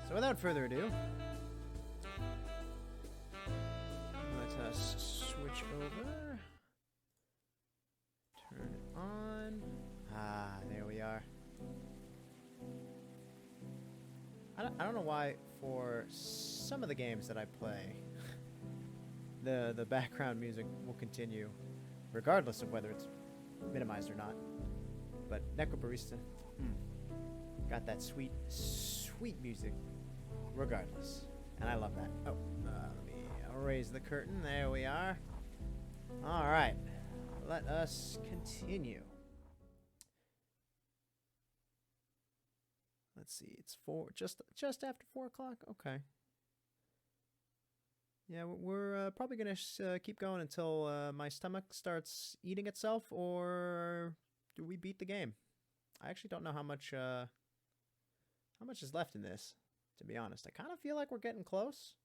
So without further ado, let us switch over. Turn it on. Ah, there we are. I don't know why for some of the games that I play, the background music will continue regardless of whether it's minimized or not. But Necrobarista, got that sweet, sweet music regardless. And I love that. Oh, let me raise the curtain. There we are. Alright, let us continue. Let's see, it's just after 4 o'clock. Okay. Yeah, we're probably gonna keep going until my stomach starts eating itself, or do we beat the game? I actually don't know how much is left in this, to be honest. I kind of feel like we're getting close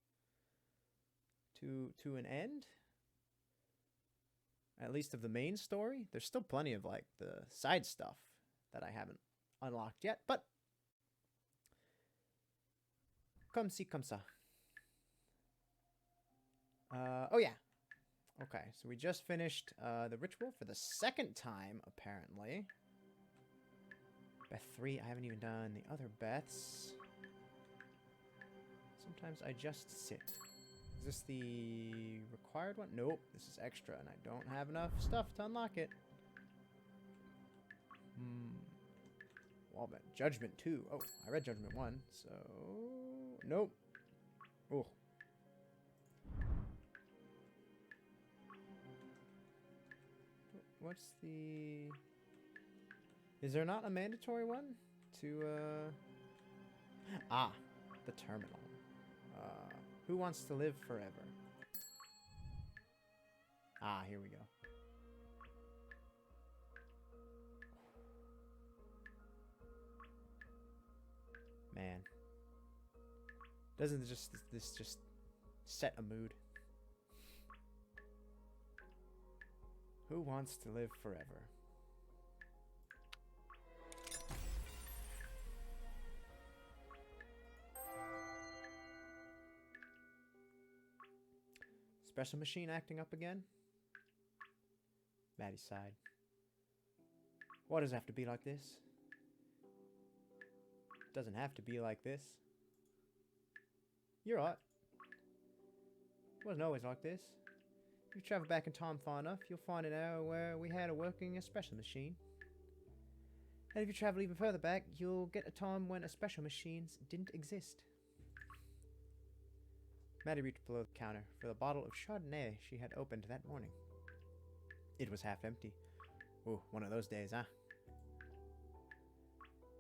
to an end, at least of the main story. There's still plenty of like the side stuff that I haven't unlocked yet, but comme ci, comme ça. Oh yeah. Okay, so we just finished the ritual for the second time, apparently. Beth 3, I haven't even done the other Beths. Sometimes I just sit. Is this the required one? Nope, this is extra, and I don't have enough stuff to unlock it. Well, but Judgment 2. Oh, I read Judgment 1, so... Nope. Oh. What's the... Is there not a mandatory one to, Ah, the terminal. Who wants to live forever? Ah, here we go. Man. Doesn't this just set a mood? Who wants to live forever? Special machine acting up again? Maddie sighed. Why does it have to be like this? It doesn't have to be like this. You're right. It wasn't always like this. If you travel back in time far enough, you'll find an era where we had a working special machine. And if you travel even further back, you'll get a time when special machines didn't exist. Maddie reached below the counter for the bottle of Chardonnay she had opened that morning. It was half empty. Ooh, one of those days, huh?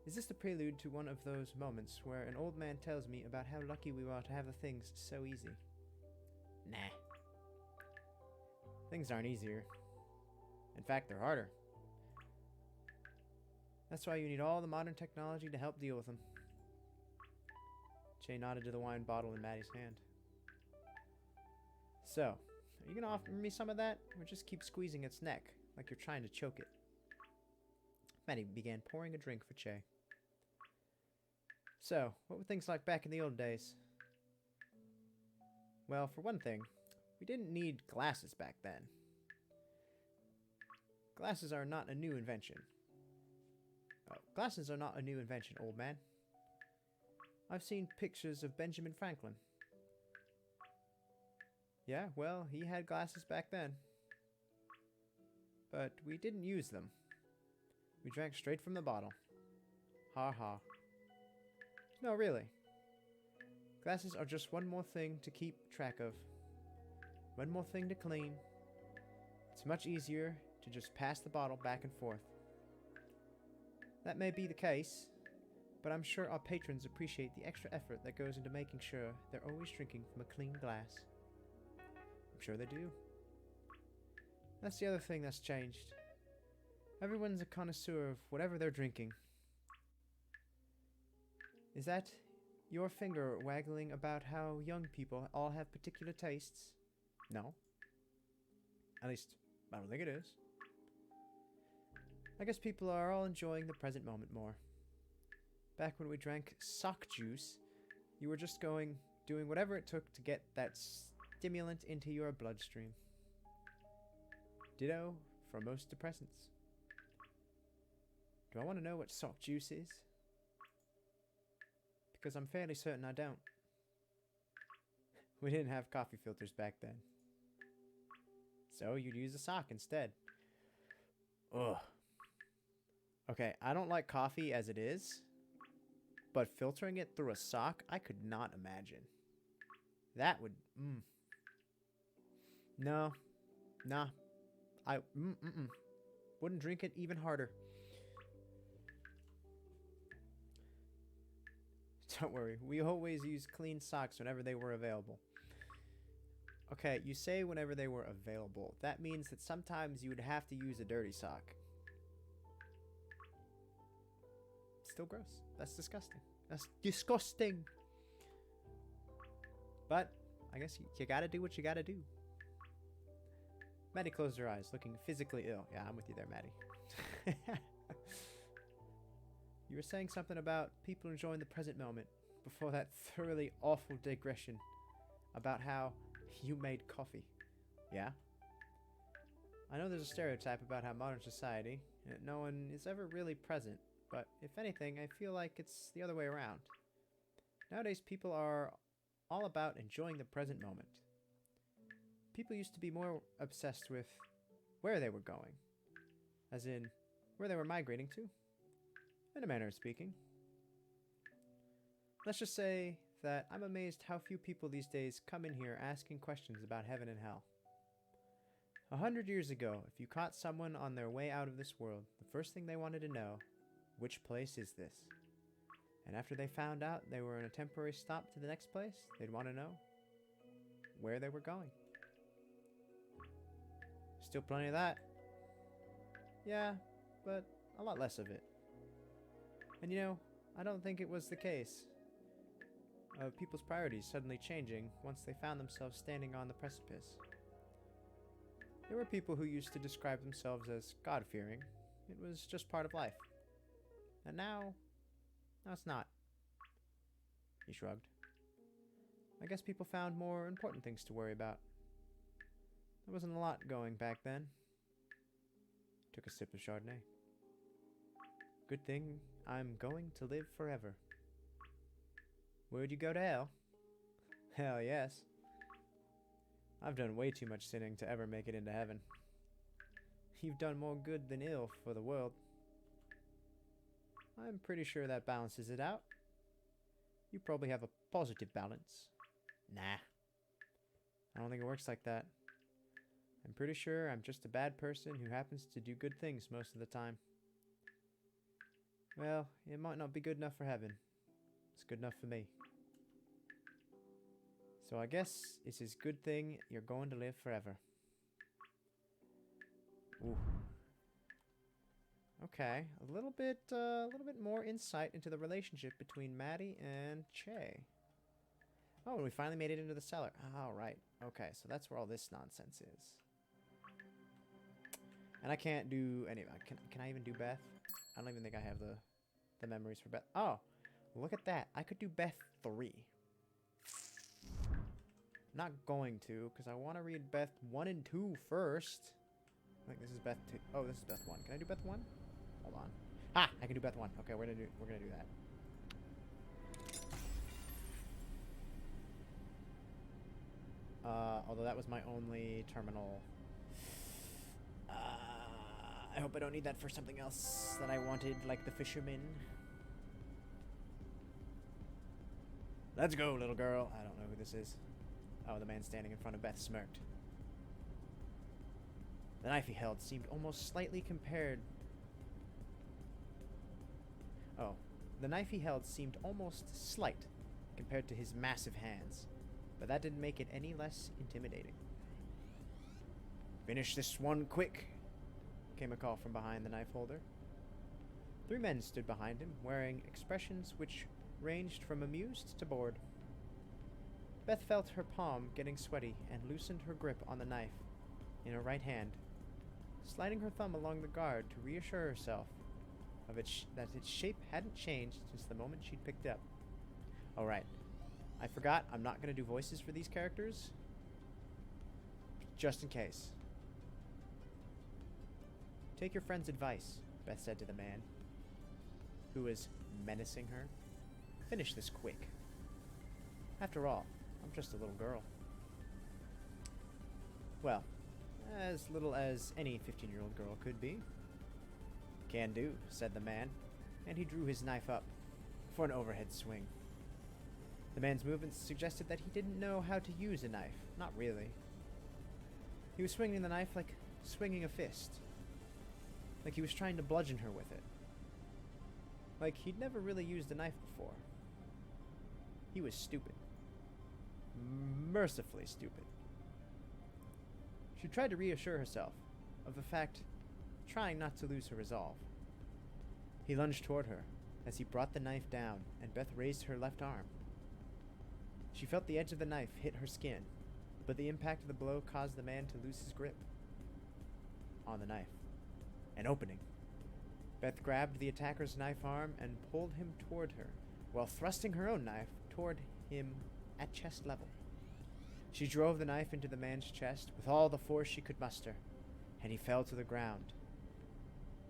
Is this the prelude to one of those moments where an old man tells me about how lucky we are to have the things so easy? Nah. Things aren't easier. In fact, they're harder. That's why you need all the modern technology to help deal with them. Jay nodded to the wine bottle in Maddie's hand. So, are you gonna offer me some of that, or just keep squeezing its neck, like you're trying to choke it? Maddie began pouring a drink for Che. So, what were things like back in the old days? Well, for one thing, we didn't need glasses back then. Glasses are not a new invention. Oh, glasses are not a new invention, old man. I've seen pictures of Benjamin Franklin. Yeah, well, he had glasses back then. But we didn't use them. We drank straight from the bottle. Ha ha. No, really. Glasses are just one more thing to keep track of. One more thing to clean. It's much easier to just pass the bottle back and forth. That may be the case, but I'm sure our patrons appreciate the extra effort that goes into making sure they're always drinking from a clean glass. I'm sure they do. That's the other thing that's changed. Everyone's a connoisseur of whatever they're drinking. Is that your finger waggling about how young people all have particular tastes? No. At least, I don't think it is. I guess people are all enjoying the present moment more. Back when we drank sock juice, You were just doing whatever it took to get that stimulant into your bloodstream. Ditto for most depressants. Do I want to know what sock juice is? Because I'm fairly certain I don't. We didn't have coffee filters back then. So you'd use a sock instead. Ugh. Okay, I don't like coffee as it is, but filtering it through a sock, I could not imagine. That would... No. Nah. I... Wouldn't drink it even harder. Don't worry, we always used clean socks whenever they were available. Okay, you say whenever they were available. That means that sometimes you would have to use a dirty sock. Still gross. That's disgusting. That's disgusting. But I guess you gotta do what you gotta do. Maddie closed her eyes, looking physically ill. Yeah, I'm with you there, Maddie. You were saying something about people enjoying the present moment before that thoroughly awful digression about how you made coffee. Yeah? I know there's a stereotype about how modern society, no one is ever really present, but if anything, I feel like it's the other way around. Nowadays, people are all about enjoying the present moment. People used to be more obsessed with where they were going, as in where they were migrating to, in a manner of speaking. Let's just say that I'm amazed how few people these days come in here asking questions about heaven and hell. 100 years ago, if you caught someone on their way out of this world, the first thing they wanted to know, which place is this? And after they found out they were in a temporary stop to the next place, they'd want to know where they were going. Still plenty of that. Yeah, but a lot less of it. And you know, I don't think it was the case of people's priorities suddenly changing once they found themselves standing on the precipice. There were people who used to describe themselves as God-fearing. It was just part of life. And now it's not. He shrugged. I guess people found more important things to worry about. There wasn't a lot going back then. Took a sip of Chardonnay. Good thing I'm going to live forever. Would you go to hell? Hell yes. I've done way too much sinning to ever make it into heaven. You've done more good than ill for the world. I'm pretty sure that balances it out. You probably have a positive balance. Nah. I don't think it works like that. I'm pretty sure I'm just a bad person who happens to do good things most of the time. Well, it might not be good enough for heaven. It's good enough for me. So I guess it's a good thing you're going to live forever. Ooh. Okay, a little bit more insight into the relationship between Maddie and Che. Oh, and we finally made it into the cellar. Oh, right. Okay, so that's where all this nonsense is. And I can't do any of that. Can I even do Beth? I don't even think I have the memories for Beth. Oh, look at that. I could do Beth 3. Not going to, because I want to read Beth 1 and 2 first. I think this is Beth 2. Oh, this is Beth 1. Can I do Beth 1? Hold on. Ah, I can do Beth 1. Okay, we're gonna do that. Although that was my only terminal. I hope I don't need that for something else that I wanted, like the fisherman. Let's go, little girl. I don't know who this is. Oh, the man standing in front of Beth smirked. The knife he held seemed almost slightly compared... Oh. The knife he held seemed almost slight compared to his massive hands, but that didn't make it any less intimidating. Finish this one quick, came a call from behind the knife holder. 3 men stood behind him, wearing expressions which ranged from amused to bored. Beth felt her palm getting sweaty and loosened her grip on the knife in her right hand, sliding her thumb along the guard to reassure herself of that its shape hadn't changed since the moment she'd picked it up. Oh, right. I forgot, I'm not going to do voices for these characters. Just in case. Take your friend's advice, Beth said to the man, who was menacing her. Finish this quick. After all, I'm just a little girl. Well, as little as any 15-year-old girl could be. Can do, said the man, and he drew his knife up for an overhead swing. The man's movements suggested that he didn't know how to use a knife. Not really. He was swinging the knife like swinging a fist. Like he was trying to bludgeon her with it. Like he'd never really used a knife before. He was stupid. Mercifully stupid. She tried to reassure herself of the fact, trying not to lose her resolve. He lunged toward her as he brought the knife down, and Beth raised her left arm. She felt the edge of the knife hit her skin, but the impact of the blow caused the man to lose his grip on the knife. An opening. Beth grabbed the attacker's knife arm and pulled him toward her, while thrusting her own knife toward him at chest level. She drove the knife into the man's chest with all the force she could muster, and he fell to the ground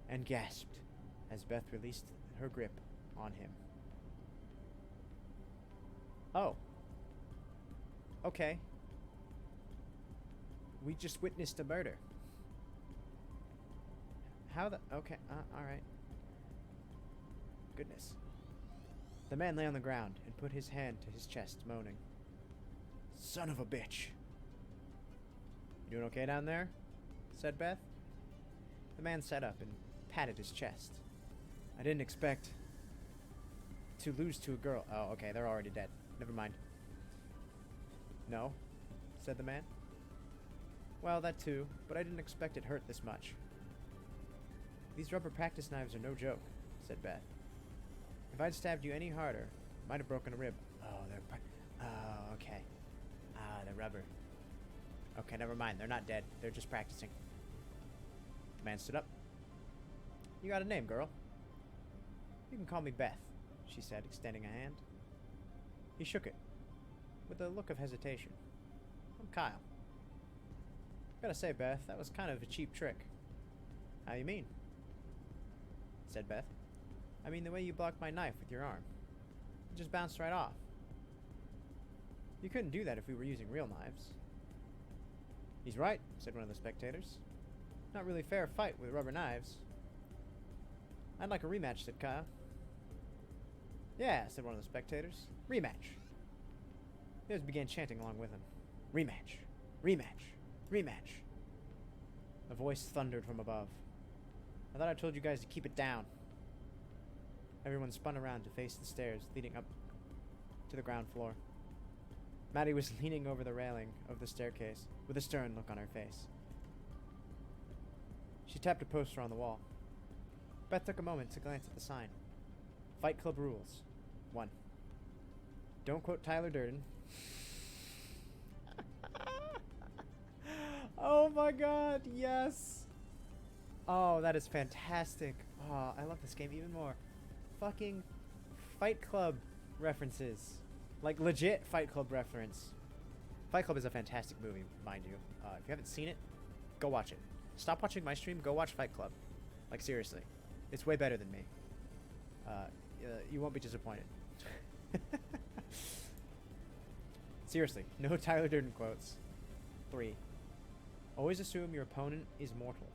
and gasped as Beth released her grip on him. Oh. Okay. We just witnessed a murder. How the... Okay, alright. Goodness. The man lay on the ground and put his hand to his chest, moaning. Son of a bitch. You doing okay down there? Said Beth. The man sat up and patted his chest. I didn't expect to lose to a girl. Oh, okay, they're already dead. Never mind. No, said the man. Well, that too, but I didn't expect it hurt this much. These rubber practice knives are no joke, said Beth. If I'd stabbed you any harder, I might have broken a rib. Oh, okay. They're rubber. Okay, never mind. They're not dead. They're just practicing. The man stood up. You got a name, girl. You can call me Beth, she said, extending a hand. He shook it, with a look of hesitation. I'm Kyle. Gotta say, Beth, that was kind of a cheap trick. How you mean? Said Beth. I mean the way you blocked my knife with your arm. It just bounced right off. You couldn't do that if we were using real knives. He's right, said one of the spectators. Not really fair fight with rubber knives. I'd like a rematch, said Kyle. Yeah, said one of the spectators. Rematch. The others began chanting along with him. Rematch. Rematch. Rematch. A voice thundered from above. I thought I told you guys to keep it down. Everyone spun around to face the stairs leading up to the ground floor. Maddie was leaning over the railing of the staircase with a stern look on her face. She tapped a poster on the wall. Beth took a moment to glance at the sign. Fight Club rules. 1. Don't quote Tyler Durden. Oh my god, yes! Oh, that is fantastic. Oh, I love this game even more. Fucking Fight Club references. Like, legit Fight Club reference. Fight Club is a fantastic movie, mind you. If you haven't seen it, go watch it. Stop watching my stream, go watch Fight Club. Like, seriously. It's way better than me. You won't be disappointed. Seriously, no Tyler Durden quotes. 3. Always assume your opponent is mortal.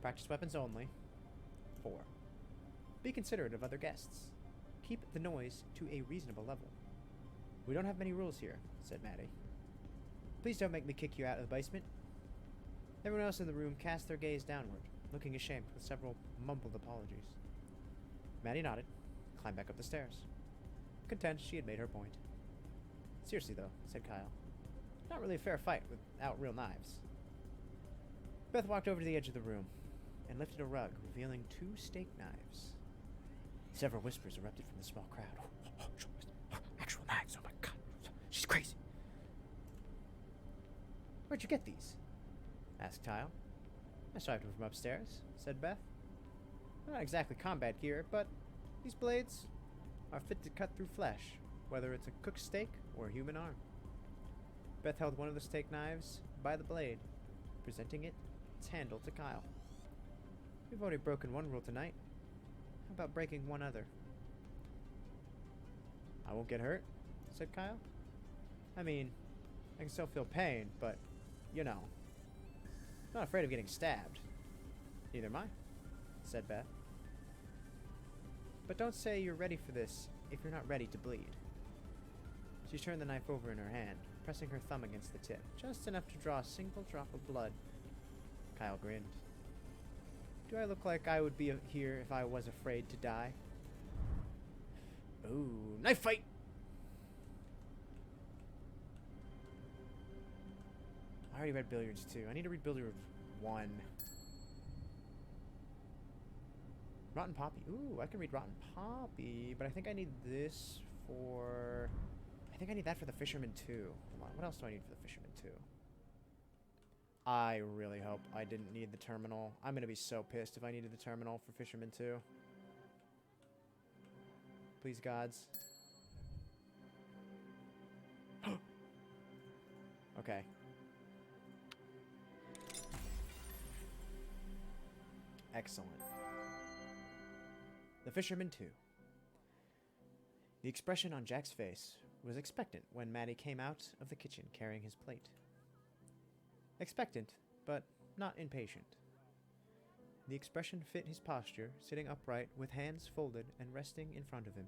Practice weapons only. 4. Be considerate of other guests. Keep the noise to a reasonable level. We don't have many rules here, said Maddie. Please don't make me kick you out of the basement. Everyone else in the room cast their gaze downward, looking ashamed with several mumbled apologies. Maddie nodded, climbed back up the stairs. Content she had made her point. Seriously, though, said Kyle. Not really a fair fight without real knives. Beth walked over to the edge of the room and lifted a rug, revealing 2 steak knives. Several whispers erupted from the small crowd. Actual knives, oh my god. She's crazy. Where'd you get these? Asked Kyle. I swiped them from upstairs, said Beth. They're not exactly combat gear, but these blades are fit to cut through flesh. whether it's a cooked steak or a human arm. Beth held one of the steak knives by the blade, presenting its handle to Kyle. We've already broken one rule tonight. How about breaking one other? I won't get hurt, said Kyle. I mean, I can still feel pain, but, you know, not afraid of getting stabbed. Neither am I, said Beth. But don't say you're ready for this if you're not ready to bleed. She turned the knife over in her hand, pressing her thumb against the tip, just enough to draw a single drop of blood. Kyle grinned. Do I look like I would be here if I was afraid to die? Ooh, knife fight! I already read Billiards 2. I need to read Billiards 1. Rotten Poppy. Ooh, I can read Rotten Poppy, but I think I need this for... I think I need that for the Fisherman 2. Hold on, what else do I need for the Fisherman 2? I really hope I didn't need the terminal. I'm going to be so pissed if I needed the terminal for Fisherman 2. Please, gods. Okay. Excellent. The Fisherman 2. The expression on Jack's face was expectant when Maddie came out of the kitchen carrying his plate. Expectant, but not impatient. The expression fit his posture, sitting upright with hands folded and resting in front of him.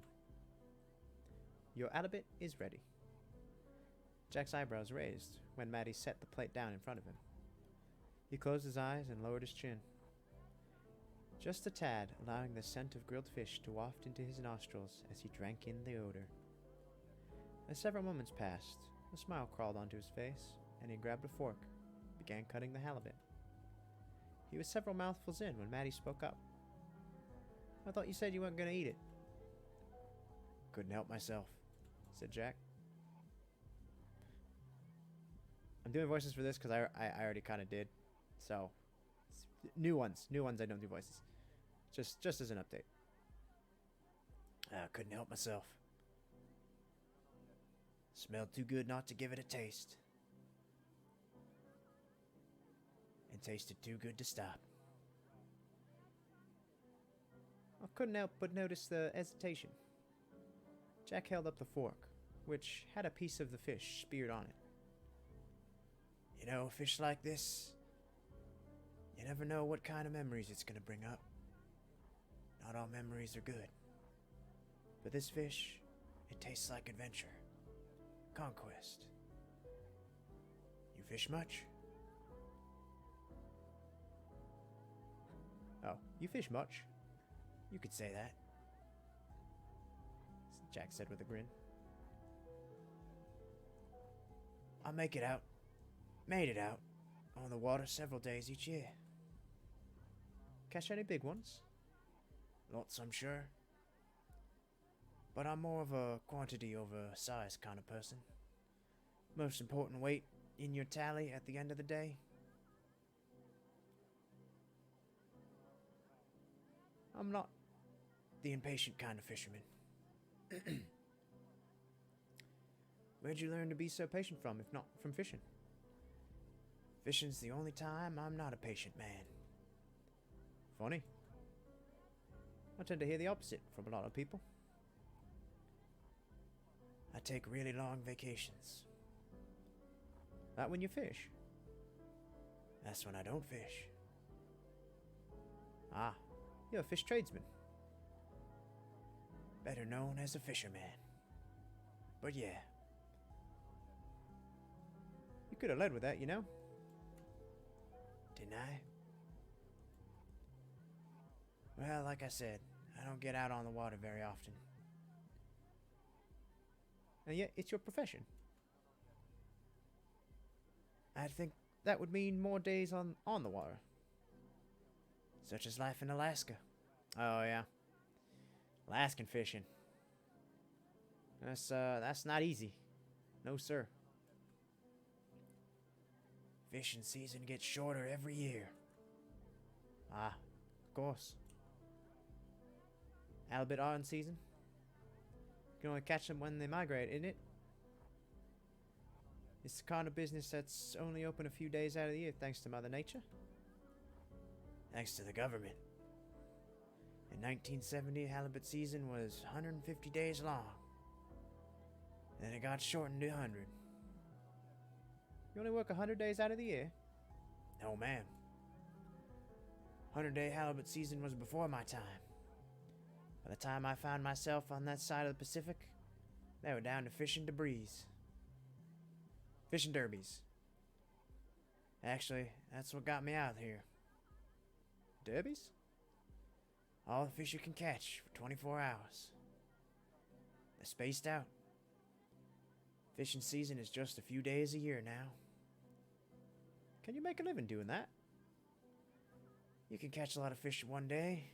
Your alibit is ready. Jack's eyebrows raised when Maddie set the plate down in front of him. He closed his eyes and lowered his chin. Just a tad, allowing the scent of grilled fish to waft into his nostrils as he drank in the odor. As several moments passed, a smile crawled onto his face, and he grabbed a fork, began cutting the halibut. He was several mouthfuls in when Maddie spoke up. I thought you said you weren't going to eat it. Couldn't help myself, said Jack. I'm doing voices for this because I already kind of did. So, new ones I don't do voices. Just as an update. I couldn't help myself. Smelled too good not to give it a taste. And tasted too good to stop. I couldn't help but notice the hesitation. Jack held up the fork, which had a piece of the fish speared on it. You know, a fish like this, you never know what kind of memories it's going to bring up. Not all memories are good. But this fish, it tastes like adventure. Conquest. You fish much? Oh, you fish much? You could say that, Jack said with a grin. I make it out. Made it out. On the water several days each year. Catch any big ones? Lots, I'm sure. But I'm more of a quantity over size kind of person. Most important weight in your tally at the end of the day. I'm not the impatient kind of fisherman. Where'd you learn to be so patient from, if not from fishing? Fishing's the only time I'm not a patient man. Funny. I tend to hear the opposite from a lot of people. I take really long vacations. That when you fish? That's when I don't fish. Ah, you're a fish tradesman. Better known as a fisherman. But yeah. You could have led with that, you know? Didn't I? Well, like I said, I don't get out on the water very often. And yet, it's your profession. I think that would mean more days on the water. Such as life in Alaska. Oh, yeah. Alaskan fishing. That's not easy. No, sir. Fishing season gets shorter every year. Ah, of course. Halibut are in season? You can only catch them when they migrate, isn't it? It's the kind of business that's only open a few days out of the year thanks to Mother Nature. Thanks to the government. In 1970, halibut season was 150 days long. Then it got shortened to 100. You only work 100 days out of the year? No, ma'am. 100-day halibut season was before my time. By the time I found myself on that side of the Pacific, they were down to fishing debris. Fishing derbies. Actually, that's what got me out here. Derbies? All the fish you can catch for 24 hours. They're spaced out. Fishing season is just a few days a year now. Can you make a living doing that? You can catch a lot of fish in one day.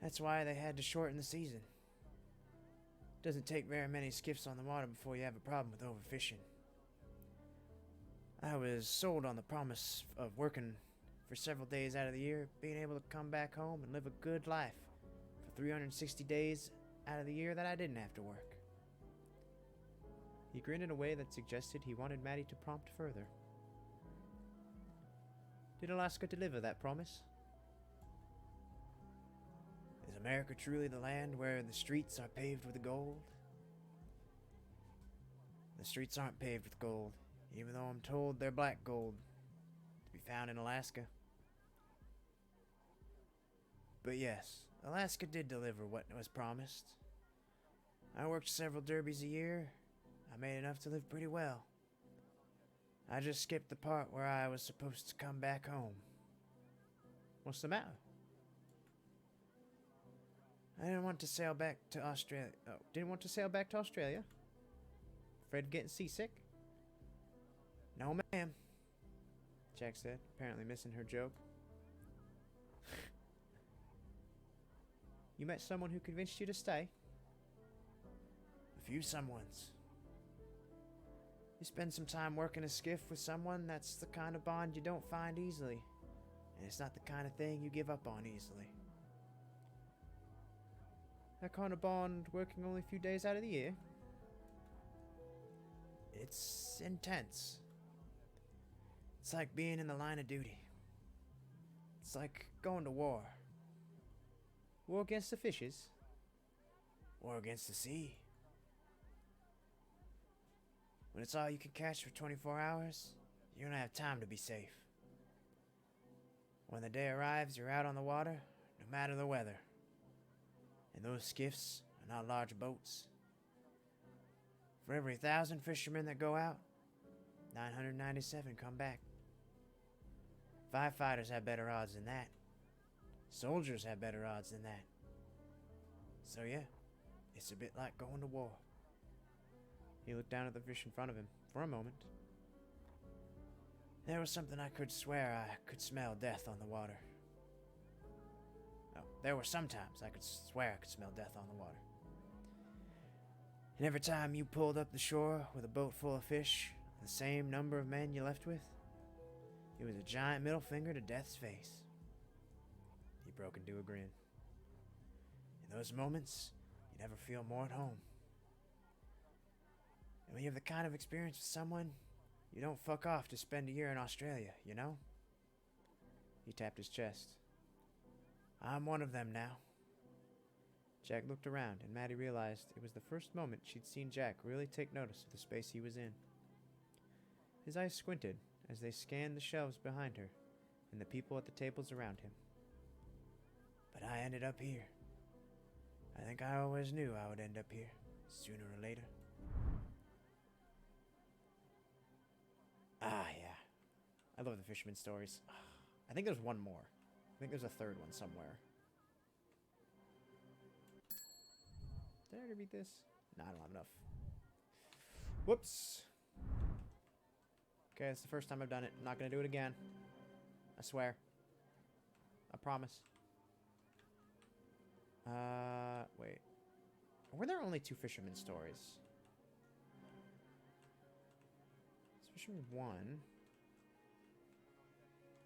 That's why they had to shorten the season. Doesn't take very many skiffs on the water before you have a problem with overfishing. I was sold on the promise of working for several days out of the year, being able to come back home and live a good life for 360 days out of the year that I didn't have to work. He grinned in a way that suggested he wanted Maddie to prompt further. Did Alaska deliver that promise? Is America truly the land where the streets are paved with gold? The streets aren't paved with gold, even though I'm told they're black gold, to be found in Alaska. But yes, Alaska did deliver what was promised. I worked several derbies a year. I made enough to live pretty well. I just skipped the part where I was supposed to come back home. What's the matter? I didn't want to sail back to Australia. Oh, didn't want to sail back to Australia? Afraid of getting seasick? No, ma'am, Jack said, apparently missing her joke. You met someone who convinced you to stay? A few someones. You spend some time working a skiff with someone, that's the kind of bond you don't find easily. And it's not the kind of thing you give up on easily. That kind of bond working only a few days out of the year? It's intense. It's like being in the line of duty. It's like going to war. War against the fishes? War against the sea. When it's all you can catch for 24 hours, you don't have time to be safe. When the day arrives, you're out on the water, no matter the weather. And those skiffs are not large boats. For every 1,000 fishermen that go out, 997 come back. Firefighters have better odds than that. Soldiers have better odds than that. So yeah, it's a bit like going to war. He looked down at the fish in front of him for a moment. There was something I could swear I could smell death on the water. Oh, there were sometimes I could swear I could smell death on the water. And every time you pulled up the shore with a boat full of fish, the same number of men you left with, it was a giant middle finger to death's face. He broke into a grin. In those moments, you never feel more at home. And when you have the kind of experience with someone, you don't fuck off to spend a year in Australia, you know? He tapped his chest. I'm one of them now. Jack looked around, and Maddie realized it was the first moment she'd seen Jack really take notice of the space he was in. His eyes squinted as they scanned the shelves behind her and the people at the tables around him. But I ended up here. I think I always knew I would end up here, sooner or later. Ah, yeah. I love the fisherman stories. I think there's one more. I think there's a third one somewhere. Did I already read this? No, I don't have enough. Whoops. Okay, it's the first time I've done it. I'm not going to do it again. I swear. I promise. Wait. Were there only 2 fisherman stories? It's Fisherman 1.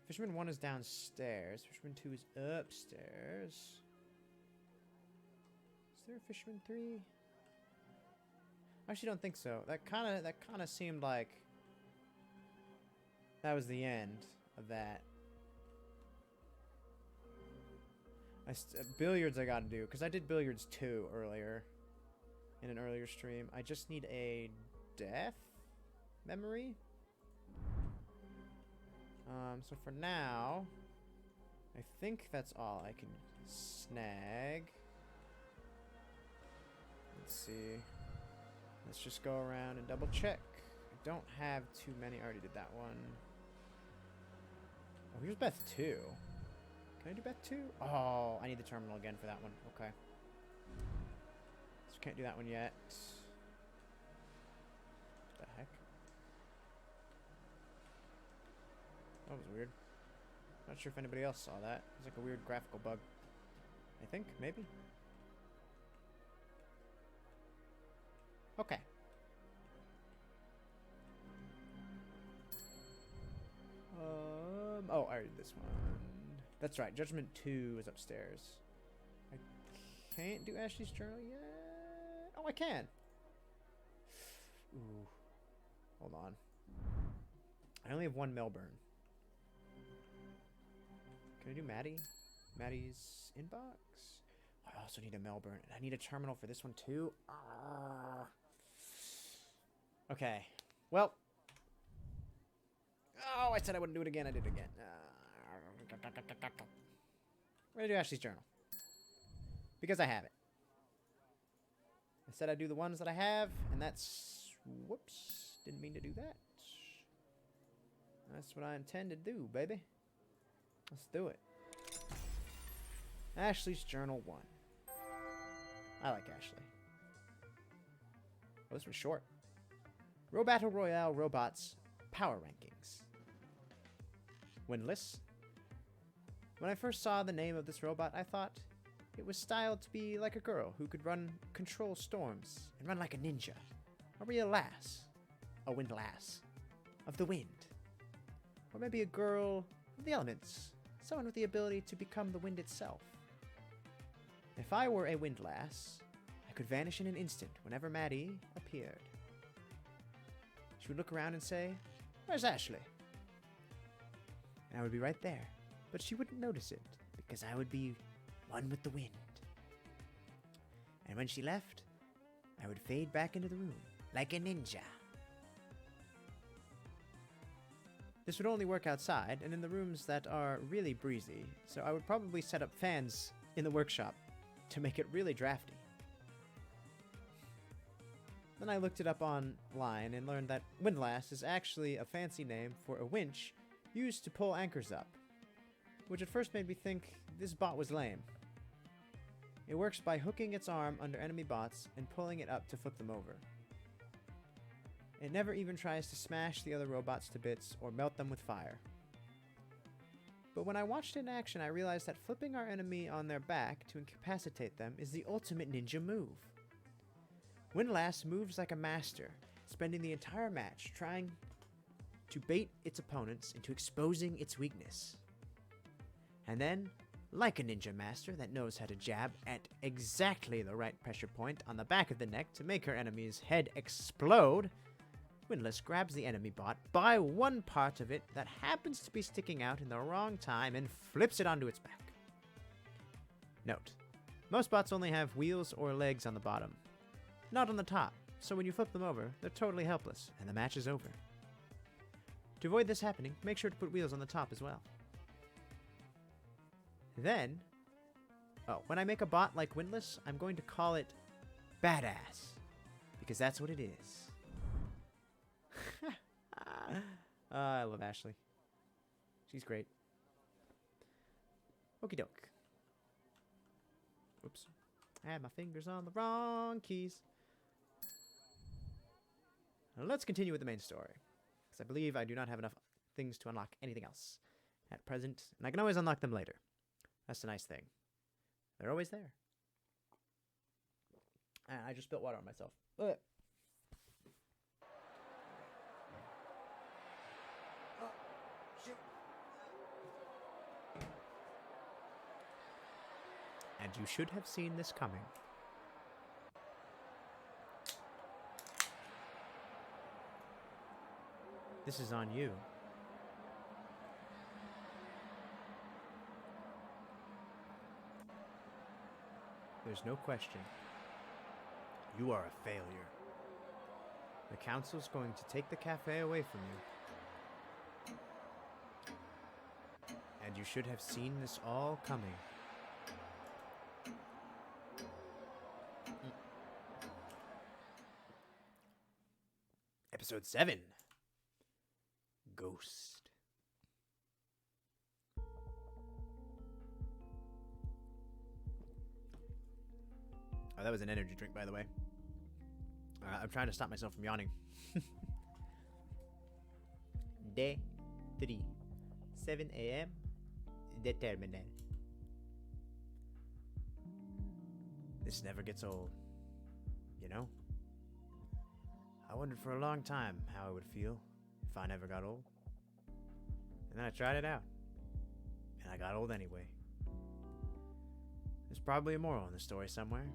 Fisherman 1 is downstairs. Fisherman 2 is upstairs. Is there a Fisherman 3? I actually don't think so. That kind of seemed like that was the end of that. Billiards I gotta do, because I did Billiards 2 earlier. In an earlier stream. I just need a death memory. So for now, I think that's all I can snag. Let's see. Let's just go around and double check. I don't have too many. I already did that one. Oh, here's Beth 2. Can I do Beth 2? Oh, I need the terminal again for that one. Okay. So can't do that one yet. What the heck? That was weird. Not sure if anybody else saw that. It was like a weird graphical bug. I think, maybe? Okay. Oh, I did this one. That's right. Judgment 2 is upstairs. I can't do Ashley's Journal yet. Oh, I can. Ooh. Hold on. I only have one Melbourne. Can I do Maddie? Maddie's inbox? I also need a Melbourne. And I need a terminal for this one too. Okay. Well. Oh, I said I wouldn't do it again. I did it again. We're going to do Ashley's Journal. Because I have it. I said I'd do the ones that I have. And that's... Whoops. Didn't mean to do that. That's what I intend to do, baby. Let's do it. Ashley's Journal 1. I like Ashley. Oh, this one's short. Battle Royale Robots Power Rankings. Windless. When I first saw the name of this robot, I thought it was styled to be like a girl who could control storms and run like a ninja. A real lass. A windlass. Of the wind. Or maybe a girl of the elements. Someone with the ability to become the wind itself. If I were a windlass, I could vanish in an instant whenever Maddie appeared. She would look around and say, "Where's Ashley?" And I would be right there, but she wouldn't notice it, because I would be one with the wind. And when she left, I would fade back into the room, like a ninja. This would only work outside, and in the rooms that are really breezy, so I would probably set up fans in the workshop to make it really drafty. Then I looked it up online and learned that windlass is actually a fancy name for a winch used to pull anchors up, which at first made me think this bot was lame. It works by hooking its arm under enemy bots and pulling it up to flip them over. It never even tries to smash the other robots to bits or melt them with fire. But when I watched it in action, I realized that flipping our enemy on their back to incapacitate them is the ultimate ninja move. Windlass moves like a master, spending the entire match trying to bait its opponents into exposing its weakness. And then, like a ninja master that knows how to jab at exactly the right pressure point on the back of the neck to make her enemy's head explode, Windlass grabs the enemy bot by one part of it that happens to be sticking out in the wrong time and flips it onto its back. Note, most bots only have wheels or legs on the bottom, not on the top, so when you flip them over, they're totally helpless, and the match is over. To avoid this happening, make sure to put wheels on the top as well. Then, when I make a bot like Windlass, I'm going to call it Badass, because that's what it is. I love Ashley. She's great. Okie doke. Oops. I had my fingers on the wrong keys. Now let's continue with the main story, because I believe I do not have enough things to unlock anything else at present, and I can always unlock them later. That's the nice thing. They're always there. And I just spilled water on myself. Ugh. Oh, shoot. And you should have seen this coming. This is on you. There's no question. You are a failure. The council's going to take the cafe away from you. And you should have seen this all coming. Episode 7. Ghost. Oh, that was an energy drink, by the way. I'm trying to stop myself from yawning. Day 3. 7 a.m. The terminal. This never gets old. You know? I wondered for a long time how I would feel if I never got old. And then I tried it out. And I got old anyway. There's probably a moral in the story somewhere.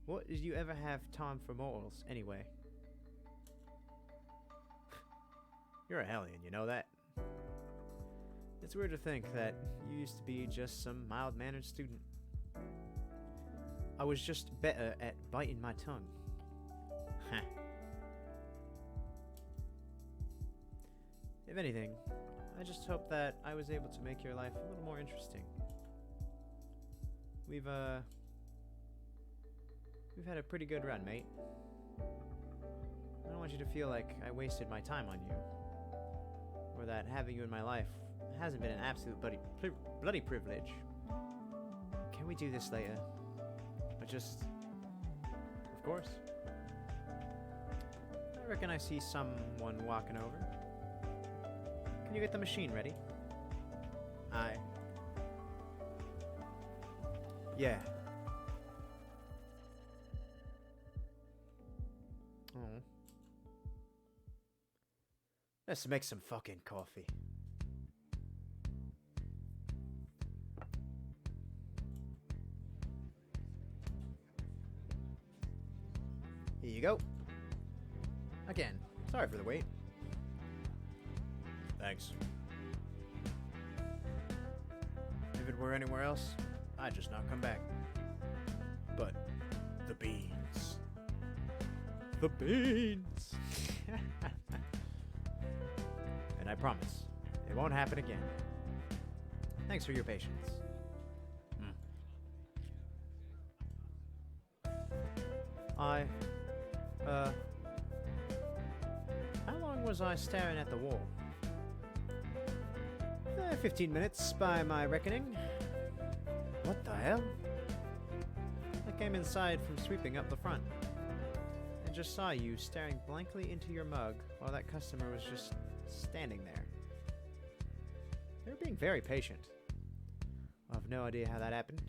What did you ever have time for morals, anyway? You're a hellion, you know that? It's weird to think that you used to be just some mild-mannered student. I was just better at biting my tongue. If anything, I just hope that I was able to make your life a little more interesting. We've had a pretty good run, mate. I don't want you to feel like I wasted my time on you. Or that having you in my life hasn't been an absolute bloody privilege. Can we do this later? Or just... Of course. I reckon I see someone walking over. Can you get the machine ready? Aye. Yeah. Oh. Let's make some fucking coffee. Here you go. Again, sorry for the wait. Thanks. If it were anywhere else, I'd just not come back. But the beans. The beans! And I promise, it won't happen again. Thanks for your patience. How long was I staring at the wall? 15 minutes by my reckoning. What the hell? I came inside from sweeping up the front. And just saw you staring blankly into your mug while that customer was just standing there. They were being very patient. I have no idea how that happened.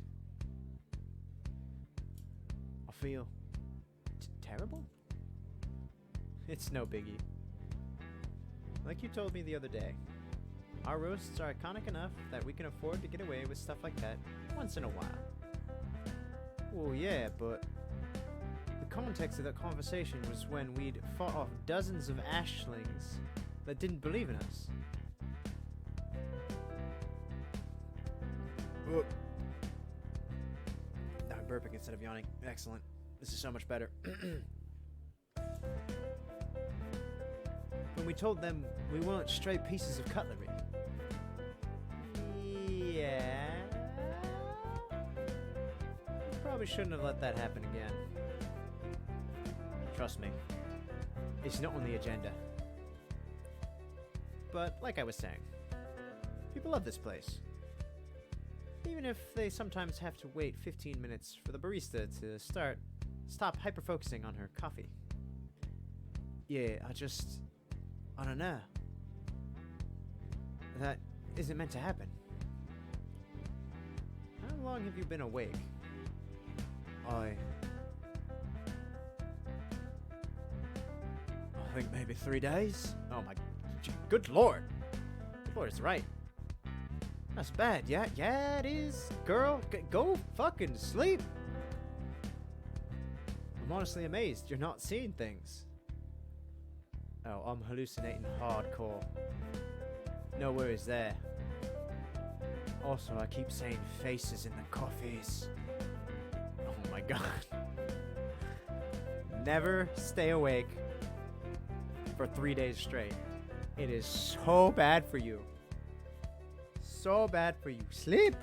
I feel terrible? It's no biggie. Like you told me the other day, our roasts are iconic enough that we can afford to get away with stuff like that once in a while. Well, yeah, but the context of that conversation was when we'd fought off dozens of ashlings that didn't believe in us. I'm burping instead of yawning. Excellent. This is so much better. When we told them we weren't stray pieces of cutlery. Yeah. Probably shouldn't have let that happen again. Trust me. It's not on the agenda. But like I was saying, people love this place. Even if they sometimes have to wait 15 minutes for the barista to stop hyper-focusing on her coffee. Yeah, I don't know. That isn't meant to happen. How long have you been awake? I think maybe 3 days? Oh my... Good lord! Good lord, it's right. That's bad, yeah? Yeah, it is. Girl, go fucking sleep! I'm honestly amazed you're not seeing things. Oh, I'm hallucinating hardcore. No worries there. Also, I keep saying faces in the coffees. Oh my god. Never stay awake for 3 days straight. It is so bad for you. So bad for you. Sleep!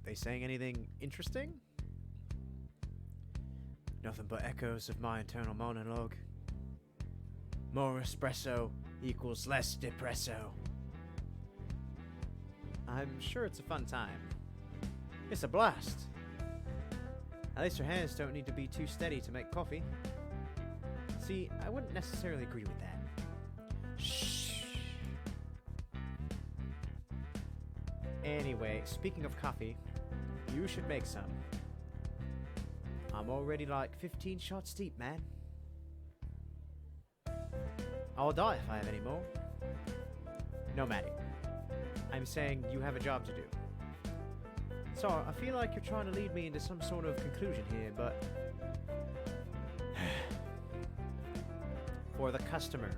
They saying anything interesting? Nothing but echoes of my internal monologue. More espresso equals less depresso. I'm sure it's a fun time. It's a blast. At least your hands don't need to be too steady to make coffee. See, I wouldn't necessarily agree with that. Shh. Anyway, speaking of coffee, you should make some. I'm already like 15 shots deep, man. I'll die if I have any more. No, Maddie. I'm saying you have a job to do. So, I feel like you're trying to lead me into some sort of conclusion here, but... for the customer,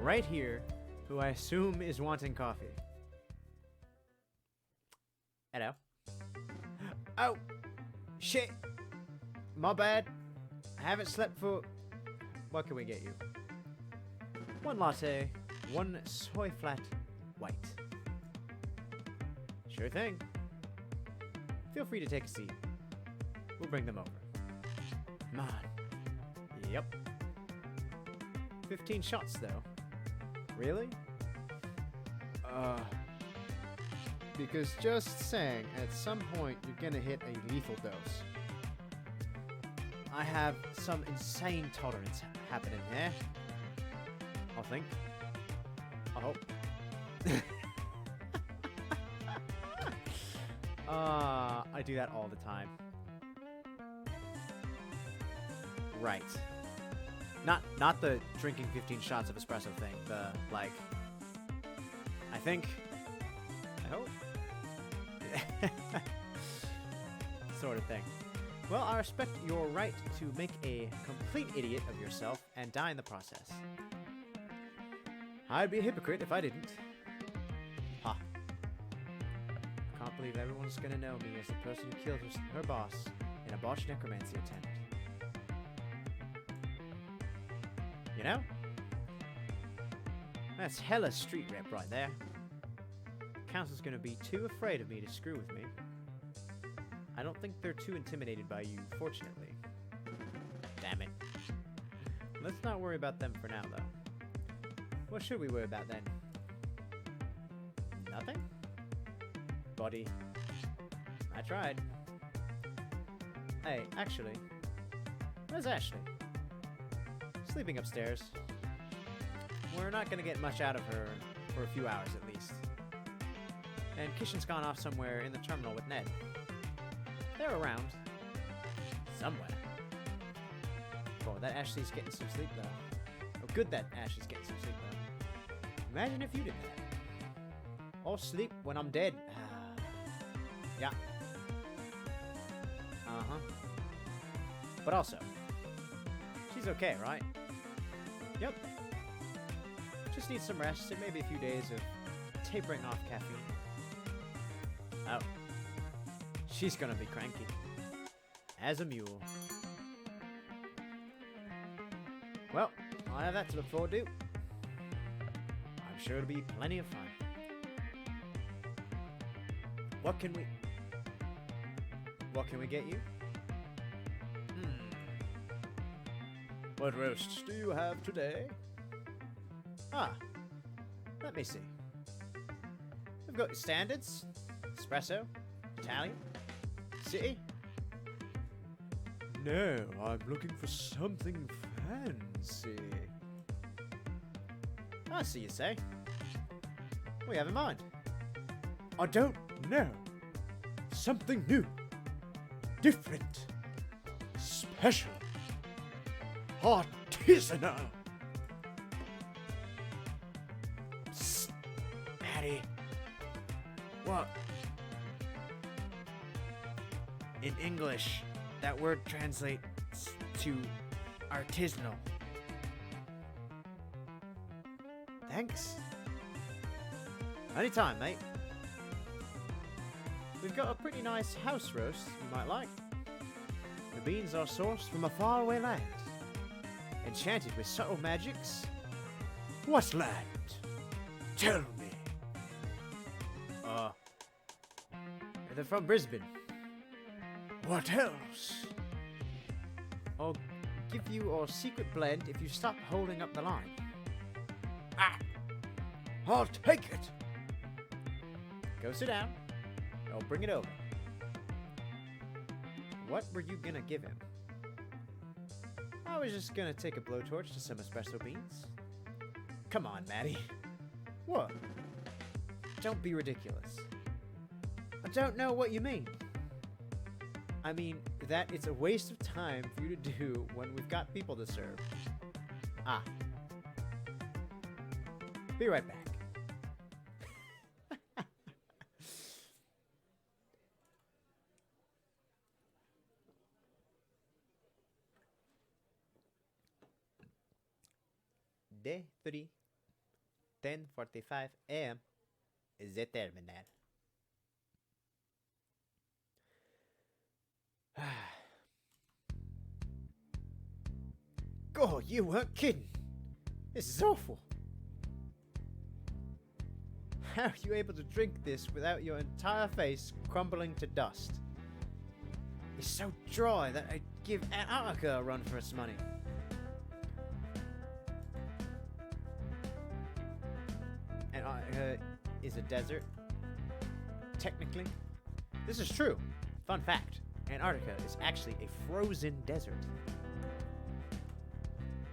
right here, who I assume is wanting coffee. Hello. Oh! Shit! My bad. I haven't slept for... What can we get you? 1 latte, 1 soy flat white. Sure thing. Feel free to take a seat. We'll bring them over. Come on. Yep. 15 shots, though. Really? Because just saying, at some point, you're gonna hit a lethal dose. I have some insane tolerance happening here. I think. I hope. I do that all the time. Right. Not the drinking 15 shots of espresso thing. The, like... I think... I hope? Sort of thing. Well, I respect your right to make a complete idiot of yourself and die in the process. I'd be a hypocrite if I didn't. Ha. Can't believe everyone's gonna know me as the person who killed her boss in a botched necromancy attempt. You know? That's hella street rep right there. Council's gonna be too afraid of me to screw with me. I don't think they're too intimidated by you, fortunately. Damn it. Let's not worry about them for now, though. What should we worry about then? Nothing? Buddy. I tried. Hey, actually. Where's Ashley? Sleeping upstairs. We're not gonna get much out of her for a few hours at least. And Kishan's gone off somewhere in the terminal with Ned. They're around. Somewhere. Oh, that Ashley's getting some sleep though. Oh, good that Ashley's getting some sleep though. Imagine if you did that. I'll sleep when I'm dead. Yeah. Uh-huh. But also, she's okay, right? Yep. Just needs some rest and maybe a few days of tapering off caffeine. Oh. She's gonna be cranky. As a mule. Well, I have that to look forward to. I'm sure it'll be plenty of fun. What can we get you? What roasts do you have today? Ah, let me see. We've got your standards, espresso, Italian, city. No, I'm looking for something fancy. I see you say. What do you have in mind? I don't know. Something new. Different. Special. Artisanal. Psst, Maddie. What? In English, that word translates to artisanal. Thanks. Anytime, mate. We've got a pretty nice house roast you might like. The beans are sourced from a faraway land, enchanted with subtle magics. What land? Tell me. They're from Brisbane. What else? I'll give you our secret blend if you stop holding up the line. Ah! I'll take it! Go sit down. I'll bring it over. What were you gonna give him? I was just gonna take a blowtorch to some espresso beans. Come on, Maddie. What? Don't be ridiculous. I don't know what you mean. I mean that it's a waste of time for you to do when we've got people to serve. Ah. Be right back. Day 3, 10:45 a.m. is the terminal. God, you weren't kidding. This is awful. How are you able to drink this without your entire face crumbling to dust? It's so dry that I'd give Antarctica a run for its money. Antarctica is a desert. Technically. This is true. Fun fact. Antarctica is actually a frozen desert.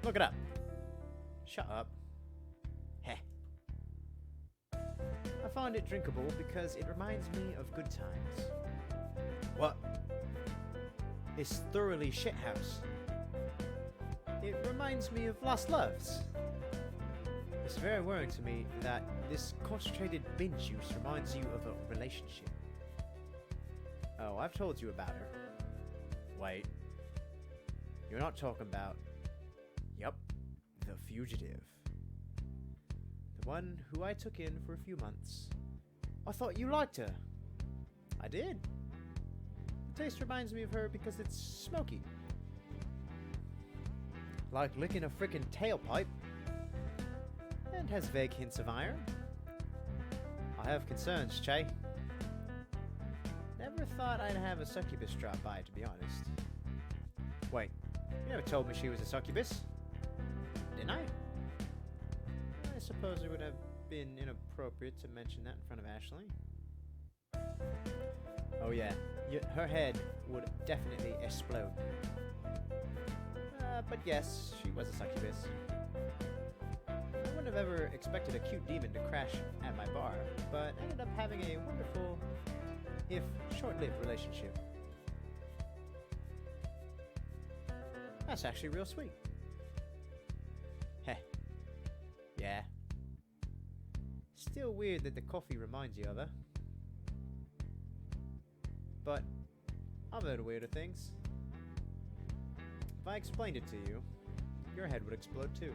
Look it up. Shut up. Heh. I find it drinkable because it reminds me of good times. What? It's thoroughly shithouse. It reminds me of lost loves. It's very worrying to me that this concentrated bin juice reminds you of a relationship. Oh, I've told you about her. Wait. You're not talking about... Yup, the fugitive. The one who I took in for a few months. I thought you liked her. I did. The taste reminds me of her because it's smoky. Like licking a frickin' tailpipe. And has vague hints of iron. I have concerns, Che. Never thought I'd have a succubus drop by, to be honest. Wait, you never told me she was a succubus? Didn't I? I suppose it would have been inappropriate to mention that in front of Ashley. Oh yeah, her head would definitely explode. But yes, she was a succubus. I wouldn't have ever expected a cute demon to crash at my bar, but ended up having a wonderful, if short-lived, relationship. That's actually real sweet. Heh. Yeah. Still weird that the coffee reminds you of her. But I've heard weirder things. If I explained it to you, your head would explode too.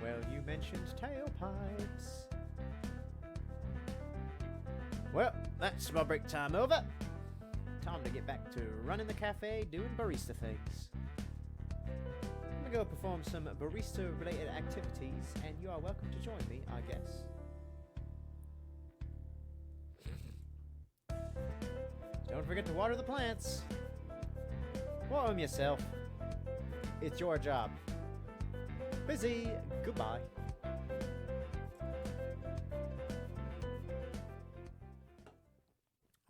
Well, you mentioned tailpipes. Well, that's my break time over. Time to get back to running the cafe, doing barista things. I'm gonna go perform some barista-related activities, and you are welcome to join me, I guess. Don't forget to water the plants. Water them yourself. It's your job. Busy. Goodbye.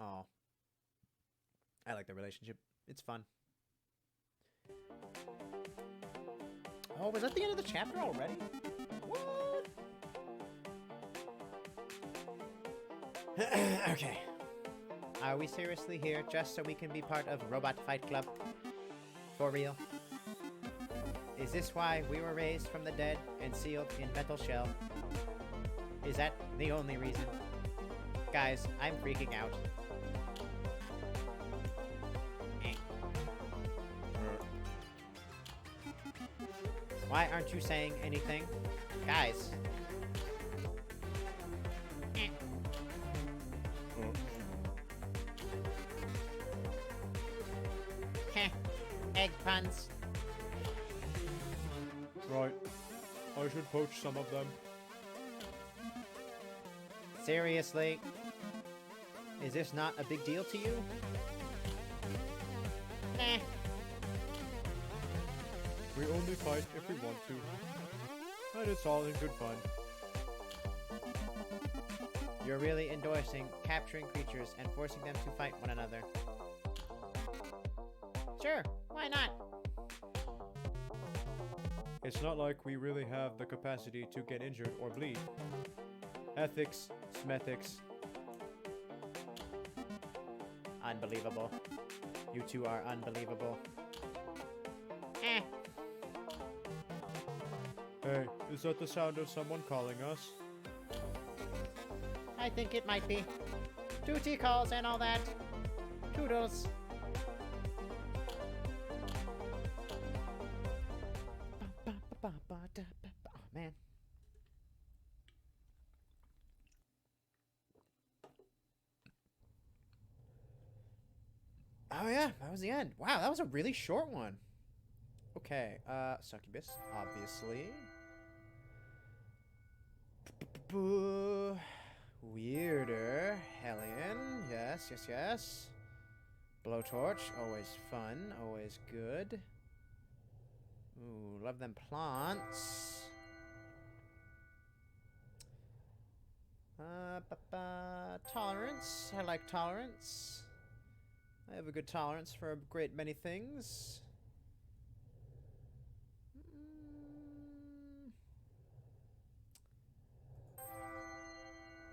Oh. I like the relationship. It's fun. Oh, was that the end of the chapter already? What? Okay. Are we seriously here just so we can be part of Robot Fight Club? For real? Is this why we were raised from the dead and sealed in metal shell? Is that the only reason? Guys, I'm freaking out. Why aren't you saying anything? Guys. Heh. Egg puns. Right. I should poach some of them. Seriously? Is this not a big deal to you? Eh. We only fight if we want to. And it's all in good fun. You're really endorsing capturing creatures and forcing them to fight one another. Sure, why not? It's not like we really have the capacity to get injured or bleed. Ethics, smethics. Unbelievable. You two are unbelievable. Eh. Hey, is that the sound of someone calling us? I think it might be. Duty calls and all that. Toodles. Oh, man. Oh, yeah. That was the end. Wow, that was a really short one. Okay. Succubus, obviously. Weirder. Hellion. Yes, yes, yes. Blowtorch. Always fun. Always good. Ooh, love them plants. Tolerance. I like tolerance. I have a good tolerance for a great many things.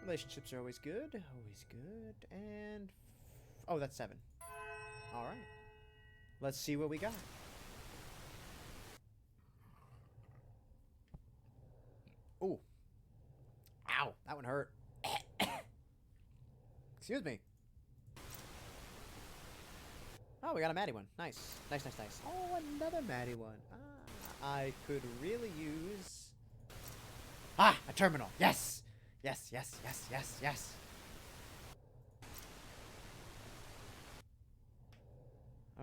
Relationships are always good. Always good. And... oh, that's 7. Alright. Let's see what we got. Ooh. Ow. That one hurt. Excuse me. Oh, we got a Maddie one. Nice. Nice, nice, nice. Oh, another Maddie one. I could really use... a terminal. Yes! Yes, yes, yes, yes, yes.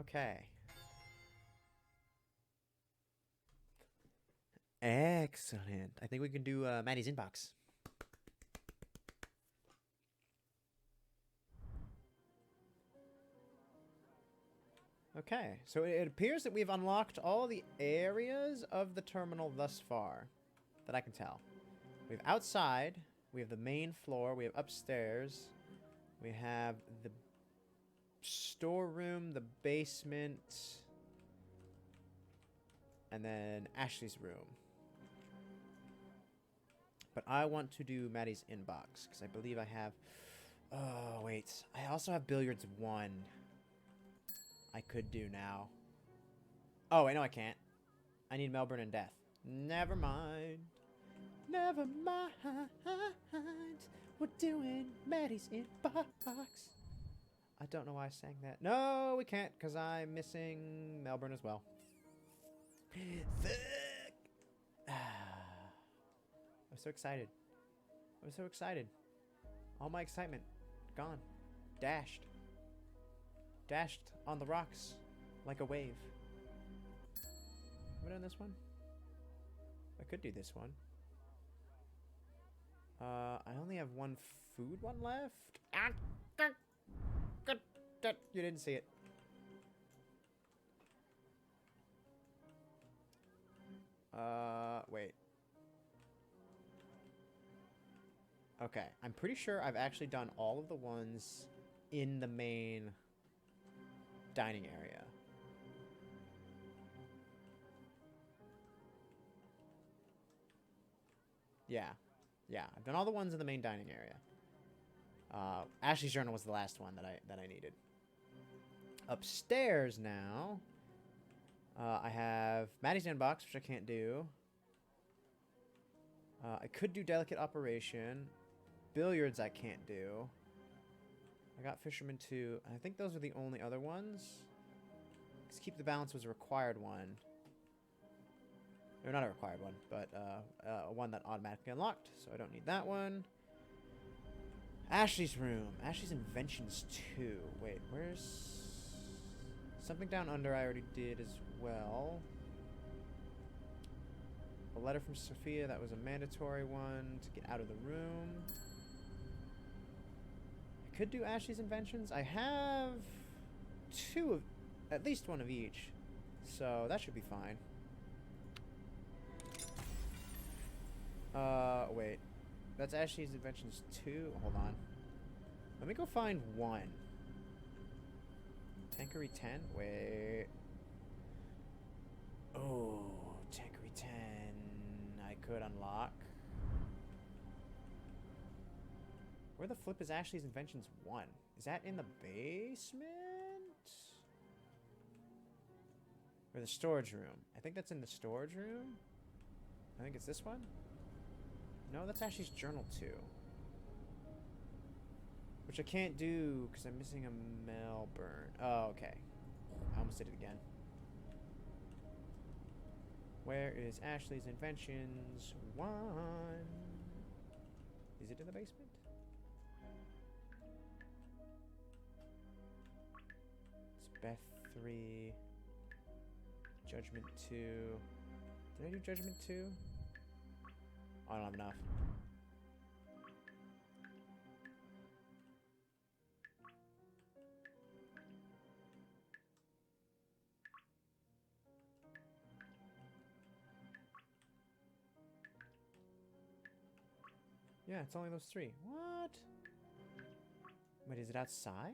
Okay. Excellent. I think we can do Maddie's inbox. Okay, so it appears that we've unlocked all the areas of the terminal thus far, that I can tell. We have outside, we have the main floor, we have upstairs, we have the storeroom, the basement, and then Ashley's room. But I want to do Maddie's inbox, because I believe I have... oh, wait. I also have Billiards 1. I could do now. Oh, wait, no, I can't. I need Melbourne and Death. Never mind. Never mind. We're doing Maddie's inbox. I don't know why I sang that. No, we can't, because I'm missing Melbourne as well. Fuck. I'm so excited. I'm so excited. All my excitement gone. Dashed. Dashed on the rocks like a wave. Am I doing this one? I could do this one. I only have one food one left. You didn't see it. Wait. Okay, I'm pretty sure I've actually done all of the ones in the main dining area. Yeah. Yeah, I've done all the ones in the main dining area. Ashley's journal was the last one that I needed. Upstairs now, I have Maddie's inbox, which I can't do. I could do delicate operation. Billiards I can't do. I got Fisherman 2. I think those are the only other ones. Because Keep the Balance was a required one. Or not a required one, but one that automatically unlocked, so I don't need that one. Ashley's room. Ashley's Inventions 2. Wait, where's... Something Down Under I already did as well. A letter from Sophia, that was a mandatory one to get out of the room. I could do Ashley's Inventions. I have two of... at least one of each. So that should be fine. Wait. That's Ashley's Inventions 2. Hold on. Let me go find one. Tankery 10? Wait. Oh, Tankery 10. I could unlock. Where the flip is Ashley's Inventions 1? Is that in the basement? Or the storage room? I think that's in the storage room. I think it's this one. No, that's Ashley's Journal 2. Which I can't do because I'm missing a Melbourne. Oh, okay. I almost did it again. Where is Ashley's Inventions 1? Is it in the basement? It's Beth 3. Judgment 2. Did I do Judgment 2? I don't have enough. Yeah, it's only those three. What? Wait, is it outside?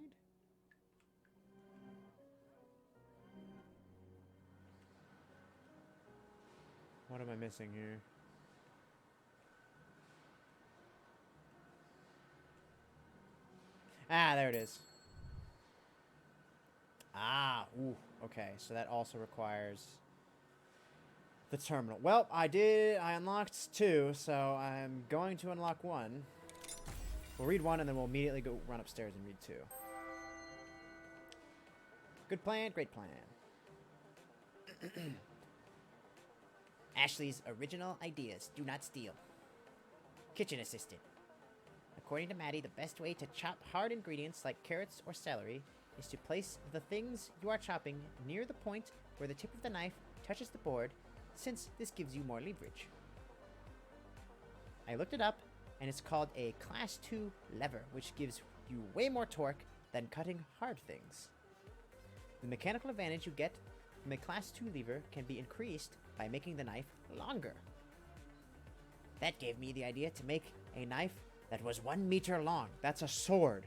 What am I missing here? Ah, there it is. Ah, ooh, okay. So that also requires the terminal. Well, I unlocked 2, so I'm going to unlock 1. We'll read 1, and then we'll immediately go run upstairs and read 2. Good plan, great plan. Ashley's original ideas. Do not steal. Kitchen assistant. According to Maddie, the best way to chop hard ingredients like carrots or celery is to place the things you are chopping near the point where the tip of the knife touches the board, since this gives you more leverage. I looked it up, and it's called a Class 2 lever, which gives you way more torque than cutting hard things. The mechanical advantage you get from a Class 2 lever can be increased by making the knife longer. That gave me the idea to make a knife that was 1 meter long. That's a sword.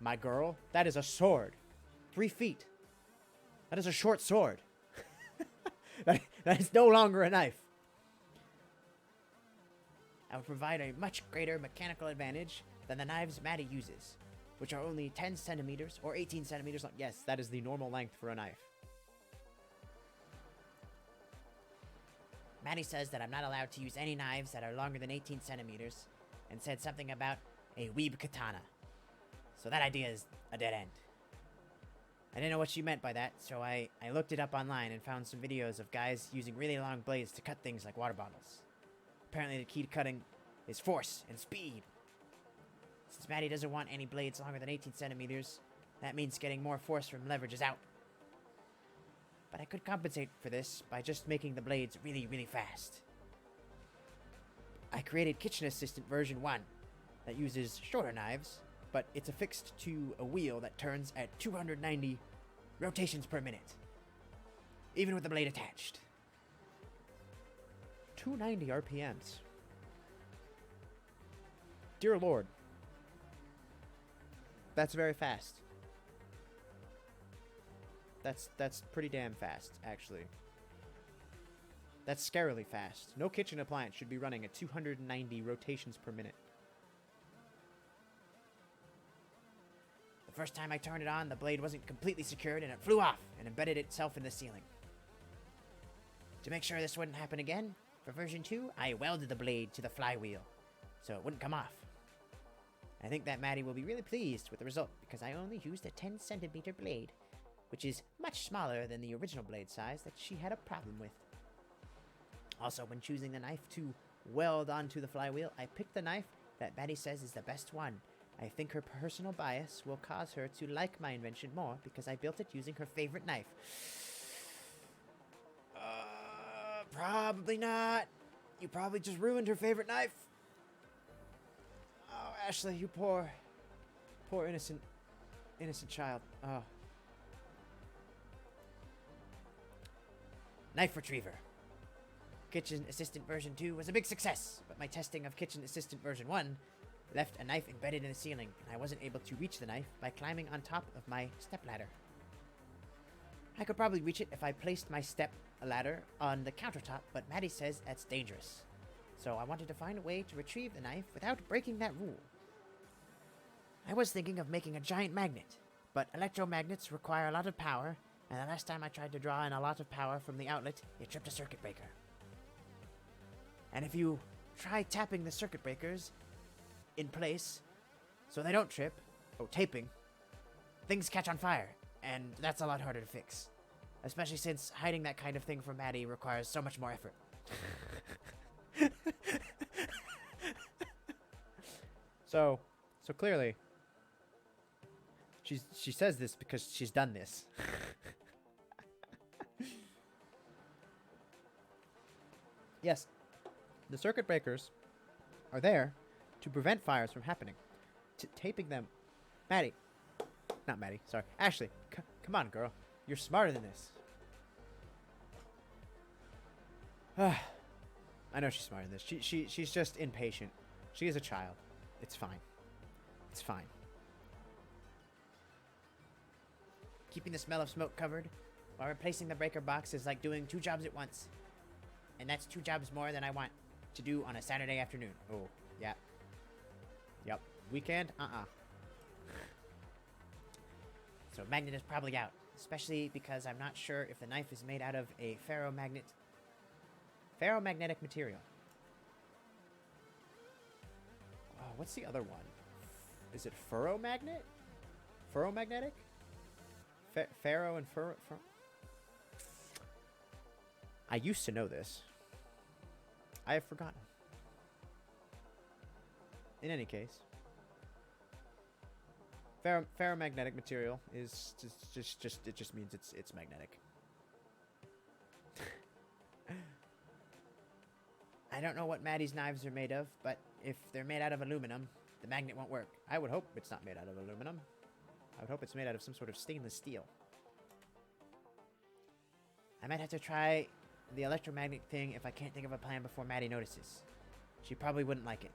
My girl, that is a sword. 3 feet. That is a short sword. that is no longer a knife. I would provide a much greater mechanical advantage than the knives Maddie uses, which are only 10 centimeters or 18 centimeters long. Yes, that is the normal length for a knife. Maddie says that I'm not allowed to use any knives that are longer than 18 centimeters, and said something about a weeb katana. So that idea is a dead end. I didn't know what she meant by that, so I looked it up online and found some videos of guys using really long blades to cut things like water bottles. Apparently the key to cutting is force and speed. Since Maddie doesn't want any blades longer than 18 centimeters, that means getting more force from leverage is out. But I could compensate for this by just making the blades really, really fast. I created Kitchen Assistant version 1 that uses shorter knives, but it's affixed to a wheel that turns at 290 rotations per minute, even with the blade attached. 290 RPMs. Dear Lord. That's very fast. That's pretty damn fast, actually. That's scarily fast. No kitchen appliance should be running at 290 rotations per minute. The first time I turned it on, the blade wasn't completely secured and it flew off and embedded itself in the ceiling. To make sure this wouldn't happen again, for version 2, I welded the blade to the flywheel so it wouldn't come off. I think that Maddie will be really pleased with the result because I only used a 10 centimeter blade, which is much smaller than the original blade size that she had a problem with. Also, when choosing the knife to weld onto the flywheel, I picked the knife that Maddie says is the best one. I think her personal bias will cause her to like my invention more because I built it using her favorite knife. Probably not. You probably just ruined her favorite knife. Oh, Ashley, you poor innocent child. Oh. Knife retriever. Kitchen Assistant version 2 was a big success, but my testing of Kitchen Assistant version 1 left a knife embedded in the ceiling, and I wasn't able to reach the knife by climbing on top of my stepladder. I could probably reach it if I placed my step ladder on the countertop, but Maddie says that's dangerous. So I wanted to find a way to retrieve the knife without breaking that rule. I was thinking of making a giant magnet, but electromagnets require a lot of power, and the last time I tried to draw in a lot of power from the outlet, it tripped a circuit breaker. And if you try tapping the circuit breakers in place so they don't trip, taping, things catch on fire, and that's a lot harder to fix. Especially since hiding that kind of thing from Maddie requires so much more effort. So clearly, she says this because she's done this. Yes, the circuit breakers are there to prevent fires from happening. Taping them, Ashley, come on, girl. You're smarter than this. I know she's smarter than this. She's just impatient. She is a child. It's fine. It's fine. Keeping the smell of smoke covered while replacing the breaker box is like doing 2 jobs at once. And that's 2 jobs more than I want to do on a Saturday afternoon. Oh, yeah. Yep. Weekend? So magnet is probably out, especially because I'm not sure if the knife is made out of a ferromagnetic material. Oh, what's the other one? Is it ferromagnet? Ferromagnetic? Ferro and fur. I used to know this. I have forgotten. In any case, ferromagnetic material is just means it's magnetic. I don't know what Maddie's knives are made of, but if they're made out of aluminum, the magnet won't work. I would hope it's not made out of aluminum. I would hope it's made out of some sort of stainless steel. I might have to try the electromagnet thing if I can't think of a plan before Maddie notices. She probably wouldn't like it.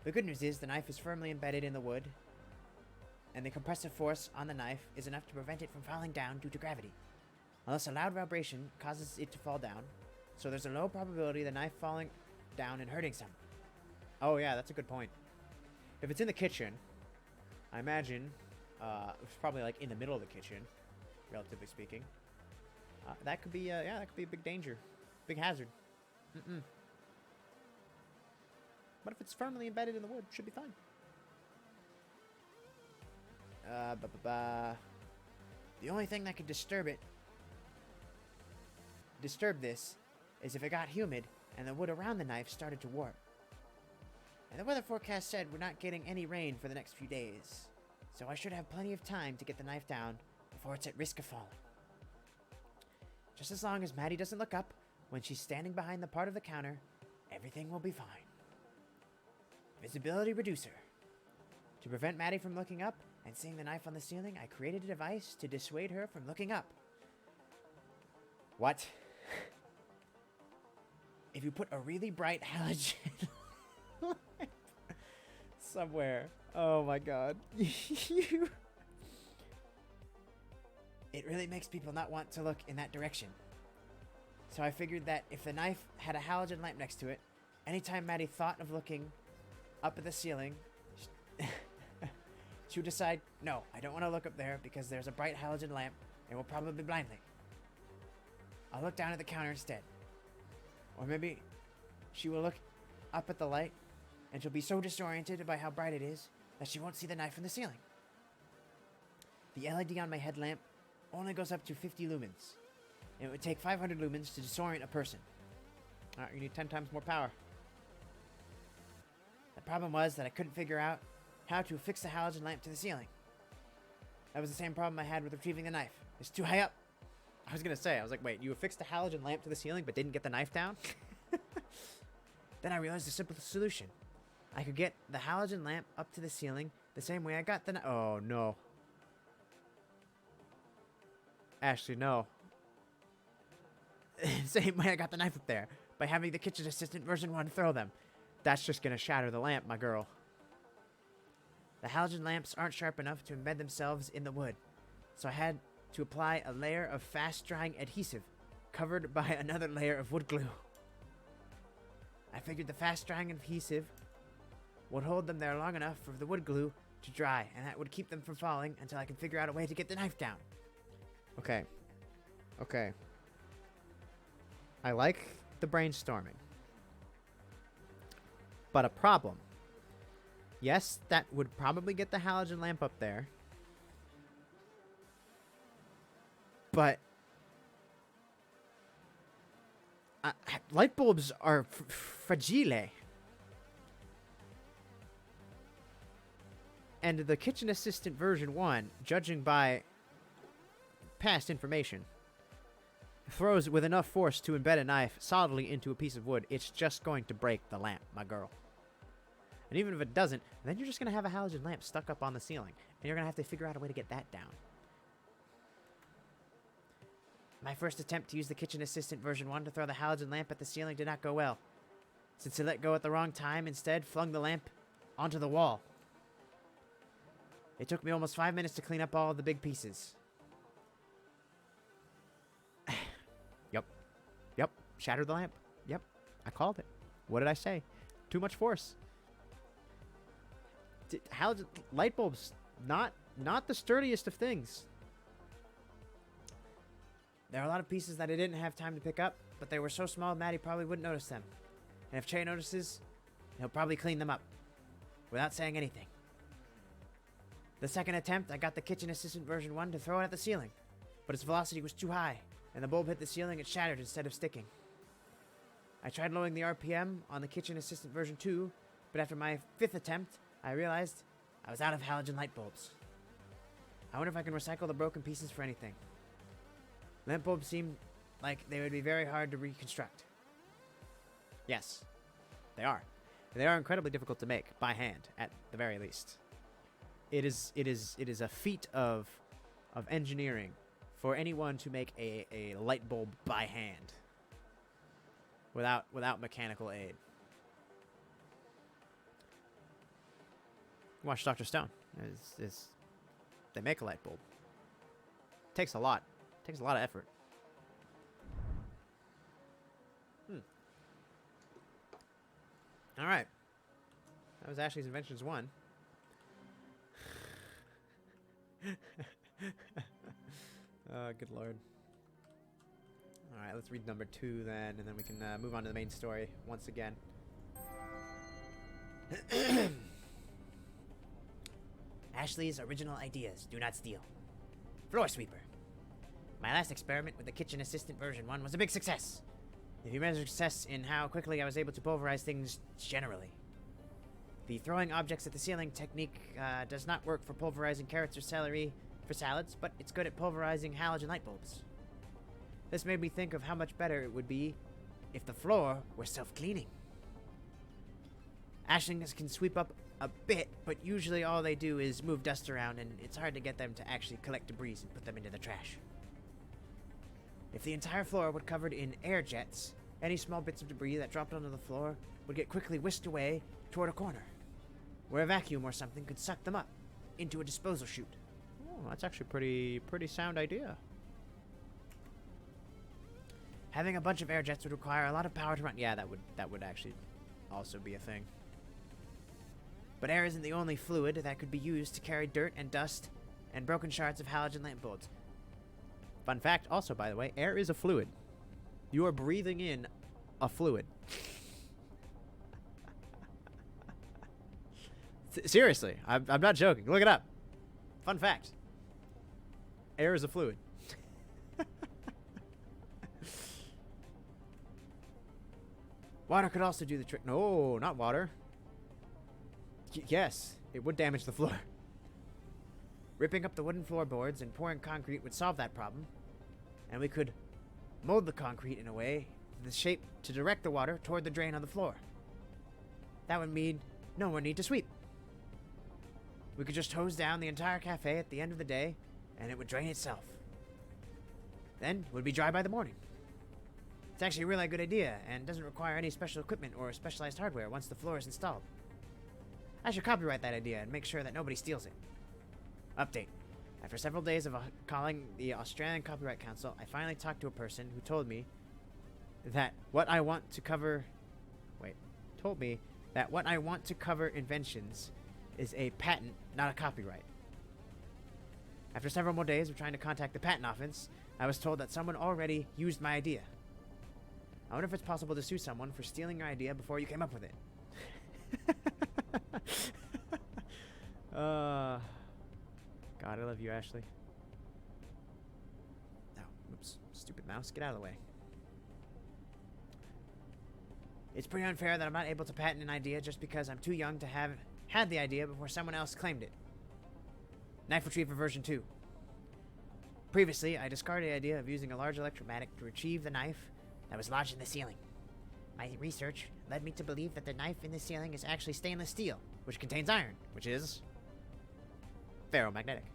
The good news is the knife is firmly embedded in the wood, and the compressive force on the knife is enough to prevent it from falling down due to gravity, unless a loud vibration causes it to fall down, so there's a low probability of the knife falling down and hurting someone. Oh yeah, that's a good point. If it's in the kitchen, I imagine it's probably like in the middle of the kitchen, relatively speaking. That could be that could be a big danger, big hazard. But if it's firmly embedded in the wood, should be fine. The only thing that could disturb this is if it got humid and the wood around the knife started to warp. And the weather forecast said we're not getting any rain for the next few days, so I should have plenty of time to get the knife down before it's at risk of falling. Just as long as Maddie doesn't look up when she's standing behind the part of the counter, everything will be fine. Visibility reducer. To prevent Maddie from looking up and seeing the knife on the ceiling, I created a device to dissuade her from looking up. What? If you put a really bright halogen lamp somewhere. Oh my god. It really makes people not want to look in that direction. So I figured that if the knife had a halogen lamp next to it, anytime Maddie thought of looking up at the ceiling, she would decide, no, I don't want to look up there because there's a bright halogen lamp and will probably blind me. I'll look down at the counter instead. Or maybe she will look up at the light and she'll be so disoriented by how bright it is that she won't see the knife in the ceiling. The LED on my headlamp only goes up to 50 lumens. It would take 500 lumens to disorient a person. Alright, you need 10 times more power. The problem was that I couldn't figure out how to affix the halogen lamp to the ceiling. That was the same problem I had with retrieving the knife. It's too high up. I was gonna say, I was like, wait, you affixed the halogen lamp to the ceiling but didn't get the knife down? Then I realized the simple solution. I could get the halogen lamp up to the ceiling the same way I got the knife. Oh, no. Ashley, no. Same way I got the knife up there, by having the kitchen assistant version 1 throw them. That's just gonna shatter the lamp, my girl. The halogen lamps aren't sharp enough to embed themselves in the wood, so I had to apply a layer of fast-drying adhesive, covered by another layer of wood glue. I figured the fast-drying adhesive would hold them there long enough for the wood glue to dry, and that would keep them from falling until I could figure out a way to get the knife down. Okay. Okay. I like the brainstorming. But a problem. Yes, that would probably get the halogen lamp up there. But light bulbs are fragile. And the kitchen assistant version 1, judging by past information, throws with enough force to embed a knife solidly into a piece of wood. It's just going to break the lamp, my girl. And even if it doesn't, then you're just going to have a halogen lamp stuck up on the ceiling. And you're going to have to figure out a way to get that down. My first attempt to use the kitchen assistant version 1 to throw the halogen lamp at the ceiling did not go well. Since I let go at the wrong time, instead flung the lamp onto the wall. It took me almost 5 minutes to clean up all of the big pieces. Yep. Shattered the lamp. Yep. I called it. What did I say? Too much force. Halogen light bulbs, not the sturdiest of things. There are a lot of pieces that I didn't have time to pick up, but they were so small Maddie probably wouldn't notice them. And if Che notices, he'll probably clean them up. Without saying anything. The second attempt, I got the kitchen assistant version 1 to throw it at the ceiling. But its velocity was too high, and the bulb hit the ceiling and shattered instead of sticking. I tried lowering the RPM on the kitchen assistant version 2, but after my 5th attempt, I realized I was out of halogen light bulbs. I wonder if I can recycle the broken pieces for anything. Lamp bulbs seem like they would be very hard to reconstruct. Yes, they are. They are incredibly difficult to make by hand, at the very least. It is a feat of engineering for anyone to make a light bulb by hand without mechanical aid. Watch Dr. Stone. They make a light bulb. Takes a lot. Takes a lot of effort. All right. That was Ashley's Inventions 1. Good lord. All right, let's read number 2 then, and then we can move on to the main story once again. Ashley's original ideas, do not steal. Floor sweeper. My last experiment with the kitchen assistant version 1 was a big success. If you measure success in how quickly I was able to pulverize things generally. The throwing objects at the ceiling technique does not work for pulverizing carrots or celery for salads, but it's good at pulverizing halogen light bulbs. This made me think of how much better it would be if the floor were self-cleaning. Ashlings can sweep up a bit, but usually all they do is move dust around, and it's hard to get them to actually collect debris and put them into the trash. If the entire floor were covered in air jets, any small bits of debris that dropped onto the floor would get quickly whisked away toward a corner, where a vacuum or something could suck them up into a disposal chute. Oh, that's actually pretty sound idea. Having a bunch of air jets would require a lot of power to run. Yeah, that would actually also be a thing. But air isn't the only fluid that could be used to carry dirt and dust and broken shards of halogen lamp bulbs. Fun fact, also, by the way, air is a fluid. You are breathing in a fluid. Seriously, I'm not joking. Look it up. Fun fact. Air is a fluid. Water could also do the trick. No, not water. Yes, it would damage the floor. Ripping up the wooden floorboards and pouring concrete would solve that problem. And we could mold the concrete in a way, the shape to direct the water toward the drain on the floor. That would mean no more need to sweep. We could just hose down the entire cafe at the end of the day, and it would drain itself. Then it would be dry by the morning. It's actually a really good idea, and doesn't require any special equipment or specialized hardware once the floor is installed. I should copyright that idea and make sure that nobody steals it. Update. After several days of calling the Australian Copyright Council, I finally talked to a person who told me that what I want to cover inventions is a patent, not a copyright. After several more days of trying to contact the patent office, I was told that someone already used my idea. I wonder if it's possible to sue someone for stealing your idea before you came up with it. God, I love you, Ashley. Oh, oops. Stupid mouse. Get out of the way. It's pretty unfair that I'm not able to patent an idea just because I'm too young to have had the idea before someone else claimed it. Knife Retriever version 2. Previously, I discarded the idea of using a large electromagnet to retrieve the knife that was lodged in the ceiling. My research led me to believe that the knife in the ceiling is actually stainless steel, which contains iron, which is ferromagnetic.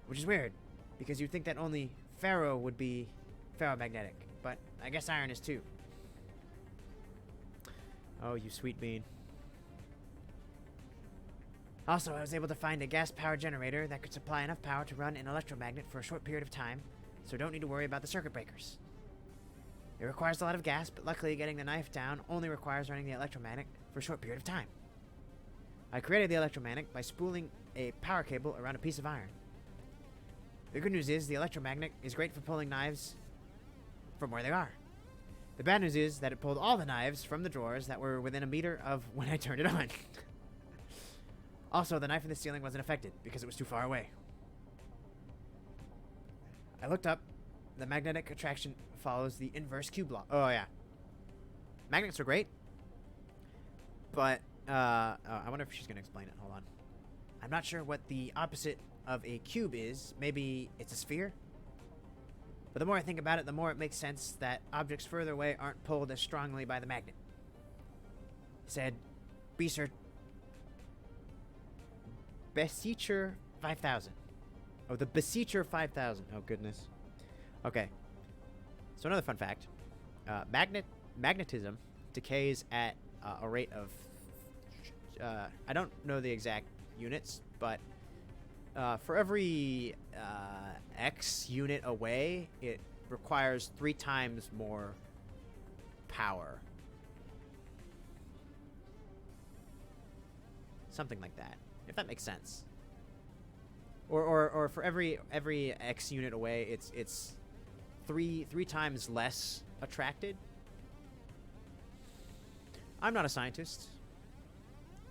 Which is weird, because you'd think that only ferro would be ferromagnetic, but I guess iron is too. Oh, you sweet bean. Also, I was able to find a gas-powered generator that could supply enough power to run an electromagnet for a short period of time, so don't need to worry about the circuit breakers. It requires a lot of gas, but luckily getting the knife down only requires running the electromagnet for a short period of time. I created the electromagnet by spooling a power cable around a piece of iron. The good news is the electromagnet is great for pulling knives from where they are. The bad news is that it pulled all the knives from the drawers that were within a meter of when I turned it on. Also, the knife in the ceiling wasn't affected because it was too far away. I looked up. The magnetic attraction follows the inverse cube law. Oh, yeah. Magnets are great. But, I wonder if she's going to explain it. Hold on. I'm not sure what the opposite of a cube is. Maybe it's a sphere? But the more I think about it, the more it makes sense that objects further away aren't pulled as strongly by the magnet. Said Beseecher 5000. Oh, the Beseecher 5000. Oh, goodness. Okay. So another fun fact. Magnetism decays at a rate of... I don't know the exact units, but for every X unit away, it requires 3 times more power. Something like that, if that makes sense. Or for every X unit away, it's three times less attracted. I'm not a scientist.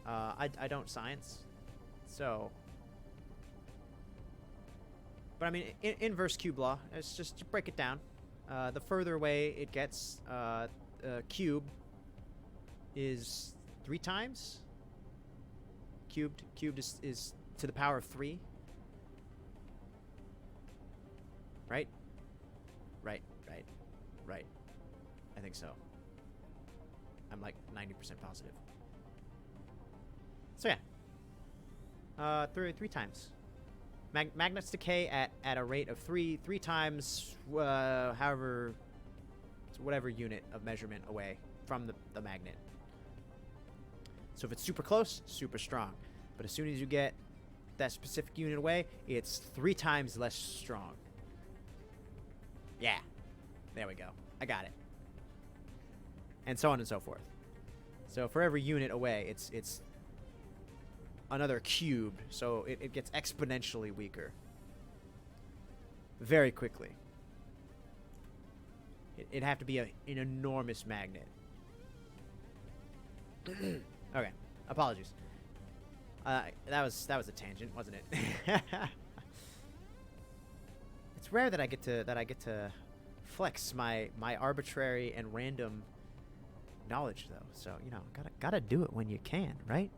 I don't science, so. But I mean, inverse cube law. It's just to break it down. The further away it gets, cube is 3 times. Cubed is to the power of 3. Right? Right. I think so. I'm like 90% positive. So yeah. 3 times. Magnets decay at a rate of 3 times, however, whatever unit of measurement away from the magnet. So if it's super close, super strong. But as soon as you get that specific unit away, it's 3 times less strong. Yeah. There we go. I got it. And so on and so forth. So for every unit away, it's another cube, so it gets exponentially weaker. Very quickly. It'd have to be an enormous magnet. Okay. Apologies. That was a tangent, wasn't it? It's rare that I get to flex my arbitrary and random knowledge, though. So, you know, gotta do it when you can, right?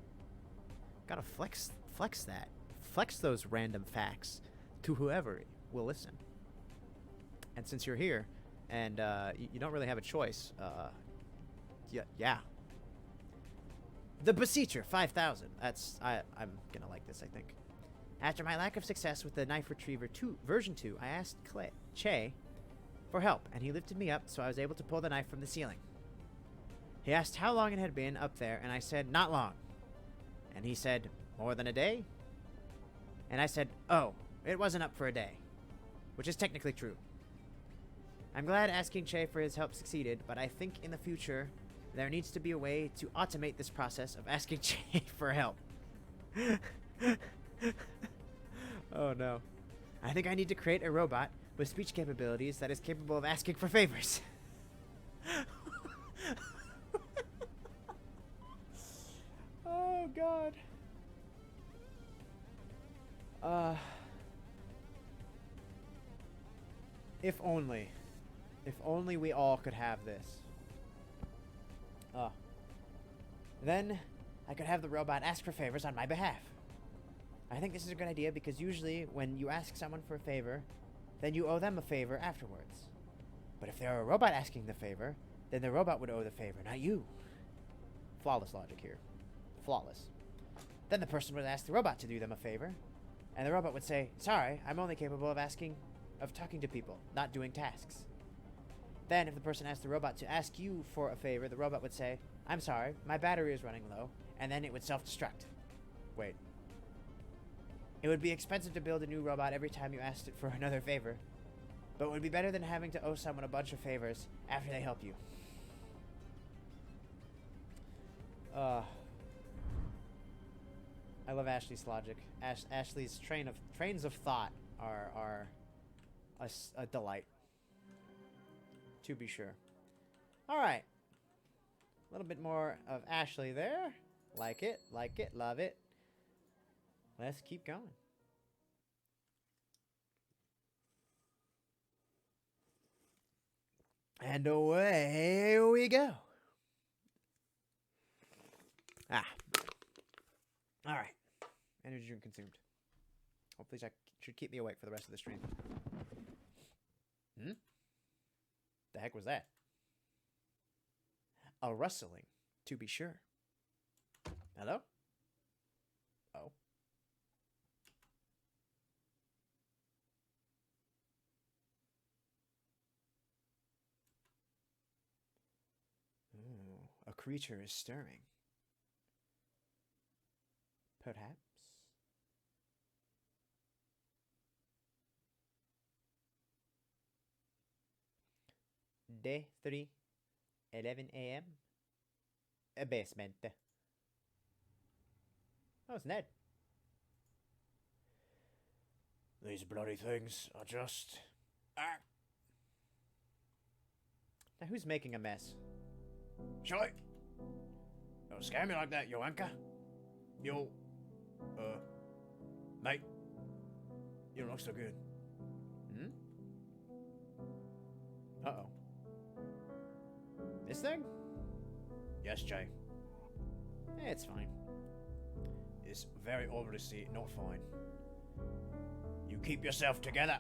Gotta flex that. Flex those random facts to whoever will listen. And since you're here, and you don't really have a choice, yeah. The Beseecher 5000. I'm gonna like this, I think. After my lack of success with the Knife Retriever 2, version 2, I asked Che for help, and he lifted me up so I was able to pull the knife from the ceiling. He asked how long it had been up there, and I said, not long. And he said, more than a day? And I said, oh, it wasn't up for a day. Which is technically true. I'm glad asking Che for his help succeeded, but I think in the future, there needs to be a way to automate this process of asking Che for help. Oh no. I think I need to create a robot with speech capabilities that is capable of asking for favors. Oh god. If only. If only we all could have this. Then I could have the robot ask for favors on my behalf. I think this is a good idea because usually when you ask someone for a favor, then you owe them a favor afterwards. But if they're a robot asking the favor, then the robot would owe the favor, not you. Flawless logic here. Flawless. Then the person would ask the robot to do them a favor, and the robot would say, sorry, I'm only capable of talking to people, not doing tasks. Then if the person asked the robot to ask you for a favor, the robot would say, I'm sorry, my battery is running low, and then it would self-destruct. Wait. It would be expensive to build a new robot every time you asked it for another favor, but it would be better than having to owe someone a bunch of favors after they help you. I love Ashley's logic. Ashley's trains of thought are a delight. To be sure. Alright. A little bit more of Ashley there. Like it, love it. Let's keep going. And away we go. Alright. Energy drink consumed. Hopefully that should keep me awake for the rest of the stream. The heck was that? A rustling, to be sure. Hello? Oh. Ooh, a creature is stirring. Perhaps. Day 3, 11 a.m. A basement. Oh, it's Ned. These bloody things are just... Now who's making a mess? Shite! Don't scare me like that, yo anchor. Yo... mate. You don't look so good. Uh-oh. This thing? Yes, Jay. It's fine. It's very obviously not fine. You keep yourself together.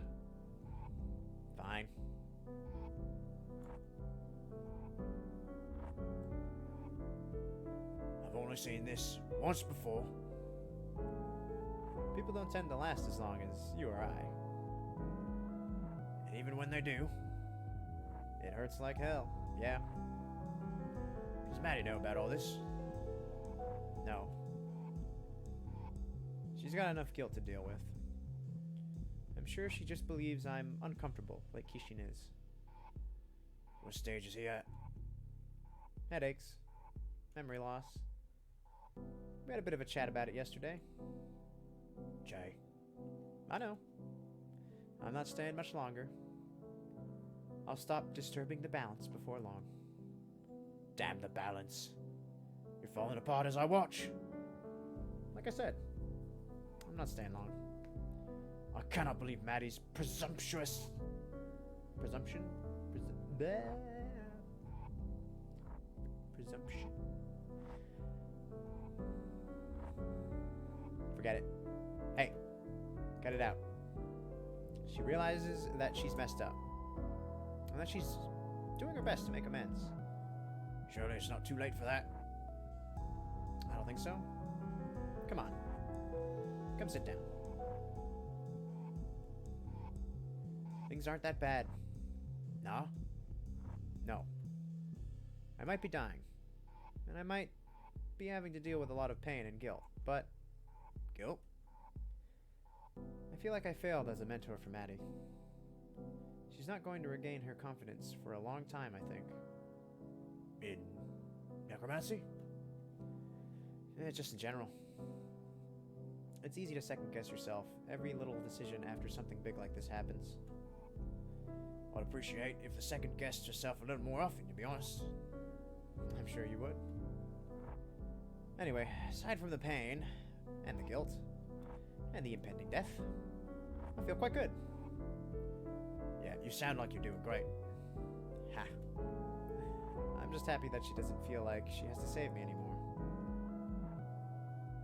Fine. I've only seen this once before. People don't tend to last as long as you or I. And even when they do, it hurts like hell. Yeah. Does Maddie know about all this? No. She's got enough guilt to deal with. I'm sure she just believes I'm uncomfortable, like Kishin is. What stage is he at? Headaches. Memory loss. We had a bit of a chat about it yesterday. Jay. I know. I'm not staying much longer. I'll stop disturbing the balance before long. Damn the balance. You're falling apart as I watch. Like I said, I'm not staying long. I cannot believe Maddie's presumptuous. Presumption? Presumption. Forget it. Hey, cut it out. She realizes that she's messed up. And that she's doing her best to make amends. Surely it's not too late for that. I don't think so. Come on. Come sit down. Things aren't that bad. No? No. I might be dying. And I might be having to deal with a lot of pain and guilt. But... Guilt? I feel like I failed as a mentor for Maddie. She's not going to regain her confidence for a long time, I think. In necromancy? Just in general. It's easy to second-guess yourself every little decision after something big like this happens. I'd appreciate if the second guessed yourself a little more often, to be honest. I'm sure you would. Anyway, aside from the pain, and the guilt, and the impending death, I feel quite good. Yeah, you sound like you're doing great. Ha. I'm just happy that she doesn't feel like she has to save me anymore.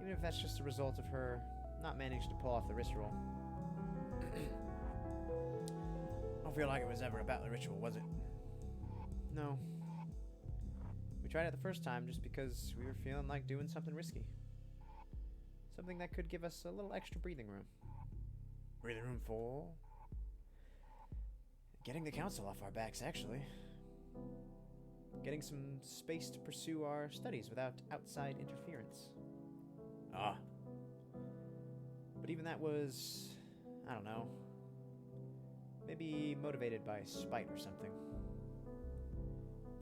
Even if that's just a result of her not managing to pull off the wrist roll. I don't feel like it was ever about the ritual, was it? No. We tried it the first time just because we were feeling like doing something risky. Something that could give us a little extra breathing room. Breathing room for? Getting the council off our backs, actually. Getting some space to pursue our studies without outside interference. Ah. But even that was... I don't know. Maybe motivated by spite or something.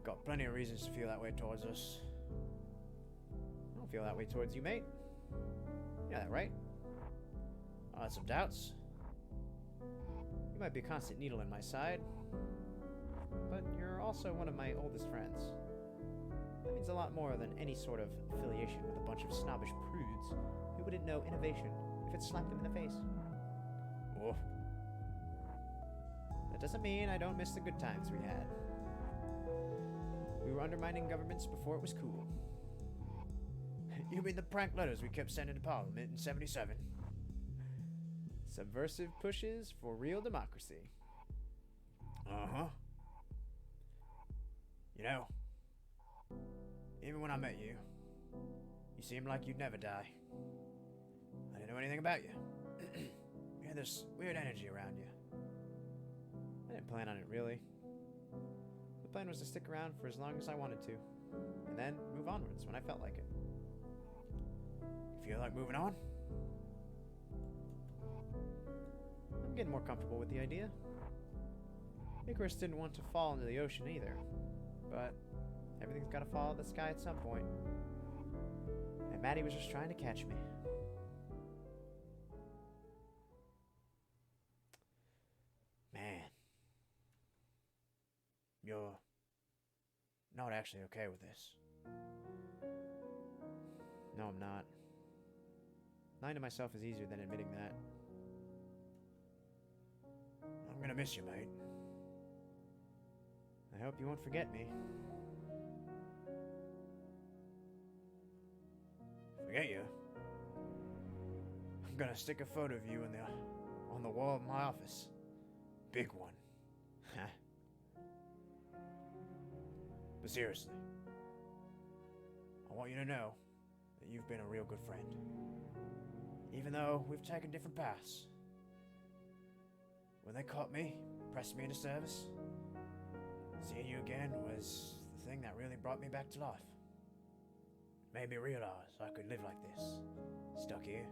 Got plenty of reasons to feel that way towards us. I don't feel that way towards you, mate. Yeah, that right? I had some doubts. You might be a constant needle in my side, but you're also one of my oldest friends. That means a lot more than any sort of affiliation with a bunch of snobbish prudes who wouldn't know innovation if it slapped them in the face. Oh. That doesn't mean I don't miss the good times we had. We were undermining governments before it was cool. You mean the prank letters we kept sending to Parliament in '77? Subversive pushes for real democracy. Uh-huh. You know, even when I met you, you seemed like you'd never die. I didn't know anything about you. You had this weird energy around you. I didn't plan on it, really. The plan was to stick around for as long as I wanted to, and then move onwards when I felt like it. You feel like moving on? I'm getting more comfortable with the idea. Icarus didn't want to fall into the ocean either, but everything's gotta fall out of the sky at some point. And Maddie was just trying to catch me. Man. You're not actually okay with this. No, I'm not. Lying to myself is easier than admitting that. I'm gonna miss you, mate. I hope you won't forget me. Forget you? I'm gonna stick a photo of you on the wall of my office. Big one. But seriously, I want you to know that you've been a real good friend. Even though we've taken different paths. When they caught me, pressed me into service, seeing you again was the thing that really brought me back to life. Made me realize I could live like this, stuck here,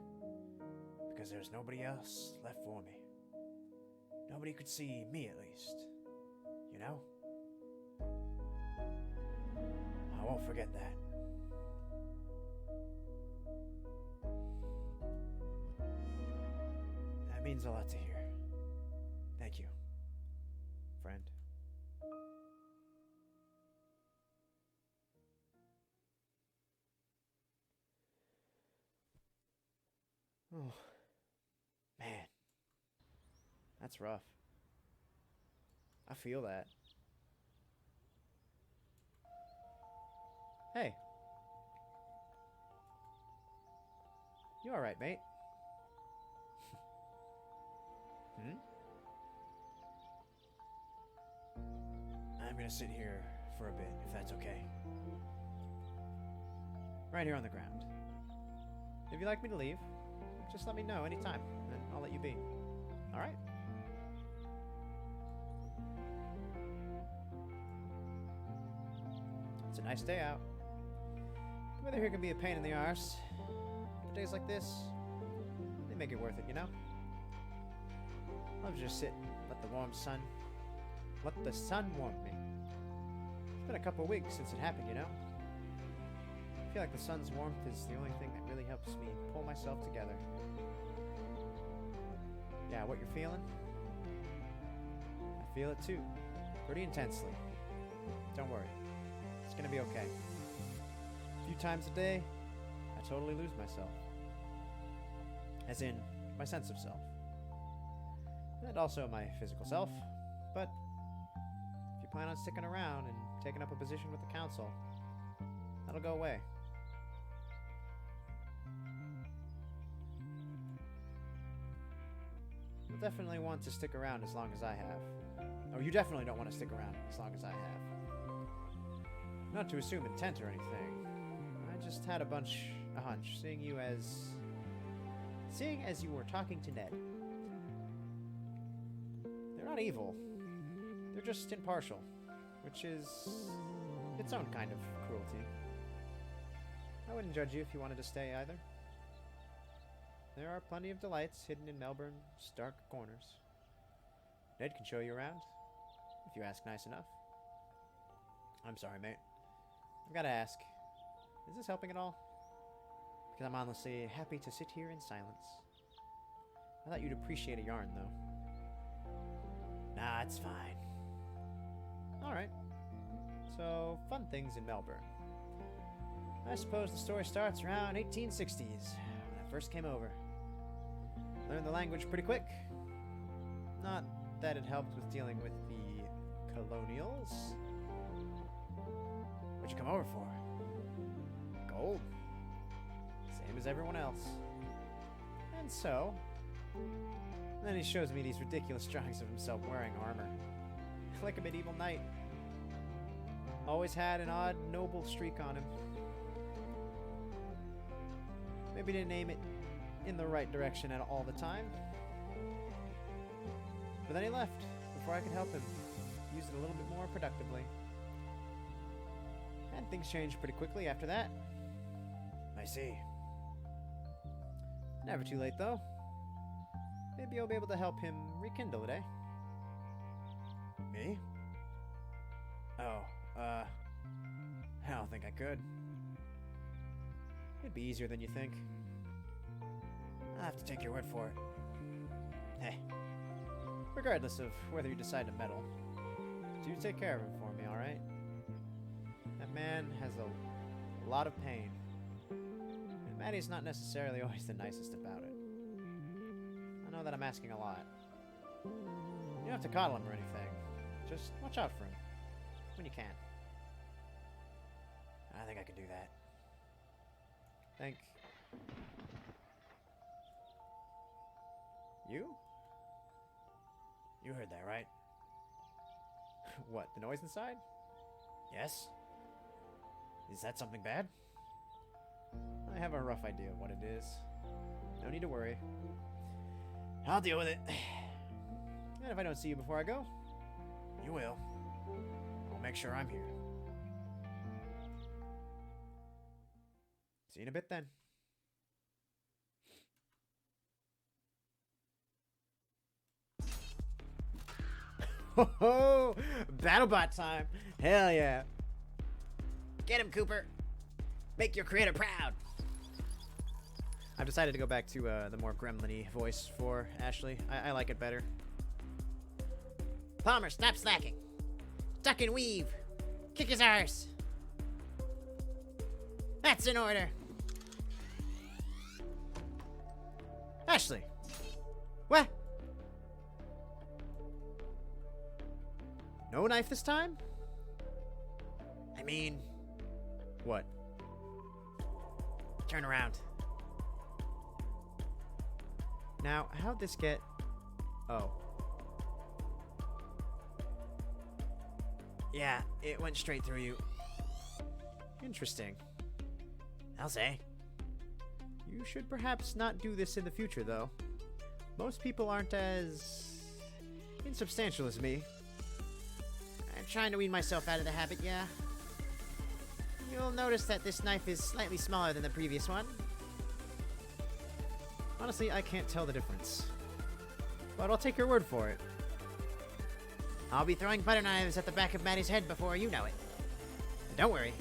because there's nobody else left for me. Nobody could see me, at least. You know? I won't forget that. That means a lot to hear. Thank you, friend. Oh, man. That's rough. I feel that. Hey. You alright, mate? Hmm? I'm gonna sit here for a bit, if that's okay. Right here on the ground. If you'd like me to leave, just let me know anytime, and I'll let you be. Alright? It's a nice day out. The weather here can be a pain in the arse, but days like this, they make it worth it, you know? I'll just sit, let the sun warm me. It's been a couple of weeks since it happened, you know? I feel like the sun's warmth is the only thing that really helps me pull myself together. Yeah, what you're feeling? I feel it too. Pretty intensely. Don't worry. It's gonna be okay. A few times a day, I totally lose myself. As in, my sense of self. And also my physical self. But if you plan on sticking around and taking up a position with the council, that'll go away. You'll definitely want to stick around as long as I have. Oh, you definitely don't want to stick around as long as I have. Not to assume intent or anything. I just had a hunch, seeing as you were talking to Ned. They're not evil. They're just impartial, which is its own kind of cruelty. I wouldn't judge you if you wanted to stay either. There are plenty of delights hidden in Melbourne's dark corners. Ned can show you around, if you ask nice enough. I'm sorry, mate. I've got to ask, is this helping at all? Because I'm honestly happy to sit here in silence. I thought you'd appreciate a yarn, though. Nah, it's fine. Alright. So, fun things in Melbourne. I suppose the story starts around 1860s, when I first came over. Learned the language pretty quick. Not that it helped with dealing with the colonials. What'd you come over for? Gold. Same as everyone else. And so... then he shows me these ridiculous drawings of himself wearing armor. Like a medieval knight. Always had an odd, noble streak on him. Maybe didn't aim it in the right direction at all the time. But then he left before I could help him use it a little bit more productively. And things changed pretty quickly after that. I see. Never too late, though. Maybe you'll be able to help him rekindle it, eh? Me? Oh, I don't think I could. It'd be easier than you think. I'll have to take your word for it. Hey. Regardless of whether you decide to meddle, do take care of him for me, alright? That man has a lot of pain. And Maddie's not necessarily always the nicest about it. I know that I'm asking a lot. You don't have to coddle him or anything. Just watch out for him. When you can. I think I can do that. Thank... You? You heard that, right? What, the noise inside? Yes? Is that something bad? I have a rough idea of what it is. No need to worry. I'll deal with it. And if I don't see you before I go, You will. I'll make sure I'm here. see you in a bit then. Ho ho! BattleBot time! Hell yeah! Get him, Cooper. Make your creator proud. I've decided to go back to the more gremlin-y voice for Ashley. I like it better. Palmer, stop slacking. Duck and weave. Kick his arse. That's in order. Ashley! What? No knife this time? I mean, What? turn around. Now, how'd this get... Oh. Yeah, it went straight through you. Interesting. I'll say. You should perhaps not do this in the future, though. Most people aren't as... insubstantial as me. I'm trying to wean myself out of the habit, yeah. You'll notice that this knife is slightly smaller than the previous one. Honestly, I can't tell the difference. But I'll take your word for it. I'll be throwing butter knives at the back of Maddie's head before you know it. Don't worry.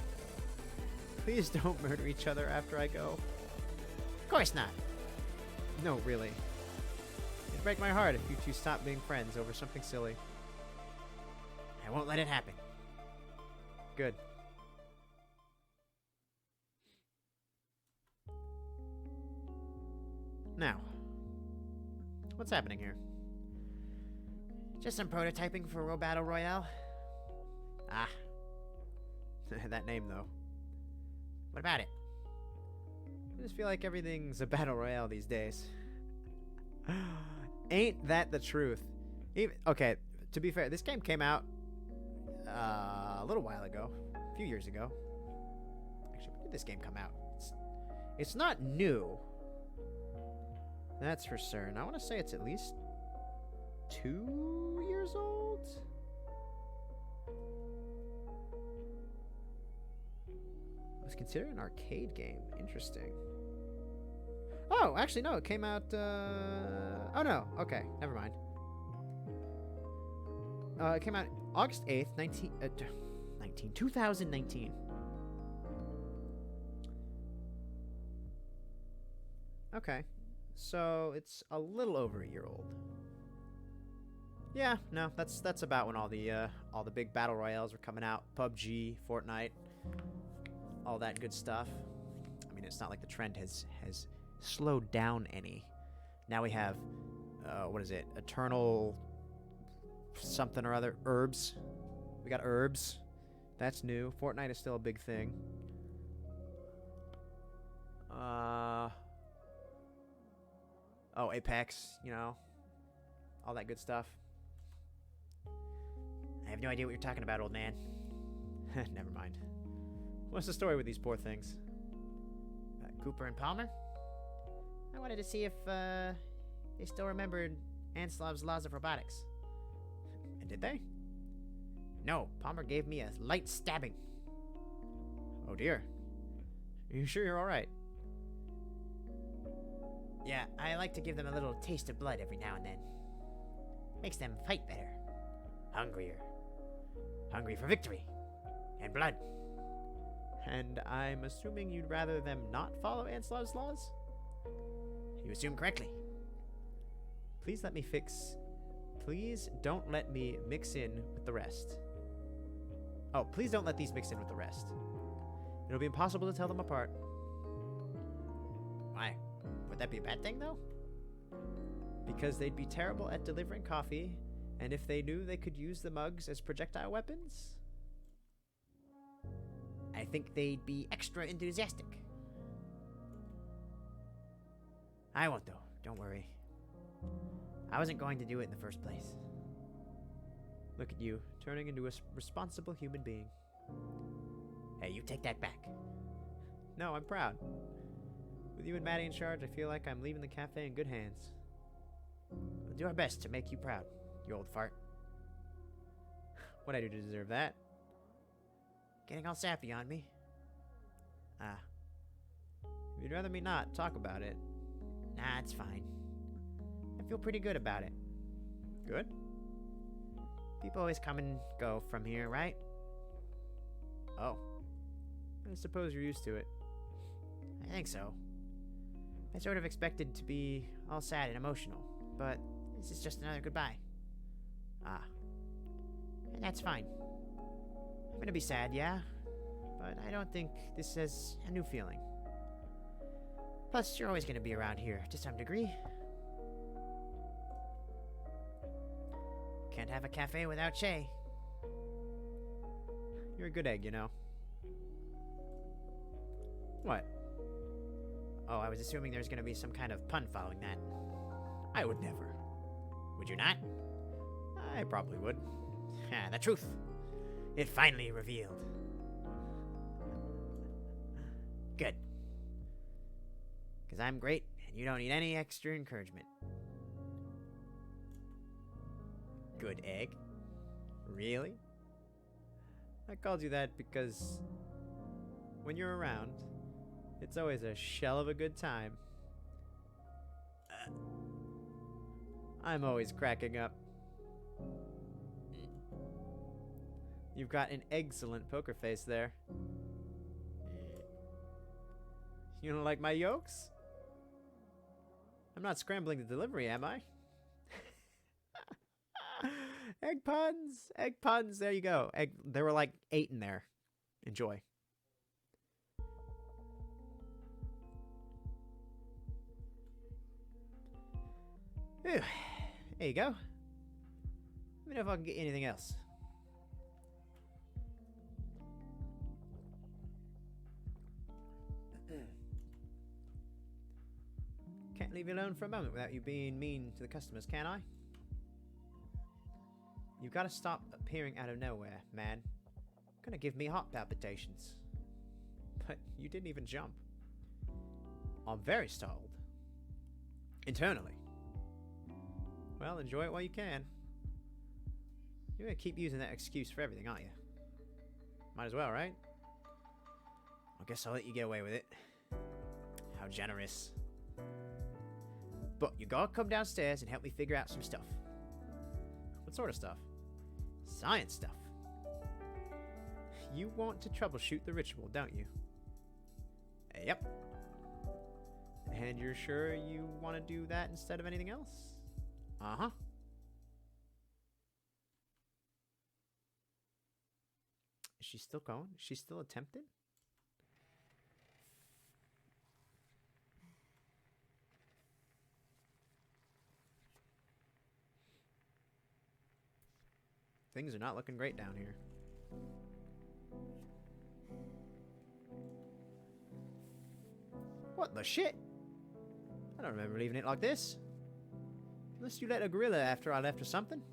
Please don't murder each other after I go. Of course not. No, really. It'd break my heart if you two stopped being friends over something silly. I won't let it happen. Good. Now, what's happening here? Just some prototyping for Row Battle Royale. Ah. That name, though. What about it? I just feel like everything's a battle royale these days. Ain't that the truth? Okay, to be fair, this game came out a little while ago. A few years ago. Actually, when did this game come out? It's not new. That's for certain. I want to say it's at least 2 years old? It was considered an arcade game. Interesting. Oh, actually, no. It came out... Oh, no. Okay. Never mind. It came out August 8th, 2019. Okay. So, it's a little over a year old. Yeah, no, that's about when all the big battle royales were coming out. PUBG, Fortnite, all that good stuff. I mean, it's not like the trend has slowed down any. Now we have, what is it? Eternal something or other. Herbs. We got herbs. That's new. Fortnite is still a big thing. Oh, Apex, you know. All that good stuff. I have no idea what you're talking about, old man. Never mind. What's the story with these poor things? Cooper and Palmer? I wanted to see if they still remembered Anslov's laws of robotics. And did they? No, Palmer gave me a light stabbing. Oh dear. Are you sure you're alright? Yeah, I like to give them a little taste of blood every now and then. Makes them fight better. Hungrier. Hungry for victory. And blood. And I'm assuming you'd rather them not follow Anslov's laws? You assume correctly. Please don't let me mix in with the rest. Oh, please don't let these mix in with the rest. It'll be impossible to tell them apart. Why? Would that be a bad thing, though? Because they'd be terrible at delivering coffee, and if they knew they could use the mugs as projectile weapons? I think they'd be extra enthusiastic. I won't, though. Don't worry. I wasn't going to do it in the first place. Look at you, turning into a responsible human being. Hey, you take that back. No, I'm proud. With you and Maddie in charge, I feel like I'm leaving the cafe in good hands. We'll do our best to make you proud, you old fart. What'd I do to deserve that? Getting all sappy on me. If you'd rather me not talk about it. Nah, it's fine. I feel pretty good about it. Good? People always come and go from here, right? Oh. I suppose you're used to it. I think so. I sort of expected to be all sad and emotional, but this is just another goodbye. And that's fine. I'm gonna be sad, yeah, but I don't think this is a new feeling. Plus, you're always gonna be around here to some degree. Can't have a cafe without Shay. You're a good egg, you know. What? Oh, I was assuming there's gonna be some kind of pun following that. I would never. Would you not? I probably would. Ah, the truth. It finally revealed. Good. Because I'm great, and you don't need any extra encouragement. Good egg? Really? I called you that because when you're around, it's always a shell of a good time. I'm always cracking up. You've got an excellent poker face there. You don't like my yolks? I'm not scrambling the delivery, am I? Egg puns! Egg puns! There you go. There were like 8 in there. Enjoy. Whew. There you go. Let me know if I can get you anything else. Can't leave you alone for a moment without you being mean to the customers, can I? You've got to stop appearing out of nowhere, man. Gonna give me heart palpitations. But you didn't even jump. I'm very startled. Internally. Well, enjoy it while you can. You're gonna keep using that excuse for everything, aren't you? Might as well, right? I guess I'll let you get away with it. How generous. But you gotta come downstairs and help me figure out some stuff. What sort of stuff? Science stuff. You want to troubleshoot the ritual, don't you? Yep. And you're sure you want to do that instead of anything else? Uh-huh. Is she still going? Is she still attempting? Things are not looking great down here. What the shit? I don't remember leaving it like this. Unless you let a gorilla after I left or something.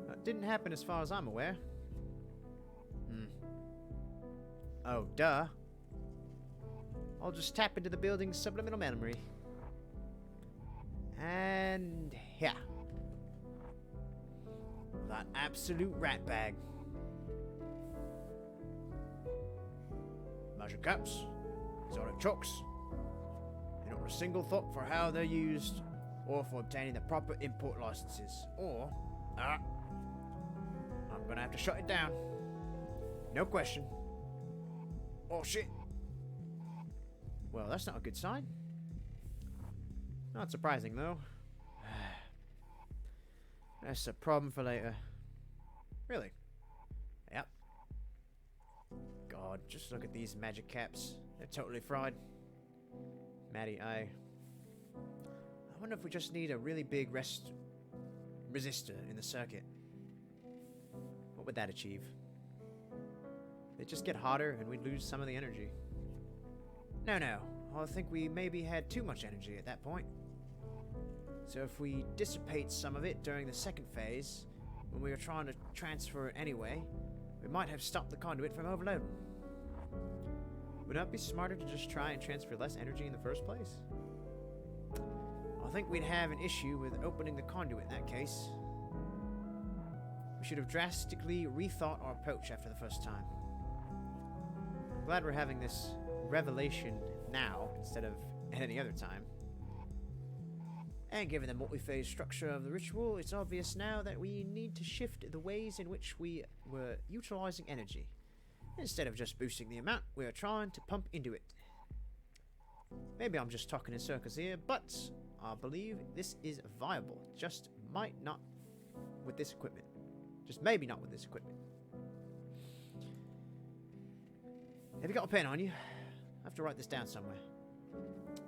That didn't happen as far as I'm aware. Oh, duh. I'll just tap into the building's subliminal memory. And yeah. That absolute rat bag. Measure cups, exotic chocks, and not a single thought for how they're used or for obtaining the proper import licenses. Or, I'm gonna have to shut it down. No question. Oh shit. Well, that's not a good sign. Not surprising though. That's a problem for later. Really? Yep. God, just look at these magic caps. They're totally fried. Maddie, I wonder if we just need a really big resistor in the circuit. What would that achieve? They'd just get hotter and we'd lose some of the energy. No. I think we maybe had too much energy at that point. So if we dissipate some of it during the second phase, when we were trying to transfer it anyway, we might have stopped the conduit from overloading. Would it not be smarter to just try and transfer less energy in the first place? I think we'd have an issue with opening the conduit in that case. We should have drastically rethought our approach after the first time. I'm glad we're having this revelation now instead of at any other time. And given the multi-phase structure of the ritual, it's obvious now that we need to shift the ways in which we were utilizing energy, instead of just boosting the amount we are trying to pump into it. Maybe I'm just talking in circles here, but I believe this is viable. Just might not with this equipment. Just maybe not with this equipment. Have you got a pen on you? I have to write this down somewhere.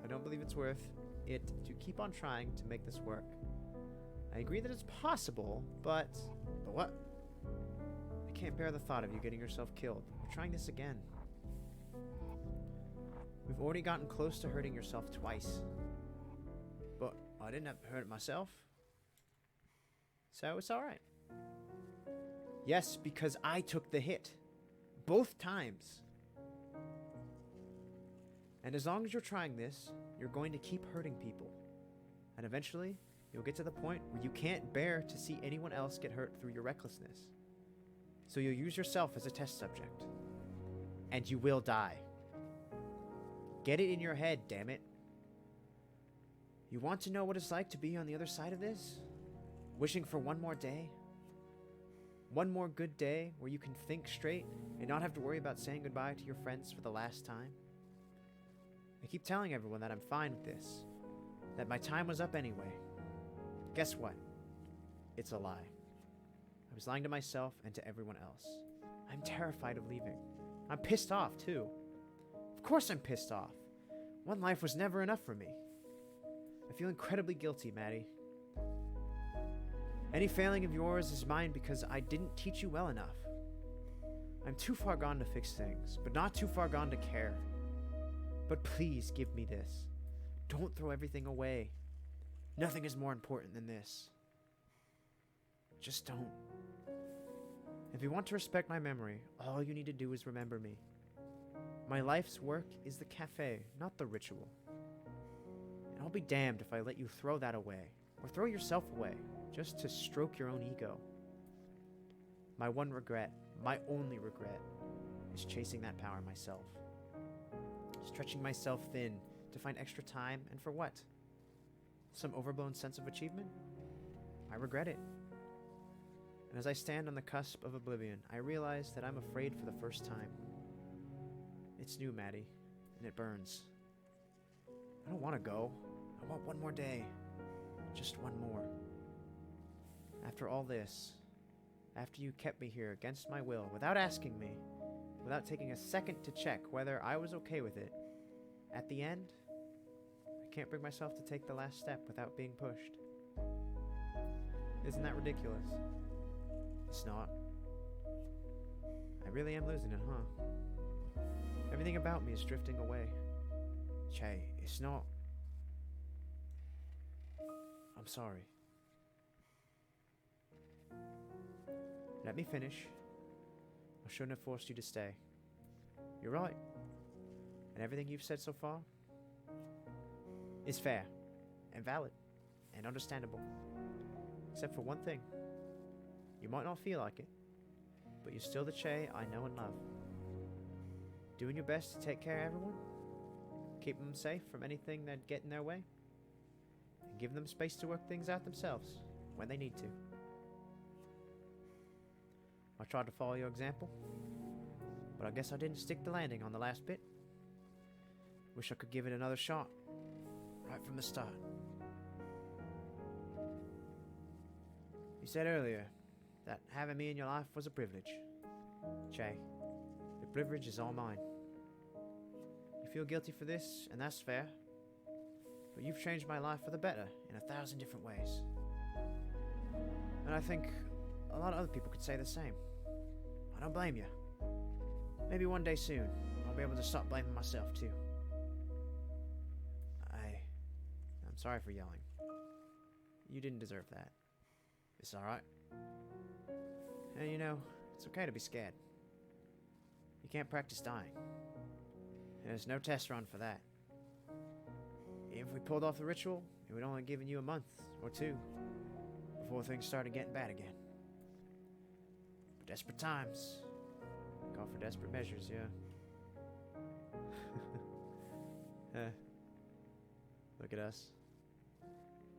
I don't believe it's worth it to keep on trying to make this work. I agree that it's possible, but what? can't bear the thought of you getting yourself killed. We're trying this again. We've already gotten close to hurting yourself twice. But I didn't have to hurt myself. So it's alright. Yes, because I took the hit. Both times. And as long as you're trying this, you're going to keep hurting people. And eventually, you'll get to the point where you can't bear to see anyone else get hurt through your recklessness. So you'll use yourself as a test subject. And you will die. Get it in your head, damn it. You want to know what it's like to be on the other side of this? Wishing for one more day? One more good day where you can think straight and not have to worry about saying goodbye to your friends for the last time? I keep telling everyone that I'm fine with this. That my time was up anyway. Guess what? It's a lie. I was lying to myself and to everyone else. I'm terrified of leaving. I'm pissed off, too. Of course I'm pissed off. One life was never enough for me. I feel incredibly guilty, Maddie. Any failing of yours is mine because I didn't teach you well enough. I'm too far gone to fix things, but not too far gone to care. But please give me this. Don't throw everything away. Nothing is more important than this. Just don't. If you want to respect my memory, all you need to do is remember me. My life's work is the cafe, not the ritual. And I'll be damned if I let you throw that away, or throw yourself away, just to stroke your own ego. My one regret, my only regret, is chasing that power myself. Stretching myself thin to find extra time, and for what? Some overblown sense of achievement? I regret it. And as I stand on the cusp of oblivion, I realize that I'm afraid for the first time. It's new, Maddie, and it burns. I don't want to go. I want one more day. Just one more. After all this, after you kept me here against my will, without asking me, without taking a second to check whether I was okay with it, at the end, I can't bring myself to take the last step without being pushed. Isn't that ridiculous? It's not. I really am losing it, huh? Everything about me is drifting away. Che, it's not... I'm sorry. Let me finish. I shouldn't have forced you to stay. You're right. And everything you've said so far is fair and valid and understandable. Except for one thing. You might not feel like it, but you're still the Che I know and love. Doing your best to take care of everyone, keep them safe from anything that'd get in their way, and give them space to work things out themselves when they need to. I tried to follow your example, but I guess I didn't stick the landing on the last bit. Wish I could give it another shot, right from the start. You said earlier that having me in your life was a privilege. Che, the privilege is all mine. You feel guilty for this, and that's fair. But you've changed my life for the better in 1,000 different ways. And I think a lot of other people could say the same. I don't blame you. Maybe one day soon, I'll be able to stop blaming myself too. I'm sorry for yelling. You didn't deserve that. It's alright. And you know, it's okay to be scared. You can't practice dying. There's no test run for that. If we pulled off the ritual, it would only given you a month or two before things started getting bad again. But desperate times call for desperate measures, yeah. Look at us.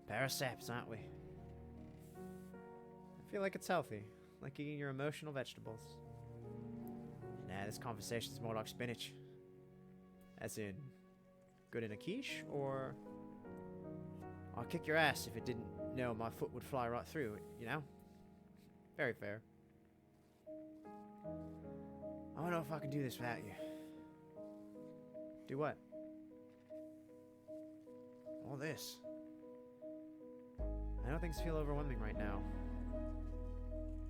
Pair of saps, aren't we? I feel like it's healthy, like eating your emotional vegetables. Nah, this conversation's more like spinach. As in, good in a quiche, or... I'll kick your ass if it didn't know my foot would fly right through it, you know? Very fair. I don't know if I can do this without you. Do what? All this. I know things feel overwhelming right now.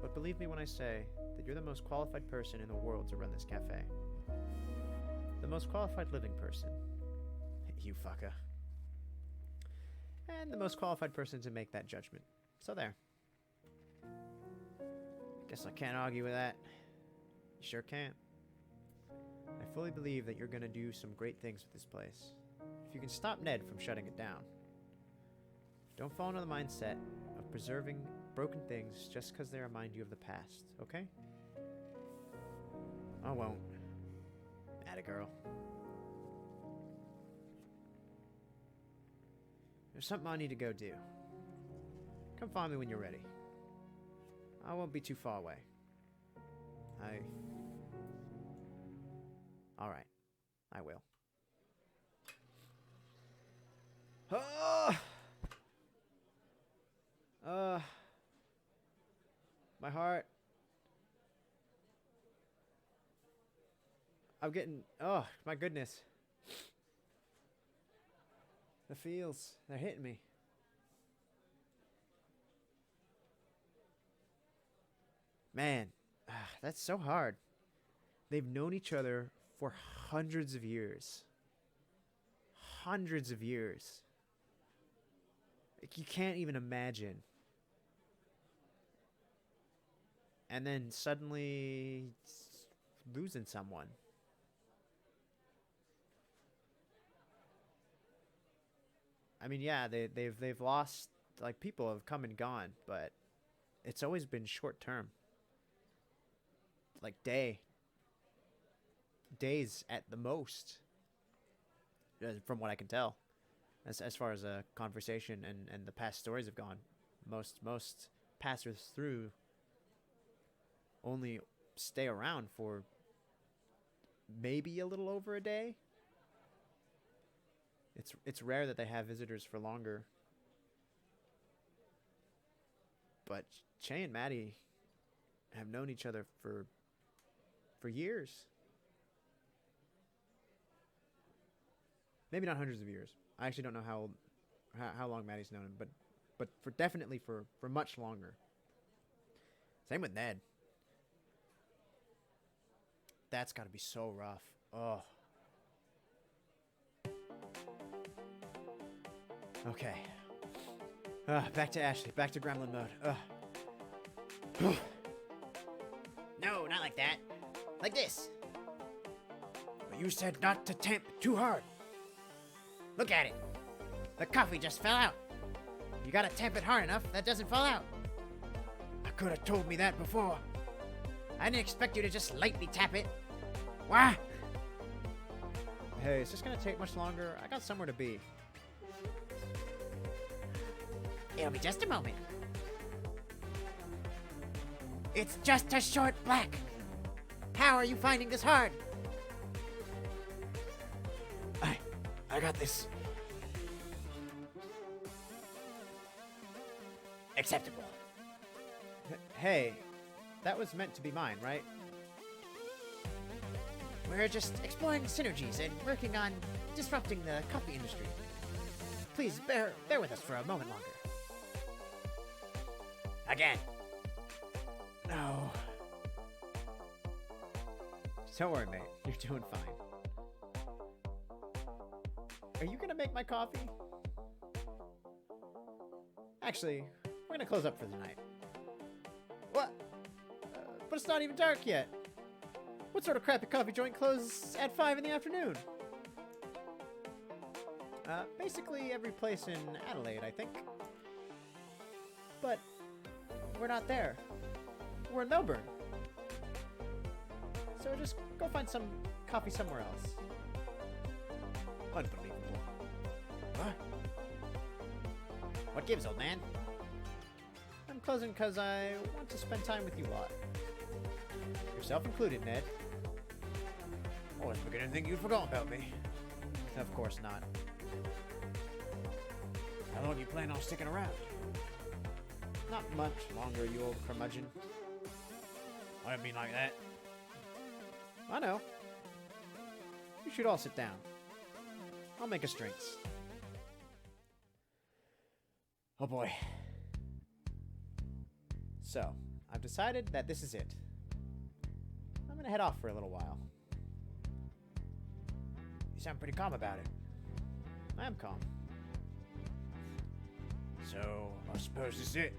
but believe me when I say that you're the most qualified person in the world to run this cafe. The most qualified living person. You fucker. And the most qualified person to make that judgment. So there. Guess I can't argue with that. You sure can't. I fully believe that you're gonna do some great things with this place. If you can stop Ned from shutting it down. Don't fall into the mindset of preserving broken things just because they remind you of the past, okay? I won't. Atta girl. There's something I need to go do. Come find me when you're ready. I won't be too far away. Alright. I will. My heart. I'm getting... Oh, my goodness. The feels. They're hitting me. Man, that's so hard. They've known each other for hundreds of years. Hundreds of years. Like, you can't even imagine. And then suddenly losing someone. I mean, yeah, they've lost, like, people have come and gone, but it's always been short term. Like days at the most, from what I can tell, as far as a conversation and the past stories have gone. Most passers through only stay around for maybe a little over a day. It's rare that they have visitors for longer. But Che and Maddie have known each other for years. Maybe not hundreds of years. I actually don't know how long Maddie's known him, but definitely for much longer. Same with Ned. That's got to be so rough. Oh. Okay. Back to Ashley. Back to gremlin mode. No, not like that. Like this. But you said not to tamp too hard. Look at it. The coffee just fell out. You gotta tamp it hard enough that doesn't fall out. I could have told me that before. I didn't expect you to just lightly tap it. Why? Hey, is this gonna take much longer? I got somewhere to be. It'll be just a moment. It's just a short black. How are you finding this hard? I got this. Acceptable. Hey, that was meant to be mine, right? We're just exploring synergies and working on disrupting the coffee industry. Please bear with us for a moment longer. Again. No. Don't worry, mate. You're doing fine. Are you gonna make my coffee? Actually, we're gonna close up for the night. What? But it's not even dark yet. What sort of crappy coffee joint closes at 5 in the afternoon? Basically every place in Adelaide, I think. But we're not there. We're in Melbourne. So just go find some coffee somewhere else. Unbelievable. What? What gives, old man? I'm closing because I want to spend time with you lot. Yourself included, Ned. I was beginning to think you'd forgotten about me. Of course not. How long do you plan on sticking around? Not much longer, you old curmudgeon. I didn't mean like that. I know. You should all sit down. I'll make us drinks. Oh boy. So, I've decided that this is it. I'm gonna head off for a little while. You sound pretty calm about it. I am calm. So, I suppose this is it.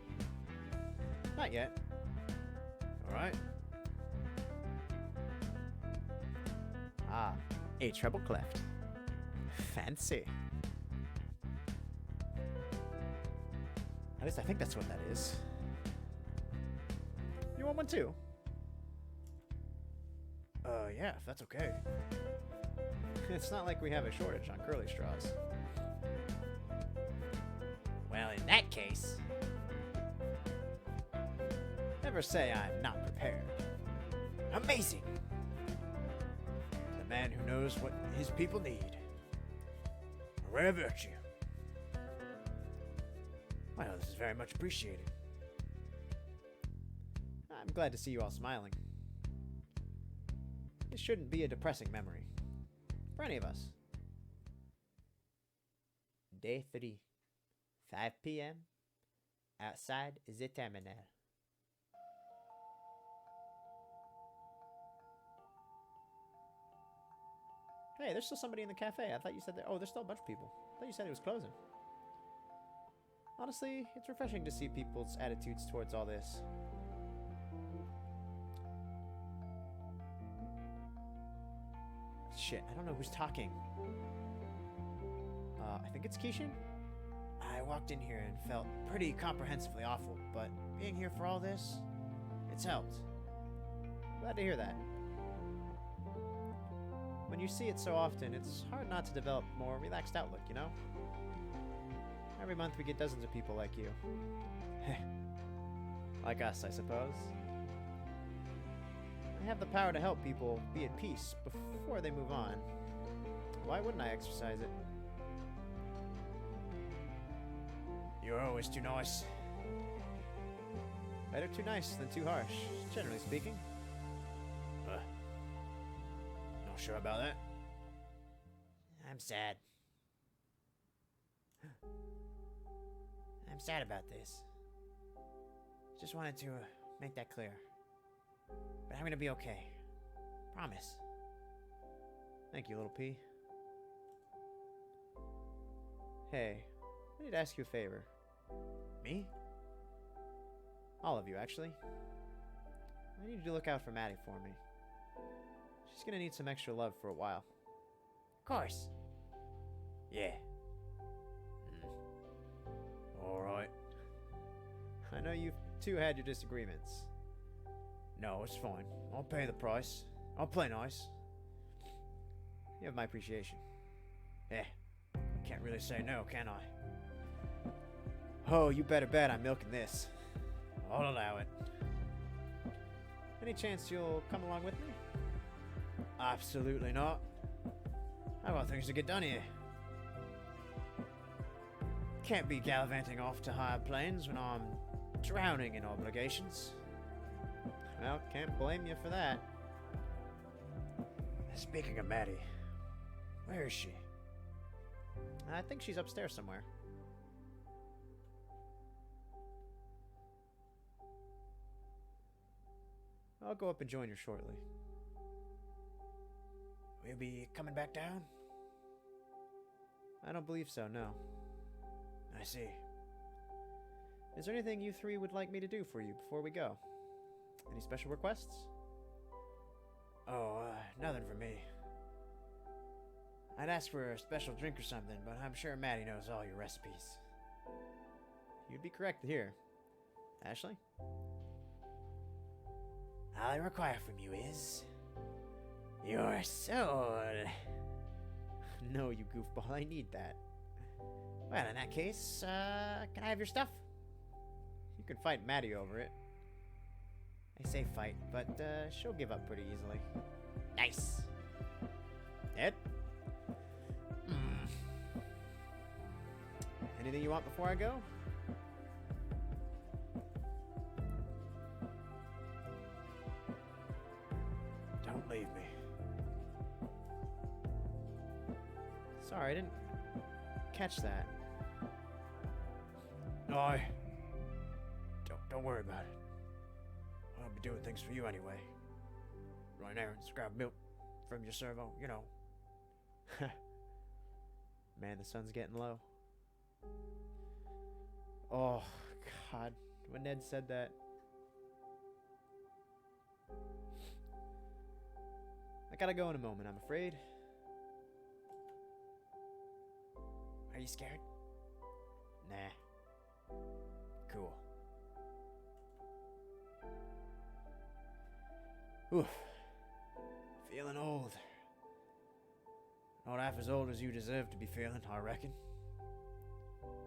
Not yet. Alright. Ah, a treble cleft. Fancy. At least I think that's what that is. You want one too? Yeah, if that's okay. It's not like we have a shortage on curly straws. Well, in that case, Never say I'm not prepared. Amazing! The man who knows what his people need. A rare virtue. Well, this is very much appreciated. I'm glad to see you all smiling. This shouldn't be a depressing memory. For any of us. Day 3. 5 p.m. Outside the terminal. Hey, there's still somebody in the cafe. I thought you said that. Oh, there's still a bunch of people. I thought you said it was closing. Honestly, it's refreshing to see people's attitudes towards all this. Shit, I don't know who's talking. I think it's Keishan? I walked in here and felt pretty comprehensively awful, but being here for all this, it's helped. Glad to hear that. When you see it so often, it's hard not to develop a more relaxed outlook, you know? Every month we get dozens of people like you. Like us, I suppose. I have the power to help people be at peace before they move on. Why wouldn't I exercise it? You're always too nice. Better too nice than too harsh, generally speaking. Not sure about that. I'm sad. I'm sad about this. Just wanted to make that clear. But I'm gonna be okay. Promise. Thank you, little P. Hey, I need to ask you a favor. Me? All of you, actually. I need you to look out for Maddie for me. She's gonna need some extra love for a while. Of course. Yeah. Alright. I know you two had your disagreements. No, it's fine. I'll pay the price. I'll play nice. You have my appreciation. Yeah. Can't really say no, can I? Oh, you better bet I'm milking this. I'll allow it. Any chance you'll come along with me? Absolutely not. I've got things to get done here. Can't be gallivanting off to higher planes when I'm drowning in obligations. Well, can't blame you for that. Speaking of Maddie, where is she? I think she's upstairs somewhere. I'll go up and join her shortly. Will you be coming back down? I don't believe so, no. I see. Is there anything you three would like me to do for you before we go? Any special requests? Oh, nothing for me. I'd ask for a special drink or something, but I'm sure Maddie knows all your recipes. You'd be correct here. Ashley? All I require from you is your soul. No, you goofball, I need that. Well, in that case, can I have your stuff? You can fight Maddie over it. I say fight, But, she'll give up pretty easily. nice. Ed? Anything you want before I go? Don't leave me. Sorry, I didn't catch that. No, don't worry about it. doing things for you anyway. Run errands, grab milk from your servo, you know. Man, the sun's getting low. Oh, God. When Ned said that. I gotta go in a moment, I'm afraid. Are you scared? Nah. Cool. Oof. Feeling old. Not half as old as you deserve to be feeling, I reckon.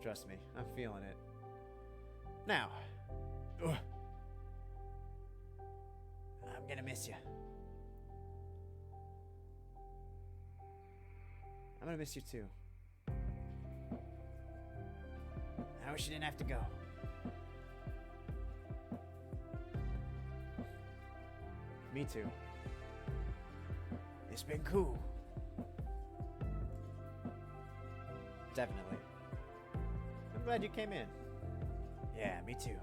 Trust me, I'm feeling it. Now. I'm gonna miss you. I'm gonna miss you too. I wish you didn't have to go. Me too. It's been cool. Definitely. I'm glad you came in. Yeah, me too.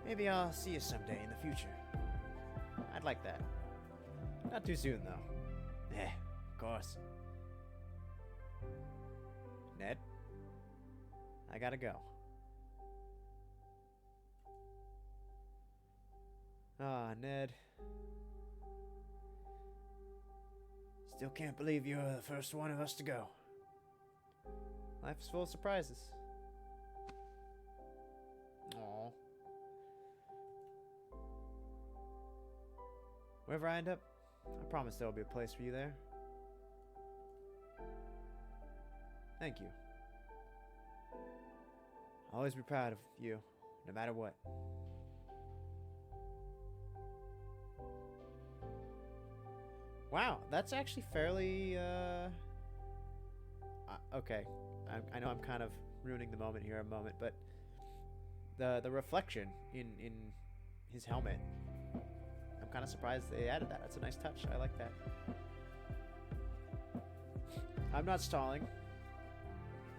Maybe I'll see you someday in the future. I'd like that. Not too soon, though. Yeah, of course. Ned? I gotta go. Ah, Ned. Still can't believe you're the first one of us to go. Life's full of surprises. Aww. Wherever I end up, I promise there will be a place for you there. Thank you. I'll always be proud of you, no matter what. Wow, that's actually fairly, okay. I know I'm kind of ruining the moment here a moment, but the reflection in his helmet, I'm kind of surprised they added that. That's a nice touch. I like that. I'm not stalling.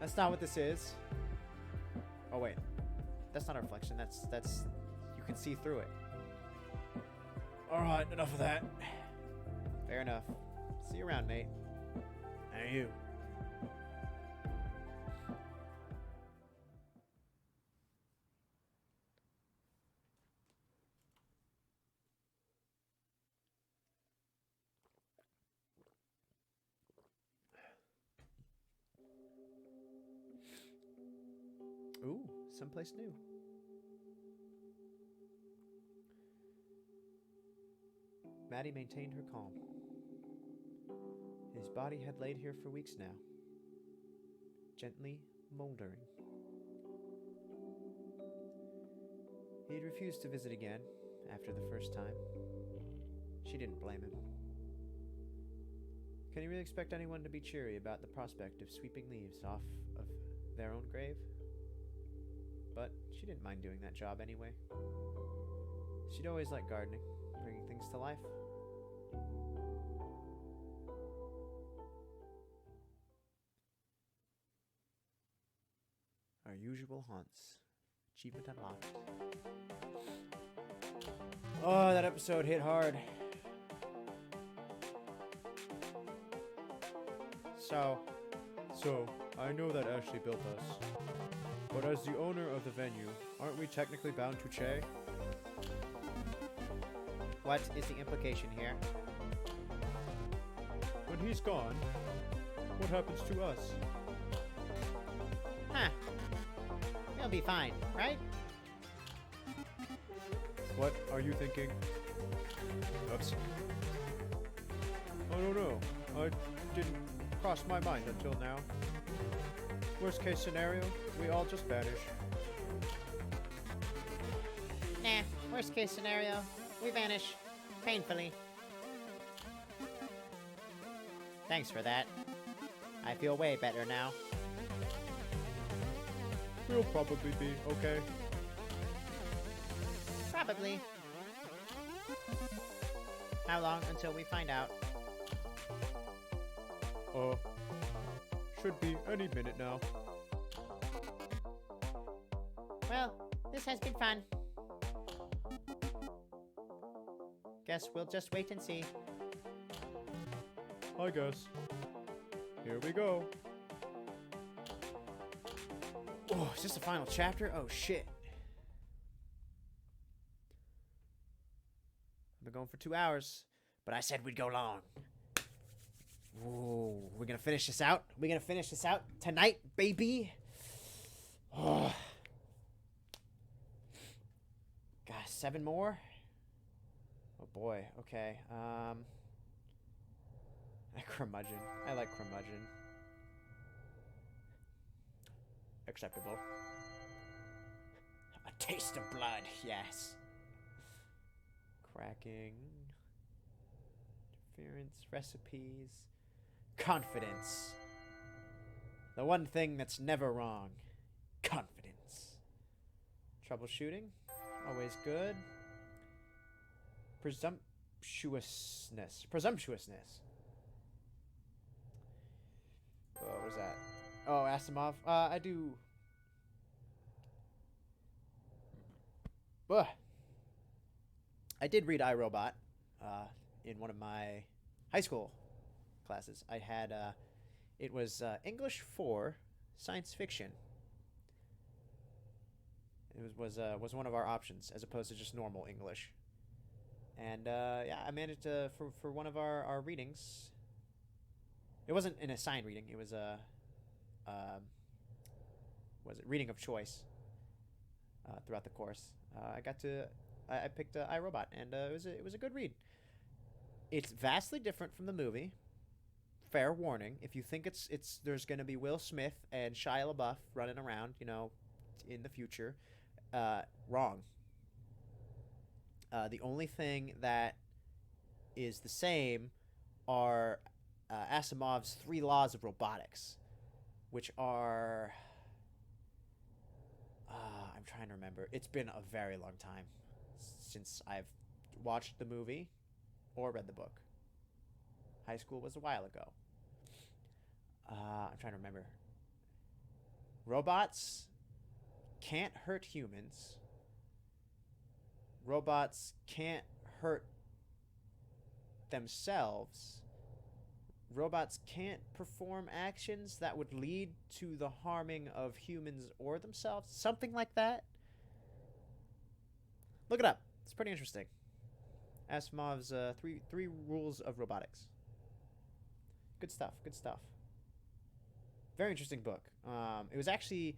That's not what this is. Oh wait, that's not a reflection. That's you can see through it. All right, enough of that. Fair enough. See you around, mate. And you. Ooh, someplace new. Maddie maintained her calm. His body had laid here for weeks now, gently moldering. He had refused to visit again after the first time. She didn't blame him. Can you really expect anyone to be cheery about the prospect of sweeping leaves off of their own grave? But she didn't mind doing that job anyway. She'd always liked gardening, bringing things to life. Our usual haunts. Achievement unlocked. Oh, that episode hit hard. So, I know that Ashley built us. But as the owner of the venue, aren't we technically bound to Che? What is the implication here? When he's gone, what happens to us? Huh. We'll be fine, right? What are you thinking? Oops. I don't know. I didn't cross my mind until now. Worst case scenario, we all just vanish. Nah, worst case scenario, we vanish. Painfully. Thanks for that. I feel way better now. We'll probably be okay. Probably. How long until we find out? Should be any minute now. Well, this has been fun. Guess we'll just wait and see. I guess. Here we go. Oh, is this the final chapter? Oh, shit. I've been going for 2 hours, but I said we'd go long. Ooh, we're gonna finish this out? We're gonna finish this out tonight, baby? Oh. Gosh, 7 more? Oh boy, okay. Curmudgeon. I like curmudgeon. Acceptable. A taste of blood, yes. Cracking. Interference, recipes. Confidence. The one thing that's never wrong. Confidence. Troubleshooting. Always good. Presumptuousness. Presumptuousness. What was that? Oh, Asimov. I do... Ugh. I did read iRobot in one of my high school classes. I had... it was English 4 science fiction. It was one of our options as opposed to just normal English. And yeah, I managed to for one of our readings. It wasn't an assigned reading. It was a reading of choice throughout the course. I picked iRobot, and it was a good read. It's vastly different from the movie. Fair warning: if you think there's going to be Will Smith and Shia LaBeouf running around, in the future, wrong. The only thing that is the same are Asimov's 3 laws of robotics, which are... I'm trying to remember. It's been a very long time since I've watched the movie or read the book. High school was a while ago. I'm trying to remember. Robots can't hurt humans. Robots can't hurt themselves. Robots can't perform actions that would lead to the harming of humans or themselves. Something like that. Look it up. It's pretty interesting. Asimov's three rules of robotics. Good stuff. Good stuff. Very interesting book. It was actually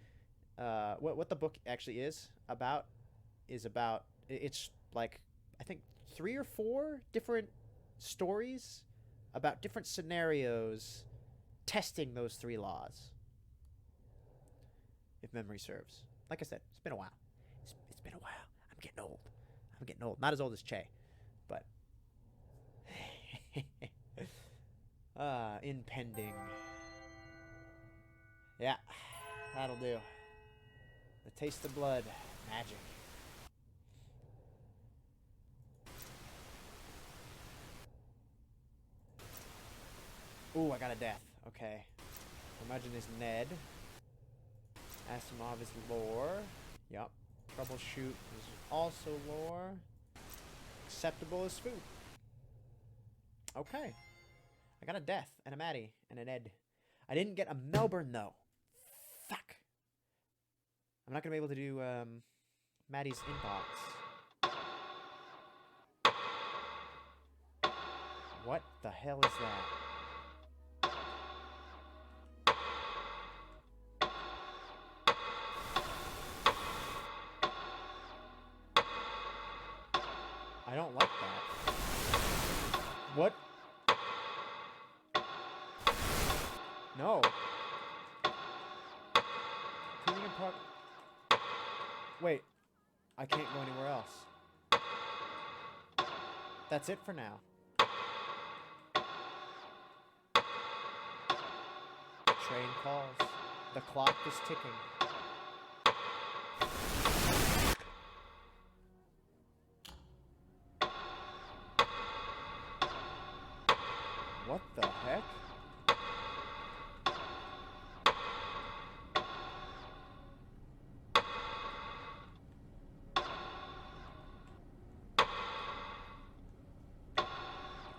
what the book actually is about. It's like, I think 3 or 4 different stories about different scenarios testing those 3 laws, if memory serves. Like I said, it's been a while. It's been a while. I'm getting old. Not as old as Che, but impending. Yeah, that'll do. The taste of blood. Magic. Ooh, I got a death. Okay. Imagine is Ned. Asimov is lore. Yup. Troubleshoot is also lore. Acceptable is food. Okay. I got a death and a Maddie and an Ed. I didn't get a Melbourne though. Fuck. I'm not gonna be able to do Maddie's inbox. What the hell is that? I don't like that. What? No. Cleaning apart. Wait. I can't go anywhere else. That's it for now. Train calls. The clock is ticking. What the heck?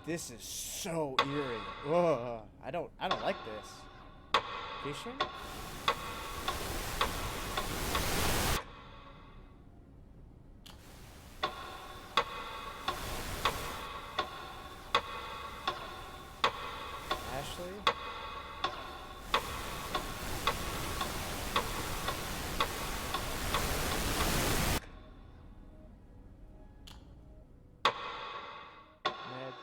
This is so eerie. Ugh, I don't like this. Fishing? Ashley? Ned.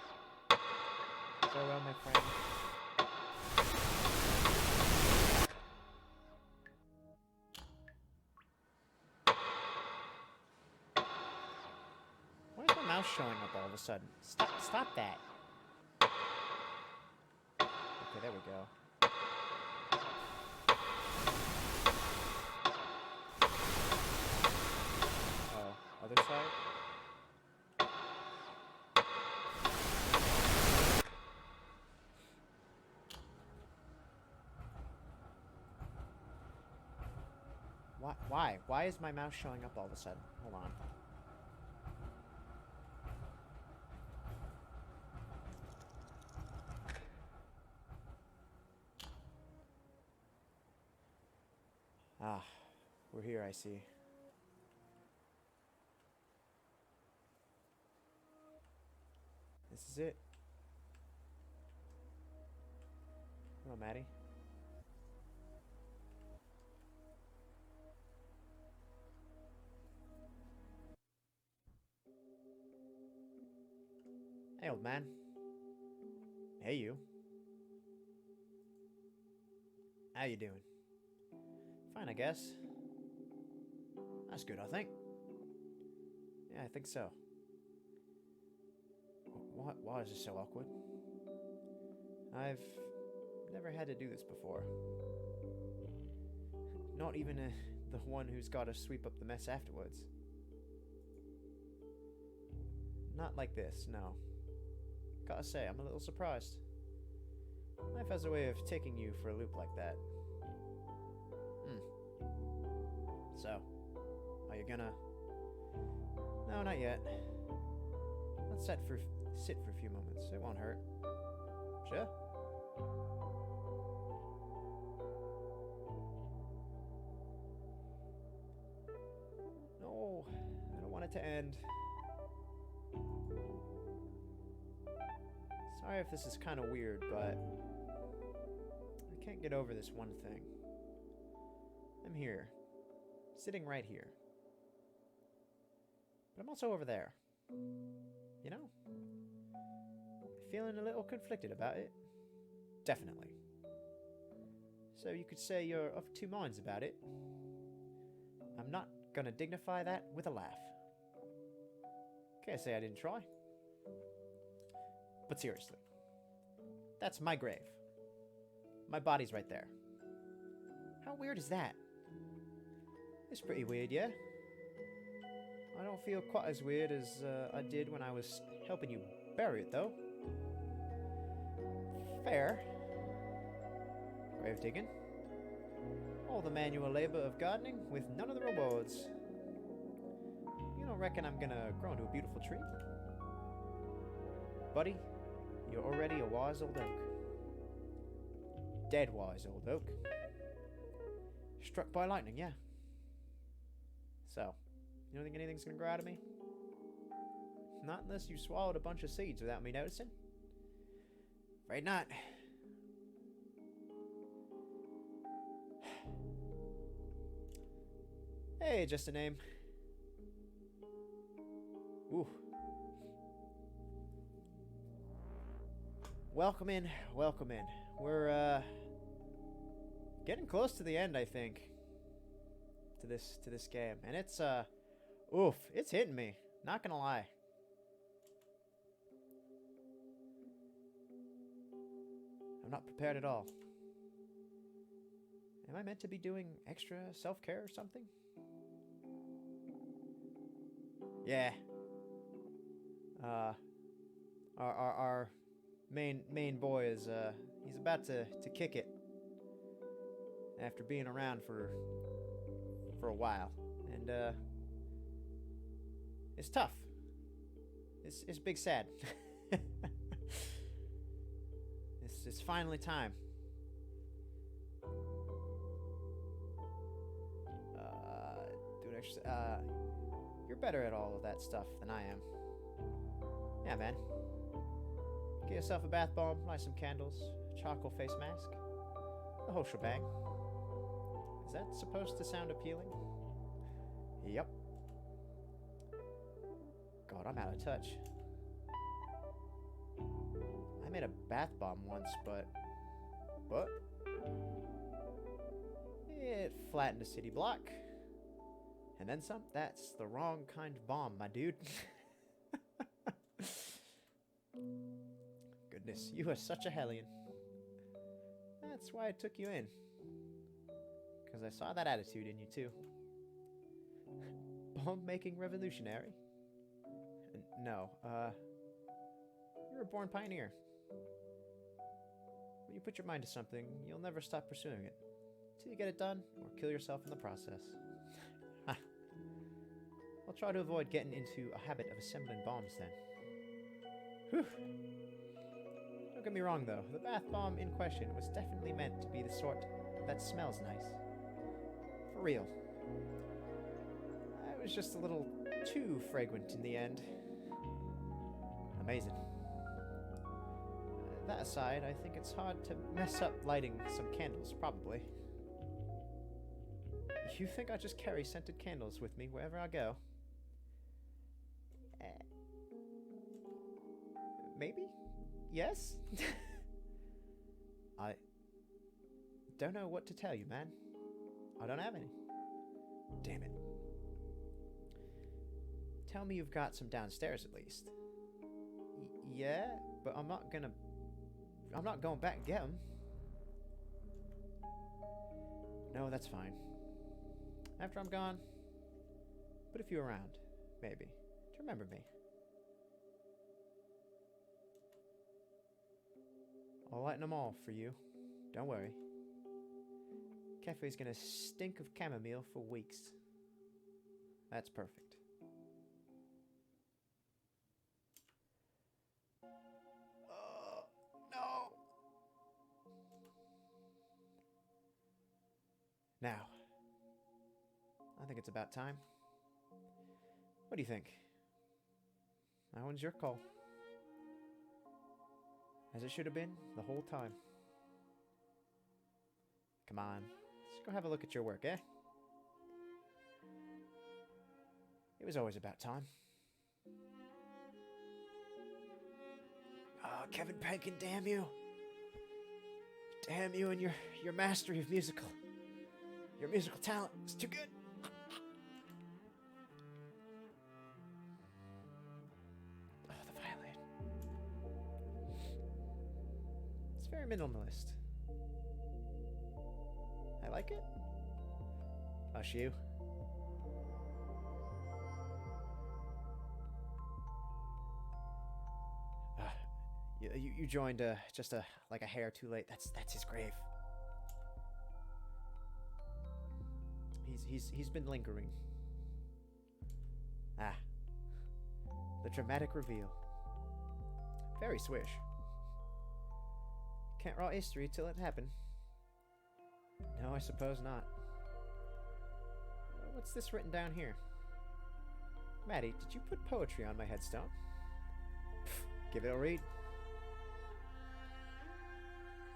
Farewell, my friend. Why is my mouse showing up all of a sudden? Stop that. Okay, there we go. Oh, other side? Why? Why is my mouse showing up all of a sudden? Hold on. Ah, we're here, I see. This is it. Hello, Maddie. Hey, old man. Hey, you. How you doing? Fine, I guess. That's good, I think. Yeah, I think so. Why is this so awkward? I've never had to do this before. Not even the one who's got to sweep up the mess afterwards. Not like this, no. Gotta say, I'm a little surprised. Life has a way of taking you for a loop like that. So, are you gonna... No, not yet. Let's sit for a few moments. It won't hurt. Sure? No, I don't want it to end. Sorry if this is kind of weird, but I can't get over this one thing. I'm here, sitting right here. But I'm also over there. You know? Feeling a little conflicted about it. Definitely. So you could say you're of two minds about it. I'm not gonna dignify that with a laugh. Can't say I didn't try. But seriously. That's my grave. My body's right there. How weird is that? It's pretty weird, yeah? I don't feel quite as weird as I did when I was helping you bury it, though. Fair. Grave digging. All the manual labor of gardening with none of the rewards. You don't reckon I'm gonna grow into a beautiful tree? Buddy, you're already a wise old oak. Dead wise old oak. Struck by lightning, yeah. So, you don't think anything's gonna grow out of me? Not unless you swallowed a bunch of seeds without me noticing. Afraid not. Hey, just a name. Ooh. Welcome in, welcome in. We're getting close to the end, I think. To this game. And it's oof, it's hitting me. Not gonna lie. I'm not prepared at all. Am I meant to be doing extra self-care or something? Yeah. Our main boy is he's about to kick it after being around for a while, and it's tough. It's big sad. It's finally time. Do an extra. You're better at all of that stuff than I am. Yeah, man. Get yourself a bath bomb, light some candles, charcoal face mask, the whole shebang. Is that supposed to sound appealing? Yep. God, I'm out of touch. I made a bath bomb once, but... What? It flattened a city block. And then some? That's the wrong kind of bomb, my dude. Goodness, you are such a hellion. That's why I took you in. Because I saw that attitude in you, too. Bomb-making revolutionary? No, you're a born pioneer. When you put your mind to something, you'll never stop pursuing it. Till you get it done, or kill yourself in the process. I'll try to avoid getting into a habit of assembling bombs then. Whew. Don't get me wrong though, the bath bomb in question was definitely meant to be the sort that smells nice. For real. I was just a little too fragrant in the end. Amazing. That aside, I think it's hard to mess up lighting some candles, probably. You think I just carry scented candles with me wherever I go? Maybe? Yes? I don't know what to tell you, man. I don't have any. Damn it. Tell me you've got some downstairs at least. Yeah, but I'm not going back and get them. No, that's fine. After I'm gone, put a few around, maybe, to remember me. I'll lighten them all for you. Don't worry. Cafe's gonna stink of chamomile for weeks. That's perfect. No! Now, I think it's about time. What do you think? That one's your call. As it should have been the whole time. Come on, let's go have a look at your work, eh? It was always about time. Oh, Kevin Penkin, damn you. Damn you and your mastery of musical. Your musical talent is too good. Oh, the violin. It's very minimalist. I like it. Hush you. You joined just like a hair too late. That's his grave. He's been lingering. Ah. The dramatic reveal. Very swish. Can't write history till it happened. No, I suppose not. What's this written down here? Maddie, did you put poetry on my headstone? Pff, give it a read.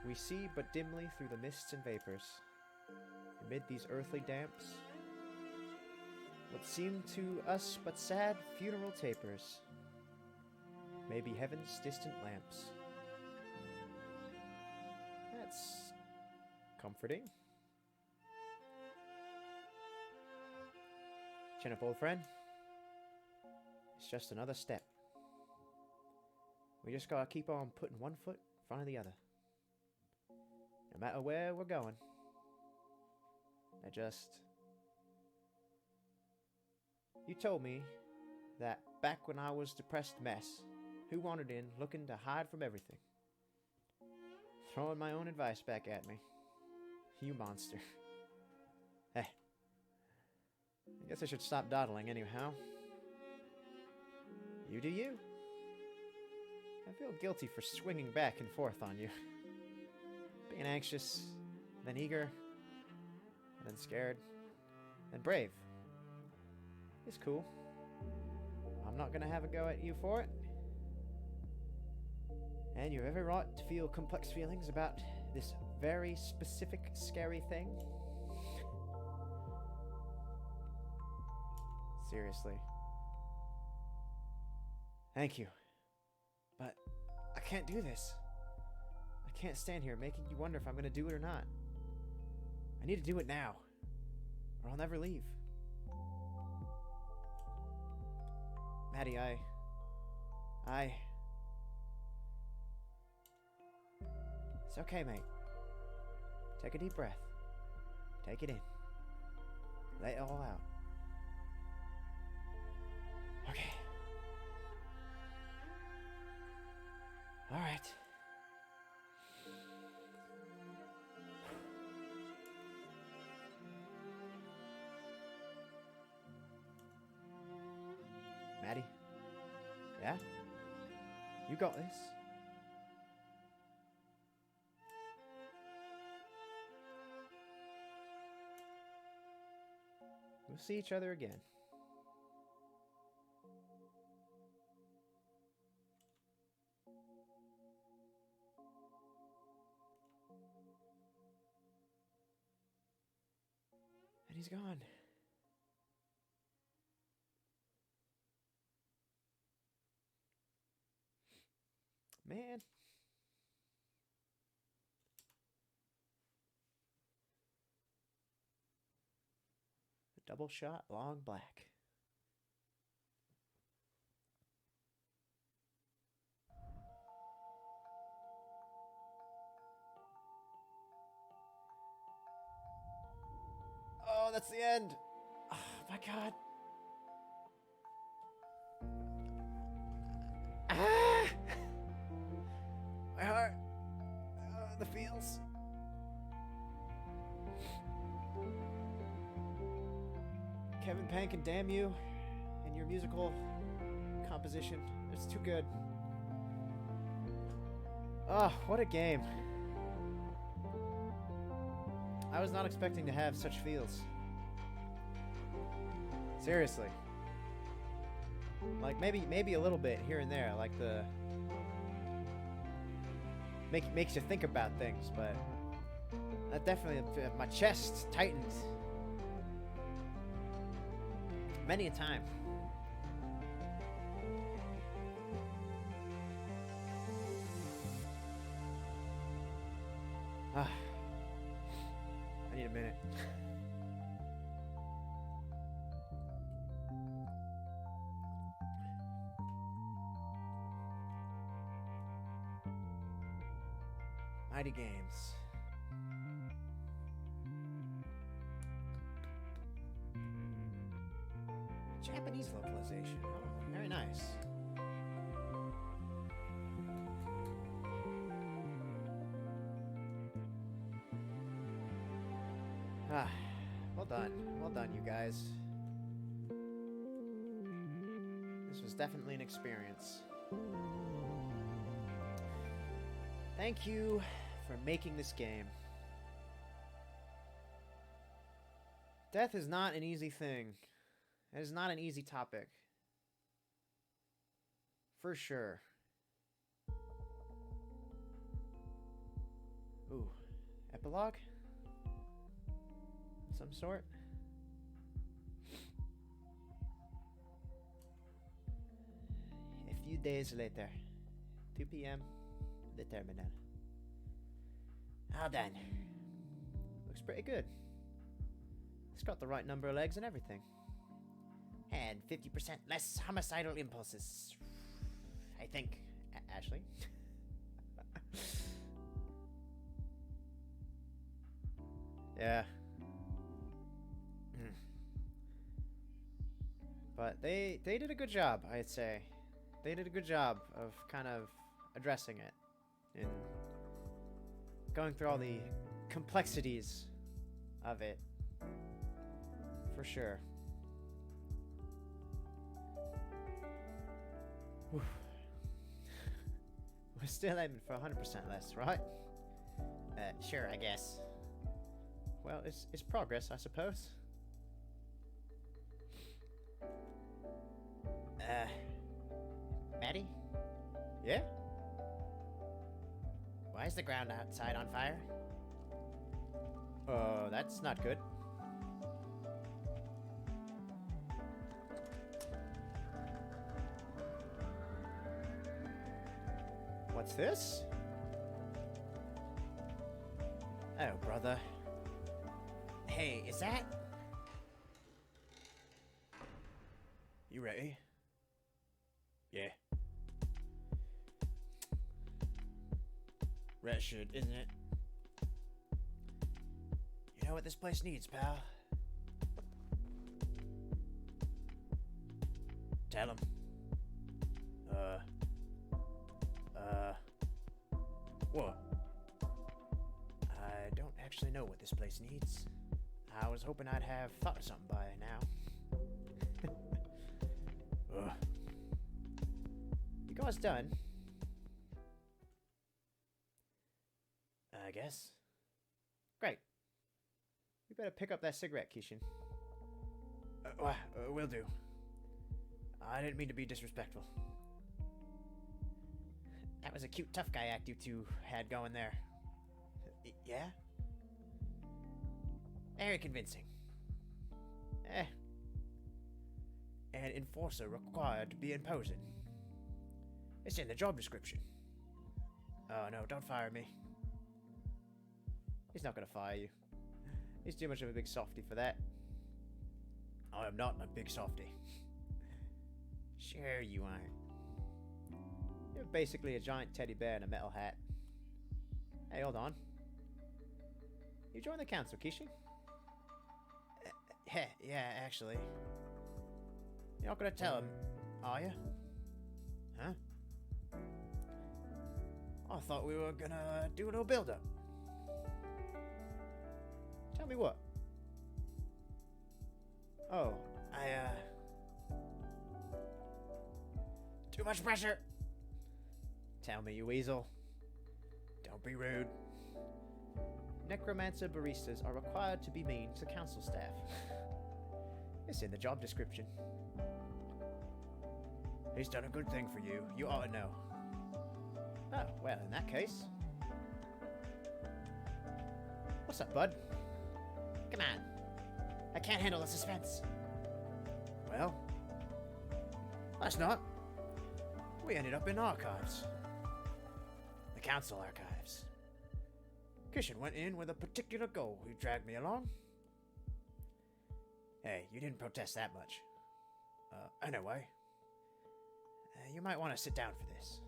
We see but dimly through the mists and vapors. Amid these earthly damps, what seem to us but sad funeral tapers may be heaven's distant lamps. That's comforting. Chin up, old friend. It's just another step. We just gotta keep on putting one foot in front of the other. No matter where we're going. You told me that back when I was depressed mess, who wandered in looking to hide from everything. Throwing my own advice back at me. You monster. Hey. I guess I should stop dawdling anyhow. You do you. I feel guilty for swinging back and forth on you. Being anxious, then eager, then scared, then brave. It's cool. I'm not gonna have a go at you for it. And you're every right to feel complex feelings about this very specific scary thing. Seriously. Thank you. But I can't do this. I can't stand here making you wonder if I'm gonna do it or not. I need to do it now, or I'll never leave. Maddie, It's okay, mate. Take a deep breath. Take it in. Let it all out. Okay. All right. Maddie? Yeah? You got this. We'll see each other again. And he's gone. Man. A double shot, long black. Oh, that's the end. Oh my god. Ah! My heart. The feels. Kevin Pan can damn you and your musical composition. It's too good. Oh, what a game. I was not expecting to have such feels. Seriously. Like maybe a little bit here and there, like the makes you think about things, but that definitely my chest tightened many a time. Ah, I need a minute. Mighty Games. Japanese localization. Oh, very nice. Ah, well done. Well done, you guys. This was definitely an experience. Thank you for making this game. Death is not an easy thing. It is not an easy topic. For sure. Ooh. Epilogue? Some sort? A few days later. 2 p.m. The terminal. All done. Looks pretty good. It's got the right number of legs and everything. And 50% less homicidal impulses. I think, Ashley. Yeah. But they did a good job, I'd say. They did a good job of kind of addressing it. And going through all the complexities of it. For sure. Whew. We're still aiming for 100% less, right? Sure, I guess. Well, it's progress, I suppose. Maddie? Yeah? Why is the ground outside on fire? That's not good. What's this? Oh, brother. Hey, is that... You ready? Yeah. Rat shit, isn't it? You know what this place needs, pal? Tell him. What? I don't actually know what this place needs. I was hoping I'd have thought of something by now. You guys done? I guess. Great. We better pick up that cigarette, Kishin. Will do. I didn't mean to be disrespectful. That was a cute tough guy act you two had going there. Yeah? Very convincing. An enforcer required to be imposing. It's in the job description. Oh no, don't fire me. He's not gonna fire you. He's too much of a big softy for that. I am not a big softy. Sure you aren't. You're basically a giant teddy bear in a metal hat. Hey, hold on. You joined the council, Kishin? Yeah, actually. You're not gonna tell him, are you? Huh? I thought we were gonna do a little build-up. Tell me what? Oh, Too much pressure! tell me, you weasel. Don't be rude. Necromancer baristas are required to be mean to council staff. It's in the job description. He's done a good thing for you. You ought to know. Oh, well, in that case. What's up, bud? Come on. I can't handle the suspense. Well, last night, we ended up in archives. The council archives. Kishin went in with a particular goal. He dragged me along. Hey, you didn't protest that much. Anyway, you might want to sit down for this.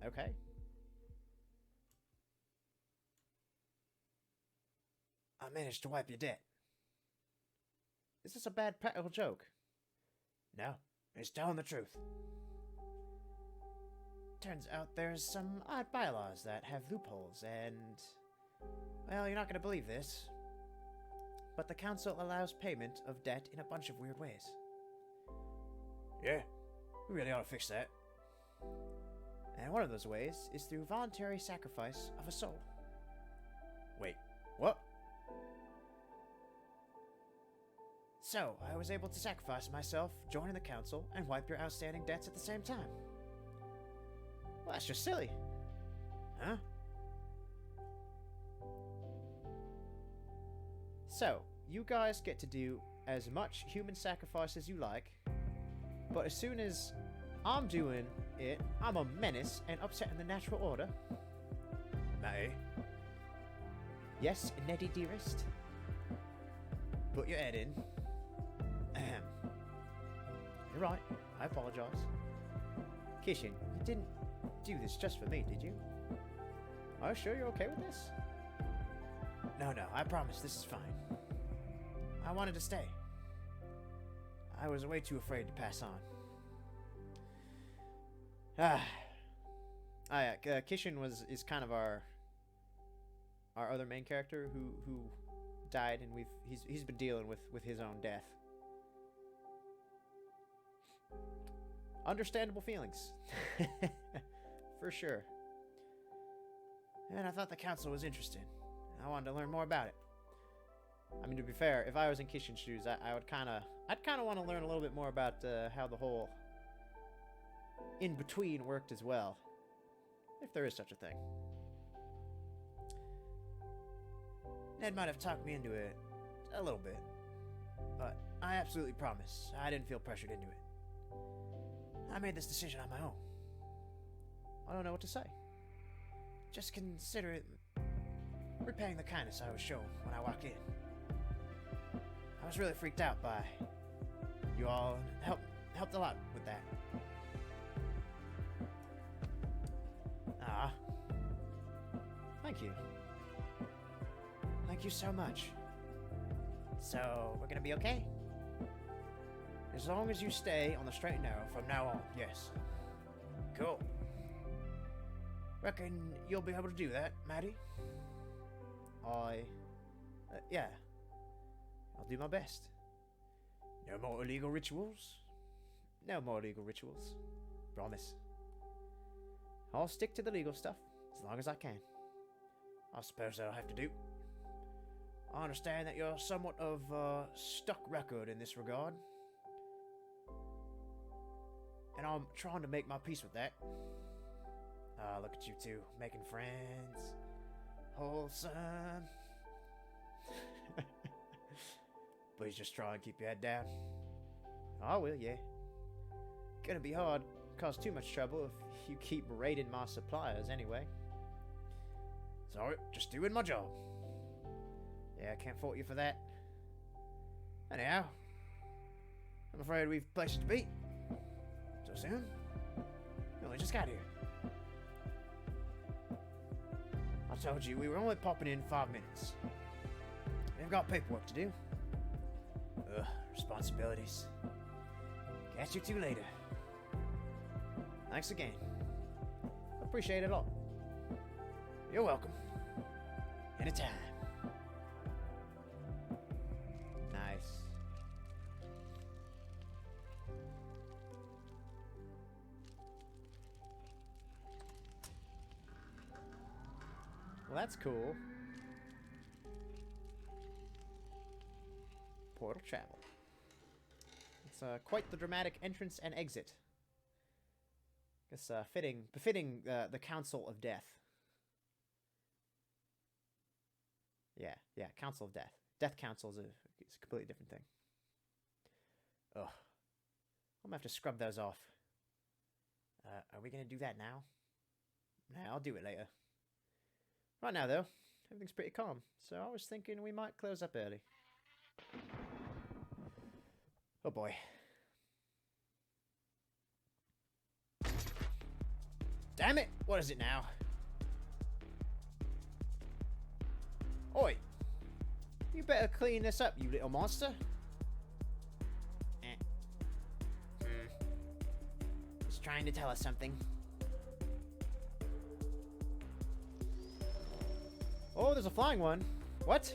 Okay. I managed to wipe your debt. Is this a bad practical joke? No, it's telling the truth. Turns out there's some odd bylaws that have loopholes, and... Well, you're not going to believe this, but the council allows payment of debt in a bunch of weird ways. Yeah, we really ought to fix that. And one of those ways is through voluntary sacrifice of a soul. Wait, what? So, I was able to sacrifice myself, joining the council, and wipe your outstanding debts at the same time. Well, that's just silly. Huh? So, you guys get to do as much human sacrifice as you like, but as soon as I'm doing it, I'm a menace and upsetting the natural order. Matty, Yes, Neddy dearest. put your head in. Ahem. You're right, I apologize. Kishin, you didn't do this just for me, did you? Are you sure you're okay with this? No, I promise this is fine. I wanted to stay. I was way too afraid to pass on. Kishin is kind of our other main character who died, and he's been dealing with his own death. Understandable feelings. For sure. And I thought the council was interesting. I wanted to learn more about it. I mean, to be fair, if I was in Kishin's shoes, I'd kind of want to learn a little bit more about how the whole in-between worked as well. If there is such a thing. Ned might have talked me into it a little bit, but I absolutely promise I didn't feel pressured into it. I made this decision on my own. I don't know what to say. Just consider it repaying the kindness I was shown when I walked in. I was really freaked out by you all and helped a lot with that. Ah. Thank you. Thank you so much. So, we're gonna be okay? As long as you stay on the straight and narrow from now on, yes. Cool. Reckon you'll be able to do that, Maddie? Yeah. I'll do my best. No more illegal rituals? No more illegal rituals. Promise. I'll stick to the legal stuff as long as I can. I suppose that'll have to do. I understand that you're somewhat of a stuck record in this regard. And I'm trying to make my peace with that. Look at you two, making friends. Wholesome. Please just try and keep your head down. I will, yeah. Gonna be hard. Cause too much trouble if you keep raiding my suppliers anyway. Sorry, just doing my job. Yeah, I can't fault you for that. Anyhow, I'm afraid we've places to be. So soon? We only just got here. I told you we were only popping in 5 minutes. We've got paperwork to do. Responsibilities. Catch you two later. Thanks again. Appreciate it all. You're welcome. Anytime. Nice. Well, that's cool. Portal travel. It's quite the dramatic entrance and exit. Guess befitting the Council of Death. Yeah, Council of Death. Death Council is a completely different thing. Ugh. I'm gonna have to scrub those off. Are we gonna do that now? Nah, I'll do it later. Right now, though, everything's pretty calm, so I was thinking we might close up early. Oh boy. Damn it! What is it now? Oi! You better clean this up, you little monster. He's trying to tell us something. Oh, there's a flying one. What?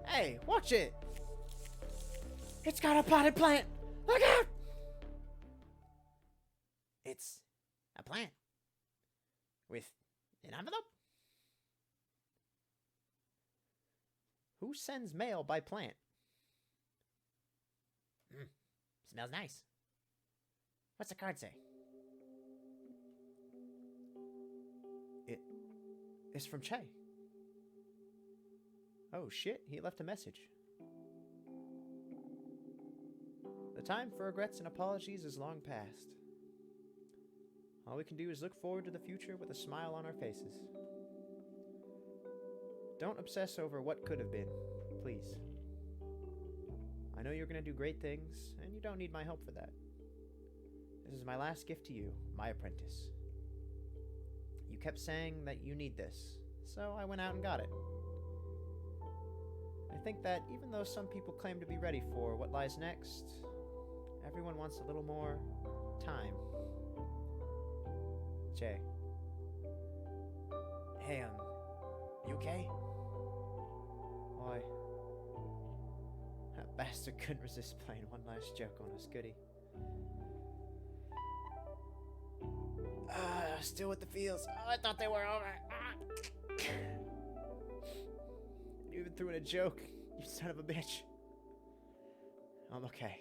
Hey, watch it! It's got a potted plant! Look out! It's a plant. With an envelope? Who sends mail by plant? Smells nice. What's the card say? It's from Che. Oh shit, he left a message. The time for regrets and apologies is long past. All we can do is look forward to the future with a smile on our faces. Don't obsess over what could have been, please. I know you're going to do great things, and you don't need my help for that. This is my last gift to you, my apprentice. You kept saying that you need this, so I went out and got it. I think that even though some people claim to be ready for what lies next, everyone wants a little more time. Che. Hey, you okay? Why? bastard couldn't resist playing one last joke on us, could he? Still with the feels. Oh, I thought they were over. Ah. You even threw in a joke, you son of a bitch. I'm okay.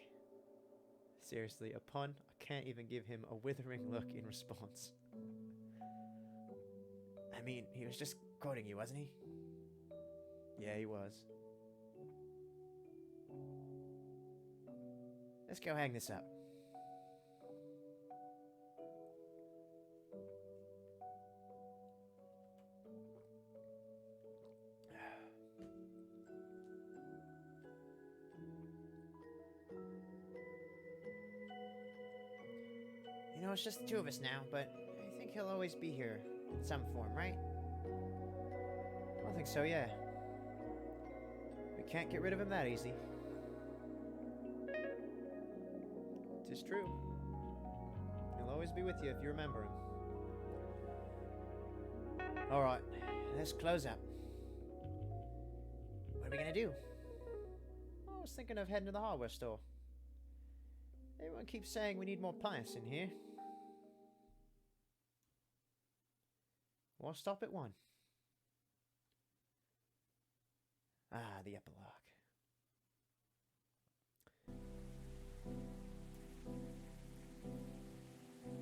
Seriously, a pun? I can't even give him a withering look in response. I mean, he was just quoting you, wasn't he? Yeah, he was. Let's go hang this up. You know, it's just the two of us now, but I think he'll always be here in some form, right? I think so, yeah. We can't get rid of him that easy. Tis true. He'll always be with you if you remember him. Alright, let's close up. What are we gonna do? I was thinking of heading to the hardware store. Everyone keeps saying we need more pints in here. We'll stop at one. Ah, the epilogue.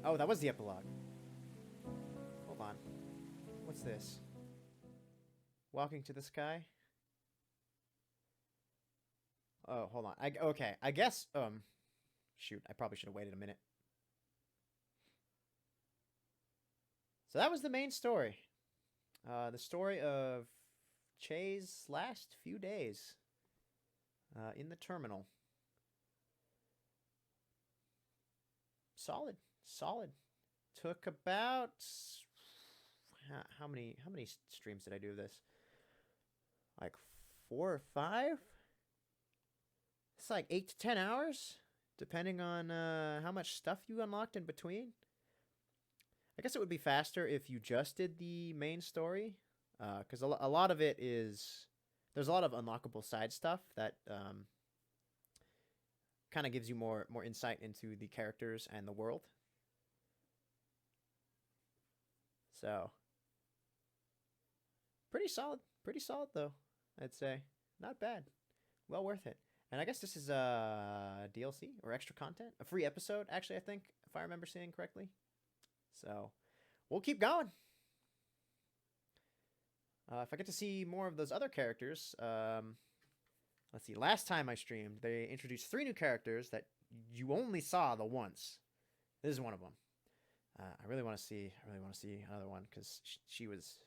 Oh, that was the epilogue. Hold on. What's this? Walking to the sky? Oh, hold on. Okay, I guess, shoot, I probably should have waited a minute. So that was the main story. The story of Che's last few days in the terminal. Solid. Took about how many streams did I do this? Like 4 or 5? It's like 8 to 10 hours, depending on how much stuff you unlocked in between. I guess it would be faster if you just did the main story, because a lot of it is... There's a lot of unlockable side stuff that kind of gives you more insight into the characters and the world. So, pretty solid though, I'd say. Not bad. Well worth it. And I guess this is DLC or extra content, a free episode, actually, I think, if I remember seeing correctly. So, we'll keep going. If I get to see more of those other characters, let's see, last time I streamed, they introduced 3 new characters that you only saw the once. This is one of them. I really want to see another one, because she was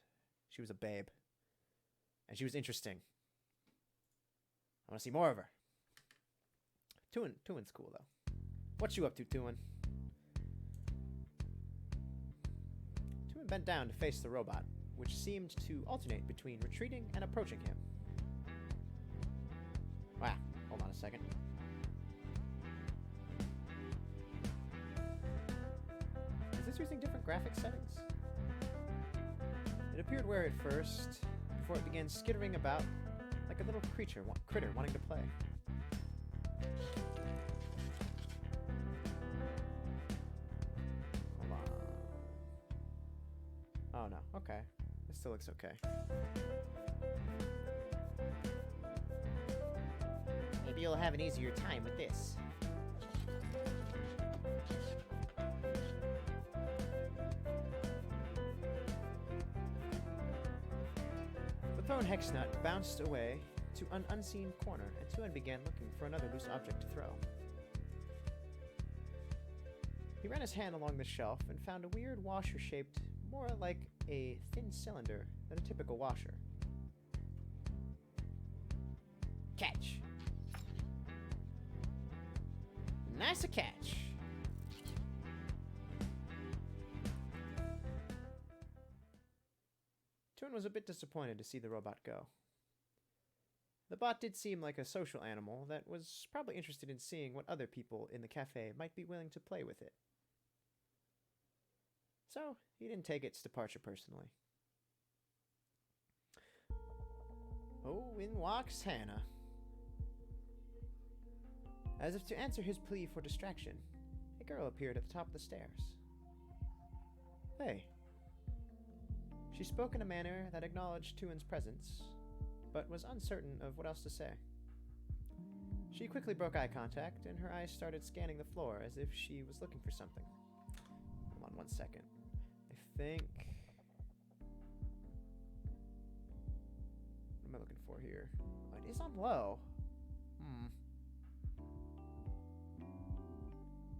a babe. And she was interesting. I want to see more of her. Tuin's cool, though. What you up to, Tuin? Tuin bent down to face the robot, which seemed to alternate between retreating and approaching him. Wow, hold on a second. Is this using different graphic settings? It appeared wary at first, before it began skittering about like a little critter wanting to play. Hold on. Oh no, okay. It still looks okay. Maybe you'll have an easier time with this. The thrown hex nut bounced away to an unseen corner, and Tuin began looking for another loose object to throw. He ran his hand along the shelf and found a weird washer shaped more like a thin cylinder than a typical washer. Catch. Nice a catch. Tuin was a bit disappointed to see the robot go. The bot did seem like a social animal that was probably interested in seeing what other people in the cafe might be willing to play with it. So, he didn't take its departure personally. Oh, in walks Hannah. As if to answer his plea for distraction, a girl appeared at the top of the stairs. Hey. She spoke in a manner that acknowledged Tuan's presence, but was uncertain of what else to say. She quickly broke eye contact, and her eyes started scanning the floor as if she was looking for something. Hold on 1 second. I think... What am I looking for here? Oh, it is on low.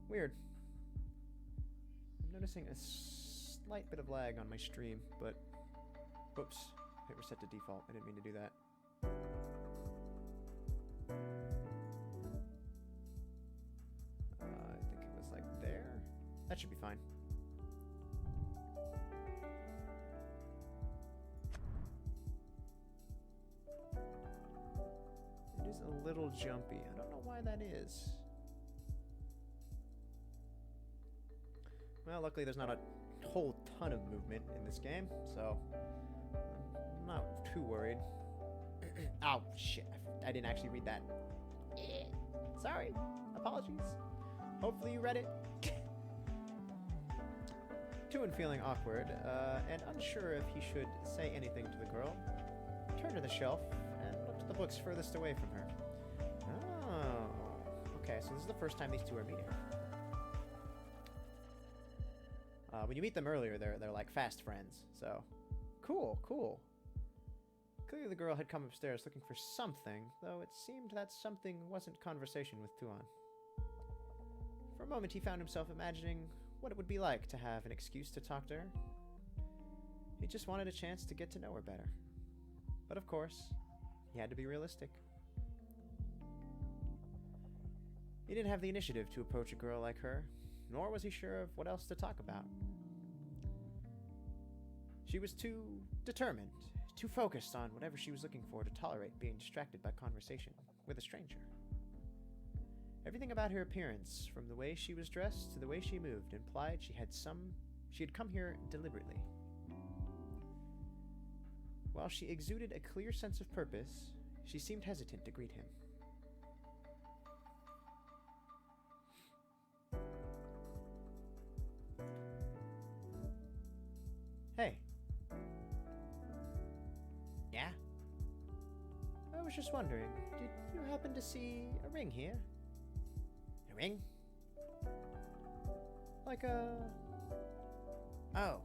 Weird. I'm noticing a slight bit of lag on my stream, but... Oops. It was set to default. I didn't mean to do that. I think it was like there. That should be fine. It is a little jumpy. I don't know why that is. Well, luckily there's not a whole ton of movement in this game, so I'm not too worried. Oh, shit. I didn't actually read that. Sorry. Apologies. Hopefully you read it. Tuan, feeling awkward and unsure if he should say anything to the girl, turned to the shelf and looked at the books furthest away from her. Oh. Okay, so this is the first time these two are meeting. When you meet them earlier, they're like fast friends, so... Cool. Clearly the girl had come upstairs looking for something, though it seemed that something wasn't conversation with Tuan. For a moment he found himself imagining what it would be like to have an excuse to talk to her. He just wanted a chance to get to know her better. But of course, he had to be realistic. He didn't have the initiative to approach a girl like her, nor was he sure of what else to talk about. She was too determined, too focused on whatever she was looking for to tolerate being distracted by conversation with a stranger. Everything about her appearance, from the way she was dressed to the way she moved, implied she had come here deliberately. While she exuded a clear sense of purpose, she seemed hesitant to greet him. Hey. Yeah? I was just wondering, did you happen to see a ring here? A ring? Like a... Oh,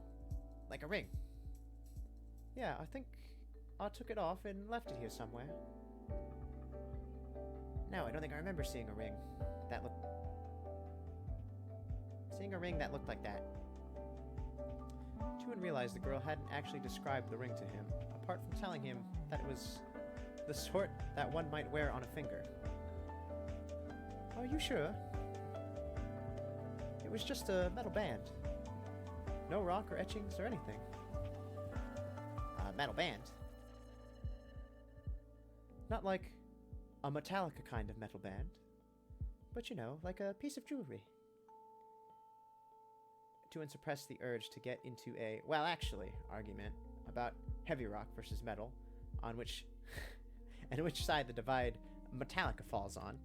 like a ring. Yeah, I think I took it off and left it here somewhere. No, I don't think I remember seeing a ring that looked... like that. Tuan realized the girl hadn't actually described the ring to him, apart from telling him that it was the sort that one might wear on a finger. Are you sure? It was just a metal band. No rock or etchings or anything. Metal band? Not like a Metallica kind of metal band, but you know, like a piece of jewelry. Tuan suppressed the urge to get into a, well, actually, argument about heavy rock versus metal, on which side the divide Metallica falls on.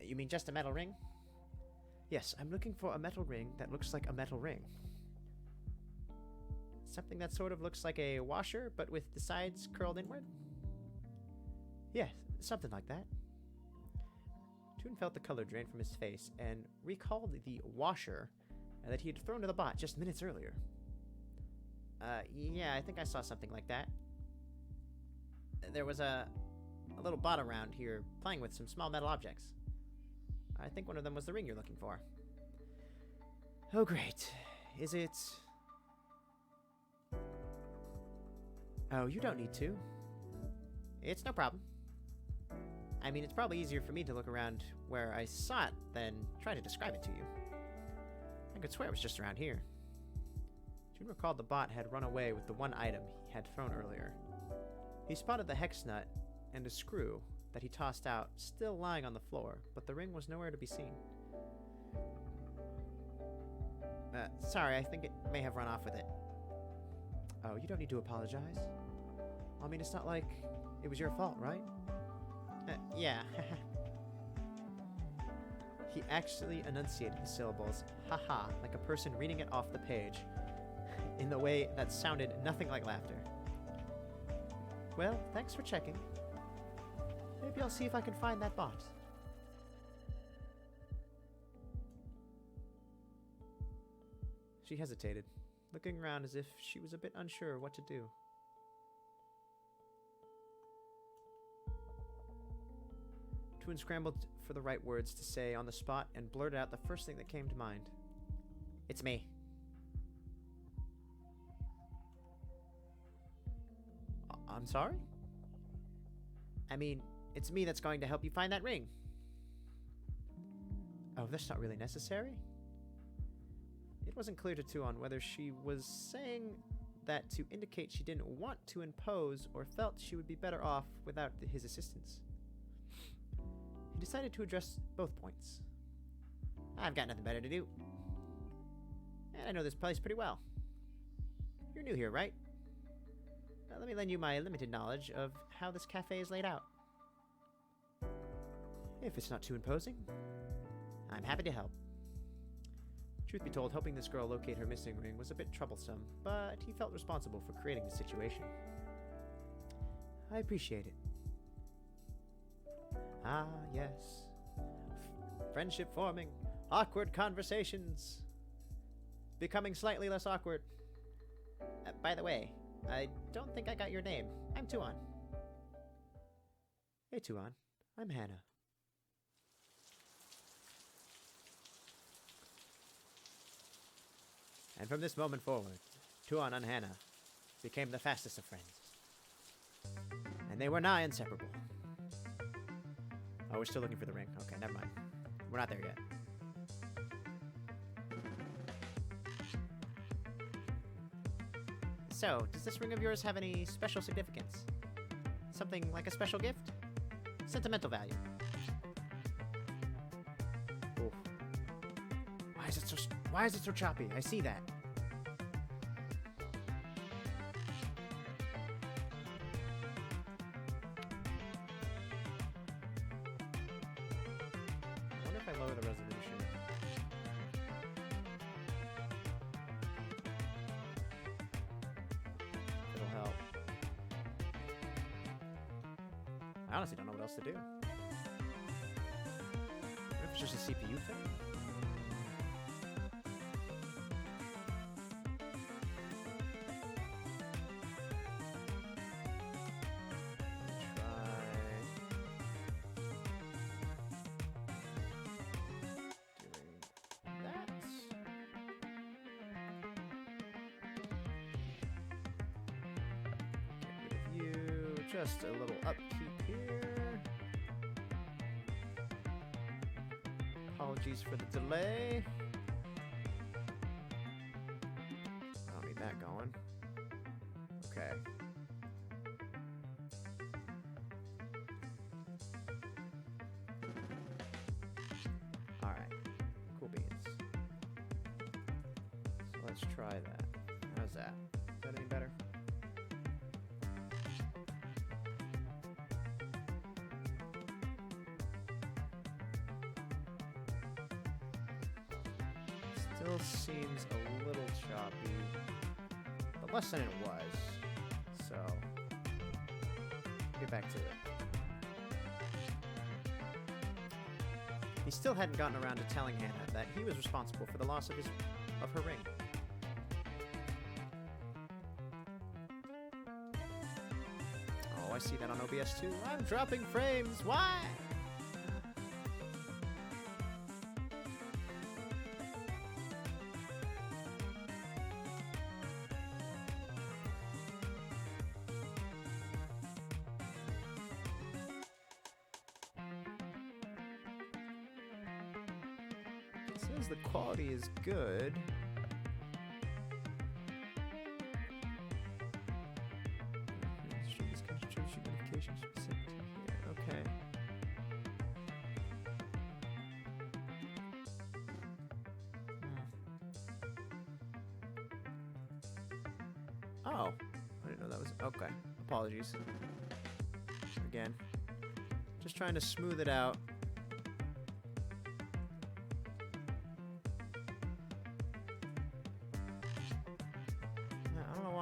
You mean just a metal ring? Yes, I'm looking for a metal ring that looks like a metal ring. Something that sort of looks like a washer, but with the sides curled inward? Yeah, something like that. Tuan felt the color drain from his face and recalled the washer that he had thrown to the bot just minutes earlier. Yeah, I think I saw something like that. There was a little bot around here playing with some small metal objects. I think one of them was the ring you're looking for. Oh, great. Is it... Oh, you don't need to. It's no problem. I mean, it's probably easier for me to look around where I saw it than try to describe it to you. I could swear it was just around here. June recalled the bot had run away with the one item he had thrown earlier. He spotted the hex nut and a screw that he tossed out, still lying on the floor, but the ring was nowhere to be seen. Sorry, I think it may have run off with it. Oh, you don't need to apologize. I mean, it's not like it was your fault, right? Yeah. He actually enunciated the syllables, haha, like a person reading it off the page, in the way that sounded nothing like laughter. Well, thanks for checking. Maybe I'll see if I can find that box. She hesitated, looking around as if she was a bit unsure what to do. Toon scrambled for the right words to say on the spot and blurted out the first thing that came to mind. It's me. I'm sorry? I mean, it's me that's going to help you find that ring. Oh, that's not really necessary? It wasn't clear to Tuon whether she was saying that to indicate she didn't want to impose or felt she would be better off without his assistance. He decided to address both points. I've got nothing better to do. And I know this place pretty well. You're new here, right? Let me lend you my limited knowledge of how this cafe is laid out. If it's not too imposing, I'm happy to help. Truth be told, helping this girl locate her missing ring was a bit troublesome, but he felt responsible for creating the situation. I appreciate it. Ah, yes. Friendship forming, awkward conversations, becoming slightly less awkward. By the way, I don't think I got your name. I'm Tuon. Hey, Tuon. I'm Hannah. And from this moment forward, Tuon and Hannah became the fastest of friends. And they were nigh inseparable. Oh, we're still looking for the ring. Okay, never mind. We're not there yet. So, does this ring of yours have any special significance? Something like a special gift? Sentimental value? Oof. Why is it so choppy? I see that. I wonder if I lower the resolution. It'll help. I honestly don't know what else to do. What if it's just a CPU thing? Just a little upkeep here. Apologies for the delay. I'll need that going. Okay. Alright. Cool beans. So let's try that. How's that? Is that any better? Still seems a little choppy, but less than it was, so get back to it. He still hadn't gotten around to telling Hannah that he was responsible for the loss of her ring. Oh, I see that on OBS too. I'm dropping frames. Why? Says the quality is good. Notification specific here. Okay. Oh, I didn't know that was okay. Apologies. Again, just trying to smooth it out.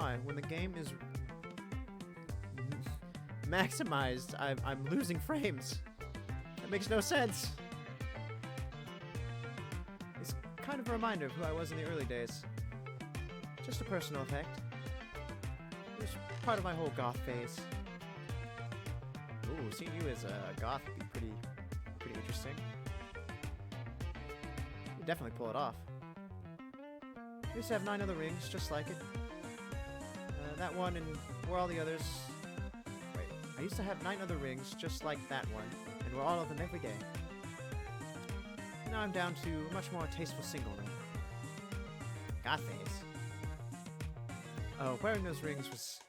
why. When the game is maximized, I'm losing frames. That makes no sense. It's kind of a reminder of who I was in the early days. Just a personal effect. It was part of my whole goth phase. Ooh, seeing you as a goth would be pretty interesting. You definitely pull it off. I used to have 9 other rings, just like it. That one and where all the others... Wait, I used to have 9 other rings, just like that one, and wear all of them every day. Now I'm down to a much more tasteful single ring. Goth phase. Oh, wearing those rings was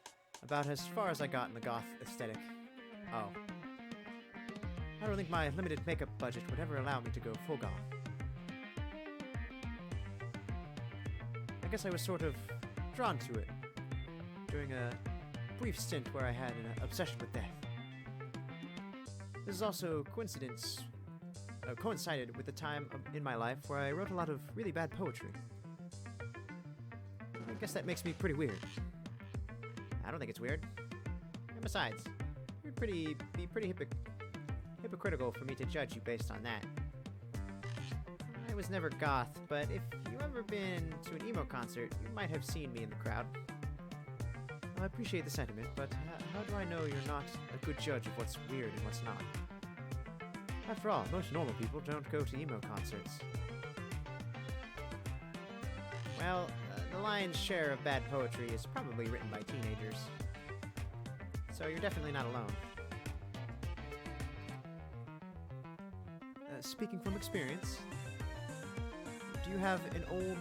about as far as I got in the goth aesthetic. Oh. I don't think my limited makeup budget would ever allow me to go full goth. I guess I was sort of drawn to it during a brief stint where I had an obsession with death. This is also coincided with the time in my life where I wrote a lot of really bad poetry. I guess that makes me pretty weird. I don't think it's weird. And besides, you'd be pretty hypocritical for me to judge you based on that. I was never goth, but if you've ever been to an emo concert, you might have seen me in the crowd. I appreciate the sentiment, but how do I know you're not a good judge of what's weird and what's not? After all, most normal people don't go to emo concerts. Well, the lion's share of bad poetry is probably written by teenagers. So you're definitely not alone. Speaking from experience, do you have an old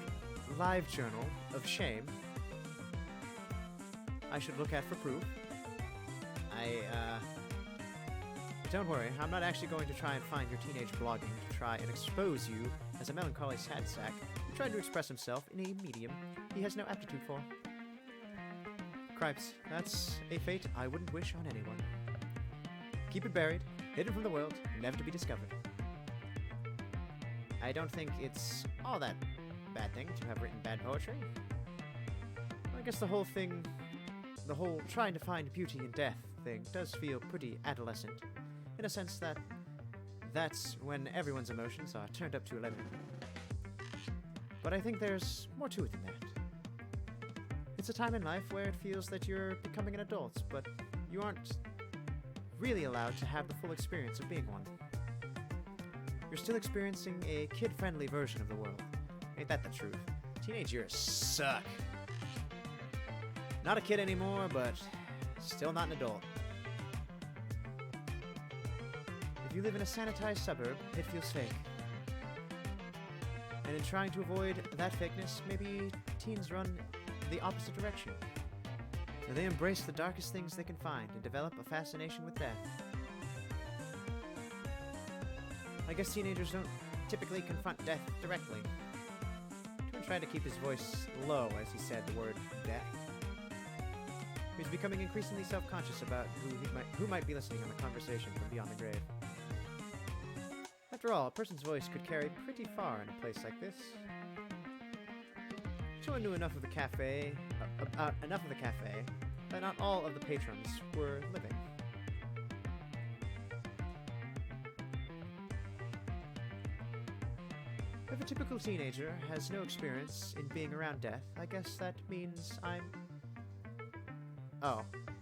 live journal of shame I should look at for proof? Don't worry, I'm not actually going to try and find your teenage blogging to try and expose you as a melancholy sad sack who tried to express himself in a medium he has no aptitude for. Cripes, that's a fate I wouldn't wish on anyone. Keep it buried, hidden from the world, never to be discovered. I don't think it's all that bad thing to have written bad poetry. I guess the whole trying to find beauty in death thing does feel pretty adolescent, in a sense that that's when everyone's emotions are turned up to 11. But I think there's more to it than that. It's a time in life where it feels that you're becoming an adult, but you aren't really allowed to have the full experience of being one. You're still experiencing a kid-friendly version of the world. Ain't that the truth? Teenage years suck. Not a kid anymore, but still not an adult. If you live in a sanitized suburb, it feels fake. And in trying to avoid that fakeness, maybe teens run the opposite direction. They embrace the darkest things they can find and develop a fascination with death. I guess teenagers don't typically confront death directly. Twin tried to keep his voice low as he said the word death. He was becoming increasingly self-conscious about who might be listening on the conversation from beyond the grave. After all, a person's voice could carry pretty far in a place like this. Joe knew enough of the cafe that not all of the patrons were living. If a typical teenager has no experience in being around death, I guess that means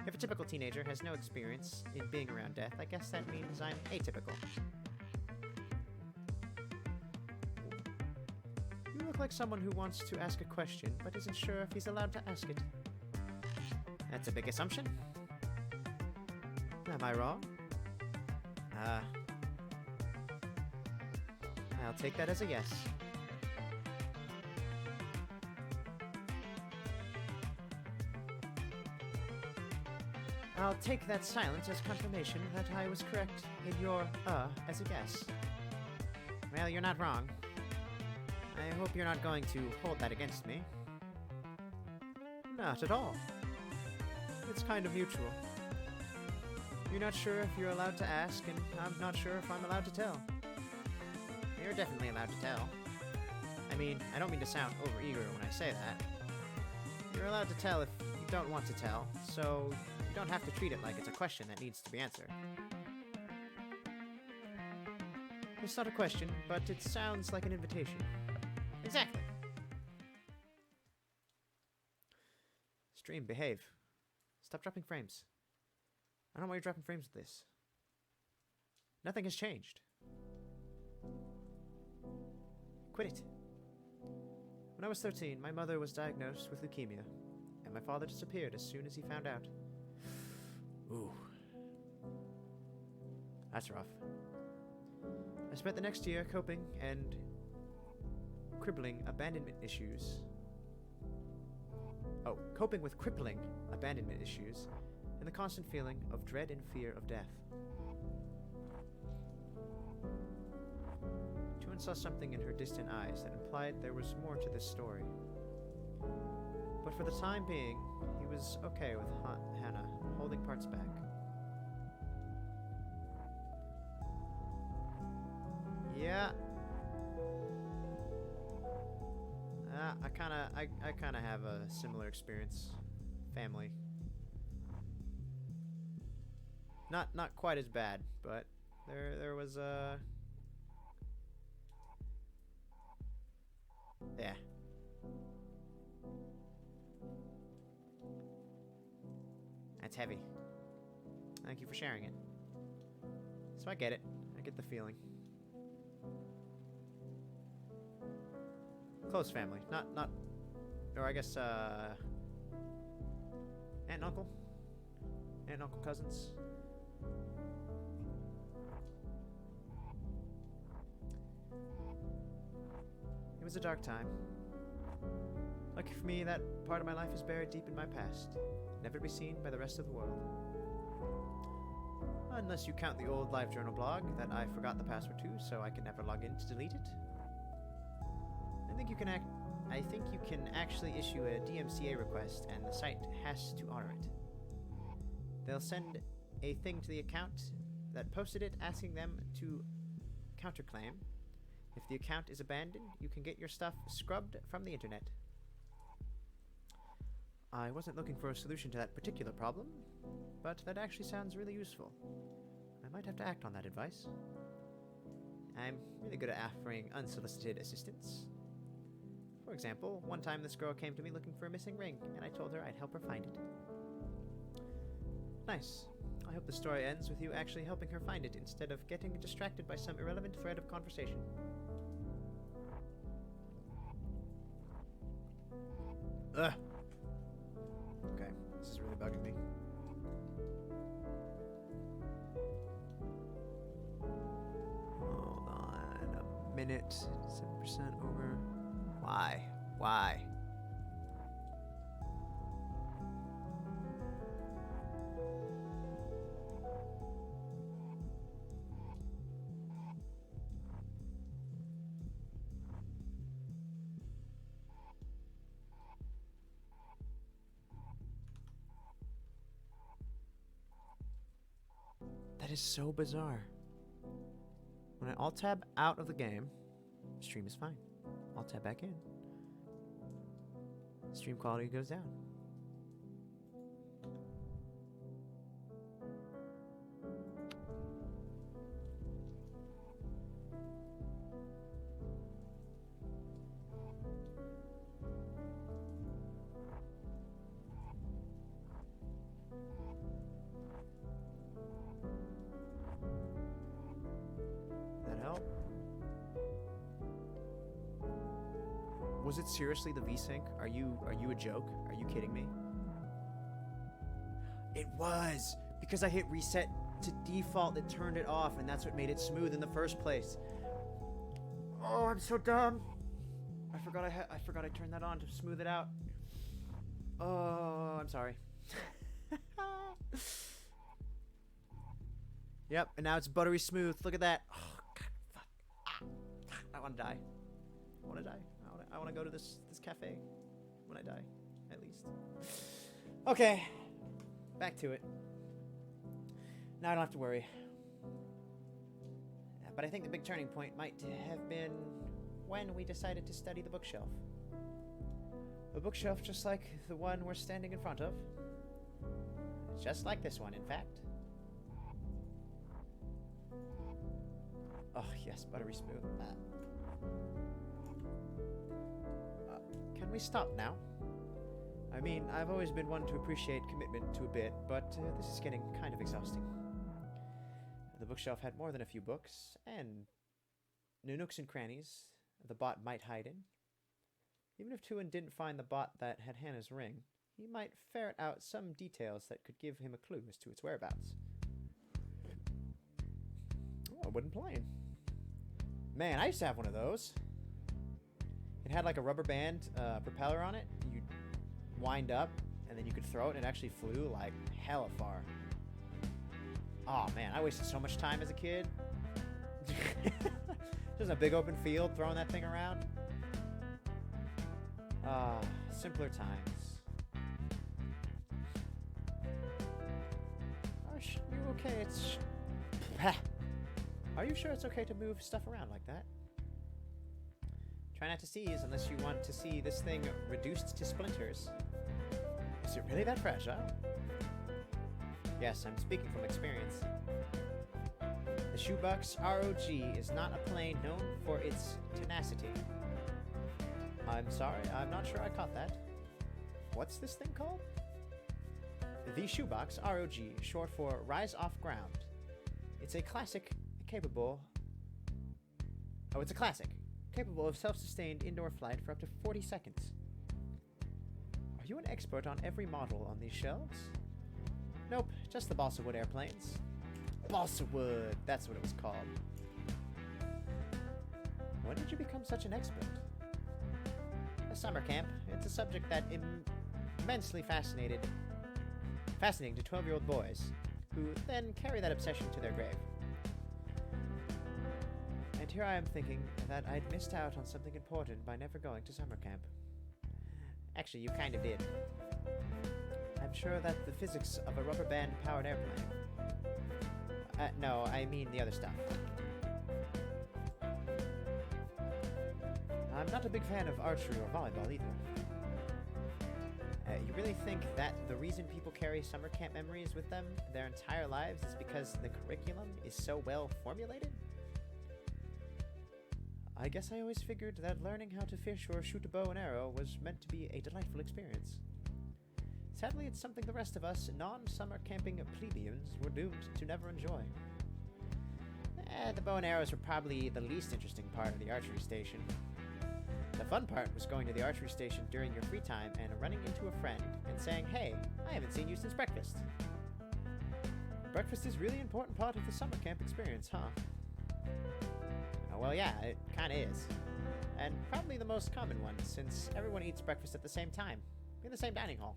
if a typical teenager has no experience in being around death, I guess that means I'm atypical. You look like someone who wants to ask a question, but isn't sure if he's allowed to ask it. That's a big assumption. Am I wrong? I'll take that as a yes. I'll take that silence as confirmation that I was correct in your, as a yes. Well, you're not wrong. I hope you're not going to hold that against me. Not at all. It's kind of mutual. You're not sure if you're allowed to ask, and I'm not sure if I'm allowed to tell. You're definitely allowed to tell. I mean, I don't mean to sound overeager when I say that. You're allowed to tell if you don't want to tell, so you don't have to treat it like it's a question that needs to be answered. It's not a question, but it sounds like an invitation. Exactly. Stream, behave. Stop dropping frames. I don't know why you're dropping frames with this. Nothing has changed. Quit it. When I was 13, my mother was diagnosed with leukemia, and my father disappeared as soon as he found out. Ooh. That's rough. I spent the next year coping and crippling abandonment issues. Coping with crippling abandonment issues and the constant feeling of dread and fear of death. Tuan saw something in her distant eyes that implied there was more to this story. But for the time being, he was okay with Hannah holding parts back. Yeah. I kinda have a similar experience. Family. Not quite as bad, but there was a yeah. That's heavy. Thank you for sharing it. So I get it. I get the feeling. Close family. Not or I guess aunt and uncle. Aunt and uncle cousins. It was a dark time. Lucky for me, that part of my life is buried deep in my past, never to be seen by the rest of the world. Unless you count the old LiveJournal blog that I forgot the password to, so I can never log in to delete it. I think you can actually issue a DMCA request, and the site has to honor it. They'll send a thing to the account that posted it, asking them to counterclaim. If the account is abandoned, you can get your stuff scrubbed from the internet. I wasn't looking for a solution to that particular problem, but that actually sounds really useful. I might have to act on that advice. I'm really good at offering unsolicited assistance. For example, one time this girl came to me looking for a missing ring, and I told her I'd help her find it. Nice. I hope the story ends with you actually helping her find it instead of getting distracted by some irrelevant thread of conversation. Ugh. Okay, this is really bugging me. Hold on a minute. 7% over. Why? Why? That is so bizarre. When I alt-tab out of the game, stream is fine. Alt-tab back in. Stream quality goes down. That help? Was it seriously the VSync? Are you a joke? Are you kidding me? It was! Because I hit reset to default, it turned it off, and that's what made it smooth in the first place. Oh, I'm so dumb. I forgot I turned that on to smooth it out. Oh, I'm sorry. Yep, and now it's buttery smooth. Look at that. Oh, God, fuck. I want to die. I want to die. I want to go to this cafe when I die, at least. Okay, back to it. Now I don't have to worry. But I think the big turning point might have been when we decided to study the bookshelf. A bookshelf just like the one we're standing in front of. Just like this one, in fact. Oh, yes, buttery smooth. Can we stop now? I mean, I've always been one to appreciate commitment to a bit, but this is getting kind of exhausting. The bookshelf had more than a few books, and nooks and crannies the bot might hide in. Even if Tuin didn't find the bot that had Hannah's ring, he might ferret out some details that could give him a clue as to its whereabouts. Oh, a wooden plane. Man, I used to have one of those. It had like a rubber band propeller on it. You'd wind up, and then you could throw it, and it actually flew like hella far. Oh man, I wasted so much time as a kid. Just a big open field throwing that thing around. Ah, simpler times. Are you okay? Are you sure it's okay to move stuff around like that? Try not to seize unless you want to see this thing reduced to splinters. Is it really that fragile? Yes, I'm speaking from experience. The shoebox ROG is not a plane known for its tenacity. I'm sorry, I'm not sure I caught that. What's this thing called? The shoebox ROG, short for Rise Off Ground. It's a classic capable... Oh, it's a classic. Capable of self-sustained indoor flight for up to 40 seconds. Are you an expert on every model on these shelves? Nope, just the balsa wood airplanes. Balsa wood, that's what it was called. When did you become such an expert? A summer camp. It's a subject that immensely fascinating to 12-year-old boys, who then carry that obsession to their grave. And here I am thinking that I'd missed out on something important by never going to summer camp. Actually, you kind of did. I'm sure that the physics of a rubber band-powered airplane... No, I mean the other stuff. I'm not a big fan of archery or volleyball either. You really think that the reason people carry summer camp memories with them their entire lives is because the curriculum is so well formulated? I guess I always figured that learning how to fish or shoot a bow and arrow was meant to be a delightful experience. Sadly, it's something the rest of us non-summer camping plebeians were doomed to never enjoy. The bow and arrows were probably the least interesting part of the archery station. The fun part was going to the archery station during your free time and running into a friend and saying, "Hey, I haven't seen you since breakfast." Breakfast is a really important part of the summer camp experience, huh? Oh, well, yeah, it kinda is. And probably the most common one, since everyone eats breakfast at the same time, in the same dining hall.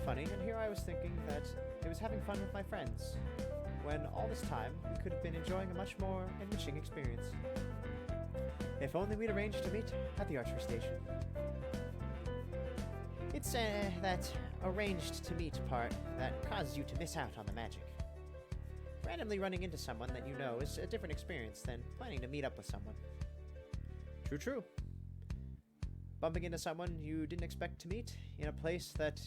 Funny, and here I was thinking that it was having fun with my friends, when all this time we could have been enjoying a much more enriching experience. If only we'd arranged to meet at the archery station. It's that arranged to meet part that causes you to miss out on the magic. Randomly running into someone that you know is a different experience than planning to meet up with someone. True. Bumping into someone you didn't expect to meet in a place that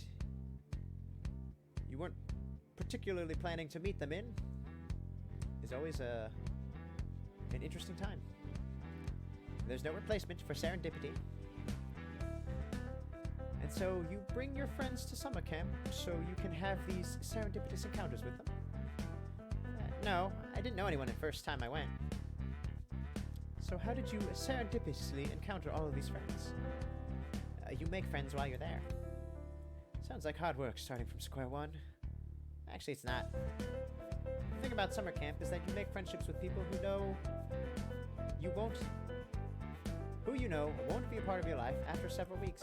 you weren't particularly planning to meet them in is always an interesting time. There's no replacement for serendipity. And so you bring your friends to summer camp so you can have these serendipitous encounters with them? No, I didn't know anyone the first time I went. So how did you serendipitously encounter all of these friends? You make friends while you're there. Sounds like hard work starting from square one. Actually, it's not. The thing about summer camp is that you make friendships with people who you know won't be a part of your life after several weeks.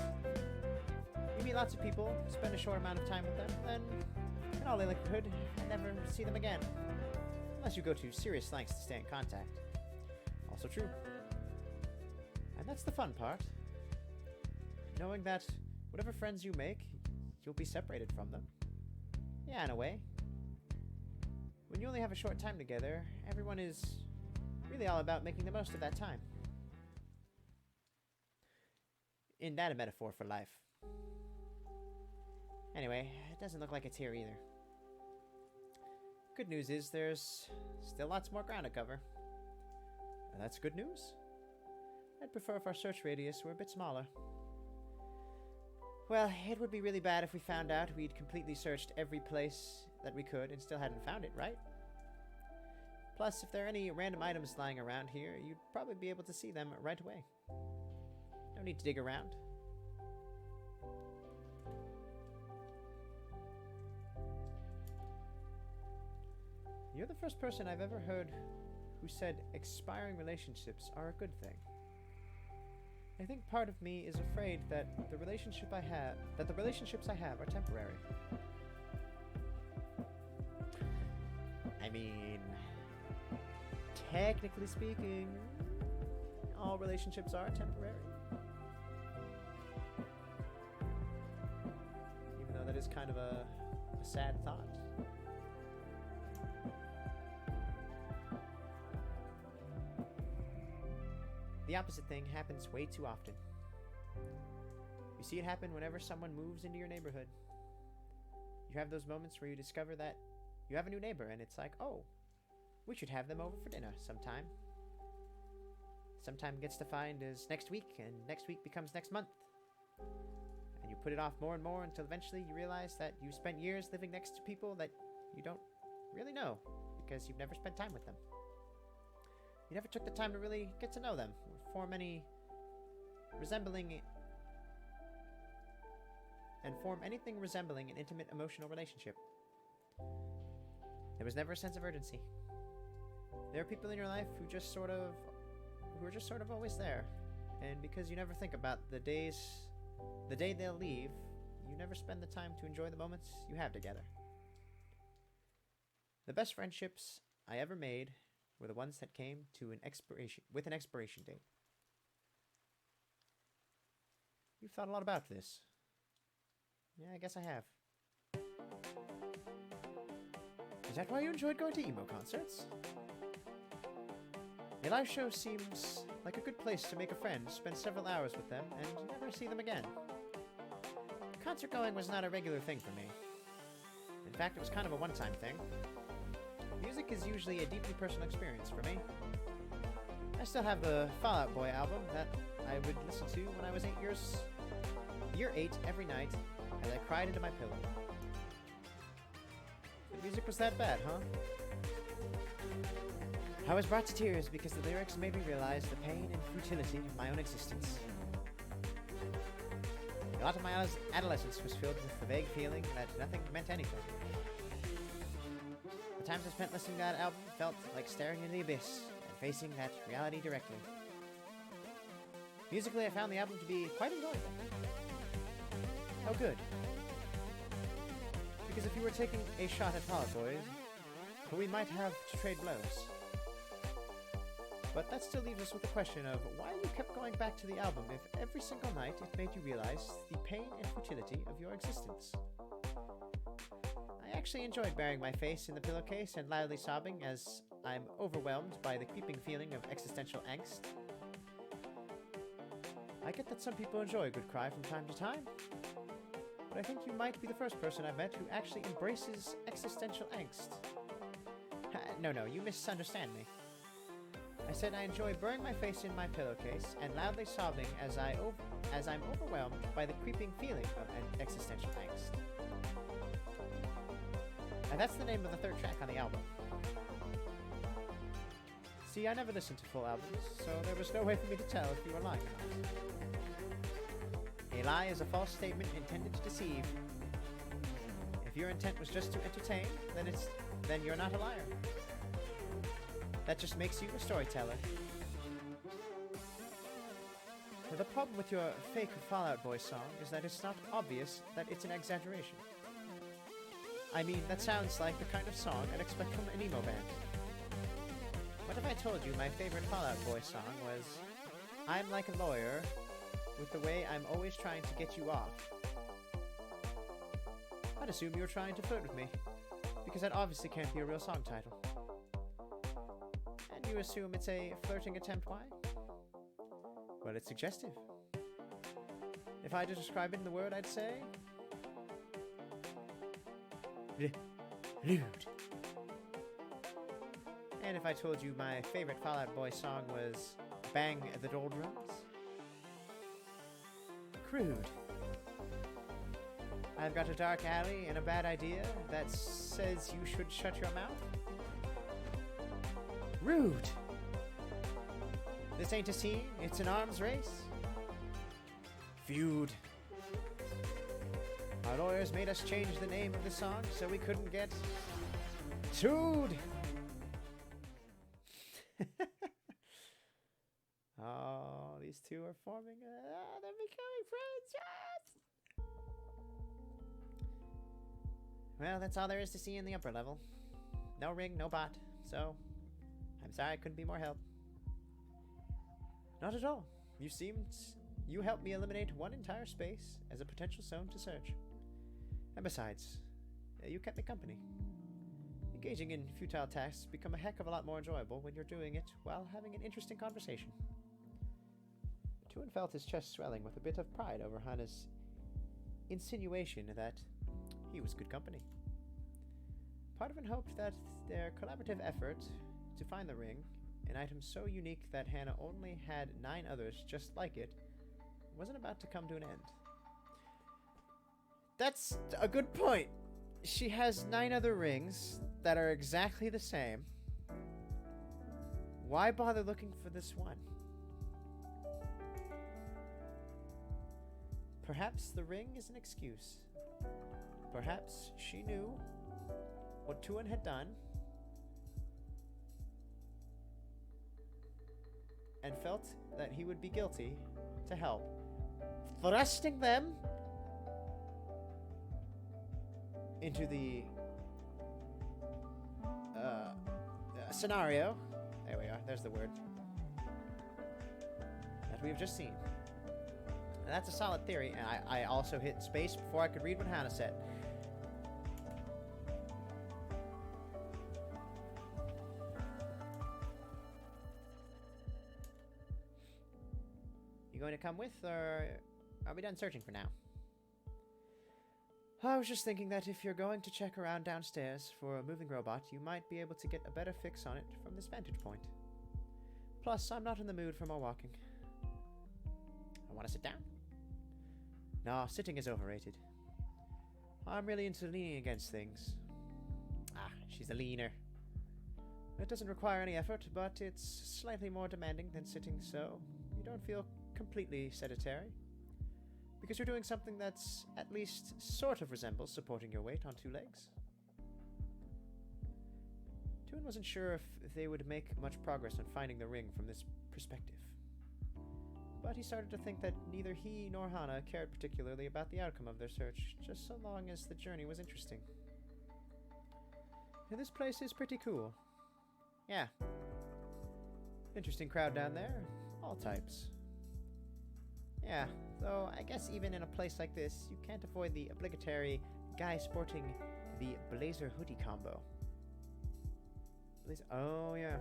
You meet lots of people, spend a short amount of time with them, then, in all likelihood, never see them again. Unless you go to serious lengths to stay in contact. Also true. And that's the fun part. Knowing that whatever friends you make, you'll be separated from them. Yeah, in a way. When you only have a short time together, everyone is really all about making the most of that time. in that a metaphor for life? Anyway, it doesn't look like it's here either. Good news is there's still lots more ground to cover. That's good news. I'd prefer if our search radius were a bit smaller. Well, it would be really bad if we found out we'd completely searched every place that we could and still hadn't found it, right? Plus, if there are any random items lying around here, you'd probably be able to see them right away. No need to dig around. You're the first person I've ever heard who said expiring relationships are a good thing. I think part of me is afraid that the relationships I have are temporary. I mean, technically speaking, all relationships are temporary. Even though that is kind of a sad thought. The opposite thing happens way too often. You see it happen whenever someone moves into your neighborhood. You have those moments where you discover that you have a new neighbor and it's like, oh, we should have them over for dinner sometime. Sometime gets defined as next week, and next week becomes next month. And you put it off more and more until eventually you realize that you spent years living next to people that you don't really know because you've never spent time with them. You never took the time to really get to know them, or form anything resembling an intimate emotional relationship. There was never a sense of urgency. There are people in your life who are just sort of always there, and because you never think about the day they'll leave, you never spend the time to enjoy the moments you have together. The best friendships I ever made were the ones that came to an expiration date. You've thought a lot about this. Yeah, I guess I have. Is that why you enjoyed going to emo concerts? A live show seems like a good place to make a friend, spend several hours with them, and never see them again. Concert going was not a regular thing for me. In fact, it was kind of a one-time thing. Music is usually a deeply personal experience for me. I still have the Fall Out Boy album that I would listen to when I was year 8 every night, as I cried into my pillow. The music was that bad, huh? I was brought to tears because the lyrics made me realize the pain and futility of my own existence. A lot of my adolescence was filled with the vague feeling that nothing meant anything. The times I spent listening to that album felt like staring into the abyss and facing that reality directly. Musically, I found the album to be quite enjoyable. How good? Because if you were taking a shot at Fall Out Boys, we might have to trade blows. But that still leaves us with the question of why you kept going back to the album if every single night it made you realize the pain and futility of your existence. I actually enjoyed burying my face in the pillowcase and loudly sobbing as I'm overwhelmed by the creeping feeling of existential angst. I get that some people enjoy a good cry from time to time, but I think you might be the first person I've met who actually embraces existential angst. No, you misunderstand me. I said I enjoy burying my face in my pillowcase and loudly sobbing as I'm overwhelmed by the creeping feeling of an existential angst. And that's the name of the third track on the album. See, I never listened to full albums, so there was no way for me to tell if you were lying or not. A lie is a false statement intended to deceive. If your intent was just to entertain, then you're not a liar. That just makes you a storyteller. The problem with your fake Fall Out Boy song is that it's not obvious that it's an exaggeration. I mean, that sounds like the kind of song I'd expect from an emo band. What if I told you my favorite Fall Out Boy song was I'm Like a Lawyer with the way I'm always trying to get you off? I'd assume you were trying to flirt with me, because that obviously can't be a real song title. And you assume it's a flirting attempt, why? Well, it's suggestive. If I had to describe it in the word, I'd say... Rude. And if I told you my favorite Fall Out Boy song was Bang the Doldrums? Crude. I've got a dark alley and a bad idea that says you should shut your mouth? Rude. This ain't a scene, it's an arms race. Feud. Our lawyers made us change the name of the song so we couldn't get sued. Oh, these two are forming they're becoming friends. Yes! Well, that's all there is to see in the upper level. No ring, no bot, so I'm sorry I couldn't be more help. Not at all. You helped me eliminate one entire space as a potential zone to search. And besides, you kept me company. Engaging in futile tasks become a heck of a lot more enjoyable when you're doing it while having an interesting conversation. Tuan felt his chest swelling with a bit of pride over Hana's insinuation that he was good company. Part of him hoped that their collaborative effort to find the ring, an item so unique that Hana only had 9 others just like it, wasn't about to come to an end. That's a good point. She has 9 other rings that are exactly the same. Why bother looking for this one? Perhaps the ring is an excuse. Perhaps she knew what Tuan had done and felt that he would be guilty to help, thrusting them into the scenario. There we are. There's the word that we have just seen. And that's a solid theory. And I also hit space before I could read what Hannah said. You going to come with, or are we done searching for now? I was just thinking that if you're going to check around downstairs for a moving robot, you might be able to get a better fix on it from this vantage point. Plus, I'm not in the mood for more walking. I want to sit down? Nah, sitting is overrated. I'm really into leaning against things. Ah, she's a leaner. It doesn't require any effort, but it's slightly more demanding than sitting, so you don't feel completely sedentary. Because you're doing something that's at least sort of resembles supporting your weight on 2 legs. Tuan wasn't sure if they would make much progress on finding the ring from this perspective. But he started to think that neither he nor Hana cared particularly about the outcome of their search, just so long as the journey was interesting. And this place is pretty cool. Yeah. Interesting crowd down there. All types. Yeah, though I guess even in a place like this, you can't avoid the obligatory guy sporting the blazer hoodie combo. Oh, yeah.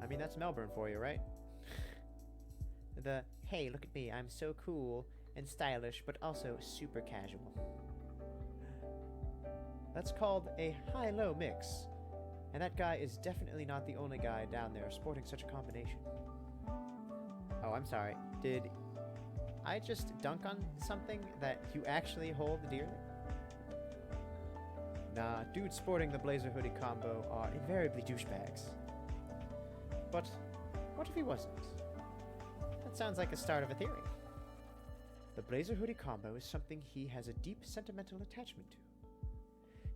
I mean, that's Melbourne for you, right? The, hey, look at me, I'm so cool and stylish, but also super casual. That's called a high-low mix. And that guy is definitely not the only guy down there sporting such a combination. Oh, I'm sorry. Did I just dunk on something that you actually hold dearly? Nah, dudes sporting the blazer hoodie combo are invariably douchebags. But what if he wasn't? That sounds like the start of a theory. The blazer hoodie combo is something he has a deep sentimental attachment to.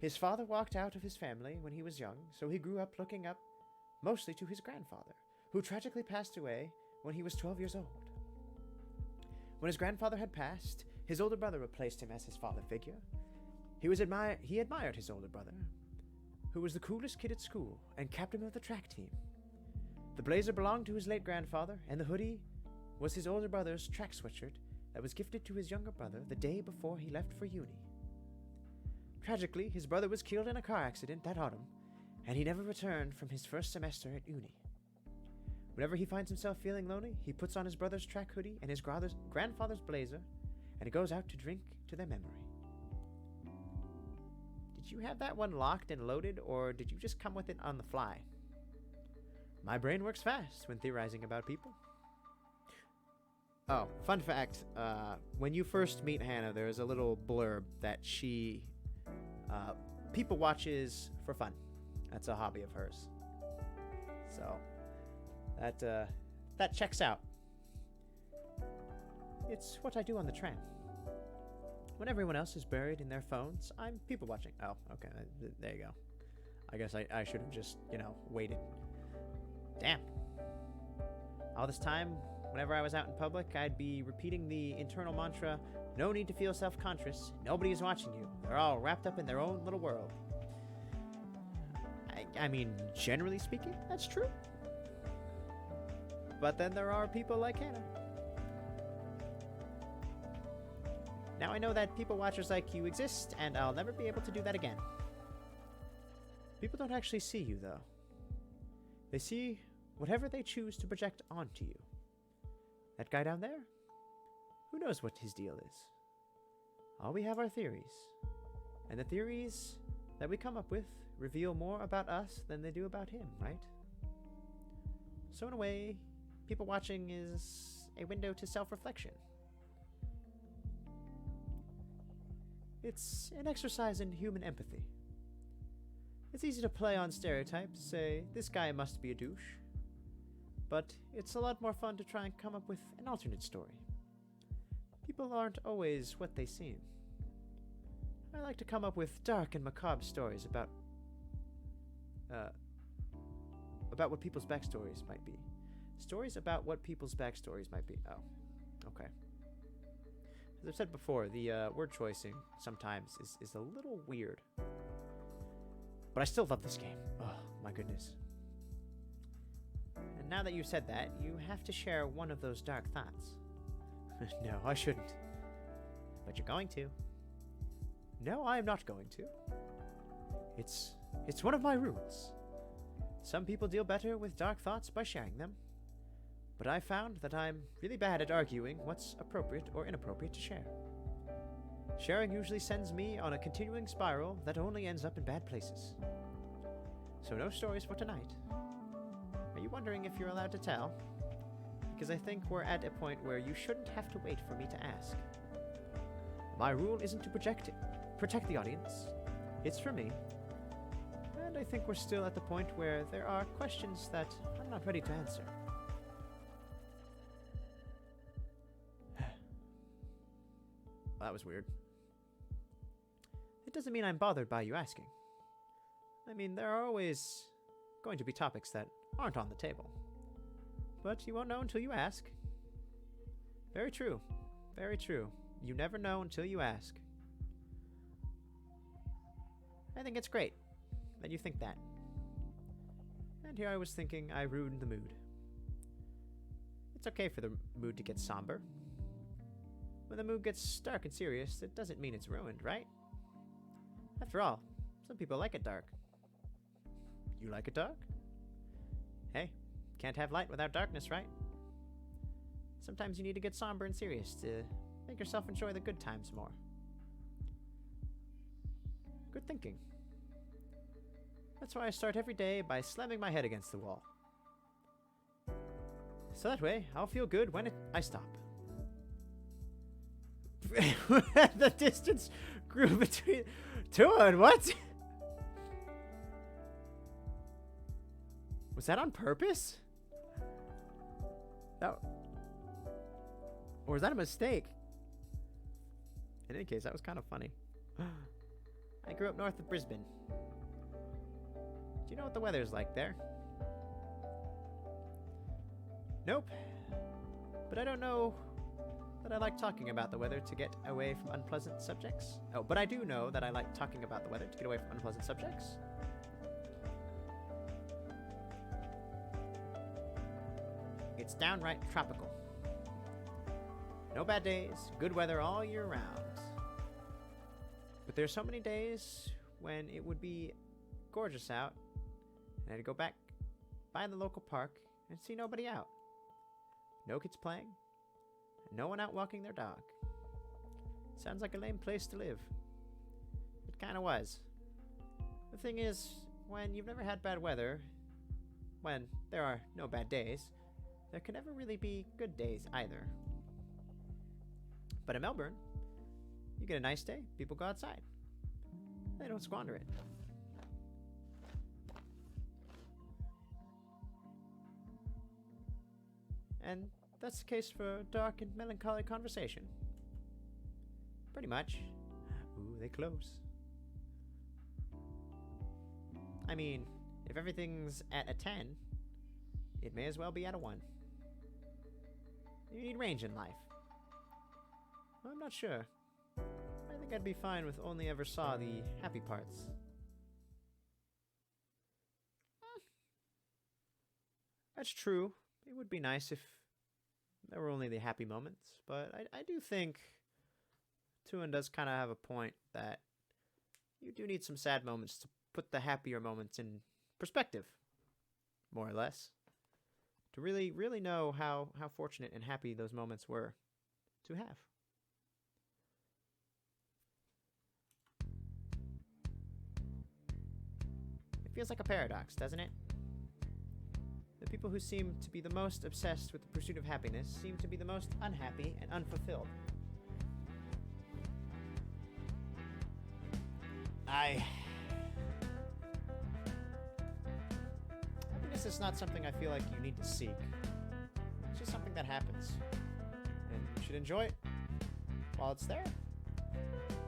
His father walked out of his family when he was young, so he grew up looking up mostly to his grandfather, who tragically passed away when he was 12 years old. When his grandfather had passed, his older brother replaced him as his father figure. He admired his older brother, who was the coolest kid at school and captain of the track team. The blazer belonged to his late grandfather, and the hoodie was his older brother's track sweatshirt that was gifted to his younger brother the day before he left for uni. Tragically, his brother was killed in a car accident that autumn, and he never returned from his first semester at uni. Whenever he finds himself feeling lonely, he puts on his brother's track hoodie and his grandfather's blazer, and he goes out to drink to their memory. Did you have that one locked and loaded, or did you just come with it on the fly? My brain works fast when theorizing about people. Oh, fun fact, when you first meet Hannah, there's a little blurb that she people watches for fun. That's a hobby of hers. So, that checks out. It's what I do on the tram. When everyone else is buried in their phones, I'm people watching. Oh, okay, there you go. I guess I should have just, waited. Damn. All this time, whenever I was out in public, I'd be repeating the internal mantra, no need to feel self-conscious, nobody is watching you. They're all wrapped up in their own little world. I mean, generally speaking, that's true. But then there are people like Hannah. Now I know that people watchers like you exist, and I'll never be able to do that again. People don't actually see you, though. They see whatever they choose to project onto you. That guy down there? Who knows what his deal is? All we have are theories. And the theories that we come up with reveal more about us than they do about him, right? So in a way, people watching is a window to self-reflection. It's an exercise in human empathy. It's easy to play on stereotypes, say, this guy must be a douche. But it's a lot more fun to try and come up with an alternate story. People aren't always what they seem. I like to come up with dark and macabre stories about what people's backstories might be. Stories about what people's backstories might be. Oh, okay. As I've said before, the word choicing sometimes is a little weird. But I still love this game. Oh, my goodness. And now that you've said that, you have to share one of those dark thoughts. No, I shouldn't. But you're going to. No, I am not going to. It's one of my rules. Some people deal better with dark thoughts by sharing them. But I found that I'm really bad at arguing what's appropriate or inappropriate to share. Sharing usually sends me on a continuing spiral that only ends up in bad places. So no stories for tonight. Are you wondering if you're allowed to tell? Because I think we're at a point where you shouldn't have to wait for me to ask. My rule isn't to protect the audience. It's for me. And I think we're still at the point where there are questions that I'm not ready to answer. Well, that was weird. It doesn't mean I'm bothered by you asking. I mean, there are always going to be topics that aren't on the table. But you won't know until you ask. Very true. Very true. You never know until you ask. I think it's great that you think that. And here I was thinking I ruined the mood. It's okay for the mood to get somber. When the mood gets dark and serious, it doesn't mean it's ruined, right? After all, some people like it dark. You like it dark? Hey, can't have light without darkness, right? Sometimes you need to get somber and serious to make yourself enjoy the good times more. Good thinking. That's why I start every day by slamming my head against the wall. So that way, I'll feel good when I stop. The distance grew between two and what? Was that on purpose? No. Or was that a mistake? In any case, that was kind of funny. I grew up north of Brisbane. Do you know what the weather's like there? Nope. But I don't know that I like talking about the weather to get away from unpleasant subjects. Oh, but I do know that I like talking about the weather to get away from unpleasant subjects. It's downright tropical. No bad days, good weather all year round. But there's so many days when it would be gorgeous out, and I'd go back by the local park and see nobody out. No kids playing, and no one out walking their dog. Sounds like a lame place to live. It kinda was. The thing is, when you've never had bad weather, when there are no bad days, there can never really be good days either. But in Melbourne, you get a nice day, people go outside. They don't squander it. And that's the case for dark and melancholy conversation. Pretty much. Ooh, they close. I mean, if everything's at a 10, it may as well be at a 1. You need range in life. I'm not sure. I think I'd be fine with only ever saw the happy parts. That's true. It would be nice if there were only the happy moments, but I do think Tuan does kind of have a point that you do need some sad moments to put the happier moments in perspective, more or less. To really, really know how fortunate and happy those moments were to have. It feels like a paradox, doesn't it? The people who seem to be the most obsessed with the pursuit of happiness seem to be the most unhappy and unfulfilled. Happiness is not something I feel like you need to seek. It's just something that happens. And you should enjoy it while it's there.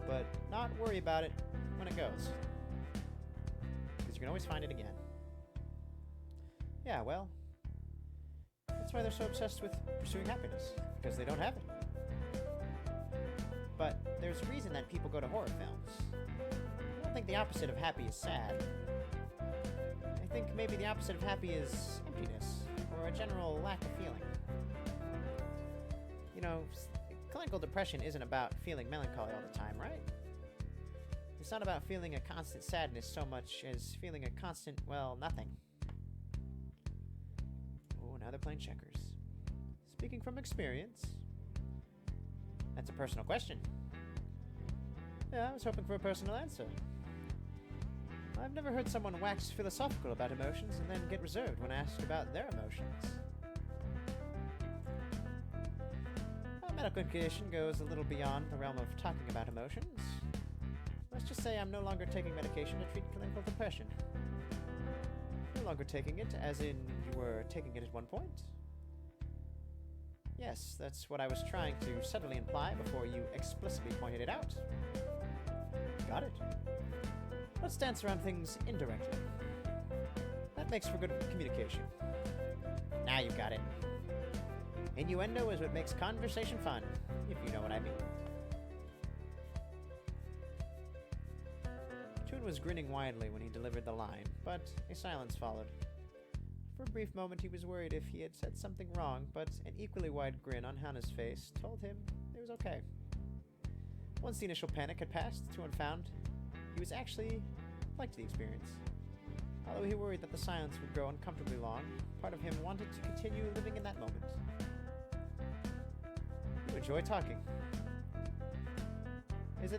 But not worry about it when it goes. Because you can always find it again. Yeah, well, that's why they're so obsessed with pursuing happiness. Because they don't have it. But there's a reason that people go to horror films. I don't think the opposite of happy is sad. I think maybe the opposite of happy is emptiness, or a general lack of feeling. You know, clinical depression isn't about feeling melancholy all the time, right? It's not about feeling a constant sadness so much as feeling a constant, well, nothing. Oh, now they're playing checkers. Speaking from experience, that's a personal question. Yeah, I was hoping for a personal answer. I've never heard someone wax philosophical about emotions and then get reserved when asked about their emotions. My medical condition goes a little beyond the realm of talking about emotions. Let's just say I'm no longer taking medication to treat clinical depression. No longer taking it, as in you were taking it at one point? Yes, that's what I was trying to subtly imply before you explicitly pointed it out. Got it. Let's dance around things indirectly. That makes for good communication. Now you got it. Innuendo is what makes conversation fun, if you know what I mean. Toon was grinning widely when he delivered the line, but a silence followed. For a brief moment he was worried if he had said something wrong, but an equally wide grin on Hannah's face told him it was okay. Once the initial panic had passed, Toon found he was actually liked the experience. Although he worried that the silence would grow uncomfortably long, part of him wanted to continue living in that moment. You enjoy talking. Is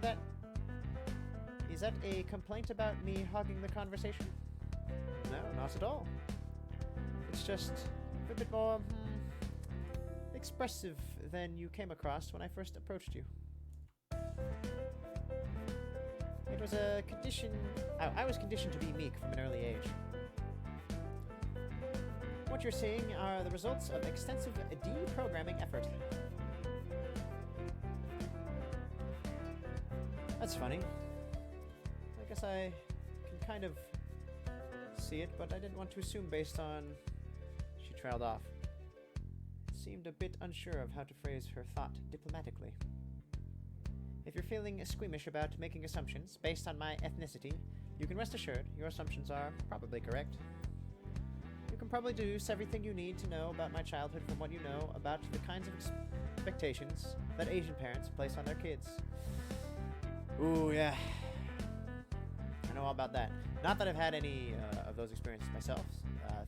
that a complaint about me hogging the conversation? No, not at all. It's just a bit more expressive than you came across when I first approached you. It was a condition... I was conditioned to be meek from an early age. What you're seeing are the results of extensive deprogramming effort. That's funny. I guess I can kind of see it, but I didn't want to assume based on... She trailed off. Seemed a bit unsure of how to phrase her thought diplomatically. If you're feeling squeamish about making assumptions based on my ethnicity, you can rest assured your assumptions are probably correct. You can probably deduce everything you need to know about my childhood from what you know about the kinds of expectations that Asian parents place on their kids. Ooh, yeah. I know all about that. Not that I've had any of those experiences myself.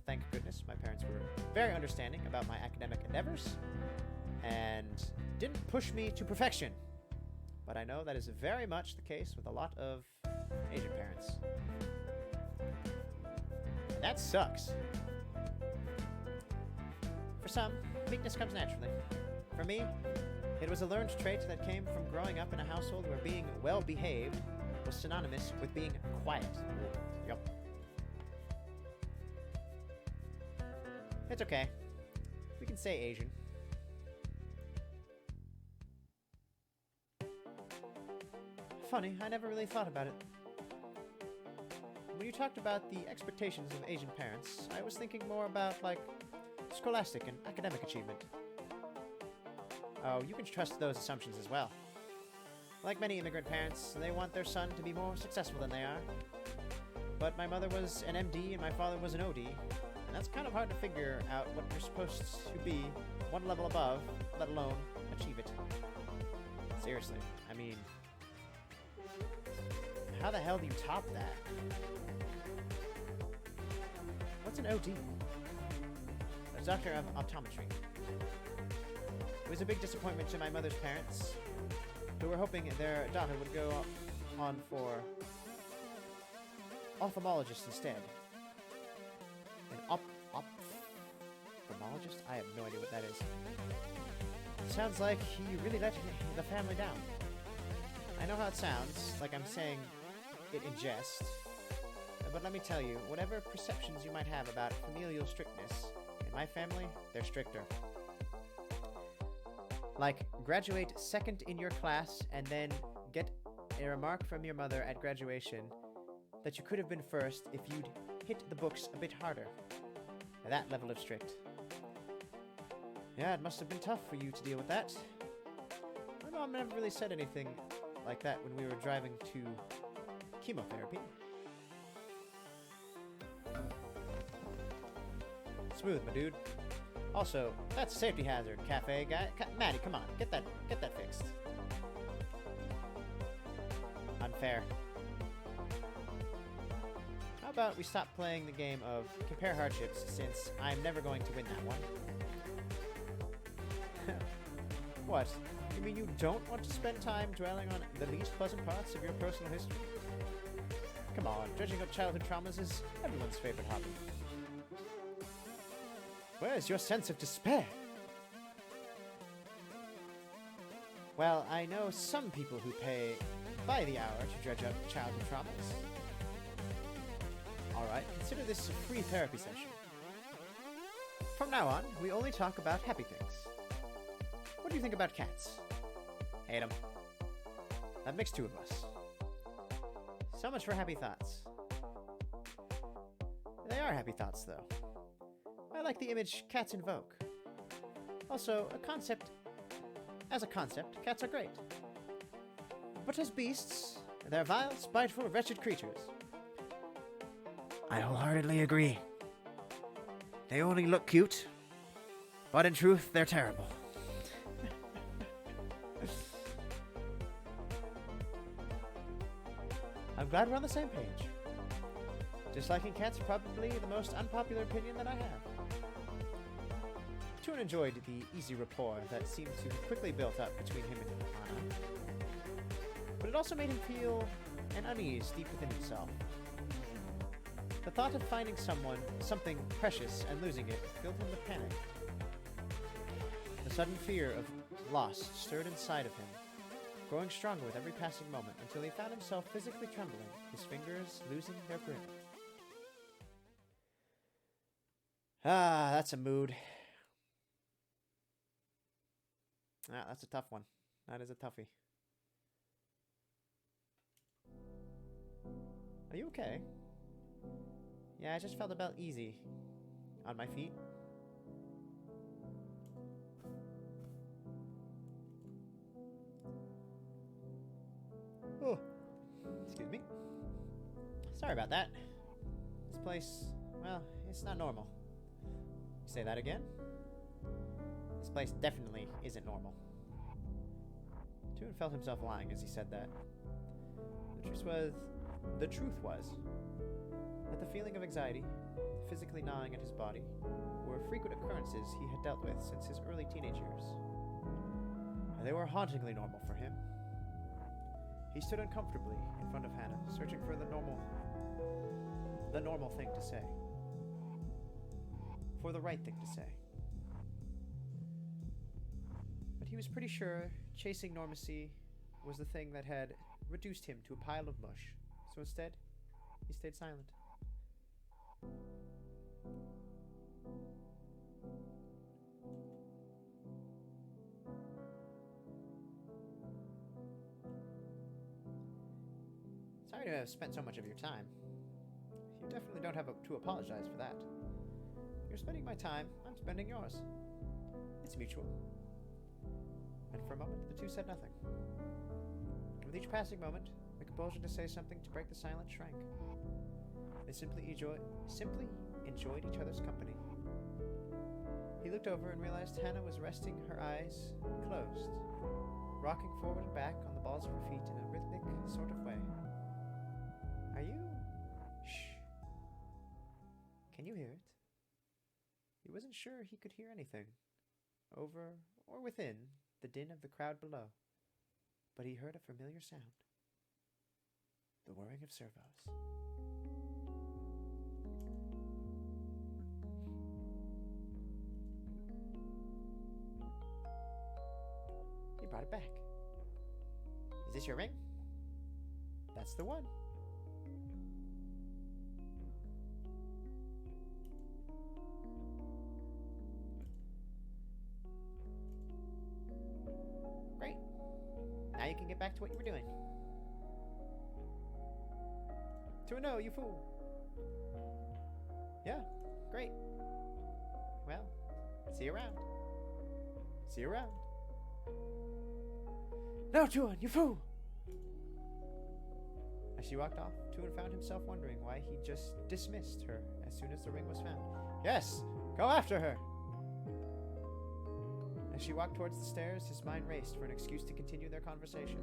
Thank goodness my parents were very understanding about my academic endeavors and didn't push me to perfection. But I know that is very much the case with a lot of Asian parents. And that sucks. For some, meekness comes naturally. For me, it was a learned trait that came from growing up in a household where being well-behaved was synonymous with being quiet. Yep. It's okay. We can say Asian. Funny, I never really thought about it. When you talked about the expectations of Asian parents, I was thinking more about, like, scholastic and academic achievement. Oh, you can trust those assumptions as well. Like many immigrant parents, they want their son to be more successful than they are. But my mother was an MD and my father was an OD, and that's kind of hard to figure out what you're supposed to be one level above, let alone achieve it. Seriously, I mean, how the hell do you top that? What's an OD? A doctor of optometry. It was a big disappointment to my mother's parents, who were hoping their daughter would go on for ophthalmologist instead. An ophthalmologist? I have no idea what that is. Sounds like he really let the family down. I know how it sounds, like I'm saying it in jest, but let me tell you, whatever perceptions you might have about familial strictness, in my family, they're stricter. Like, graduate second in your class and then get a remark from your mother at graduation that you could have been first if you'd hit the books a bit harder. That level of strict. Yeah, it must have been tough for you to deal with that. My mom never really said anything like that when we were driving to chemotherapy. Smooth, my dude. Also, that's a safety hazard, cafe guy. Maddie, come on, get that fixed. Unfair. How about we stop playing the game of compare hardships, since I'm never going to win that one. What? You mean you don't want to spend time dwelling on the least pleasant parts of your personal history? Come on, dredging up childhood traumas is everyone's favorite hobby. Where's your sense of despair? Well, I know some people who pay by the hour to dredge up childhood traumas. Alright, consider this a free therapy session. From now on, we only talk about happy things. What do you think about cats? Hate them. That makes two of us. So much for happy thoughts. They are happy thoughts, though. I like the image cats invoke. Also, as a concept, cats are great. But as beasts, they're vile, spiteful, wretched creatures. I wholeheartedly agree. They only look cute, but in truth, they're terrible. I'm glad we're on the same page. Disliking cats is probably the most unpopular opinion that I have. Toon enjoyed the easy rapport that seemed to have quickly built up between him and Anna, but it also made him feel an unease deep within himself. The thought of finding something precious and losing it filled him with panic. The sudden fear of loss stirred inside of him, growing stronger with every passing moment until he found himself physically trembling, his fingers losing their grip. Ah, that's a mood. Ah, that's a tough one. That is a toughie. Are you okay? Yeah, I just felt about easy on my feet. Oh, excuse me. Sorry about that. This place, well, it's not normal. Say that again? This place definitely isn't normal. Toon felt himself lying as he said that. The truth was, The truth was that the feeling of anxiety, physically gnawing at his body, were frequent occurrences he had dealt with since his early teenage years. And they were hauntingly normal for him. He stood uncomfortably in front of Hannah, searching for the normal thing to say. For the right thing to say. But he was pretty sure chasing normacy was the thing that had reduced him to a pile of mush. So instead, he stayed silent. Sorry to have spent so much of your time. You definitely don't have to apologize for that. You're spending my time, I'm spending yours. It's mutual. And for a moment, the two said nothing. With each passing moment, the compulsion to say something to break the silence shrank. They simply enjoyed each other's company. He looked over and realized Hannah was resting her eyes closed, rocking forward and back on the balls of her feet in a rhythmic sort of way. Are you? Shh. Can you hear it? He wasn't sure he could hear anything, over or within the din of the crowd below, but he heard a familiar sound. The whirring of servos. He brought it back. Is this your ring? That's the one. Great. Now you can get back to what you were doing. To a no, you fool. Yeah, great. Well, see you around. See you around. No, Tuan, you fool! As she walked off, Tuan found himself wondering why he just dismissed her as soon as the ring was found. Yes, go after her! As she walked towards the stairs, his mind raced for an excuse to continue their conversation.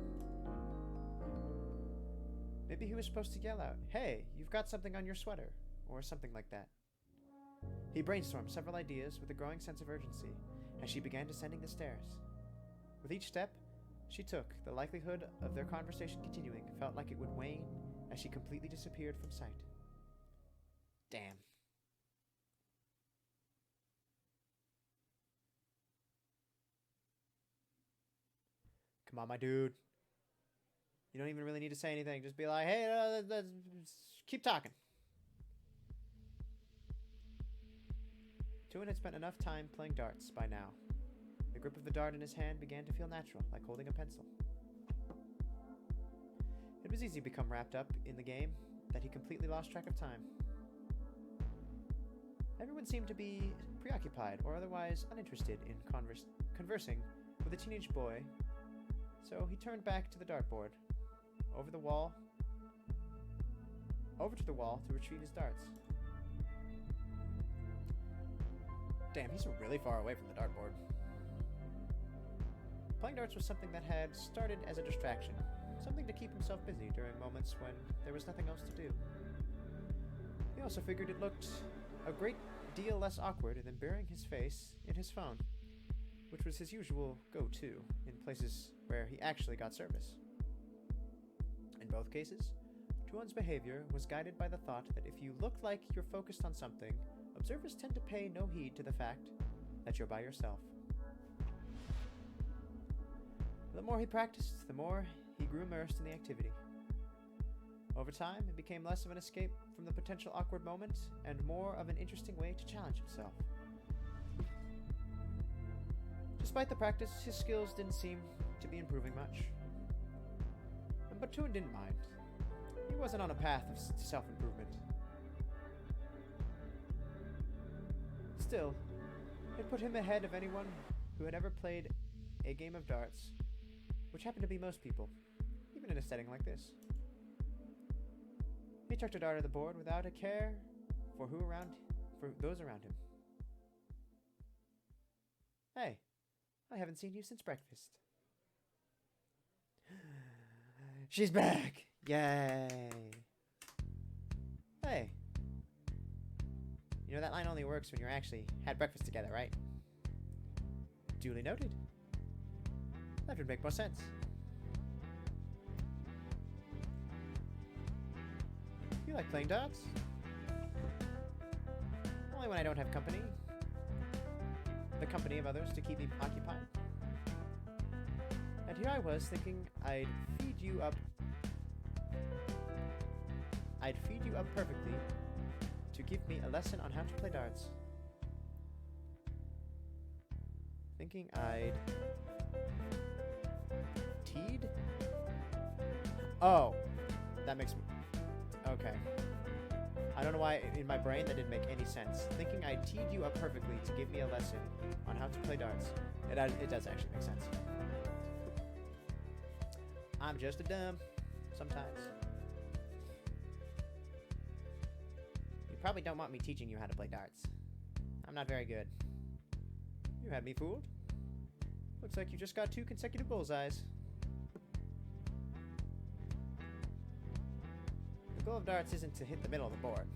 Maybe he was supposed to yell out, "Hey, you've got something on your sweater," or something like that. He brainstormed several ideas with a growing sense of urgency as she began descending the stairs. With each step she took, the likelihood of their conversation continuing felt like it would wane as she completely disappeared from sight. Damn. Come on, my dude. You don't even really need to say anything. Just be like, hey, let's keep talking. Tuan had spent enough time playing darts by now. The grip of the dart in his hand began to feel natural, like holding a pencil. It was easy to become wrapped up in the game that he completely lost track of time. Everyone seemed to be preoccupied or otherwise uninterested in conversing with a teenage boy, so he turned back to the dartboard, over to the wall to retrieve his darts. Damn, he's really far away from the dartboard. Playing darts was something that had started as a distraction, something to keep himself busy during moments when there was nothing else to do. He also figured it looked a great deal less awkward than burying his face in his phone, which was his usual go-to in places where he actually got service. In both cases, Tuan's behavior was guided by the thought that if you look like you're focused on something, observers tend to pay no heed to the fact that you're by yourself. The more he practiced, the more he grew immersed in the activity. Over time, it became less of an escape from the potential awkward moment and more of an interesting way to challenge himself. Despite the practice, his skills didn't seem to be improving much. But Tuan didn't mind. He wasn't on a path of self-improvement. Still, it put him ahead of anyone who had ever played a game of darts, which happened to be most people, even in a setting like this. He chucked a dart at the board without a care for those around him. Hey, I haven't seen you since breakfast. She's back! Yay! Hey. You know that line only works when you're actually had breakfast together, right? Duly noted. That would make more sense. You like playing darts? Only when I don't have company. The company of others to keep me occupied. And here I was thinking I'd feed you up perfectly to give me a lesson on how to play darts. Thinking I'd teed? Oh, that makes me... Okay. I don't know why in my brain that didn't make any sense. Thinking I teed you up perfectly to give me a lesson on how to play darts. It does actually make sense. I'm just a dumb. Sometimes. You probably don't want me teaching you how to play darts. I'm not very good. You had me fooled. Looks like you just got 2 consecutive bullseyes. The goal of darts isn't to hit the middle of the board.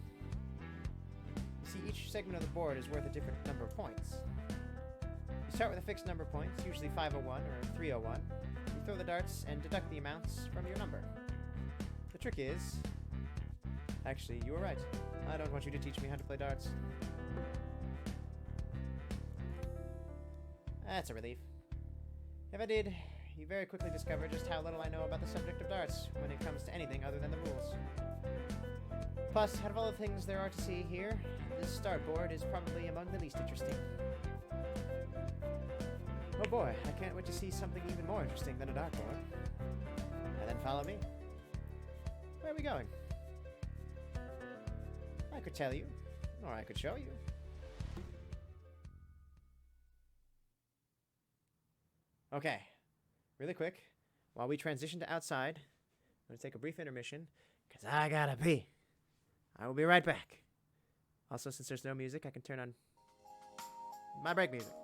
You see, each segment of the board is worth a different number of points. You start with a fixed number of points, usually 501 or 301. You throw the darts and deduct the amounts from your number. The trick is... Actually, you were right. I don't want you to teach me how to play darts. That's a relief. If I did, you very quickly discover just how little I know about the subject of darts when it comes to anything other than the rules. Plus, out of all the things there are to see here, this start board is probably among the least interesting. Oh boy, I can't wait to see something even more interesting than a dartboard. And then follow me. Where are we going? I could tell you, or I could show you. Okay, really quick, while we transition to outside, I'm going to take a brief intermission, because I gotta pee. I will be right back. Also, since there's no music, I can turn on my break music.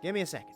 Give me a second.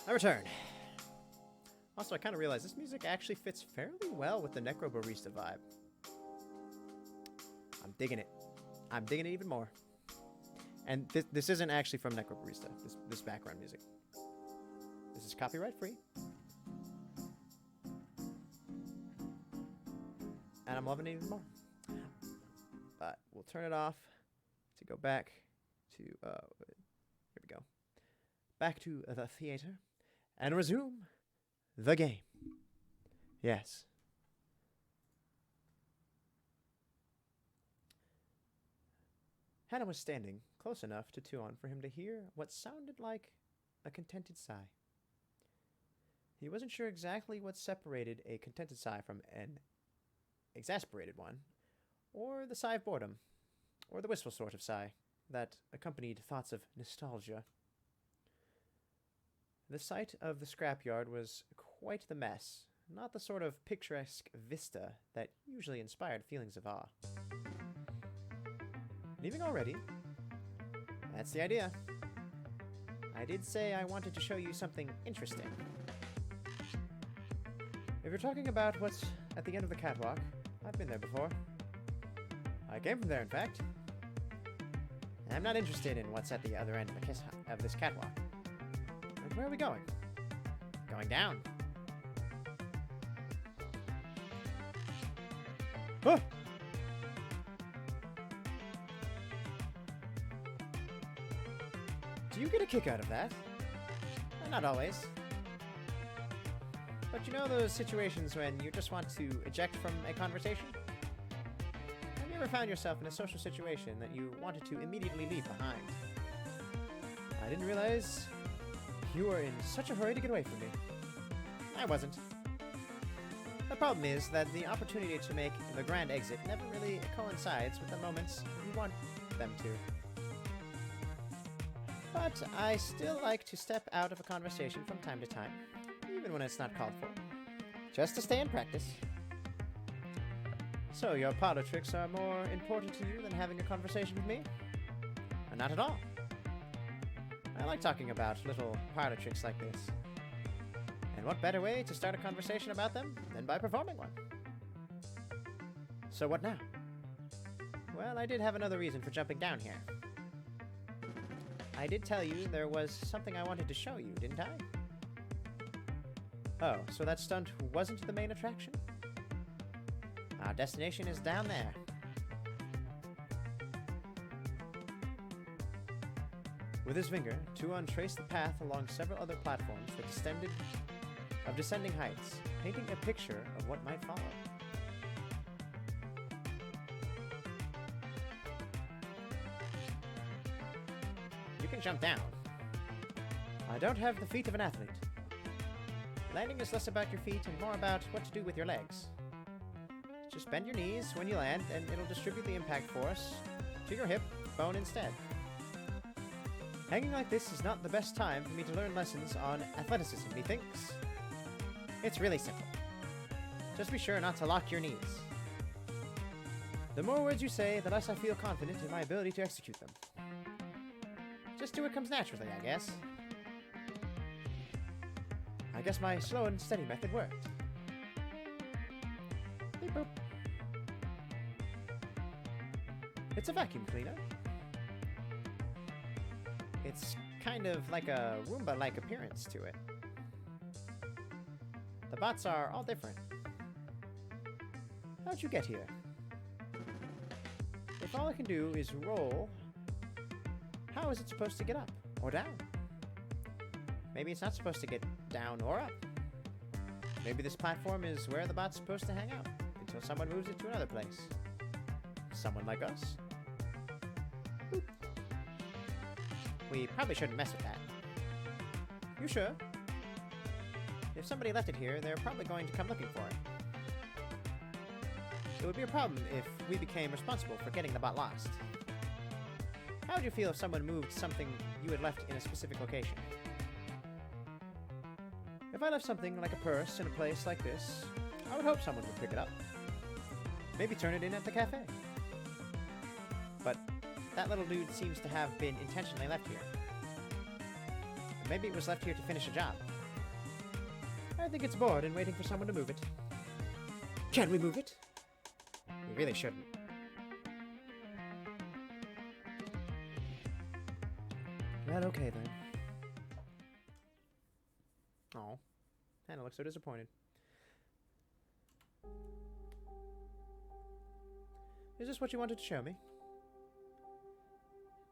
I returned. Also, I kind of realized this music actually fits fairly well with the Necrobarista vibe. I'm digging it. I'm digging it even more. And this isn't actually from Necrobarista, this background music. This is copyright free. And I'm loving it even more. But we'll turn it off to go back to, here we go. Back to the theater. And resume the game. Yes. Hannah was standing close enough to Tuon for him to hear what sounded like a contented sigh. He wasn't sure exactly what separated a contented sigh from an exasperated one, or the sigh of boredom, or the wistful sort of sigh that accompanied thoughts of nostalgia. The sight of the scrapyard was quite the mess, not the sort of picturesque vista that usually inspired feelings of awe. Leaving already? That's the idea. I did say I wanted to show you something interesting. If you're talking about what's at the end of the catwalk, I've been there before. I came from there, in fact. I'm not interested in what's at the other end of this catwalk. And where are we going? Going down. Oh! Do you get a kick out of that? Not always. But you know those situations when you just want to eject from a conversation? Have you ever found yourself in a social situation that you wanted to immediately leave behind? I didn't realize you were in such a hurry to get away from me. I wasn't. The problem is that the opportunity to make the grand exit never really coincides with the moments you want them to. But I still like to step out of a conversation from time to time, even when it's not called for, just to stay in practice. So your parlor tricks are more important to you than having a conversation with me? Not at all. I like talking about little parlor tricks like this. And what better way to start a conversation about them than by performing one? So what now? Well, I did have another reason for jumping down here. I did tell you there was something I wanted to show you, didn't I? Oh, so that stunt wasn't the main attraction? Our destination is down there. With his finger, Tuon traced the path along several other platforms that descended of descending heights, painting a picture of what might follow. You can jump down. I don't have the feet of an athlete. Landing is less about your feet and more about what to do with your legs. Just bend your knees when you land, and it'll distribute the impact force to your hip bone instead. Hanging like this is not the best time for me to learn lessons on athleticism, methinks. It's really simple. Just be sure not to lock your knees. The more words you say, the less I feel confident in my ability to execute them. Just do what comes naturally, I guess. I guess my slow and steady method worked. Beep boop. It's a vacuum cleaner. It's kind of like a Roomba-like appearance to it. The bots are all different. How'd you get here? If all I can do is roll, how is it supposed to get up or down? Maybe it's not supposed to get down or up. Maybe this platform is where the bot's supposed to hang out until someone moves it to another place. Someone like us. Boop. We probably shouldn't mess with that. You sure? If somebody left it here, they're probably going to come looking for it. It would be a problem if we became responsible for getting the bot lost. How would you feel if someone moved something you had left in a specific location? If I left something like a purse in a place like this, I would hope someone would pick it up. Maybe turn it in at the cafe. But that little dude seems to have been intentionally left here. Or maybe it was left here to finish a job. I think it's bored and waiting for someone to move it. Can we move it? We really shouldn't. Well, okay then. Oh, Hannah looks so disappointed. Is this what you wanted to show me?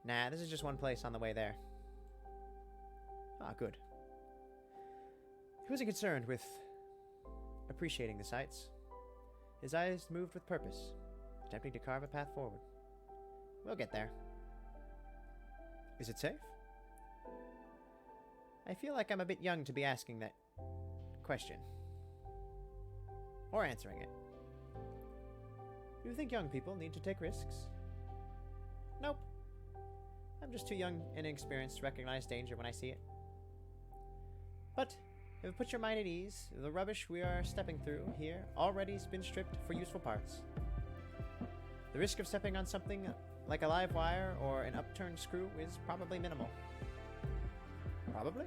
Nah, this is just one place on the way there. Ah, good. He wasn't concerned with appreciating the sights. His eyes moved with purpose, attempting to carve a path forward. We'll get there. Is it safe? I feel like I'm a bit young to be asking that question. Or answering it. Do you think young people need to take risks? Nope. I'm just too young and inexperienced to recognize danger when I see it. But if it puts your mind at ease, the rubbish we are stepping through here already has been stripped for useful parts. The risk of stepping on something like a live wire or an upturned screw is probably minimal. Probably?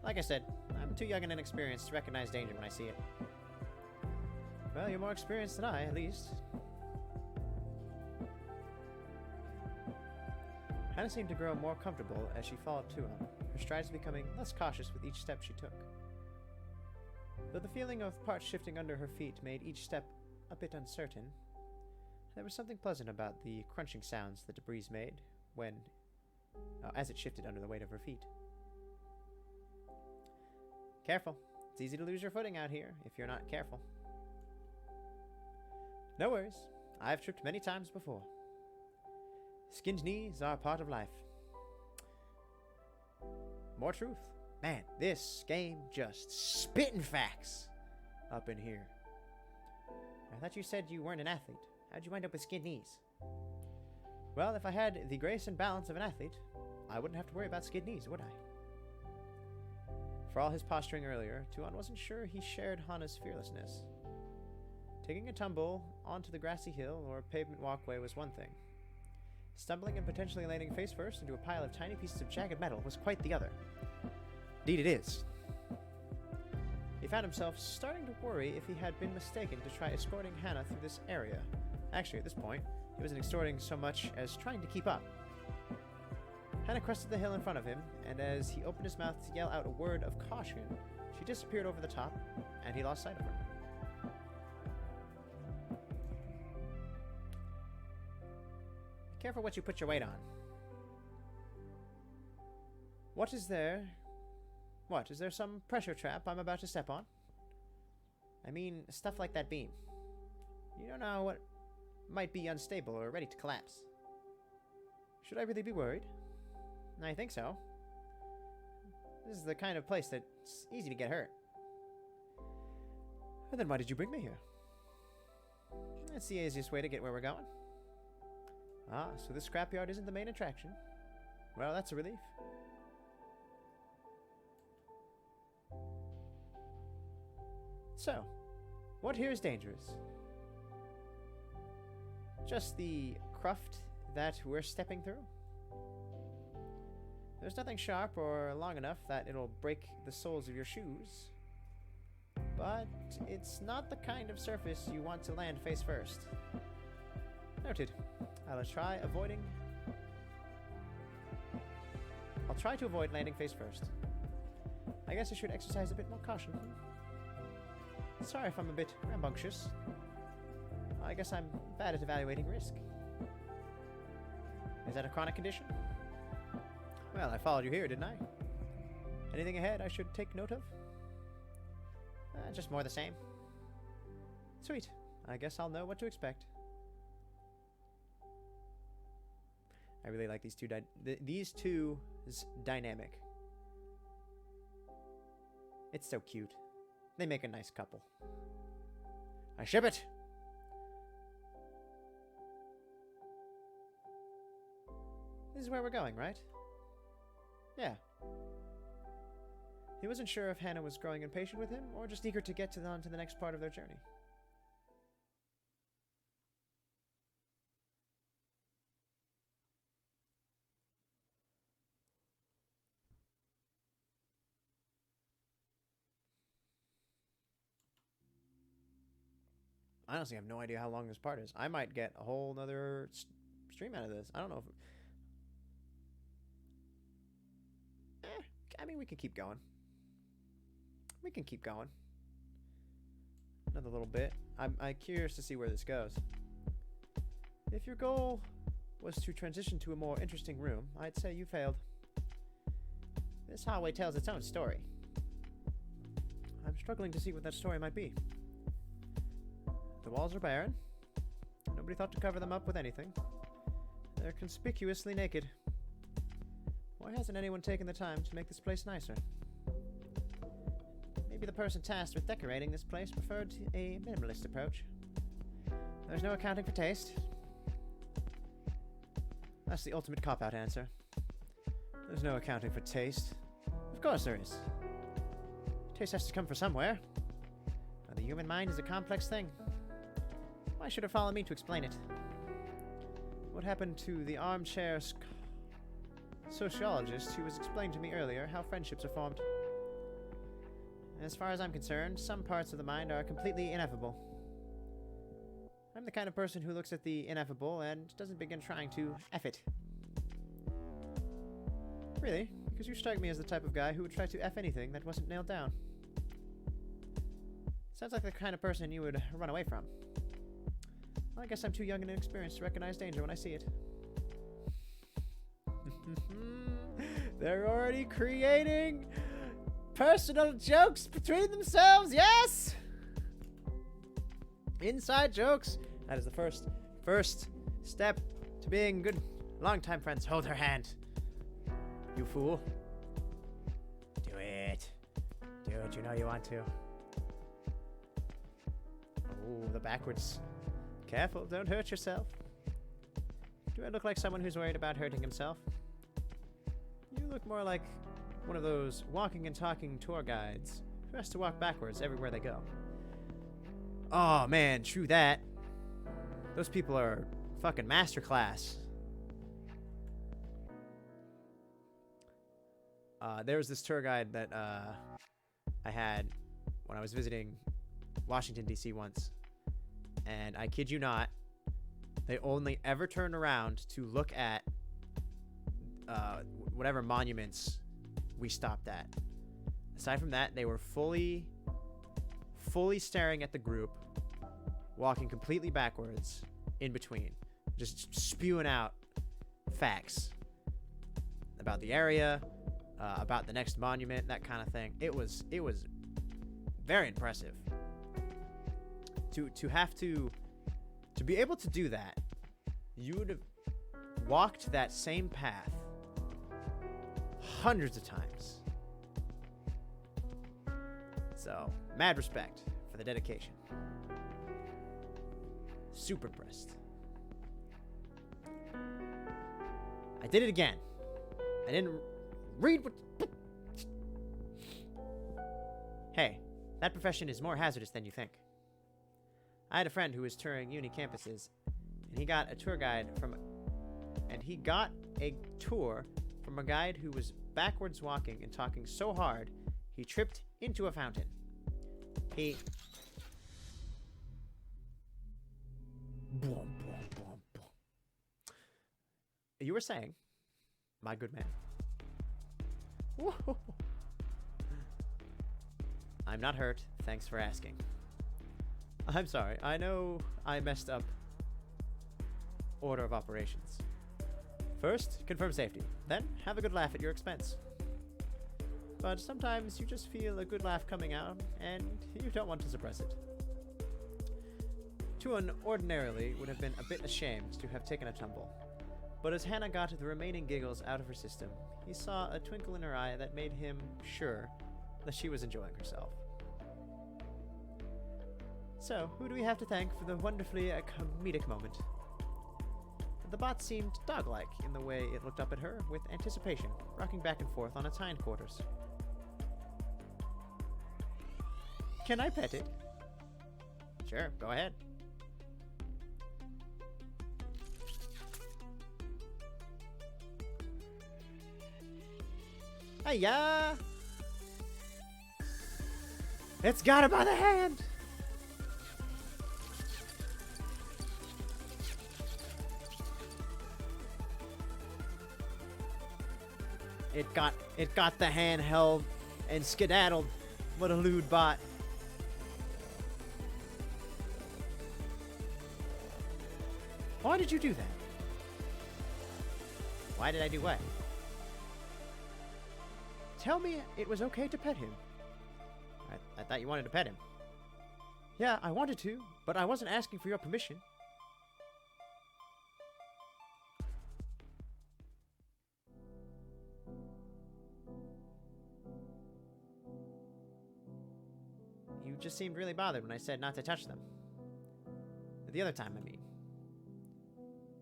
Like I said, I'm too young and inexperienced to recognize danger when I see it. Well, you're more experienced than I, at least. Hannah seemed to grow more comfortable as she followed to him, her strides becoming less cautious with each step she took. Though the feeling of parts shifting under her feet made each step a bit uncertain, there was something pleasant about the crunching sounds the debris made when, as it shifted under the weight of her feet. Careful. It's easy to lose your footing out here if you're not careful. No worries. I've tripped many times before. Skinned knees are part of life. More truth. Man, this game just spitting facts up in here. I thought you said you weren't an athlete. How'd you wind up with skinned knees? Well, if I had the grace and balance of an athlete, I wouldn't have to worry about skinned knees, would I? For all his posturing earlier, Tuan wasn't sure he shared Hana's fearlessness. Taking a tumble onto the grassy hill or pavement walkway was one thing. Stumbling and potentially landing face first into a pile of tiny pieces of jagged metal was quite the other. Indeed it is. He found himself starting to worry if he had been mistaken to try escorting Hannah through this area. Actually, at this point, he wasn't escorting so much as trying to keep up. Hannah crested the hill in front of him, and as he opened his mouth to yell out a word of caution, she disappeared over the top, and he lost sight of her. Be careful what you put your weight on. What is there? What, is there some pressure trap I'm about to step on? I mean, stuff like that beam. You don't know what might be unstable or ready to collapse. Should I really be worried? I think so. This is the kind of place that's easy to get hurt. And then why did you bring me here? That's the easiest way to get where we're going. Ah, so the scrapyard isn't the main attraction. Well, that's a relief. So, what here is dangerous? Just the cruft that we're stepping through? There's nothing sharp or long enough that it'll break the soles of your shoes. But it's not the kind of surface you want to land face first. Noted. I'll try to avoid landing face first. I guess I should exercise a bit more caution. Sorry if I'm a bit rambunctious. I guess I'm bad at evaluating risk. Is that a chronic condition? Well, I followed you here, didn't I? Anything ahead I should take note of? Just more the same. Sweet. I guess I'll know what to expect. I really like these two. These two's dynamic. It's so cute. They make a nice couple. I ship it! This is where we're going, right? Yeah. He wasn't sure if Hannah was growing impatient with him, or just eager to get on to the next part of their journey. I honestly have no idea how long this part is. I might get a whole nother stream out of this. I don't know if... I mean, we can keep going. We can keep going. Another little bit. I'm curious to see where this goes. If your goal was to transition to a more interesting room, I'd say you failed. This hallway tells its own story. I'm struggling to see what that story might be. The walls are barren. Nobody thought to cover them up with anything. They're conspicuously naked. Why hasn't anyone taken the time to make this place nicer? Maybe the person tasked with decorating this place preferred a minimalist approach. There's no accounting for taste. That's the ultimate cop-out answer. There's no accounting for taste. Of course there is. Taste has to come from somewhere. Now, the human mind is a complex thing. Why should it follow me to explain it? What happened to the armchair sociologist who was explaining to me earlier how friendships are formed? As far as I'm concerned, some parts of the mind are completely ineffable. I'm the kind of person who looks at the ineffable and doesn't begin trying to F it. Really? Because you strike me as the type of guy who would try to F anything that wasn't nailed down. Sounds like the kind of person you would run away from. Well, I guess I'm too young and inexperienced to recognize danger when I see it. They're already creating personal jokes between themselves, yes! Inside jokes. That is the first step to being good longtime friends. Hold her hand. You fool. Do it. Do it, you know you want to. Oh, the backwards. Careful, don't hurt yourself. Do I look like someone who's worried about hurting himself? You look more like one of those walking and talking tour guides who has to walk backwards everywhere they go. Oh man, true that. Those people are fucking masterclass. There was this tour guide that I had when I was visiting Washington, D.C. once. And I kid you not, they only ever turned around to look at whatever monuments we stopped at. Aside from that, they were fully staring at the group, walking completely backwards in between, just spewing out facts about the area, about the next monument, that kind of thing. It was very impressive. To be able to do that, you would have walked that same path hundreds of times. So, mad respect for the dedication. Super impressed. I did it again. I didn't read what... Hey, that profession is more hazardous than you think. I had a friend who was touring uni campuses, and he got a tour from a guide who was backwards walking and talking so hard, he tripped into a fountain. You were saying, my good man. Whoa. I'm not hurt. Thanks for asking. I'm sorry. I know I messed up order of operations. First, confirm safety. Then, have a good laugh at your expense. But sometimes you just feel a good laugh coming out, and you don't want to suppress it. Tuan ordinarily would have been a bit ashamed to have taken a tumble. But as Hannah got the remaining giggles out of her system, he saw a twinkle in her eye that made him sure that she was enjoying herself. So, who do we have to thank for the wonderfully comedic moment? The bot seemed dog-like in the way it looked up at her with anticipation, rocking back and forth on its hindquarters. Can I pet it? Sure, go ahead. Hiya! It's got it by the hand! It got the handheld and skedaddled. What a lewd bot. Why did you do that? Why did I do what? Tell me it was okay to pet him. I thought you wanted to pet him. Yeah, I wanted to, but I wasn't asking for your permission. just seemed really bothered when I said not to touch them. The other time, I mean.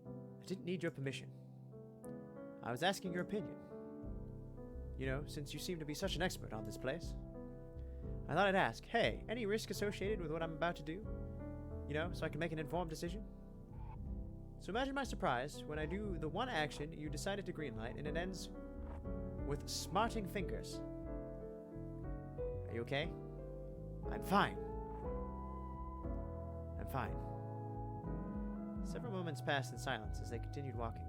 I didn't need your permission. I was asking your opinion. You know, since you seem to be such an expert on this place. I thought I'd ask, hey, any risk associated with what I'm about to do? You know, so I can make an informed decision? So imagine my surprise when I do the one action you decided to greenlight and it ends with smarting fingers. Are you okay? I'm fine. I'm fine. Several moments passed in silence as they continued walking.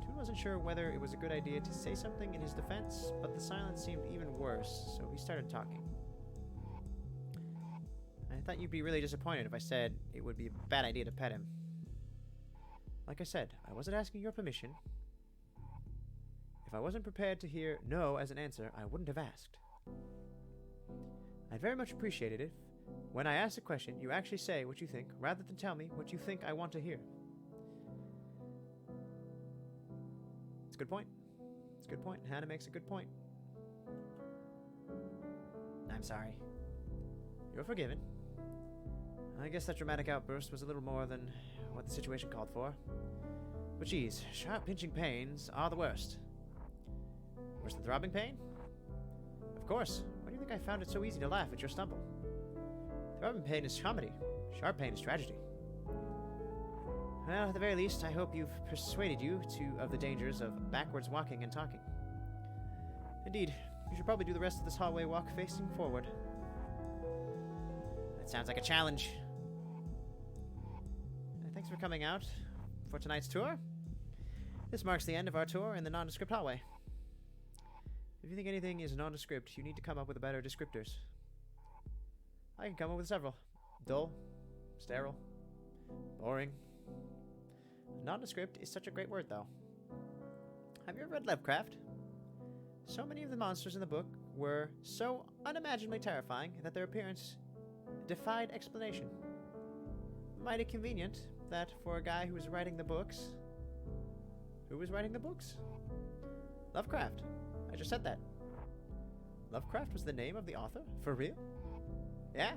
Toon wasn't sure whether it was a good idea to say something in his defense, but the silence seemed even worse, so he started talking. I thought you'd be really disappointed if I said it would be a bad idea to pet him. Like I said, I wasn't asking your permission. If I wasn't prepared to hear no as an answer, I wouldn't have asked. I'd very much appreciate it if, when I ask a question, you actually say what you think, rather than tell me what you think I want to hear. It's a good point. It's a good point. Hannah makes a good point. I'm sorry. You're forgiven. I guess that dramatic outburst was a little more than what the situation called for. But geez, sharp pinching pains are the worst. Worse than throbbing pain? Of course. Why do you think I found it so easy to laugh at your stumble? Throbbing pain is comedy. Sharp pain is tragedy. Well, at the very least, I hope you've persuaded you of the dangers of backwards walking and talking. Indeed, you should probably do the rest of this hallway walk facing forward. That sounds like a challenge. Thanks for coming out for tonight's tour. This marks the end of our tour in the nondescript hallway. If you think anything is nondescript, you need to come up with better descriptors. I can come up with several. Dull, sterile, boring. Nondescript is such a great word, though. Have you ever read Lovecraft? So many of the monsters in the book were so unimaginably terrifying that their appearance defied explanation. Mighty convenient that for a guy who was writing the books... Who was writing the books? Lovecraft. I just said that. Lovecraft was the name of the author? For real? Yeah.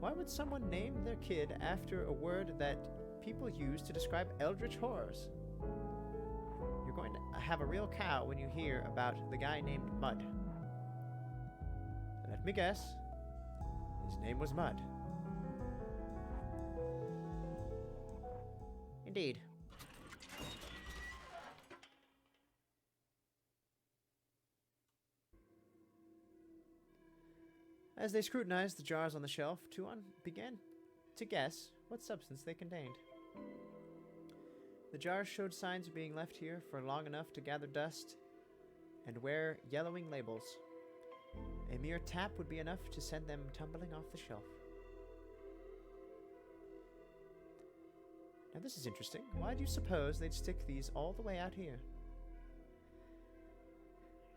Why would someone name their kid after a word that people use to describe eldritch horrors? You're going to have a real cow when you hear about the guy named Mud. Let me guess. His name was Mud. Indeed. As they scrutinized the jars on the shelf, Tuan began to guess what substance they contained. The jars showed signs of being left here for long enough to gather dust and wear yellowing labels. A mere tap would be enough to send them tumbling off the shelf. Now this is interesting. Why do you suppose they'd stick these all the way out here?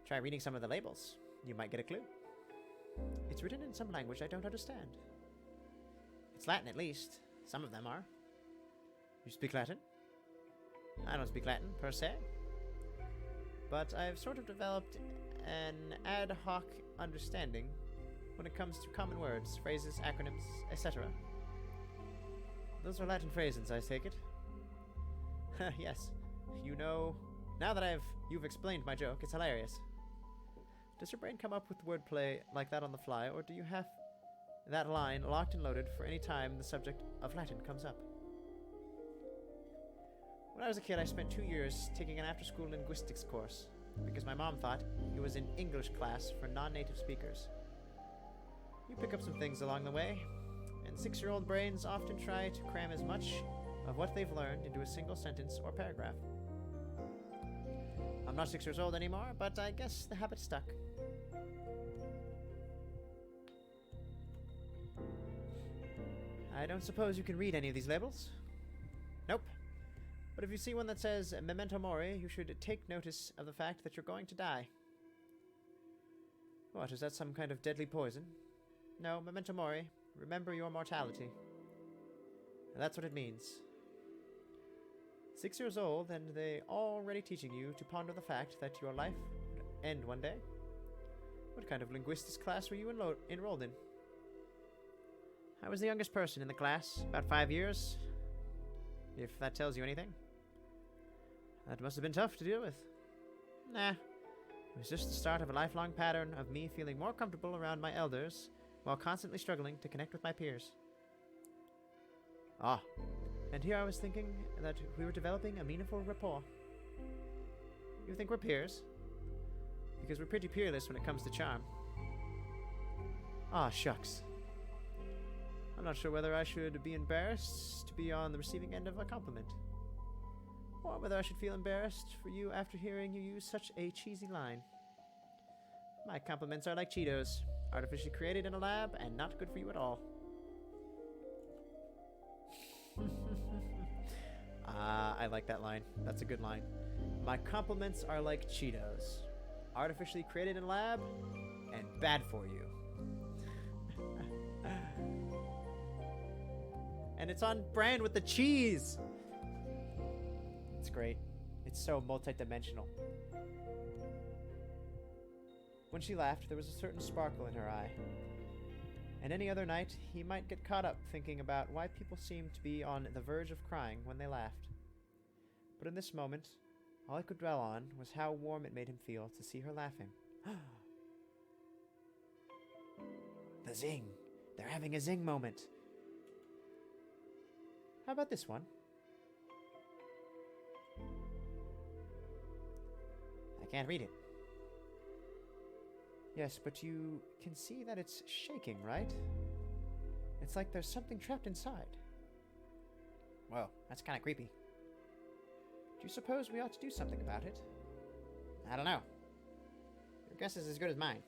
Try reading some of the labels. You might get a clue. It's written in some language I don't understand. It's Latin, at least. Some of them are. You speak Latin? I don't speak Latin, per se. But I've sort of developed an ad hoc understanding when it comes to common words, phrases, acronyms, etc. Those are Latin phrases, I take it. Yes. You know... Now that you've explained my joke, it's hilarious. Does your brain come up with wordplay like that on the fly, or do you have that line locked and loaded for any time the subject of Latin comes up? When I was a kid, I spent 2 years taking an after-school linguistics course, because my mom thought it was an English class for non-native speakers. You pick up some things along the way, and 6-year-old brains often try to cram as much of what they've learned into a single sentence or paragraph. I'm not 6 years old anymore, but I guess the habit stuck. I don't suppose you can read any of these labels? Nope. But if you see one that says Memento Mori, you should take notice of the fact that you're going to die. What, is that some kind of deadly poison? No, Memento Mori. Remember your mortality. And that's what it means. 6 years old, and they already teaching you to ponder the fact that your life would end one day? What kind of linguistics class were you enrolled in? I was the youngest person in the class, about 5 years. If that tells you anything. That must have been tough to deal with. Nah. It was just the start of a lifelong pattern of me feeling more comfortable around my elders while constantly struggling to connect with my peers. Ah, and here I was thinking that we were developing a meaningful rapport. You think we're peers? Because we're pretty peerless when it comes to charm. Ah, shucks. I'm not sure whether I should be embarrassed to be on the receiving end of a compliment, or whether I should feel embarrassed for you after hearing you use such a cheesy line. My compliments are like Cheetos, artificially created in a lab and not good for you at all. I like that line. That's a good line. My compliments are like Cheetos, artificially created in a lab and bad for you. And it's on brand with the cheese! It's great. It's so multidimensional. When she laughed, there was a certain sparkle in her eye. And any other night, he might get caught up thinking about why people seemed to be on the verge of crying when they laughed. But in this moment, all I could dwell on was how warm it made him feel to see her laughing. The zing! They're having a zing moment. How about this one? I can't read it. Yes, but you can see that it's shaking, right? It's like there's something trapped inside. Whoa, that's kind of creepy. Do you suppose we ought to do something about it? I don't know. Your guess is as good as mine.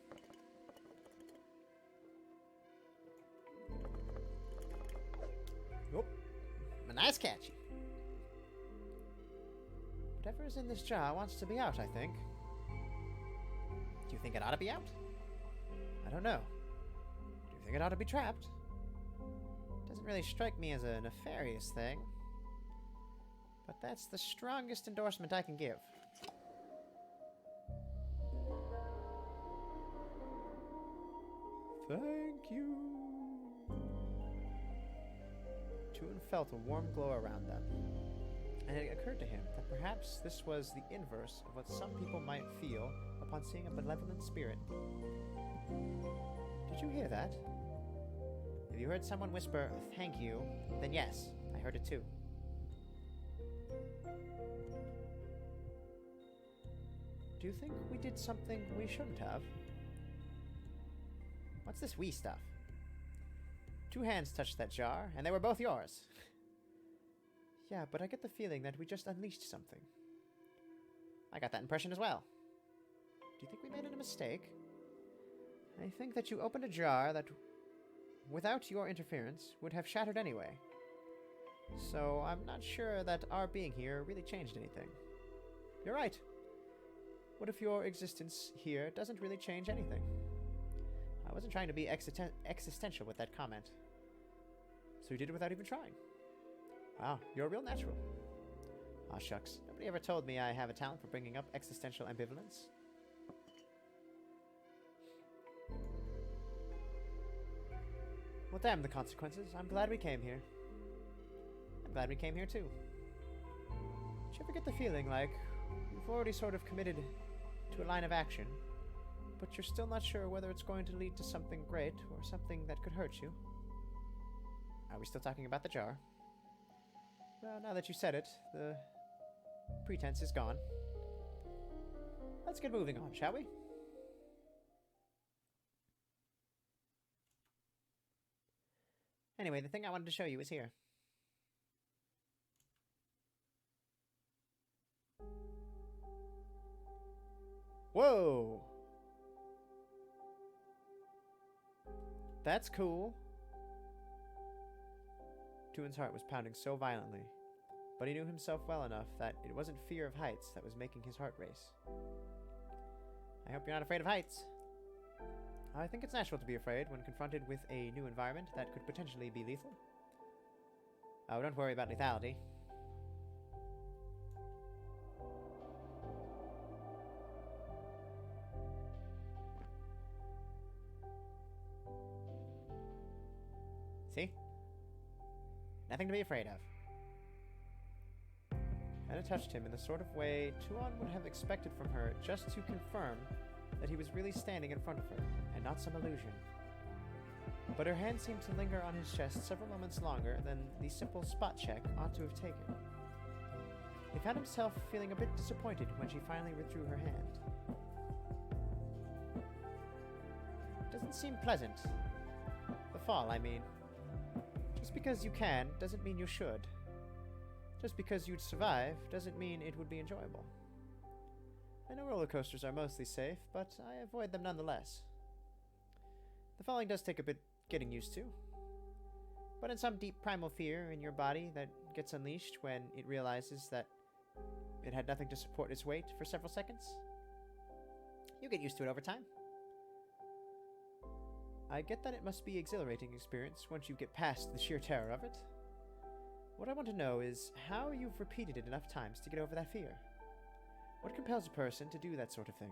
Oh, A nice catchy. whatever is in this jar wants to be out, I think. Do you think it ought to be out? I don't know. Do you think it ought to be trapped? Doesn't really strike me as a nefarious thing. But that's the strongest endorsement I can give. Thank you. Toon felt a warm glow around them, and it occurred to him that perhaps this was the inverse of what some people might feel upon seeing a benevolent spirit. Did you hear that? If you heard someone whisper, "Thank you," then yes, I heard it too. Do you think we did something we shouldn't have? What's this we stuff? 2 hands touched that jar, and they were both yours. Yeah, but I get the feeling that we just unleashed something. I got that impression as well. Do you think we made a mistake? I think that you opened a jar that, without your interference, would have shattered anyway. So I'm not sure that our being here really changed anything. You're right. What if your existence here doesn't really change anything? I wasn't trying to be existential with that comment. So you did it without even trying. Wow, you're a real natural. Aw, shucks. Nobody ever told me I have a talent for bringing up existential ambivalence. Well, damn the consequences. I'm glad we came here. I'm glad we came here too. Did you ever get the feeling like you've already sort of committed to a line of action, but you're still not sure whether it's going to lead to something great or something that could hurt you? Are we still talking about the jar? Well, now that you said it, the pretense is gone. Let's get moving on, shall we? Anyway, the thing I wanted to show you is here. Whoa! That's cool. Tuan's heart was pounding so violently, but he knew himself well enough that it wasn't fear of heights that was making his heart race. I hope you're not afraid of heights. I think it's natural to be afraid when confronted with a new environment that could potentially be lethal. Oh, don't worry about lethality. Nothing to be afraid of. Anna touched him in the sort of way Tuan would have expected from her, just to confirm that he was really standing in front of her, and not some illusion. But her hand seemed to linger on his chest several moments longer than the simple spot check ought to have taken. He found himself feeling a bit disappointed when she finally withdrew her hand. Doesn't seem pleasant. The fall, I mean. Just because you can, doesn't mean you should. Just because you'd survive, doesn't mean it would be enjoyable. I know roller coasters are mostly safe, but I avoid them nonetheless. The falling does take a bit getting used to. But in some deep primal fear in your body that gets unleashed when it realizes that it had nothing to support its weight for several seconds, you get used to it over time. I get that it must be an exhilarating experience once you get past the sheer terror of it. What I want to know is how you've repeated it enough times to get over that fear. What compels a person to do that sort of thing?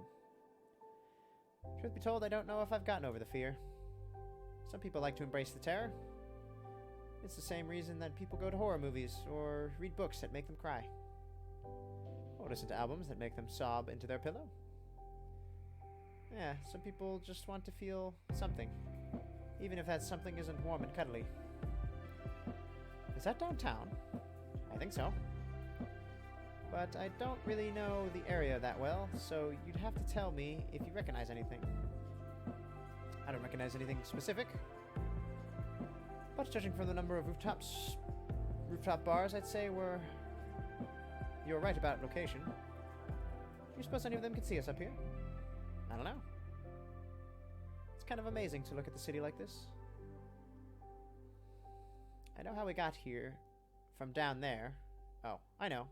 Truth be told, I don't know if I've gotten over the fear. Some people like to embrace the terror. It's the same reason that people go to horror movies or read books that make them cry. Or listen to albums that make them sob into their pillow. Yeah, some people just want to feel something, even if that something isn't warm and cuddly. Is that downtown? I think so. But I don't really know the area that well, so you'd have to tell me if you recognize anything. I don't recognize anything specific, but judging from the number of rooftop bars, I'd say you're right about location. Do you suppose any of them can see us up here? I don't know. It's kind of amazing to look at the city like this. I know how we got here from down there. Oh, I know.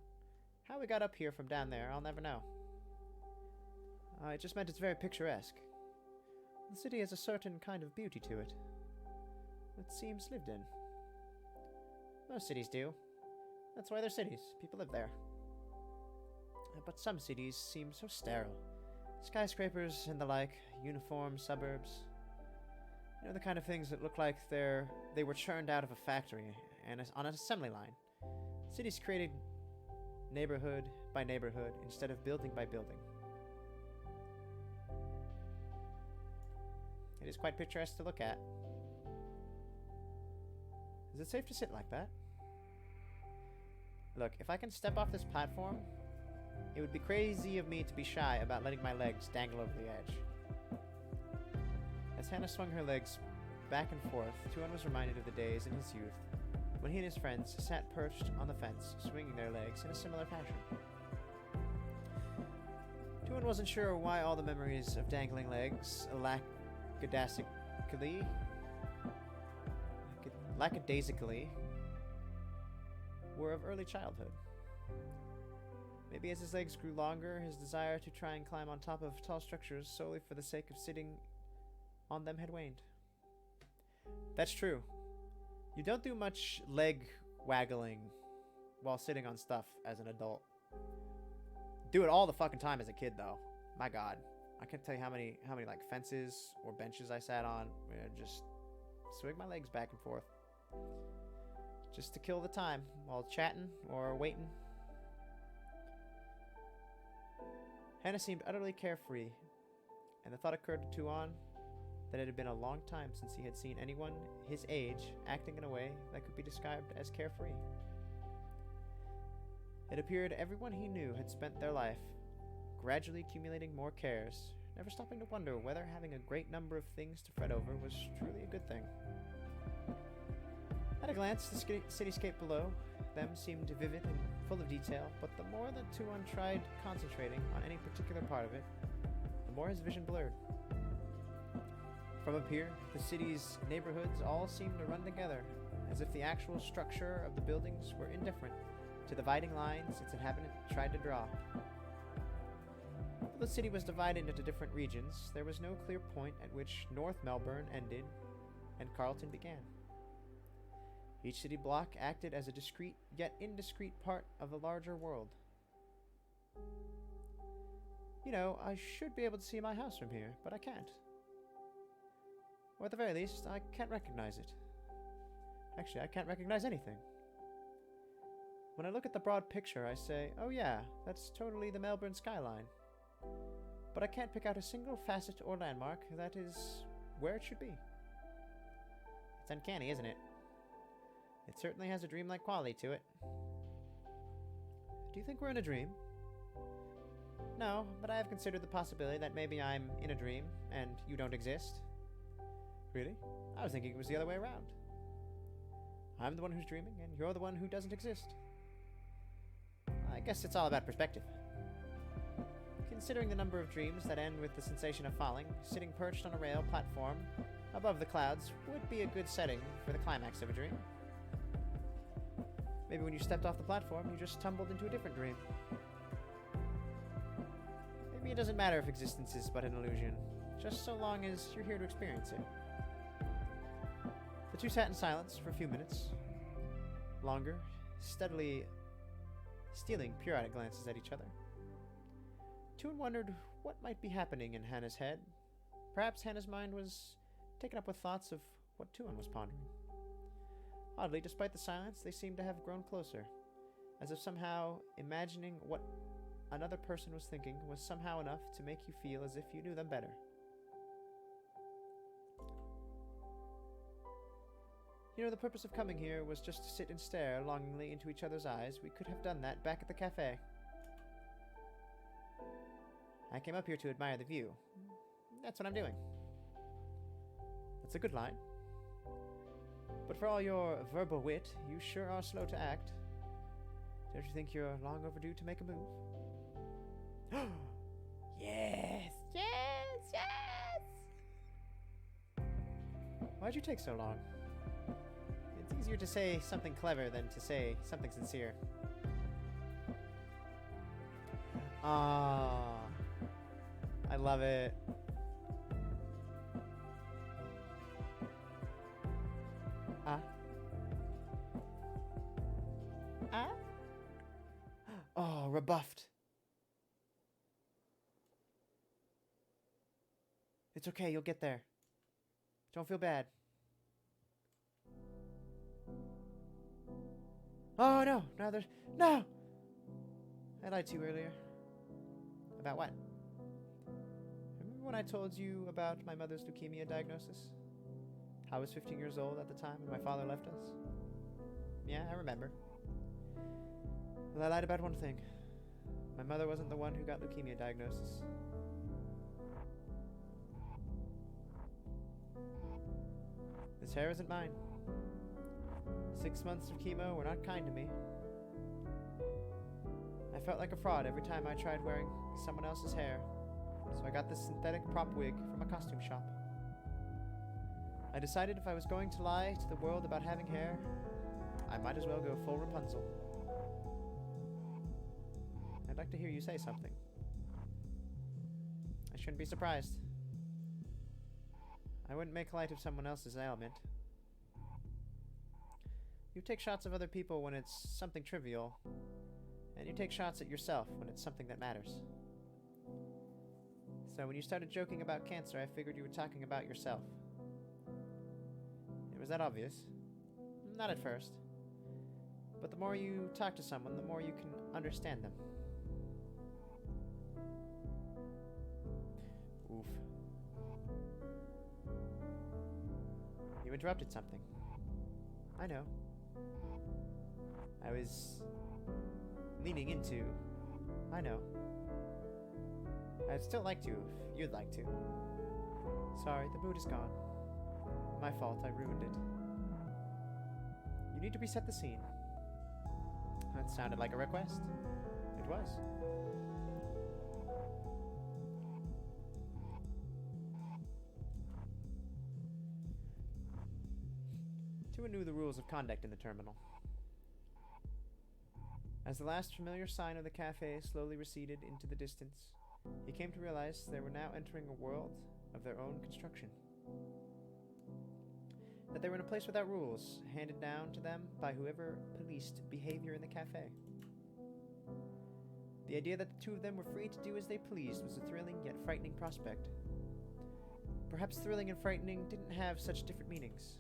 How we got up here from down there, I'll never know. It just meant it's very picturesque. The city has a certain kind of beauty to it that seems lived in. Most cities do. That's why they're cities. People live there. But some cities seem so sterile. Skyscrapers and the like, uniform suburbs. You know, the kind of things that look like they were churned out of a factory and on an assembly line. Cities created neighborhood by neighborhood instead of building by building. It is quite picturesque to look at. Is it safe to sit like that? Look, if I can step off this platform, it would be crazy of me to be shy about letting my legs dangle over the edge. As Hannah swung her legs back and forth, Tuan was reminded of the days in his youth when he and his friends sat perched on the fence, swinging their legs in a similar fashion. Tuan wasn't sure why all the memories of dangling legs lackadaisically were of early childhood. Maybe as his legs grew longer, his desire to try and climb on top of tall structures solely for the sake of sitting on them had waned. That's true. You don't do much leg waggling while sitting on stuff as an adult. Do it all the fucking time as a kid, though. My God. I can't tell you how many like fences or benches I sat on where I just swing my legs back and forth. Just to kill the time while chatting or waiting. Hannah seemed utterly carefree, and the thought occurred to Tuan that it had been a long time since he had seen anyone his age acting in a way that could be described as carefree. It appeared everyone he knew had spent their life gradually accumulating more cares, never stopping to wonder whether having a great number of things to fret over was truly a good thing. At a glance, the cityscape below them seemed vivid and full of detail, but the more that Tuan tried concentrating on any particular part of it, the more his vision blurred. From up here, the city's neighborhoods all seemed to run together, as if the actual structure of the buildings were indifferent to the dividing lines its inhabitant tried to draw. Though the city was divided into different regions, there was no clear point at which North Melbourne ended and Carlton began. Each city block acted as a discrete yet indiscrete part of a larger world. You know, I should be able to see my house from here, but I can't. Or at the very least, I can't recognize it. Actually, I can't recognize anything. When I look at the broad picture, I say, oh yeah, that's totally the Melbourne skyline. But I can't pick out a single facet or landmark that is where it should be. It's uncanny, isn't it? It certainly has a dreamlike quality to it. Do you think we're in a dream? No, but I have considered the possibility that maybe I'm in a dream and you don't exist. Really? I was thinking it was the other way around. I'm the one who's dreaming, and you're the one who doesn't exist. I guess it's all about perspective. Considering the number of dreams that end with the sensation of falling, sitting perched on a rail platform above the clouds would be a good setting for the climax of a dream. Maybe when you stepped off the platform, you just tumbled into a different dream. Maybe it doesn't matter if existence is but an illusion, just so long as you're here to experience it. The two sat in silence for a few minutes. Longer, steadily stealing periodic glances at each other. Toon wondered what might be happening in Hannah's head. Perhaps Hannah's mind was taken up with thoughts of what Toon was pondering. Oddly, despite the silence, they seemed to have grown closer, as if somehow imagining what another person was thinking was somehow enough to make you feel as if you knew them better. You know, the purpose of coming here was just to sit and stare longingly into each other's eyes. We could have done that back at the cafe. I came up here to admire the view. That's what I'm doing. That's a good line. But for all your verbal wit, you sure are slow to act. Don't you think you're long overdue to make a move? Yes! Yes! Yes! Why'd you take so long? It's easier to say something clever than to say something sincere. Ah, I love it. Oh, rebuffed. It's okay, you'll get there. Don't feel bad. Oh, no! No, there's... No! I lied to you earlier. About what? Remember when I told you about my mother's leukemia diagnosis? I was 15 years old at the time and my father left us. Yeah, I remember. Well, I lied about one thing. My mother wasn't the one who got leukemia diagnosis. This hair isn't mine. 6 months of chemo were not kind to me. I felt like a fraud every time I tried wearing someone else's hair, so I got this synthetic prop wig from a costume shop. I decided if I was going to lie to the world about having hair, I might as well go full Rapunzel. I'd like to hear you say something. I shouldn't be surprised. I wouldn't make light of someone else's ailment. You take shots of other people when it's something trivial, and you take shots at yourself when it's something that matters. So when you started joking about cancer, I figured you were talking about yourself. It was that obvious? Not at first. But the more you talk to someone, the more you can understand them. Oof. You interrupted something. I know. I was leaning into... I know. I'd still like to, if you'd like to. Sorry, the mood is gone. My fault, I ruined it. You need to reset the scene. That sounded like a request. It was. Tua knew the rules of conduct in the terminal. As the last familiar sign of the cafe slowly receded into the distance, he came to realize they were now entering a world of their own construction. That they were in a place without rules, handed down to them by whoever policed behavior in the cafe. The idea that the two of them were free to do as they pleased was a thrilling yet frightening prospect. Perhaps thrilling and frightening didn't have such different meanings.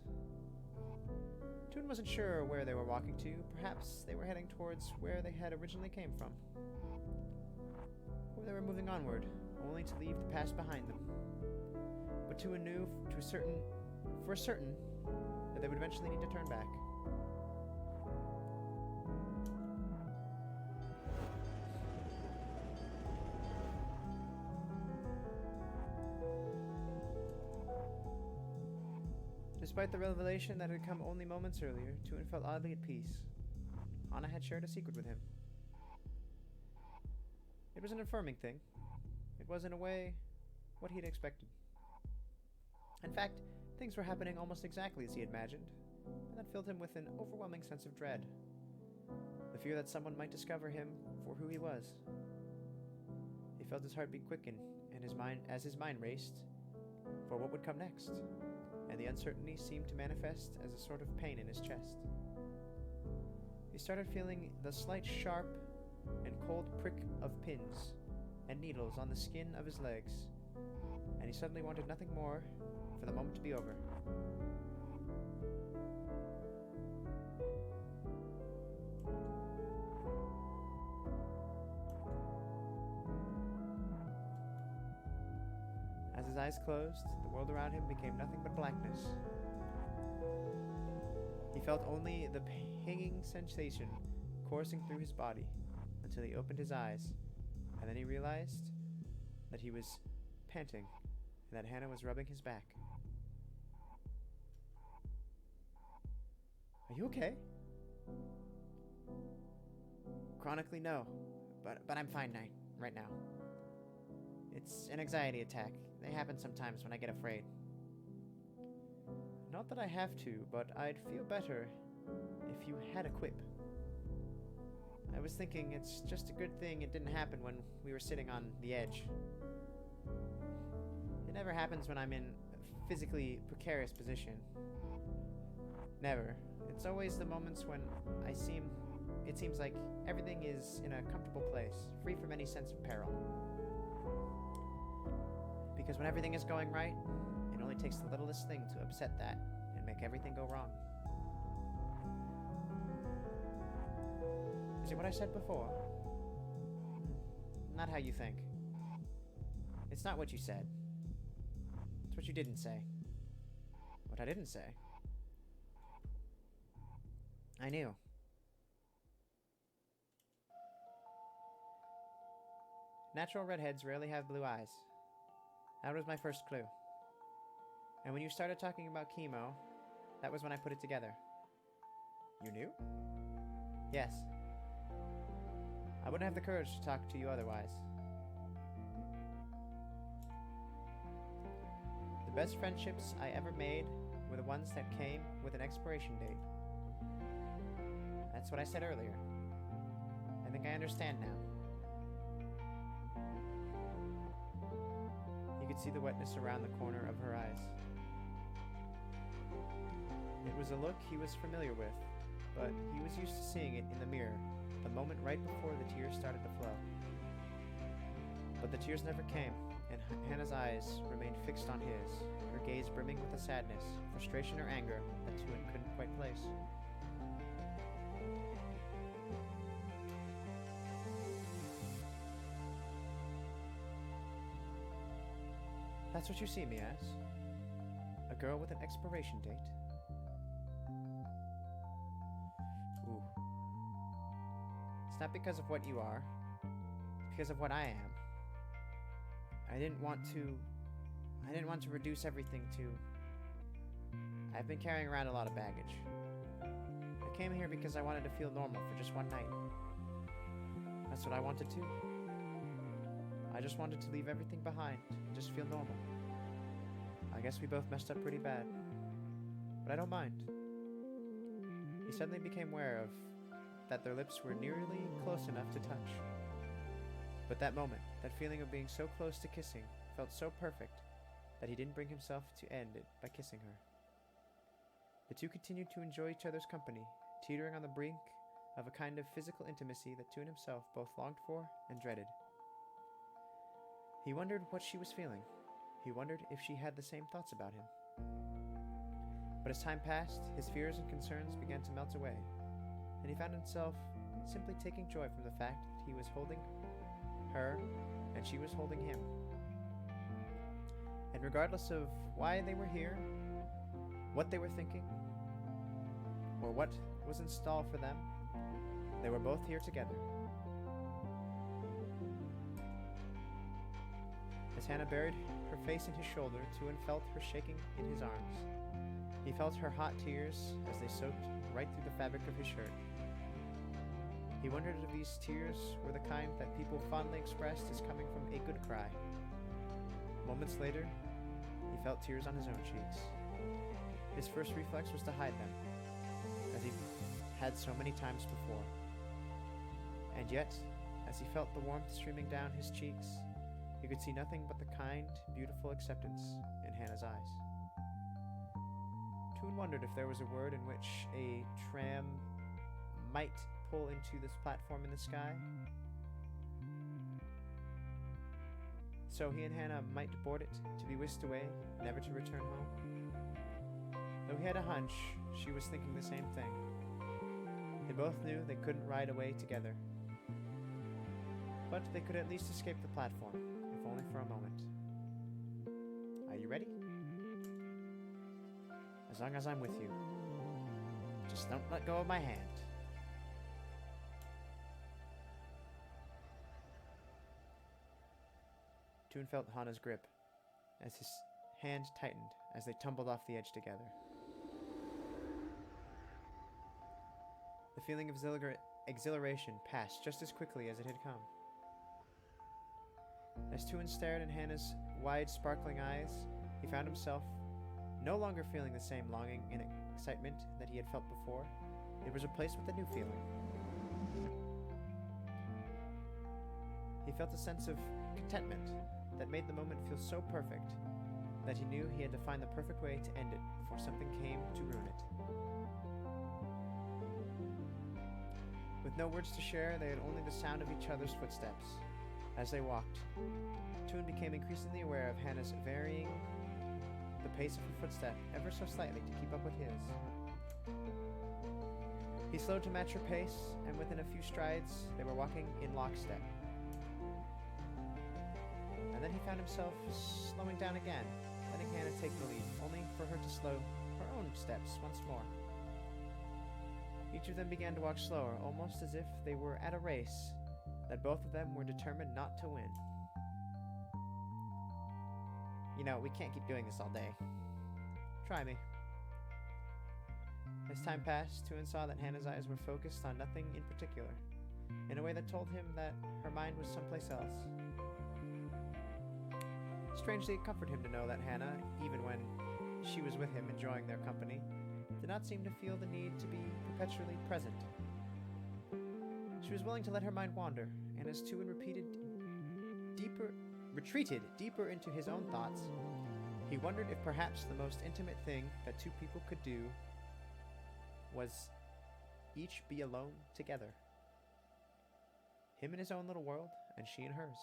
Toon wasn't sure where they were walking to. Perhaps they were heading towards where they had originally came from. Or they were moving onward, only to leave the past behind them. But Toon knew for certain that they would eventually need to turn back. Despite the revelation that had come only moments earlier, Toon felt oddly at peace. Anna had shared a secret with him. It was an affirming thing. It was, in a way, what he had expected. In fact, things were happening almost exactly as he had imagined, and that filled him with an overwhelming sense of dread. The fear that someone might discover him for who he was. He felt his heartbeat quicken, and as his mind raced for what would come next, and the uncertainty seemed to manifest as a sort of pain in his chest. He started feeling the slight sharp and cold prick of pins and needles on the skin of his legs, and he suddenly wanted nothing more for the moment to be over. As his eyes closed, the world around him became nothing but blackness. He felt only the pinging sensation coursing through his body until he opened his eyes, and then he realized that he was panting and that Hannah was rubbing his back. Are you okay? Chronically, no. But I'm fine right now. It's an anxiety attack. They happen sometimes when I get afraid. Not that I have to, but I'd feel better if you had a quip. I was thinking it's just a good thing it didn't happen when we were sitting on the edge. It never happens when I'm in a physically precarious position. Never. It's always the moments when it seems like everything is in a comfortable place, free from any sense of peril. Because when everything is going right, it only takes the littlest thing to upset that and make everything go wrong. Is it what I said before? Not how you think. It's not what you said. It's what you didn't say. What I didn't say? I knew. Natural redheads rarely have blue eyes. That was my first clue. And when you started talking about chemo, that was when I put it together. You knew? Yes. I wouldn't have the courage to talk to you otherwise. The best friendships I ever made were the ones that came with an expiration date. That's what I said earlier. I think I understand now. You could see the wetness around the corner of her eyes. It was a look he was familiar with, but he was used to seeing it in the mirror, the moment right before the tears started to flow. But the tears never came, and Hannah's eyes remained fixed on his, her gaze brimming with a sadness, frustration, or anger that Tuin couldn't quite place. That's what you see me as? A girl with an expiration date? Ooh. It's not because of what you are. It's because of what I am. I didn't want to reduce everything to... I've been carrying around a lot of baggage. I came here because I wanted to feel normal for just one night. That's what I wanted to. I just wanted to leave everything behind and just feel normal. I guess we both messed up pretty bad. But I don't mind. He suddenly became aware of that their lips were nearly close enough to touch. But that moment, that feeling of being so close to kissing, felt so perfect that he didn't bring himself to end it by kissing her. The two continued to enjoy each other's company, teetering on the brink of a kind of physical intimacy that Toon himself both longed for and dreaded. He wondered what she was feeling. He wondered if she had the same thoughts about him. But as time passed, his fears and concerns began to melt away, and he found himself simply taking joy from the fact that he was holding her and she was holding him. And regardless of why they were here, what they were thinking, or what was in store for them, they were both here together. As Hannah buried her face in his shoulder, Tuin felt her shaking in his arms. He felt her hot tears as they soaked right through the fabric of his shirt. He wondered if these tears were the kind that people fondly expressed as coming from a good cry. Moments later, he felt tears on his own cheeks. His first reflex was to hide them, as he had so many times before. And yet, as he felt the warmth streaming down his cheeks, he could see nothing but the kind, beautiful acceptance in Hannah's eyes. Toon wondered if there was a word in which a tram might pull into this platform in the sky. So he and Hannah might board it to be whisked away, never to return home. Though he had a hunch, she was thinking the same thing. They both knew they couldn't ride away together, but they could at least escape the platform, if only for a moment. Are you ready? As long as I'm with you. Just don't let go of my hand. Toon felt Hannah's grip as his hand tightened as they tumbled off the edge together. The feeling of exhilaration passed just as quickly as it had come. As Toon stared in Hannah's wide, sparkling eyes, he found himself no longer feeling the same longing and excitement that he had felt before. It was replaced with a new feeling. He felt a sense of contentment that made the moment feel so perfect that he knew he had to find the perfect way to end it before something came to ruin it. With no words to share, they had only the sound of each other's footsteps. As they walked, Toon became increasingly aware of Hannah's varying the pace of her footstep ever so slightly to keep up with his. He slowed to match her pace, and within a few strides, they were walking in lockstep. And then he found himself slowing down again, letting Hannah take the lead, only for her to slow her own steps once more. Each of them began to walk slower, almost as if they were at a race that both of them were determined not to win. You know, we can't keep doing this all day. Try me. As time passed, Tuin saw that Hannah's eyes were focused on nothing in particular, in a way that told him that her mind was someplace else. Strangely, it comforted him to know that Hannah, even when she was with him enjoying their company, did not seem to feel the need to be perpetually present. She was willing to let her mind wander, and as Tuin retreated deeper into his own thoughts, he wondered if perhaps the most intimate thing that two people could do was each be alone together. Him in his own little world, and she in hers,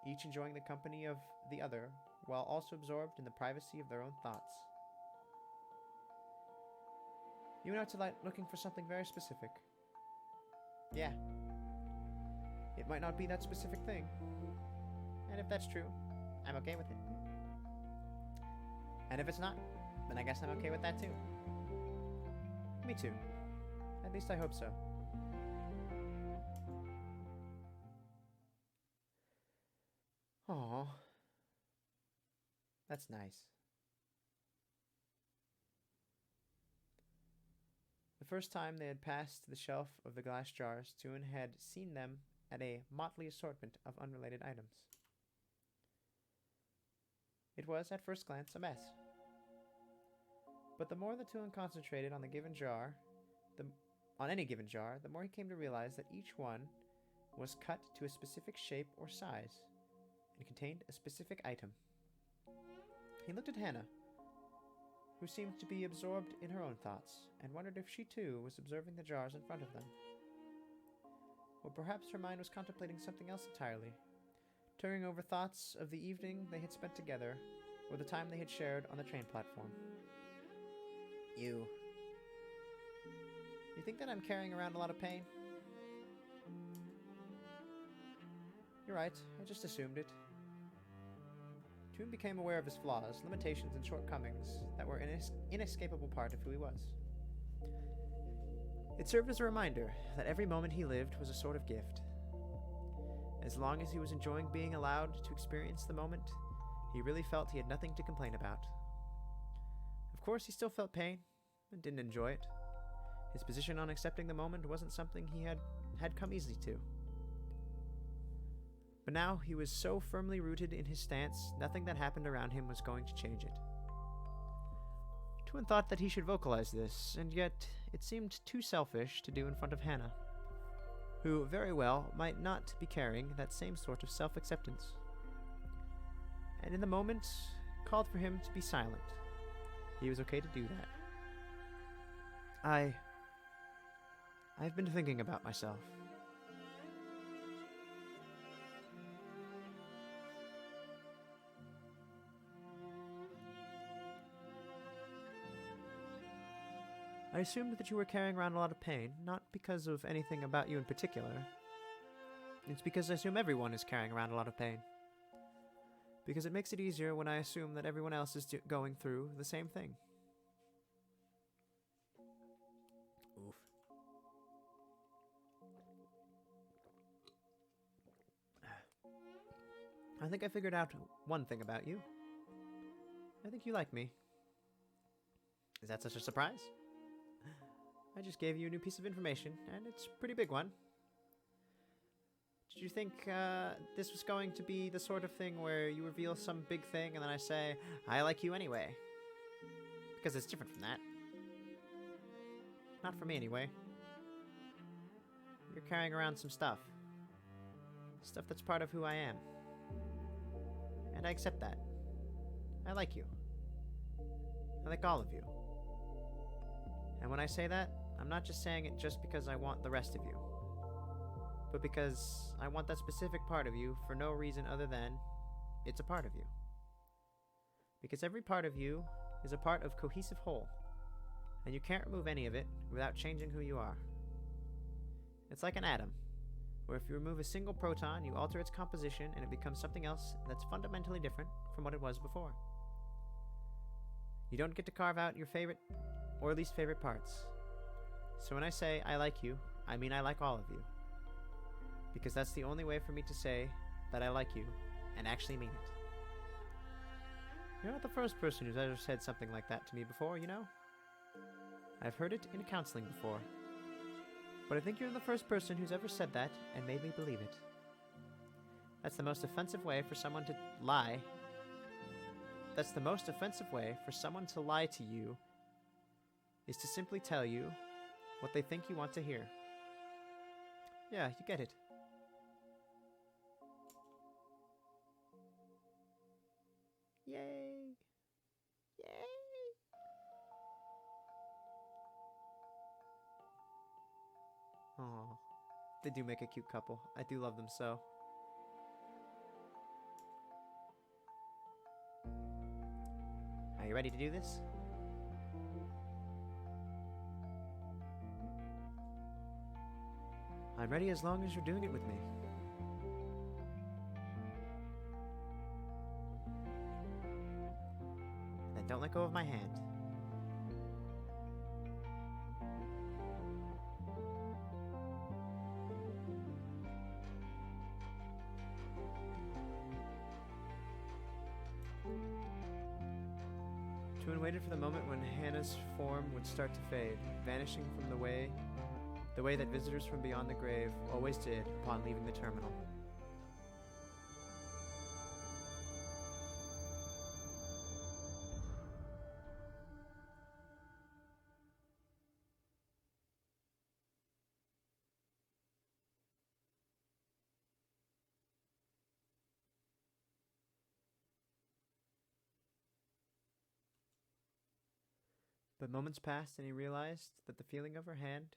each enjoying the company of the other, while also absorbed in the privacy of their own thoughts. You went out tonight looking for something very specific. Yeah. It might not be that specific thing. And if that's true, I'm okay with it. And if it's not, then I guess I'm okay with that too. Me too. At least I hope so. Aww. That's nice. The first time they had passed the shelf of the glass jars, Tuin had seen them at a motley assortment of unrelated items. It was, at first glance, a mess. But the more that Tuin concentrated on any given jar, the more he came to realize that each one was cut to a specific shape or size and contained a specific item. He looked at Hannah, who seemed to be absorbed in her own thoughts, and wondered if she too was observing the jars in front of them. Or perhaps her mind was contemplating something else entirely, turning over thoughts of the evening they had spent together, or the time they had shared on the train platform. You. You think that I'm carrying around a lot of pain? You're right, I just assumed it. Toon became aware of his flaws, limitations, and shortcomings that were an inescapable part of who he was. It served as a reminder that every moment he lived was a sort of gift. As long as he was enjoying being allowed to experience the moment, he really felt he had nothing to complain about. Of course, he still felt pain and didn't enjoy it. His position on accepting the moment wasn't something he had come easily to. But now he was so firmly rooted in his stance, nothing that happened around him was going to change it. Twin thought that he should vocalize this, and yet it seemed too selfish to do in front of Hannah, who very well might not be carrying that same sort of self-acceptance. And in the moment, called for him to be silent. He was okay to do that. I've been thinking about myself. I assumed that you were carrying around a lot of pain, not because of anything about you in particular. It's because I assume everyone is carrying around a lot of pain. Because it makes it easier when I assume that everyone else is going through the same thing. Oof. I think I figured out one thing about you. I think you like me. Is that such a surprise? I just gave you a new piece of information, and it's a pretty big one. Did you think this was going to be the sort of thing where you reveal some big thing and then I say, I like you anyway? Because it's different from that. Not for me anyway. You're carrying around some stuff. Stuff that's part of who I am. And I accept that. I like you. I like all of you. And when I say that, I'm not just saying it just because I want the rest of you, but because I want that specific part of you for no reason other than it's a part of you. Because every part of you is a part of cohesive whole, and you can't remove any of it without changing who you are. It's like an atom, where if you remove a single proton, you alter its composition and it becomes something else that's fundamentally different from what it was before. You don't get to carve out your favorite or least favorite parts. So when I say I like you, I mean I like all of you. Because that's the only way for me to say that I like you and actually mean it. You're not the first person who's ever said something like that to me before, you know? I've heard it in counseling before. But I think you're the first person who's ever said that and made me believe it. That's the most offensive way for someone to lie. That's the most offensive way for someone to lie to you, is to simply tell you what they think you want to hear. Yeah, you get it. Yay! Yay! Aw, they do make a cute couple. I do love them so. Are you ready to do this? I'm ready as long as you're doing it with me. Then don't let go of my hand. Toon waited for the moment when Hannah's form would start to fade, vanishing from the way that visitors from beyond the grave always did upon leaving the terminal. But moments passed and he realized that the feeling of her hand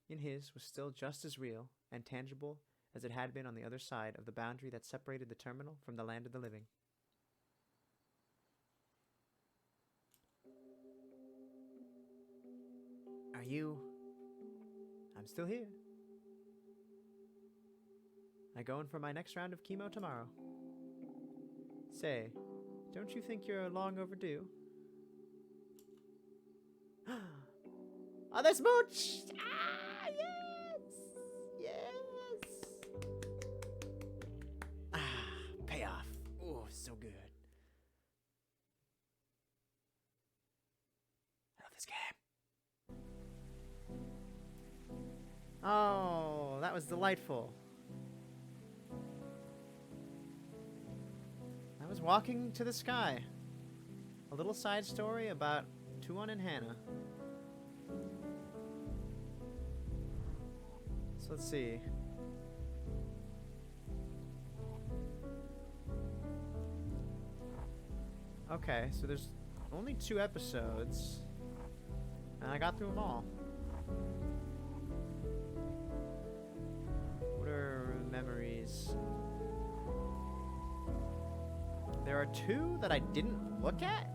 in his was still just as real and tangible as it had been on the other side of the boundary that separated the terminal from the land of the living. you... I'm still here. I go in for my next round of chemo tomorrow. Say, don't you think you're long overdue? Oh, there's Mooch! Ah, yes! Yes! Ah, payoff. Oh, so good. I love this game. Oh, that was delightful. I was walking to the sky. A little side story about Tuon and Hannah. So let's see. Okay, so there's only 2 episodes, and I got through them all. What are memories? There are 2 that I didn't look at?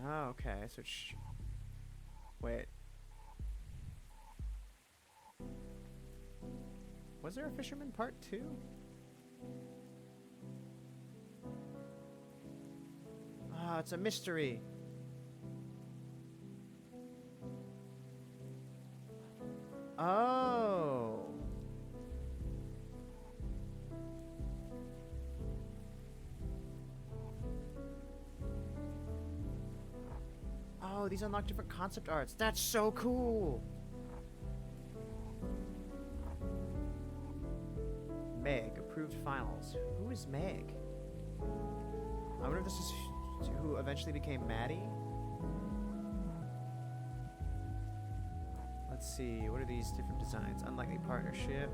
Oh, okay, so wait. Was there a Fisherman Part 2? Ah, it's a mystery. Oh. Oh, these unlock different concept arts. That's so cool. Meg, approved finals. Who is Meg? I wonder if this is who eventually became Maddie. Let's see, what are these different designs? Unlikely partnership.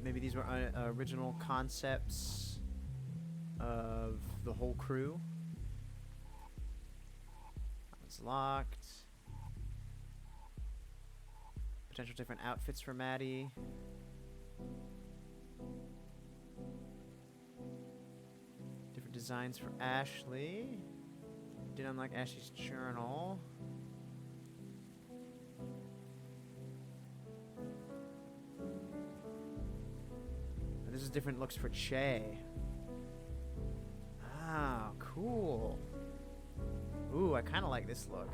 Maybe these were original concepts of the whole crew. That one's locked. Potential different outfits for Maddie. Different designs for Ashley. Didn't unlock Ashley's journal. And this is different looks for Che. Ah, cool. Ooh, I kind of like this look.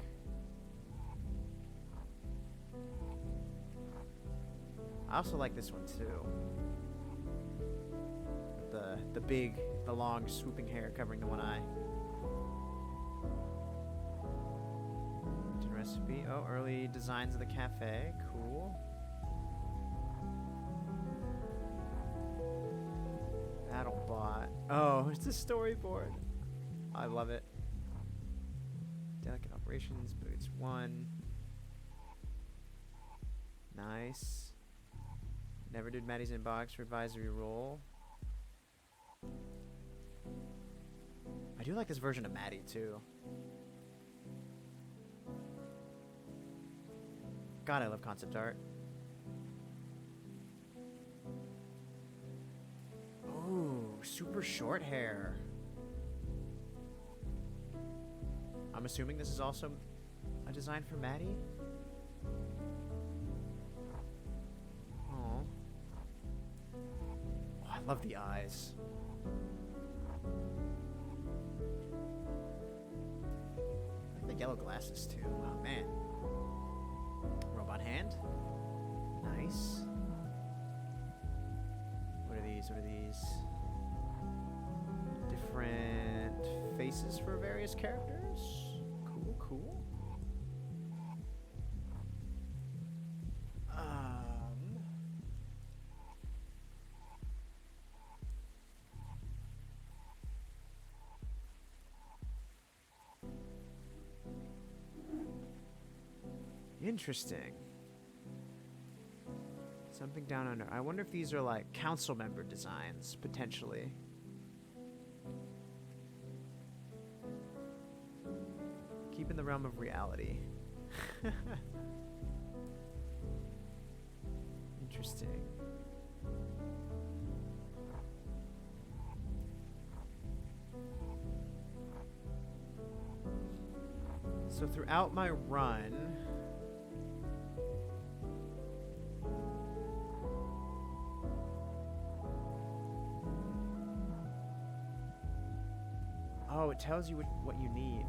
I also like this one too. The long swooping hair covering the one eye. Recipe. Oh, early designs of the cafe. Cool. BattleBot. Oh, it's a storyboard. I love it. Delicate operations, but it's 1. Nice. Never did Maddie's inbox for advisory role. I do like this version of Maddie too. God, I love concept art. Ooh, super short hair. I'm assuming this is also a design for Maddie. Oh, I love the eyes. I like the yellow glasses too. Oh man. Robot hand. Nice. What are these? What are these? Different faces for various characters. Cool, cool. Interesting. Something down under. I wonder if these are like council member designs, potentially. in the realm of reality. Interesting. So throughout my run, oh, it tells you what you need.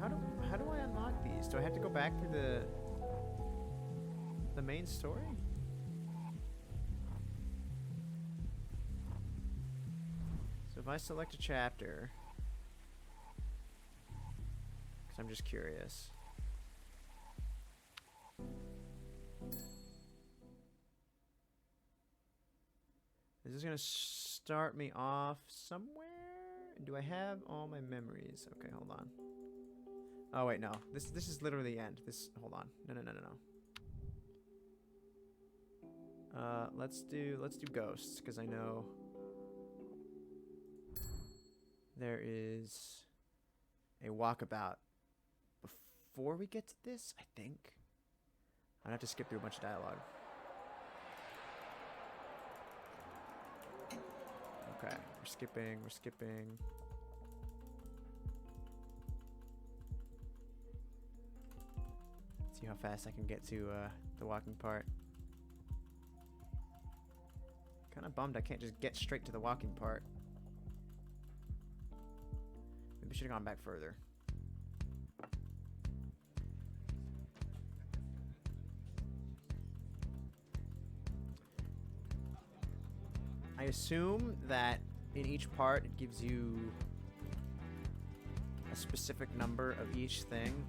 How do I unlock these? Do I have to go back through the main story? So if I select a chapter, because I'm just curious. Is this gonna start me off somewhere? Do I have all my memories? Okay, hold on. Oh wait, no. This is literally the end. Hold on. No. Let's do ghosts, because I know there is a walkabout before we get to this, I think. I'd have to skip through a bunch of dialogue. Okay, we're skipping. See how fast I can get to the walking part. Kind of bummed I can't just get straight to the walking part. Maybe I should have gone back further. I assume that in each part it gives you a specific number of each thing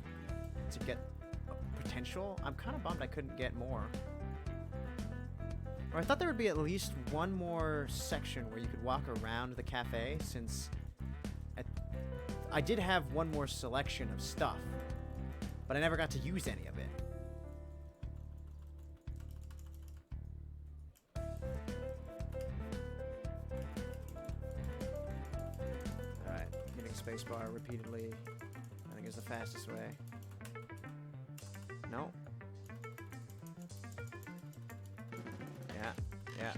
to get potential. I'm kind of bummed I couldn't get more. Or I thought there would be at least one more section where you could walk around the cafe, since I did have one more selection of stuff, but I never got to use any of it. Alright, hitting spacebar repeatedly, I think is the fastest way. No. Yeah.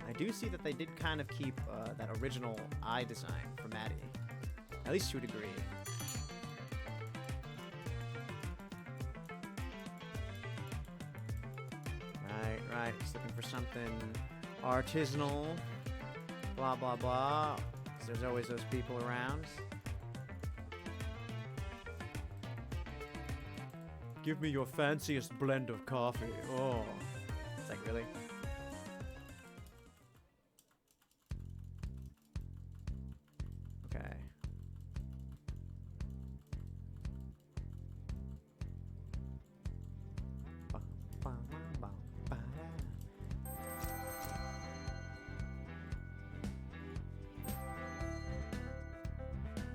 I do see that they did kind of keep that original eye design for Maddie, at least to a degree. Right. Just looking for something artisanal. Blah, blah, blah. 'Cause there's always those people around. Give me your fanciest blend of coffee. Oh. It's like, really? Okay.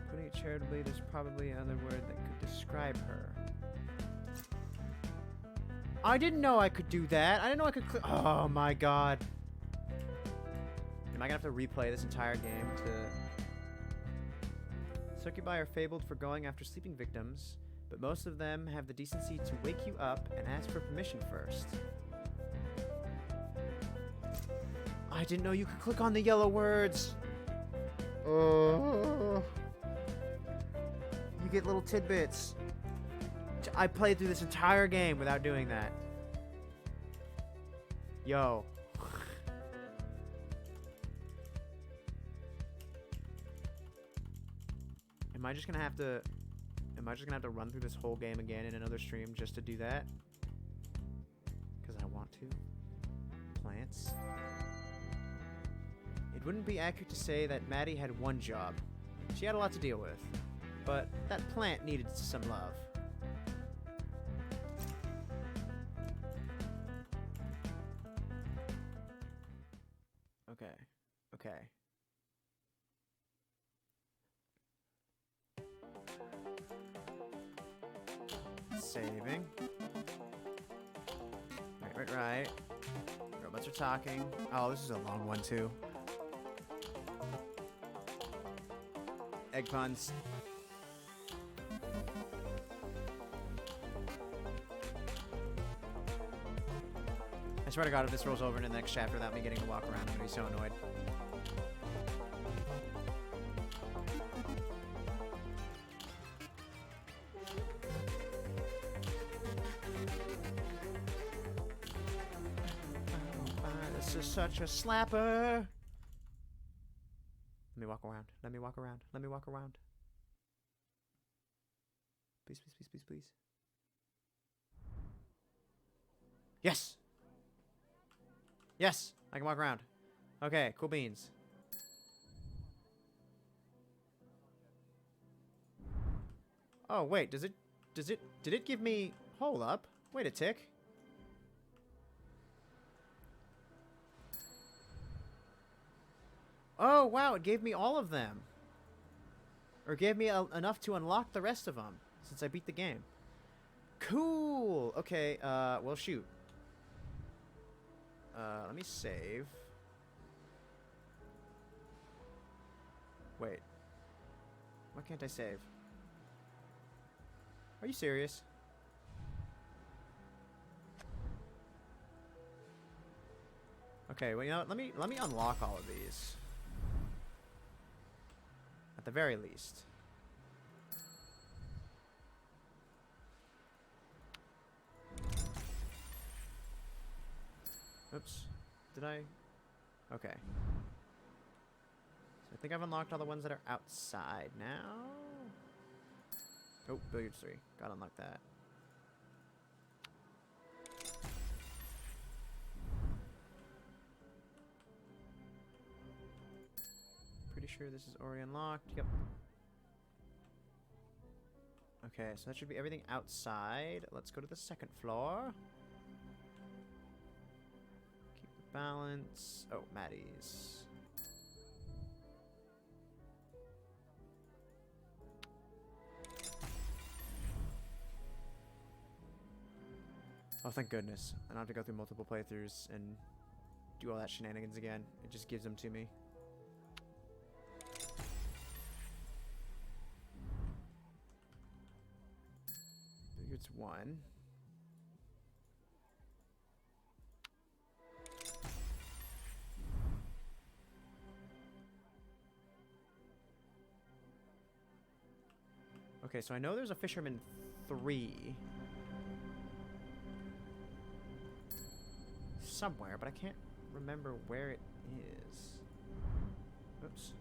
Putting it charitably, there's probably another word that could describe her. I didn't know I could do that. I didn't know I could click. Oh my god. Am I gonna have to replay this entire game to... Succubi are fabled for going after sleeping victims, but most of them have the decency to wake you up and ask for permission first. I didn't know you could click on the yellow words. Oh. You get little tidbits. I played through this entire game without doing that. Yo. Am I just gonna have to run through this whole game again in another stream just to do that? Because I want to. Plants. It wouldn't be accurate to say that Maddie had one job. She had a lot to deal with. But that plant needed some love. Okay. Saving. Right. Robots are talking. Oh, this is a long one, too. Egg puns. I swear to God, if this rolls over into the next chapter without me getting to walk around, I'm gonna be so annoyed. This is such a slapper. Let me walk around. Let me walk around. Let me walk around. Please, please, please, please, please. Yes! Yes! I can walk around. Okay, cool beans. Oh, wait, did it give me... Hold up. Wait a tick. Oh, wow, it gave me all of them. Or gave me enough to unlock the rest of them, since I beat the game. Cool! Okay, well, shoot. Let me save. Wait. Why can't I save? Are you serious? Okay, well, you know what? Let me unlock all of these. At the very least. Oops. Did I? Okay. So I think I've unlocked all the ones that are outside now. Oh, billiards 3. Gotta unlock that. Pretty sure this is already unlocked. Yep. Okay, so that should be everything outside. Let's go to the second floor. Keep the balance. Oh, Maddie's. Oh, thank goodness. I don't have to go through multiple playthroughs and do all that shenanigans again. It just gives them to me. It's 1. Okay, so I know there's a Fisherman 3 somewhere, but I can't remember where it is. Oops.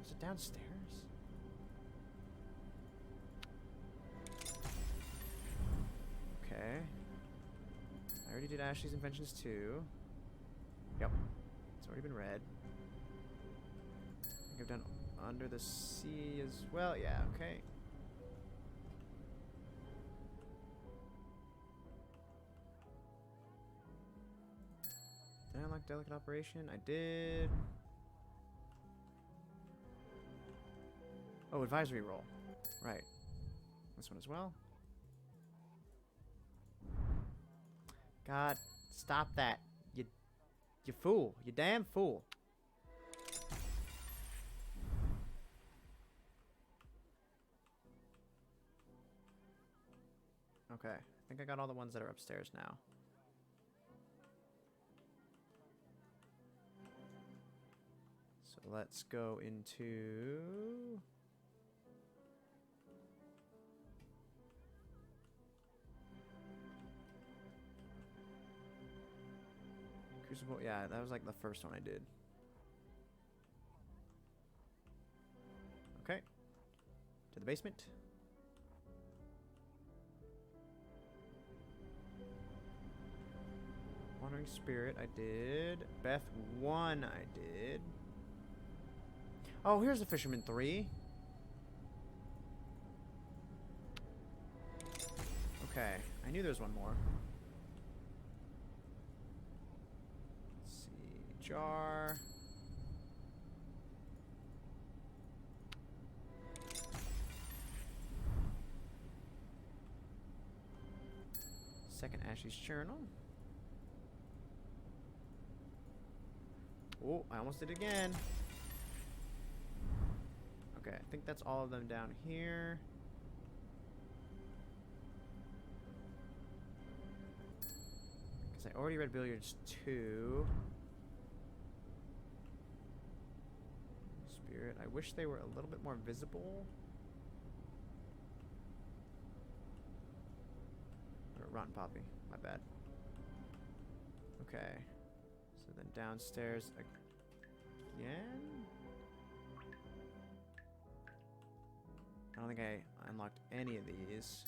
Is it downstairs? Okay. I already did Ashley's Inventions 2. Yep. It's already been read. I think I've done Under the Sea as well. Yeah, okay. Did I unlock Delicate Operation? I did. Oh, Advisory Roll. Right. This one as well. God, stop that. You fool. You damn fool. Okay, I think I got all the ones that are upstairs now. So let's go into... Crucible, yeah, that was like the first one I did. Okay. To the basement. Wandering Spirit, I did. Beth 1, I did. Oh, here's the Fisherman 3. Okay, I knew there was one more. Let's see, jar. Second Ashley's journal. Oh, I almost did it again. Okay, I think that's all of them down here. Because I already read Billiards 2. Spirit. I wish they were a little bit more visible. Or Rotten Poppy. My bad. Okay. So then downstairs again? I don't think I unlocked any of these.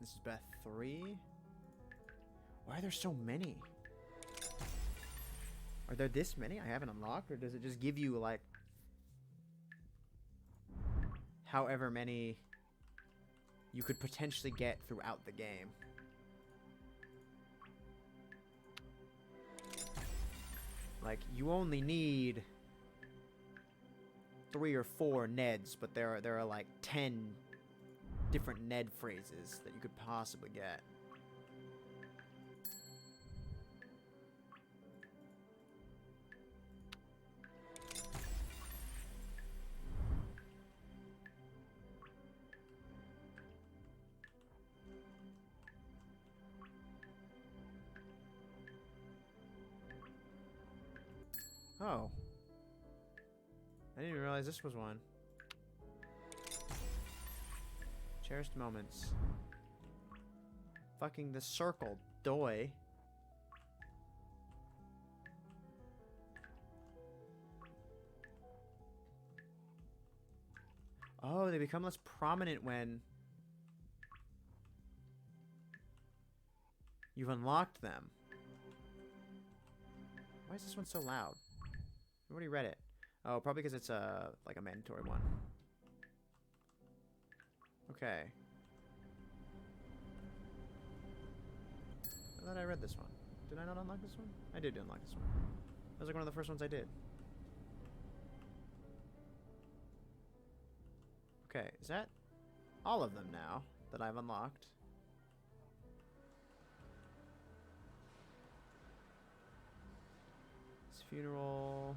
This is Beth 3. Why are there so many? Are there this many I haven't unlocked? Or does it just give you, like, however many you could potentially get throughout the game? Like, you only need 3 or 4 Neds, but there are like 10 different Ned phrases that you could possibly get. Oh. I didn't even realize this was one. Cherished moments. Fucking the circle, doy. Oh, they become less prominent when you've unlocked them. Why is this one so loud? I've already read it. Oh, probably because it's like a mandatory one. Okay. I thought I read this one. Did I not unlock this one? I did unlock this one. That was like one of the first ones I did. Okay, is that all of them now that I've unlocked? This funeral.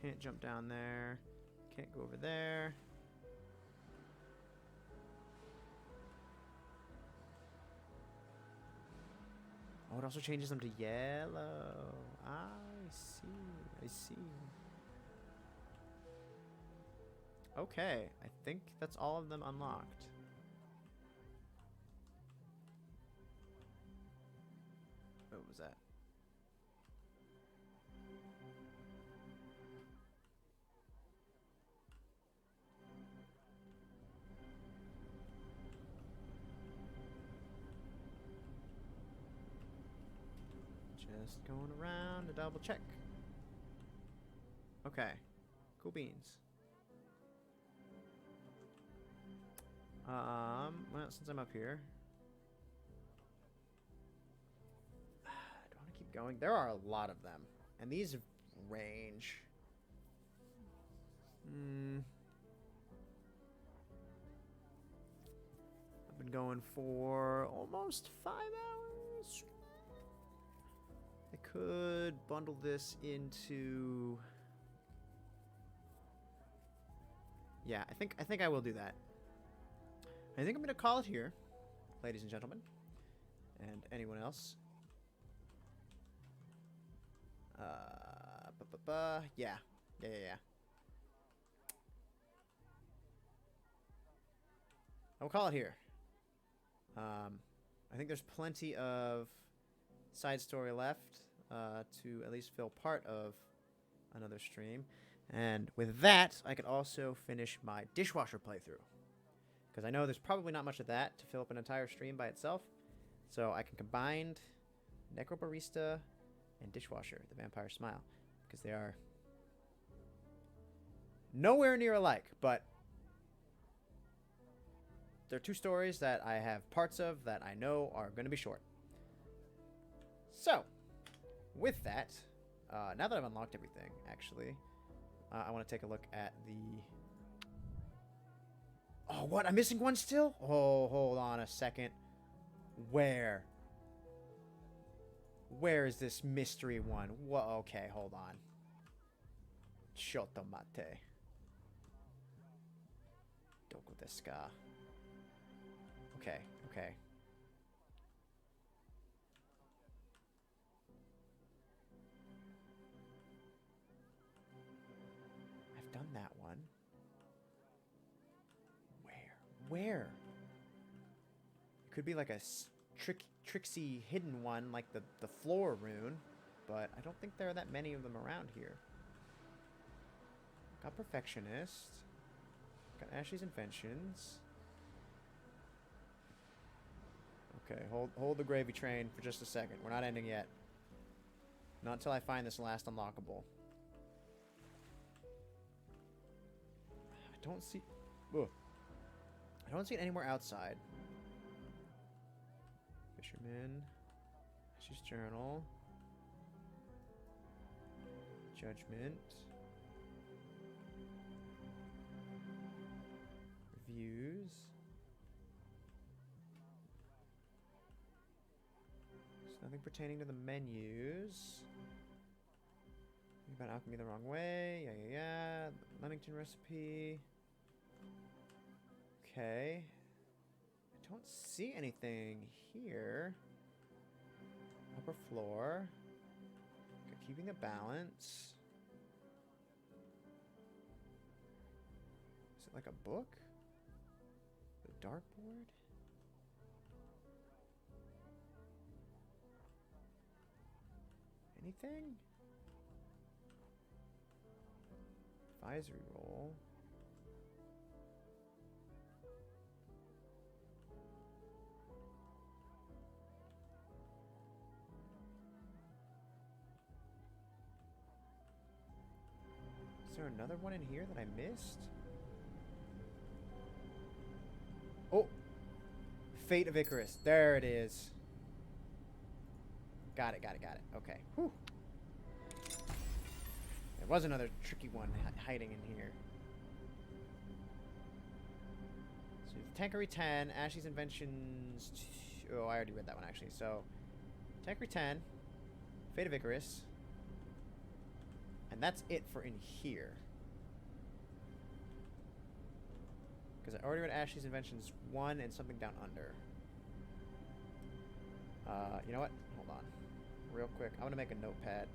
Can't jump down there. Can't go over there. Oh, it also changes them to yellow. I see. I see. Okay, I think that's all of them unlocked. What was that? Just going around to double check. Okay. Cool beans. Well, since I'm up here. Do I want to keep going? There are a lot of them. And these range. I've been going for almost 5 hours. I could bundle this into... Yeah, I think I will do that. I think I'm going to call it here, ladies and gentlemen, and anyone else. Yeah. I'll call it here. I think there's plenty of side story left to at least fill part of another stream. And with that, I could also finish my dishwasher playthrough. Because I know there's probably not much of that to fill up an entire stream by itself. So I can combine Necrobarista and Dishwasher, the Vampire Smile. Because they are nowhere near alike, but they're 2 stories that I have parts of that I know are going to be short. So, with that, now that I've unlocked everything, actually, I want to take a look at the Oh, what? I'm missing one still? Oh, hold on a second. Where? Where is this mystery one? Whoa, okay, hold on. Shoto mate. Doko desu ka? Okay, okay. I've done that one. Where? It could be like a tricksy hidden one, like the floor rune, but I don't think there are that many of them around here. Got Perfectionist. Got Ashley's Inventions. Okay, hold the gravy train for just a second. We're not ending yet. Not until I find this last unlockable. I don't see... Ugh. I don't see it anywhere outside. Fisherman. Ashley's Journal. Judgment. Reviews. There's nothing pertaining to the menus. Think about alchemy the wrong way. Yeah. Leamington recipe. Okay. I don't see anything here. Upper floor. Okay, keeping the balance. Is it like a book? The dartboard? Anything? Advisory roll. Is there another one in here that I missed? Oh! Fate of Icarus. There it is. Got it. Okay. Whew. There was another tricky one hiding in here. So Tankery 10, Ashley's Inventions... Oh, I already read that one, actually. So, Tankery 10, Fate of Icarus... And that's it for in here. Because I already read Ashley's Inventions 1 and something down under. You know what? Hold on. Real quick. I'm going to make a notepad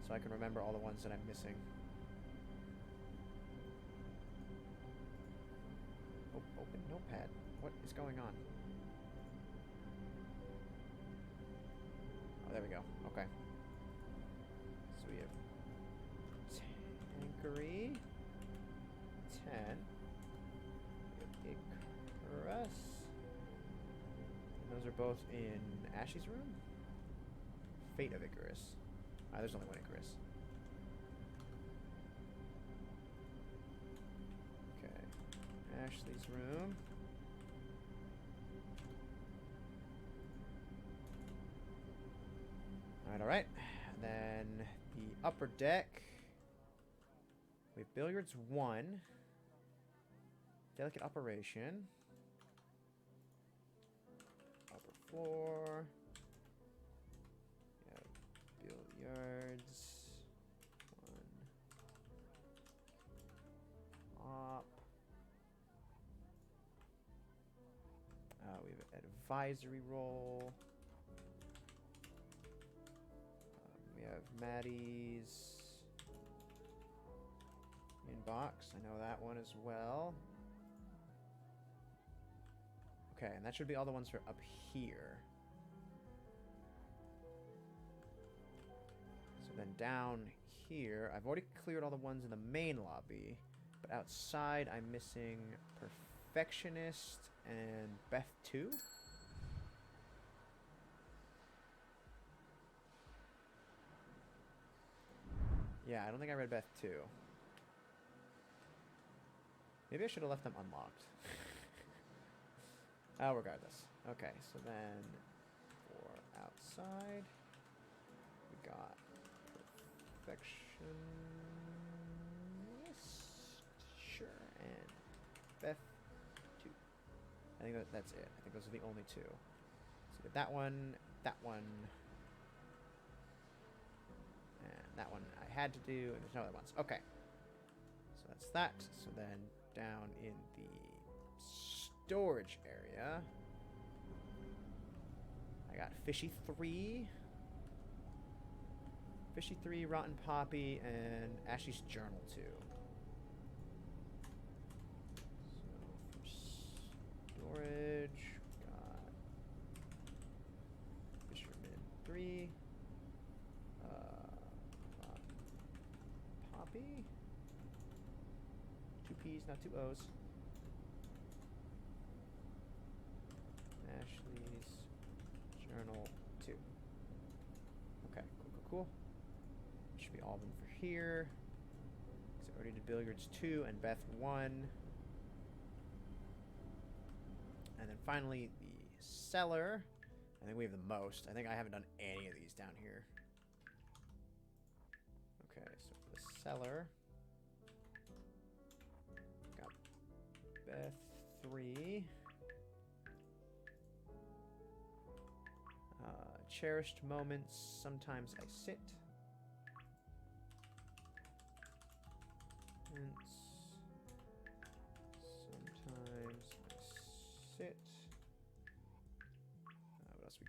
so I can remember all the ones that I'm missing. Oh, open notepad. What is going on? Oh, there we go. Okay. So we have Tankery 10. Icarus. And those are both in Ashley's room? Fate of Icarus. There's only one Icarus. Okay. Ashley's room. Alright. Then the upper deck. We have Billiards 1. Delicate Operation. Upper floor. We have Billiards. 1. Op. We have Advisory Roll. We have Maddie's inbox. I know that one as well. Okay, and that should be all the ones for up here. So then down here, I've already cleared all the ones in the main lobby, but outside I'm missing Perfectionist and Beth 2. Yeah, I don't think I read Beth 2. Maybe I should have left them unlocked. Oh, regardless. Okay, so then for outside, we got Perfectionist, sure, and Beth I think that's it. I think those are the only two. So that one, and that one I had to do, and there's no other ones. Okay. So that's that. So then down in the storage area, I got Fishy 3, Rotten Poppy, and Ashley's Journal 2. So for storage, got Fisherman 3, Rotten Poppy, 2 P's, not 2 O's. Ashley's Journal 2. Okay, cool. Should be all of them for here. So I already did Billiards 2 and Beth 1. And then finally, the cellar. I think we have the most. I think I haven't done any of these down here. Okay, so for the cellar, got Beth 3. Cherished moments. Sometimes I sit. Sometimes I sit. What else we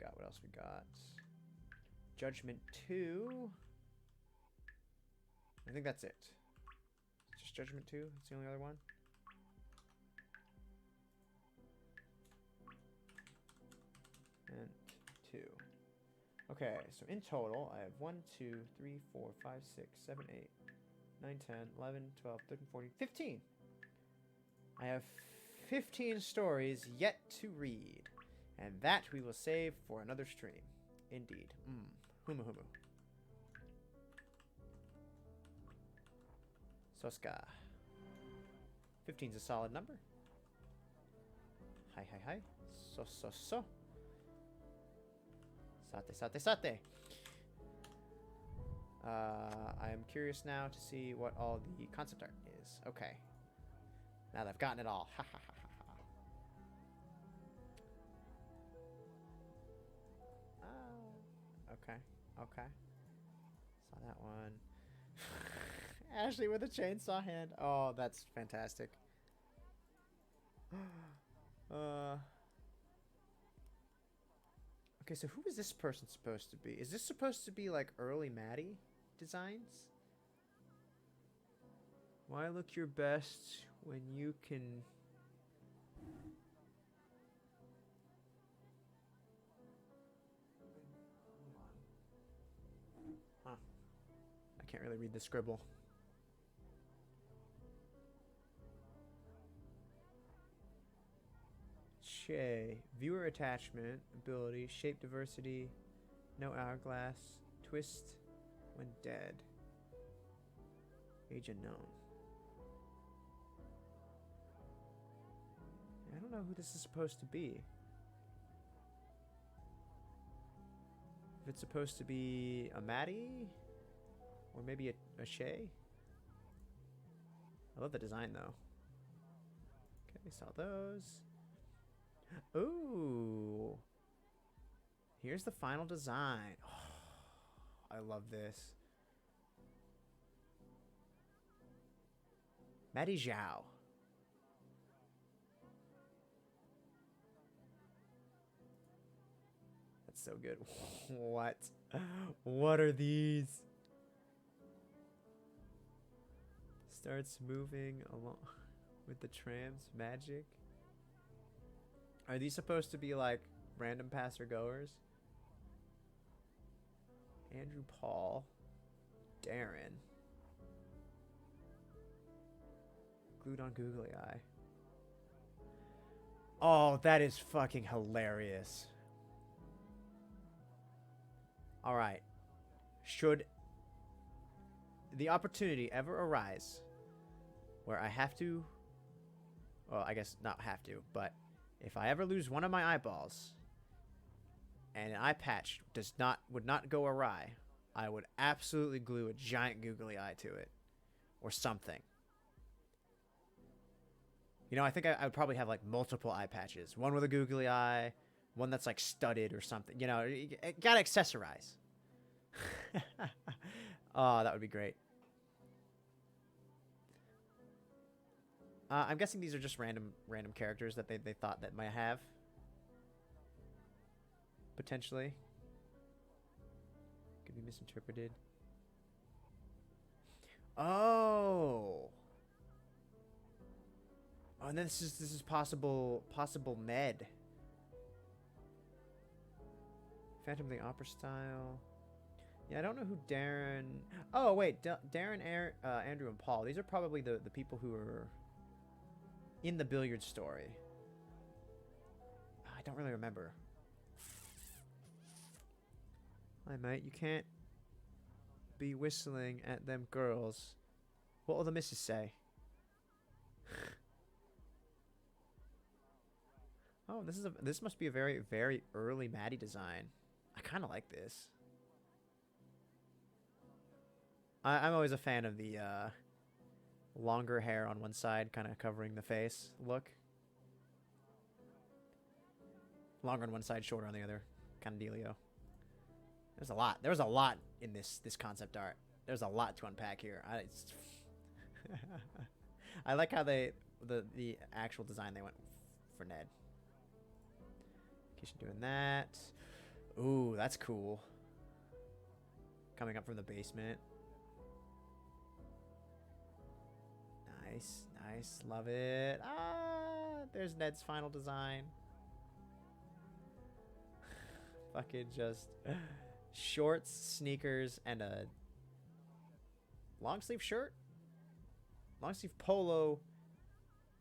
got? Judgment 2. I think that's it. Just Judgment 2. That's the only other one. And 2. Okay, so in total, I have 1, 2, 3, 4, 5, 6, 7, 8, 9, 10, 11, 12, 13, 14, 15. I have 15 stories yet to read. And that we will save for another stream. Indeed. Humu humu. Soska. 15's a solid number. Hi. So. Sate. I am curious now to see what all the concept art is. Okay. Now that I've gotten it all. Ha. Okay. Saw that one. Ashley with a chainsaw hand. Oh, that's fantastic. Okay, so who is this person supposed to be? Is this supposed to be like early Maddie designs? Why look your best when you can... Huh. I can't really read the scribble. Che. Viewer attachment, ability, shape diversity, no hourglass, twist when dead. Age unknown. I don't know who this is supposed to be. If it's supposed to be a Maddie? Or maybe a Shay? I love the design though. Okay, saw those. Ooh. Here's the final design. Oh, I love this. Maddie Zhao. That's so good. What? What are these? Starts moving along with the trams. Magic. Are these supposed to be like random passer goers? Andrew Paul. Darren. Glued on googly eye. Oh, that is fucking hilarious. Alright. Should the opportunity ever arise where I have to... Well, I guess not have to, but if I ever lose one of my eyeballs and an eye patch would not go awry, I would absolutely glue a giant googly eye to it. Or something. You know, I think I would probably have, like, multiple eye patches. One with a googly eye, one that's, like, studded or something. You know, you gotta accessorize. Oh, that would be great. I'm guessing these are just random characters that they thought that might have. Potentially. Could be misinterpreted. Oh. Oh, and then this is possible Ned. Phantom of the Opera style. Yeah, I don't know who Darren... Oh, wait. Darren, Andrew, and Paul. These are probably the people who are in the billiard story. I don't really remember. Hi, mate. You can't be whistling at them girls. What will the missus say? Oh, this must be a very, very early Maddie design. I kind of like this. I'm always a fan of the longer hair on one side, kind of covering the face look. Longer on one side, shorter on the other, kind of dealio. There's a lot. There's a lot in this concept art. There's a lot to unpack here. I like how the actual design they went for Ned. Kisha doing that. Ooh, that's cool. Coming up from the basement. Nice, nice. Love it. Ah, there's Ned's final design. Fucking just shorts, sneakers, and a long sleeve shirt. Long sleeve polo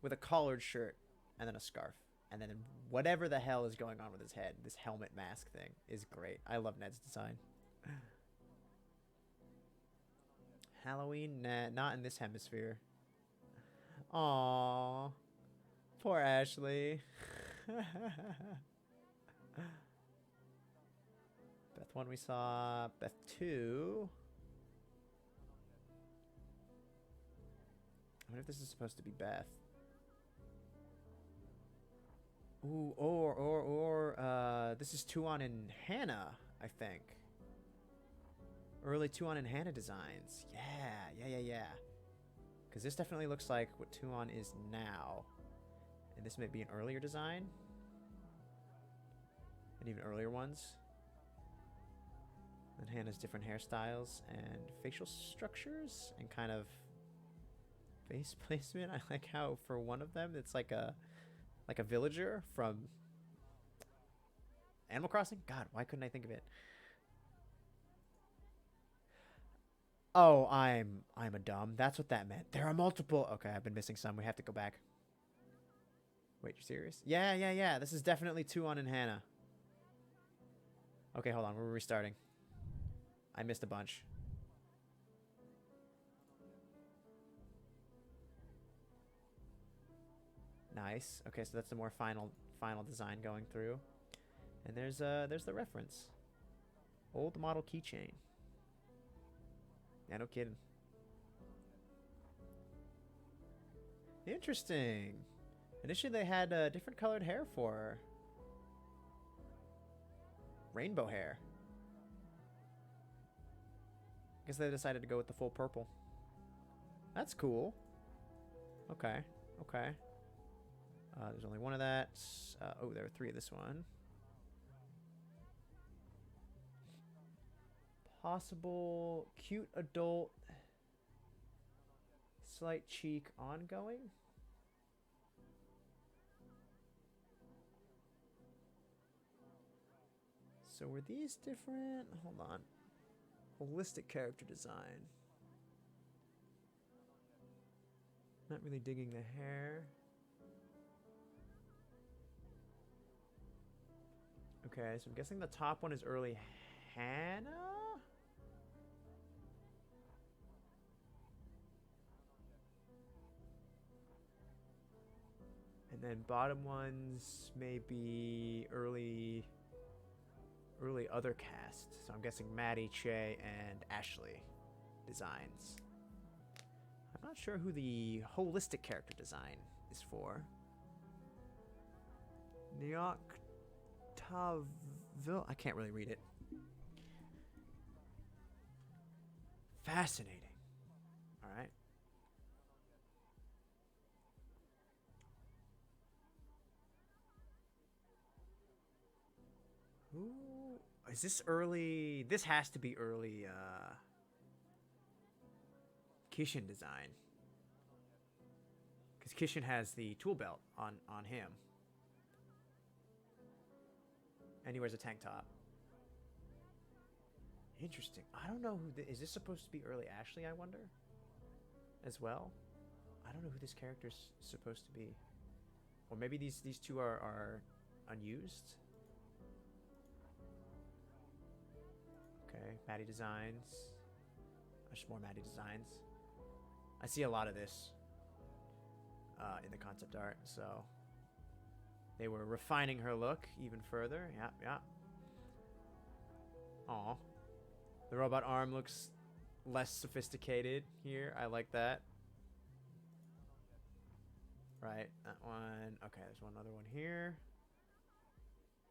with a collared shirt and then a scarf. And then whatever the hell is going on with his head, this helmet mask thing is great. I love Ned's design. Halloween? Nah, not in this hemisphere. Aww. Poor Ashley. Beth 1 we saw. Beth 2. I wonder if this is supposed to be Beth. Ooh, or this is Tuon and Hannah, I think. Early Tuon and Hannah designs. Yeah. Because this definitely looks like what Tuon is now. And this may be an earlier design. And even earlier ones. And Hannah's different hairstyles and facial structures and kind of face placement. I like how for one of them it's like a villager from Animal Crossing. God, why couldn't I think of it? Oh, I'm a dumb. That's what that meant. There are multiple. Okay, I've been missing some. We have to go back. Wait, you're serious? Yeah. This is definitely Tuon and Hannah. Okay, hold on. We're restarting. I missed a bunch. Nice. Okay, so that's the more final design going through. And there's the reference. Old model keychain. Yeah, no kidding. Interesting. Initially they had different colored hair for her. Rainbow hair. Guess they decided to go with the full purple. That's cool. Okay. There's only one of that. Oh, there are 3 of this one. Possible cute adult slight cheek ongoing. So were these different? Hold on. Holistic character design. Not really digging the hair. Okay, so I'm guessing the top one is early Hannah? And then bottom ones may be early other cast. So I'm guessing Maddie, Che, and Ashley designs. I'm not sure who the holistic character design is for. The Octaville. I can't really read it. Fascinating. All right. Who is this early? This has to be early Kishin design. Because Kishin has the tool belt on him. And he wears a tank top. Interesting. I don't know who... is this supposed to be early Ashley, I wonder? As well? I don't know who this character's supposed to be. Or maybe these two are unused? Okay, Maddie Designs. There's more Maddie Designs. I see a lot of this in the concept art, so... They were refining her look even further. Yeah. Aw. The robot arm looks less sophisticated here. I like that. Right, that one. Okay, there's one other one here.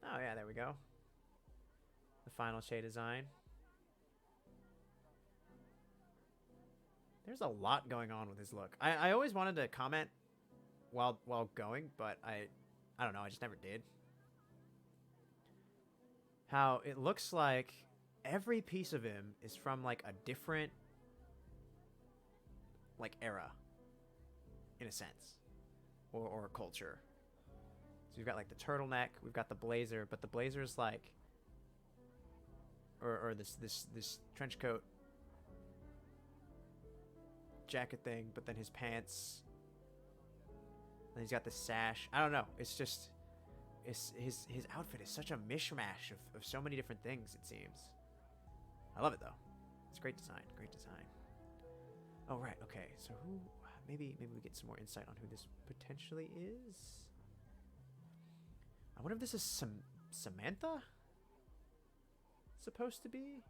Oh, yeah, there we go. The final shade design. There's a lot going on with his look. I always wanted to comment while going, but I don't know, I just never did. How it looks like every piece of him is from like a different like era in a sense or culture. So we've got like the turtleneck, we've got the blazer, but the blazer's like or this trench coat jacket thing, but then his pants, and he's got the sash. I don't know. It's just, his outfit is such a mishmash of so many different things, it seems. I love it, though. It's great design. Great design. Oh, right. Okay. So who... Maybe we get some more insight on who this potentially is. I wonder if this is Samantha? Supposed to be?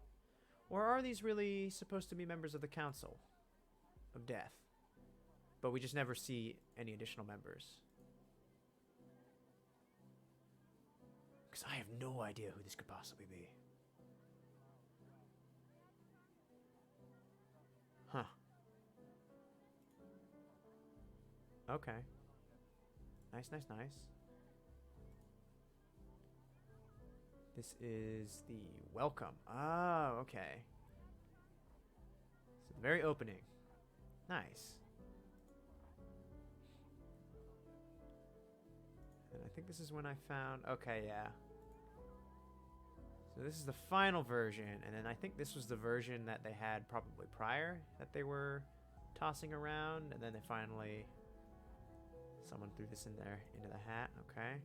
Or are these really supposed to be members of the Council of Death? But we just never see any additional members. Because I have no idea who this could possibly be. Huh. Okay. Nice. This is the welcome. Oh, okay. So the very opening. Nice. And I think this is when I found... Okay, yeah. So this is the final version, and then I think this was the version that they had probably prior that they were tossing around, and then they finally... Someone threw this in there, into the hat. Okay.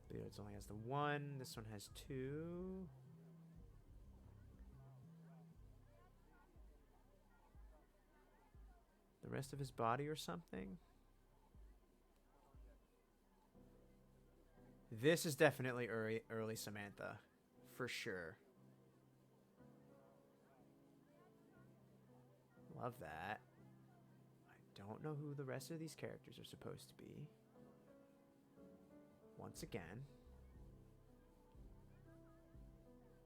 Billiards only has the one. This one has two. The rest of his body or something? This is definitely early Samantha. For sure. Love that. I don't know who the rest of these characters are supposed to be. Once again.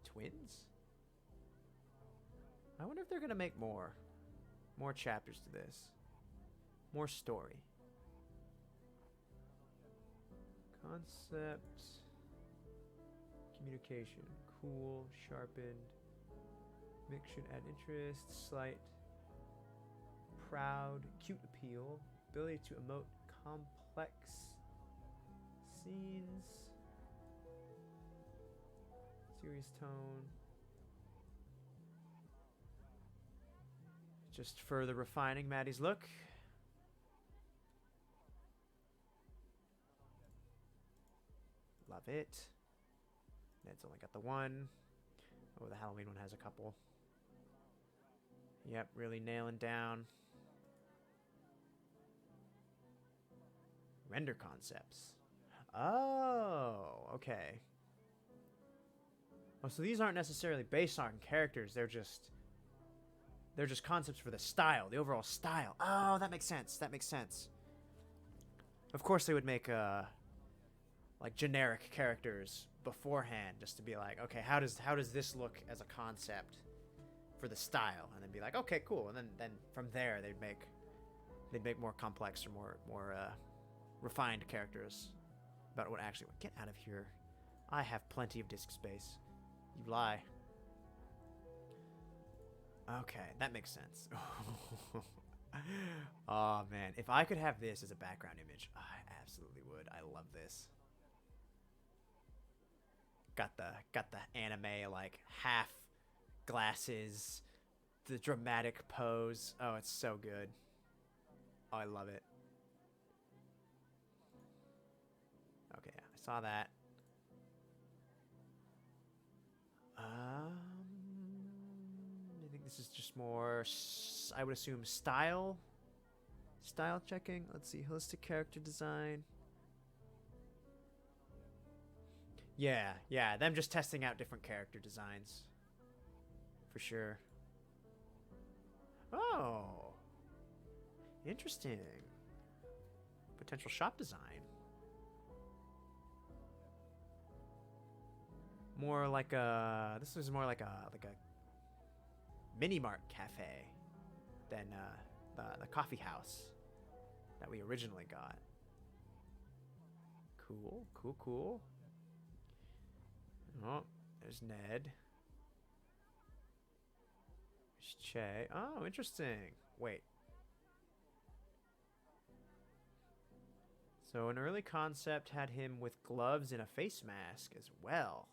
Twins? I wonder if they're going to make more chapters to this. More story. Concept. Communication. Cool. Sharpened. Mix should add interest. Slight. Proud. Cute appeal. Ability to emote complex scenes. Serious tone. Just further refining Maddie's look. Love it. Ned's only got the one. Oh, the Halloween one has a couple. Yep, really nailing down. Render concepts. Oh, okay. Oh, so these aren't necessarily based on characters. They're just concepts for the style, the overall style. Oh, that makes sense. That makes sense. Of course, they would make like generic characters beforehand, just to be like, okay, how does this look as a concept for the style, and then be like, okay, cool, and then from there they'd make more complex or more refined characters about what actually. Get out of here! I have plenty of disk space. You lie. Okay, that makes sense. Oh man, if I could have this as a background image, I absolutely would. I love this. Got the anime like half glasses, the dramatic pose. Oh, it's so good. Oh, I love it. Okay, I saw that. I think this is just more, I would assume, style checking. Let's see, holistic character design. Yeah, them just testing out different character designs. For sure. Oh. Interesting. Potential shop design. More like a, this is more like a mini mart cafe than the coffee house that we originally got. Cool. Oh, there's Ned. There's Che. Oh, interesting. Wait. So an early concept had him with gloves and a face mask as well.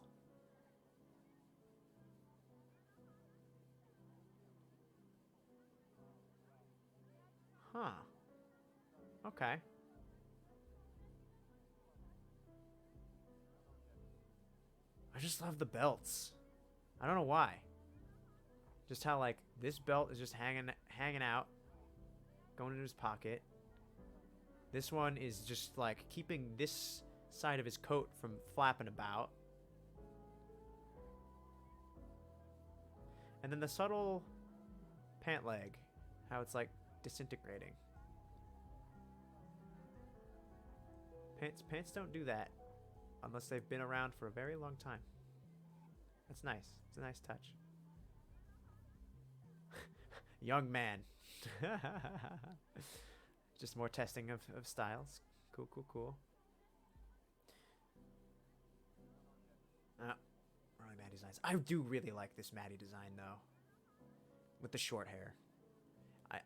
Huh. Okay. I just love the belts. I don't know why. Just how like this belt is just hanging out, going into his pocket. This one is just like keeping this side of his coat from flapping about. And then the subtle pant leg, how it's like disintegrating. Pants don't do that unless they've been around for a very long time. That's nice. It's a nice touch. Young man. Just more testing of styles. Cool. Wrong Maddie designs. I do really like this Maddie design though. With the short hair.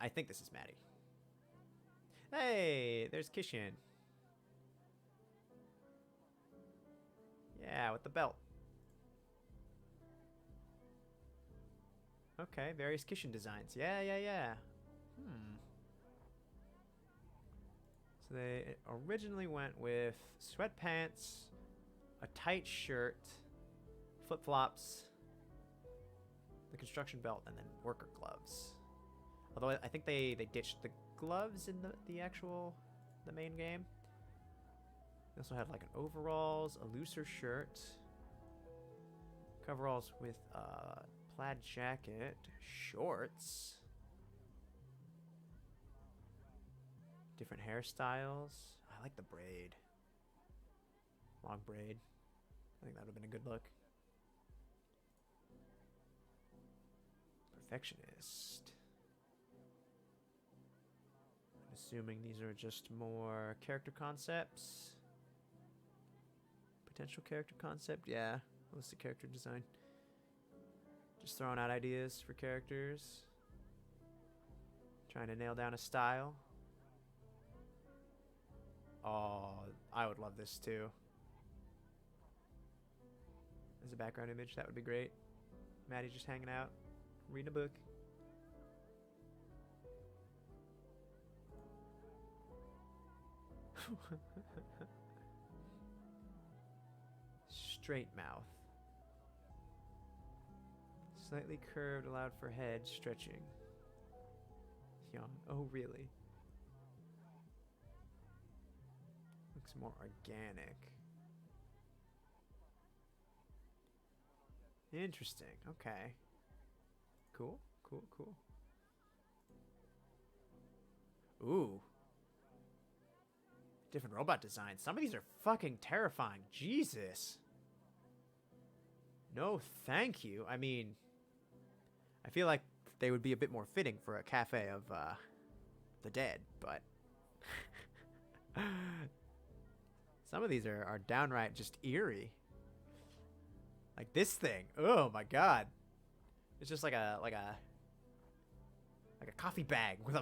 I think this is Maddie. Hey, there's Kishin. Yeah, with the belt. Okay, various Kishin designs. Yeah. So they originally went with sweatpants, a tight shirt, flip-flops, the construction belt, and then worker gloves. Although I think they ditched the gloves in the main game. They also had like an overalls, a looser shirt, coveralls with plaid jacket, shorts, different hairstyles. I like the braid. Long braid. I think that would have been a good look. Perfectionist. I'm assuming these are just more character concepts. Potential character concept, yeah. Holistic character design. Just throwing out ideas for characters. Trying to nail down a style. Oh, I would love this too. As a background image, that would be great. Maddie just hanging out, reading a book. Straight mouth. Slightly curved, allowed for head stretching. Young. Oh, really? Looks more organic. Interesting. Okay. Cool. Ooh. different robot designs. Some of these are fucking terrifying. Jesus. No, thank you. I mean, I feel like they would be a bit more fitting for a cafe of the dead, but some of these are downright just eerie. Like this thing. Oh my god. It's just like a coffee bag with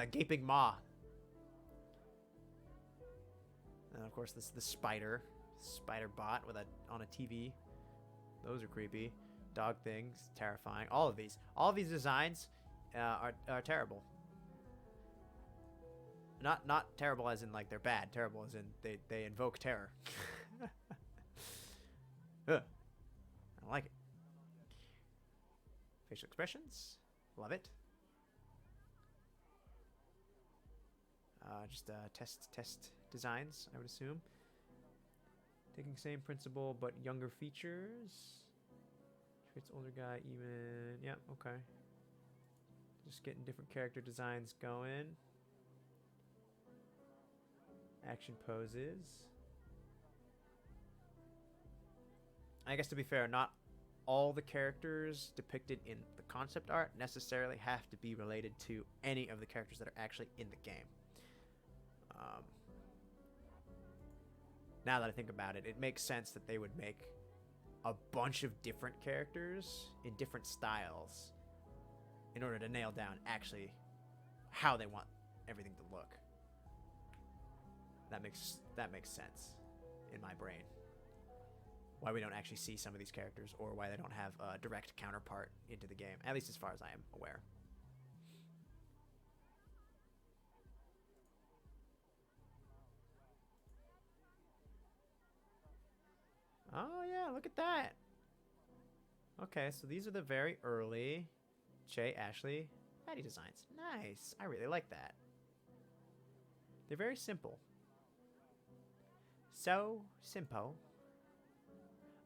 a gaping maw. And of course the spider bot on a TV. Those are creepy. Dog things, terrifying. All of these designs are terrible. Not terrible as in like they're bad. Terrible as in they invoke terror. Ugh. I don't like it. Facial expressions, love it. Just test designs, I would assume. Taking same principle but younger features. Treats older guy even. Yeah, okay. Just getting different character designs going. Action poses. I guess to be fair, not all the characters depicted in the concept art necessarily have to be related to any of the characters that are actually in the game. Now that I think about it, it makes sense that they would make a bunch of different characters in different styles in order to nail down actually how they want everything to look. That makes sense in my brain. Why we don't actually see some of these characters, or why they don't have a direct counterpart into the game, at least as far as I am aware. Oh yeah, look at that. Okay, so these are the very early Che, Ashley, Patty designs. Nice. I really like that. They're very simple. So simple.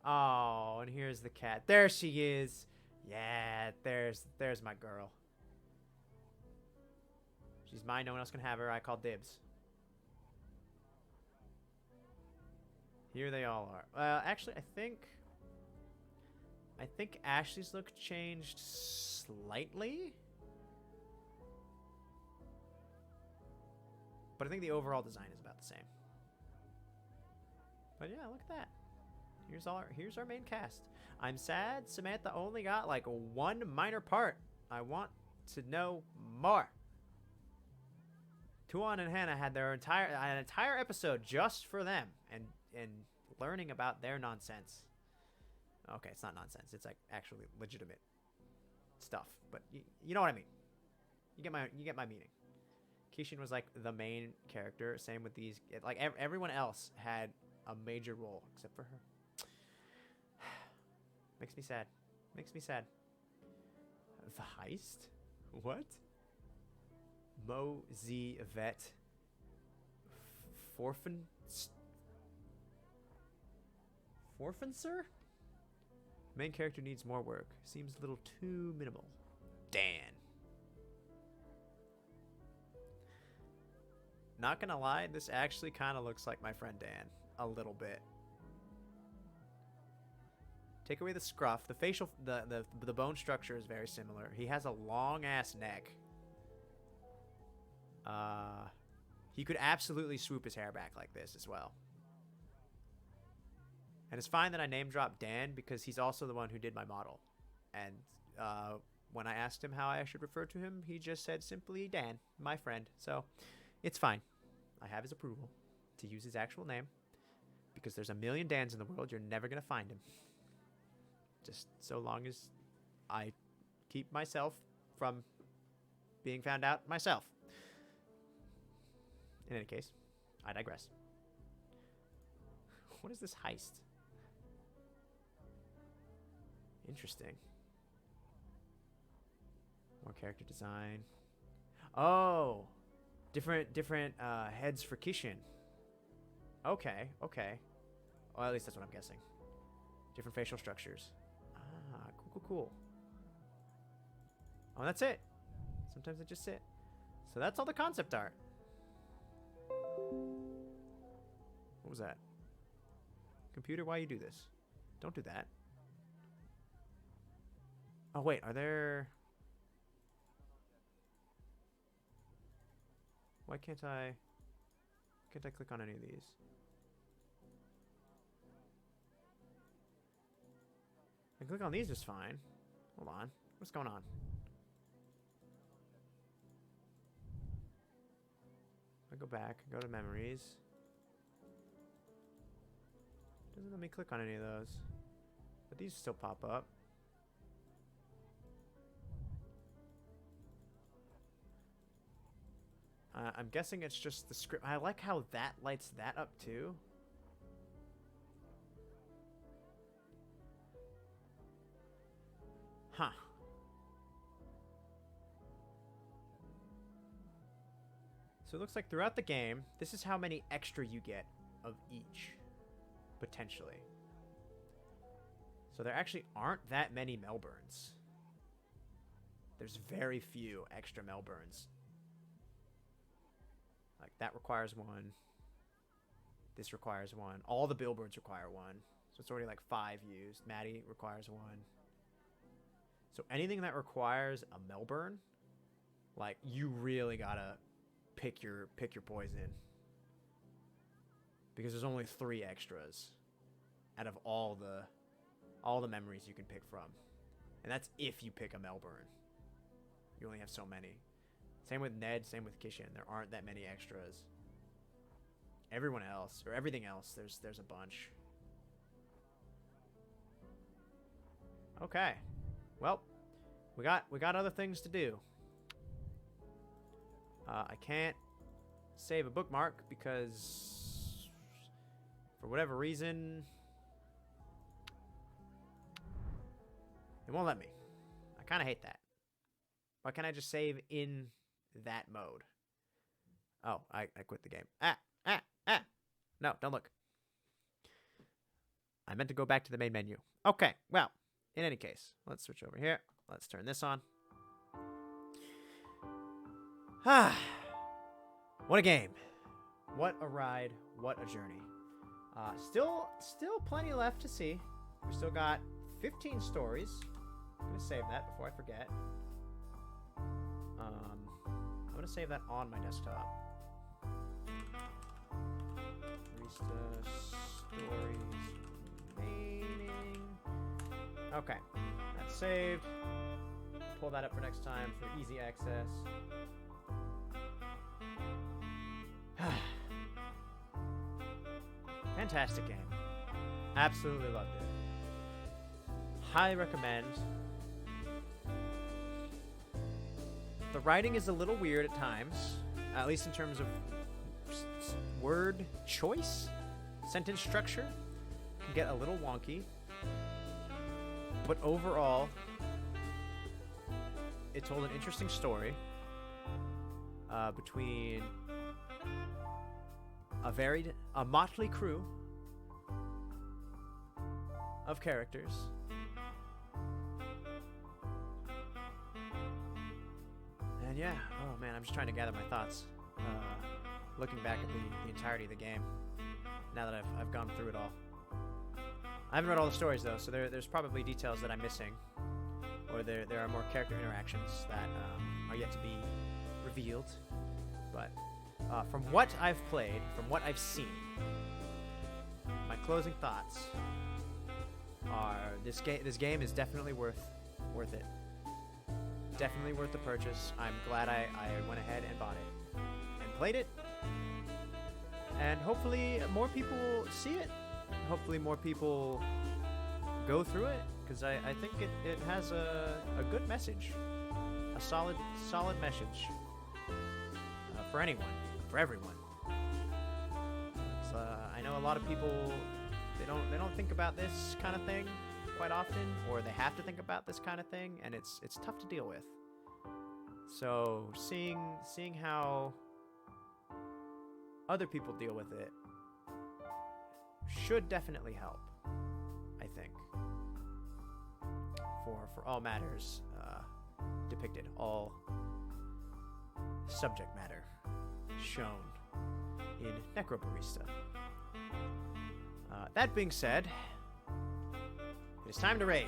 Oh, and here's the cat. There she is. Yeah, there's my girl. She's mine. No one else can have her. I call dibs. Here they all are. Actually, I think Ashley's look changed slightly. But I think the overall design is about the same. But yeah, look at that. Here's our main cast. I'm sad Samantha only got like one minor part. I want to know more. Tuan and Hannah had an entire episode just for them and learning about their nonsense. Okay, it's not nonsense. It's like actually legitimate stuff. But you know what I mean. You get my meaning. Kishin was like the main character. Same with these. Like everyone else had a major role except for her. Makes me sad. Makes me sad. The heist? What? Mo Z Vet Forfencer? Main character needs more work. Seems a little too minimal. Dan. Not gonna lie, this actually kind of looks like my friend Dan. A little bit. Take away the scruff. The facial, the bone structure is very similar. He has a long ass neck. He could absolutely swoop his hair back like this as well. And it's fine that I name dropped Dan because he's also the one who did my model. And when I asked him how I should refer to him, he just said simply Dan, my friend. So it's fine. I have his approval to use his actual name because there's a million Dans in the world. You're never going to find him. Just so long as I keep myself from being found out myself. In any case, I digress. What is this heist? Interesting. More character design. Oh, different heads for Kishin. Okay. Well, at least that's what I'm guessing. Different facial structures. Ah, cool. Oh, that's it. Sometimes I just sit. So that's all the concept art. What was that? Computer, why you do this? Don't do that. Oh, wait. Are there... Why can't I... Can't I click on any of these? I can click on these just fine. Hold on. What's going on? I go back, go to memories. Doesn't let me click on any of those. But these still pop up. I'm guessing it's just the script. I like how that lights that up too. Huh. So it looks like throughout the game, this is how many extra you get of each, potentially. So there actually aren't that many Melbournes. There's very few extra Melbournes. Like, that requires one. This requires one. All the billboards require one. So it's already like 5 used. Maddie requires one. So anything that requires a Melbourne, like, you really gotta pick your poison. Because there's only 3 extras out of all the memories you can pick from. And that's if you pick a Melbourne. You only have so many. Same with Ned, same with Kishin. There aren't that many extras. Everyone else, or everything else, there's a bunch. Okay. Well, we got other things to do. I can't save a bookmark because for whatever reason it won't let me. I kind of hate that. Why can't I just save in that mode? Oh, I quit the game. No, don't look. I meant to go back to the main menu. Okay, well, in any case, let's switch over here. Let's turn this on. What a game. What a ride. What a journey. Still plenty left to see. We still got 15 stories. I'm going to save that before I forget. I'm going to save that on my desktop. Barista stories remaining. Okay, that's saved. Pull that up for next time for easy access. Fantastic game. Absolutely loved it. Highly recommend. The writing is a little weird at times, at least in terms of word choice. Sentence structure can get a little wonky. But overall, it told an interesting story between a motley crew of characters. And yeah, oh man, I'm just trying to gather my thoughts. Looking back at the entirety of the game, now that I've gone through it all. I haven't read all the stories though, so there's probably details that I'm missing, or there are more character interactions that are yet to be revealed. But from what I've played, from what I've seen, my closing thoughts are this game is definitely worth it. Definitely worth the purchase. I'm glad I went ahead and bought it and played it. And hopefully more people see it. Hopefully more people go through it, because I think it has a good message. A solid message. For anyone. For everyone. I know a lot of people, they don't think about this kind of thing quite often, or they have to think about this kind of thing, and it's tough to deal with. So seeing how other people deal with it should definitely help, I think, for all matters depicted, all subject matter shown in Necrobarista. That being said, it is time to raid.